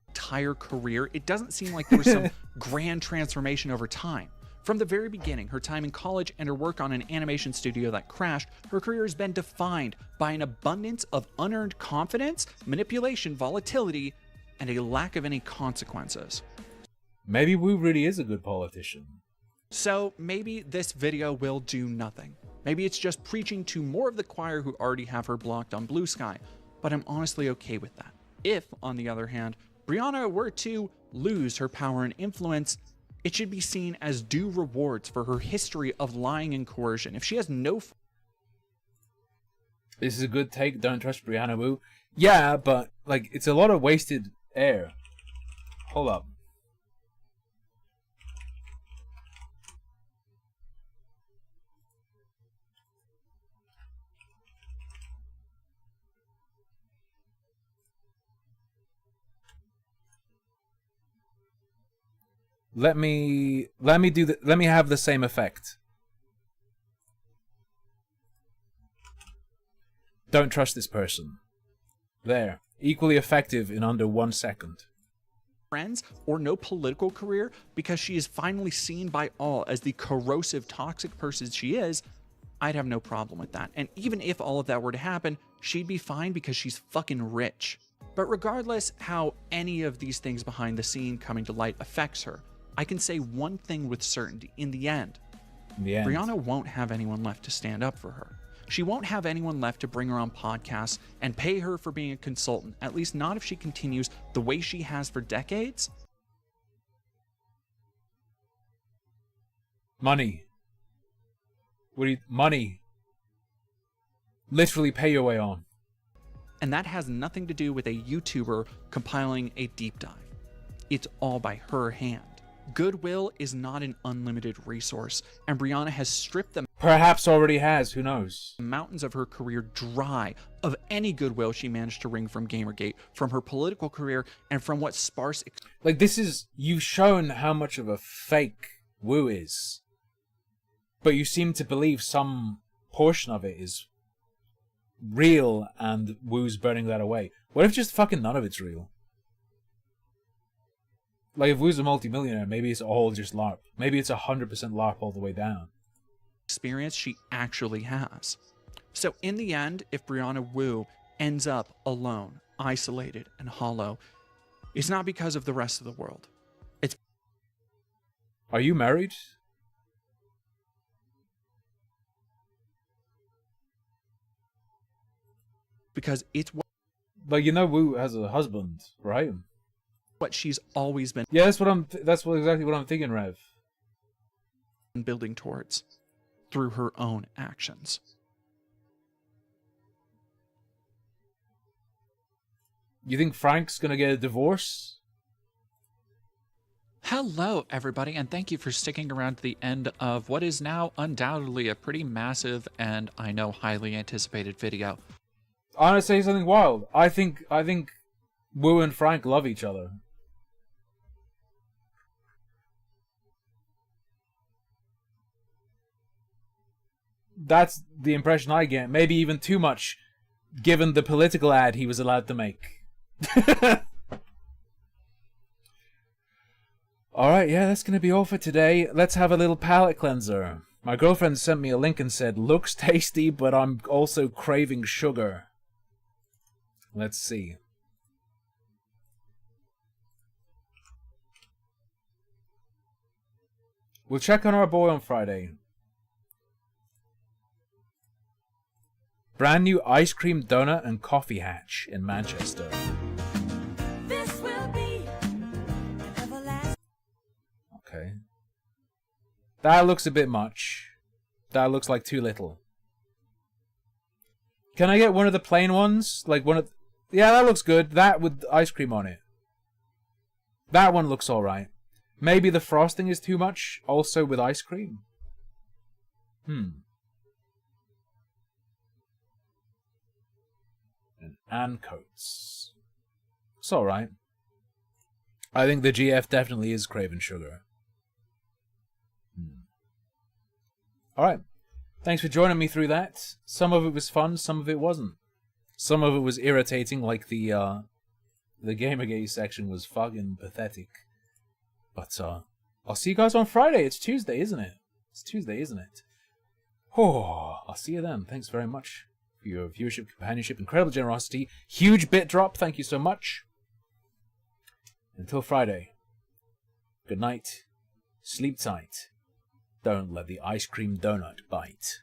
Entire career, it doesn't seem like there was some grand transformation over time. From the very beginning, her time in college and her work on an animation studio that crashed, her career has been defined by an abundance of unearned confidence, manipulation, volatility, and a lack of any consequences. Maybe Wu really is a good politician. So maybe this video will do nothing. Maybe it's just preaching to more of the choir who already have her blocked on Blue Sky, but I'm honestly okay with that. If, on the other hand, Brianna were to lose her power and influence, it should be seen as due rewards for her history of lying and coercion. If she has no... This is a good take, don't trust Brianna Wu. Yeah, but, like, it's a lot of wasted air. Hold up. Let me have the same effect. Don't trust this person. There. Equally effective in under 1 second. Friends or no political career because she is finally seen by all as the corrosive, toxic person she is, I'd have no problem with that. And even if all of that were to happen, she'd be fine because she's fucking rich. But regardless how any of these things behind the scene coming to light affects her, I can say one thing with certainty. In the end, Brianna won't have anyone left to stand up for her. She won't have anyone left to bring her on podcasts and pay her for being a consultant, at least not if she continues the way she has for decades. Money. Money. Literally pay your way on. And that has nothing to do with a YouTuber compiling a deep dive. It's all by her hand. Goodwill is not an unlimited resource, and Brianna has stripped the Perhaps already has, who knows? Mountains of her career dry of any goodwill she managed to wring from Gamergate, from her political career, and from what sparse... Like, this is... You've shown how much of a fake Wu is. But you seem to believe some portion of it is real, and Wu's burning that away. What if just fucking none of it's real? Like, if Wu's a multimillionaire, maybe it's all just LARP. Maybe it's 100% LARP all the way down. Experience she actually has. So in the end, if Brianna Wu ends up alone, isolated, and hollow, it's not because of the rest of the world. It's... Are you married? Because it's what... Like, you know Wu has a husband, right? What she's always been... Yeah, that's exactly what I'm thinking, Rev. Building towards. Through her own actions. You think Frank's gonna get a divorce? Hello, everybody, and thank you for sticking around to the end of what is now undoubtedly a pretty massive and, I know, highly anticipated video. I want to say something wild. I think Wu and Frank love each other. That's the impression I get. Maybe even too much, given the political ad he was allowed to make. Alright, yeah, that's gonna be all for today. Let's have a little palate cleanser. My girlfriend sent me a link and said, looks tasty, but I'm also craving sugar. Let's see. We'll check on our boy on Friday. Brand new ice cream donut and coffee hatch in Manchester. This will be everlasting. Okay. That looks a bit much. That looks like too little. Can I get one of the plain ones? Like one of... Yeah, that looks good. That with ice cream on it. That one looks alright. Maybe the frosting is too much, also with ice cream. And Ancoats. It's alright. I think the GF definitely is craving sugar. Alright. Thanks for joining me through that. Some of it was fun, some of it wasn't. Some of it was irritating, like the Gamergate section was fucking pathetic. But, I'll see you guys on Friday. It's Tuesday, isn't it? It's Tuesday, isn't it? Oh, I'll see you then. Thanks very much for your viewership, companionship, incredible generosity. Huge bit drop. Thank you so much. Until Friday. Good night. Sleep tight. Don't let the ice cream donut bite.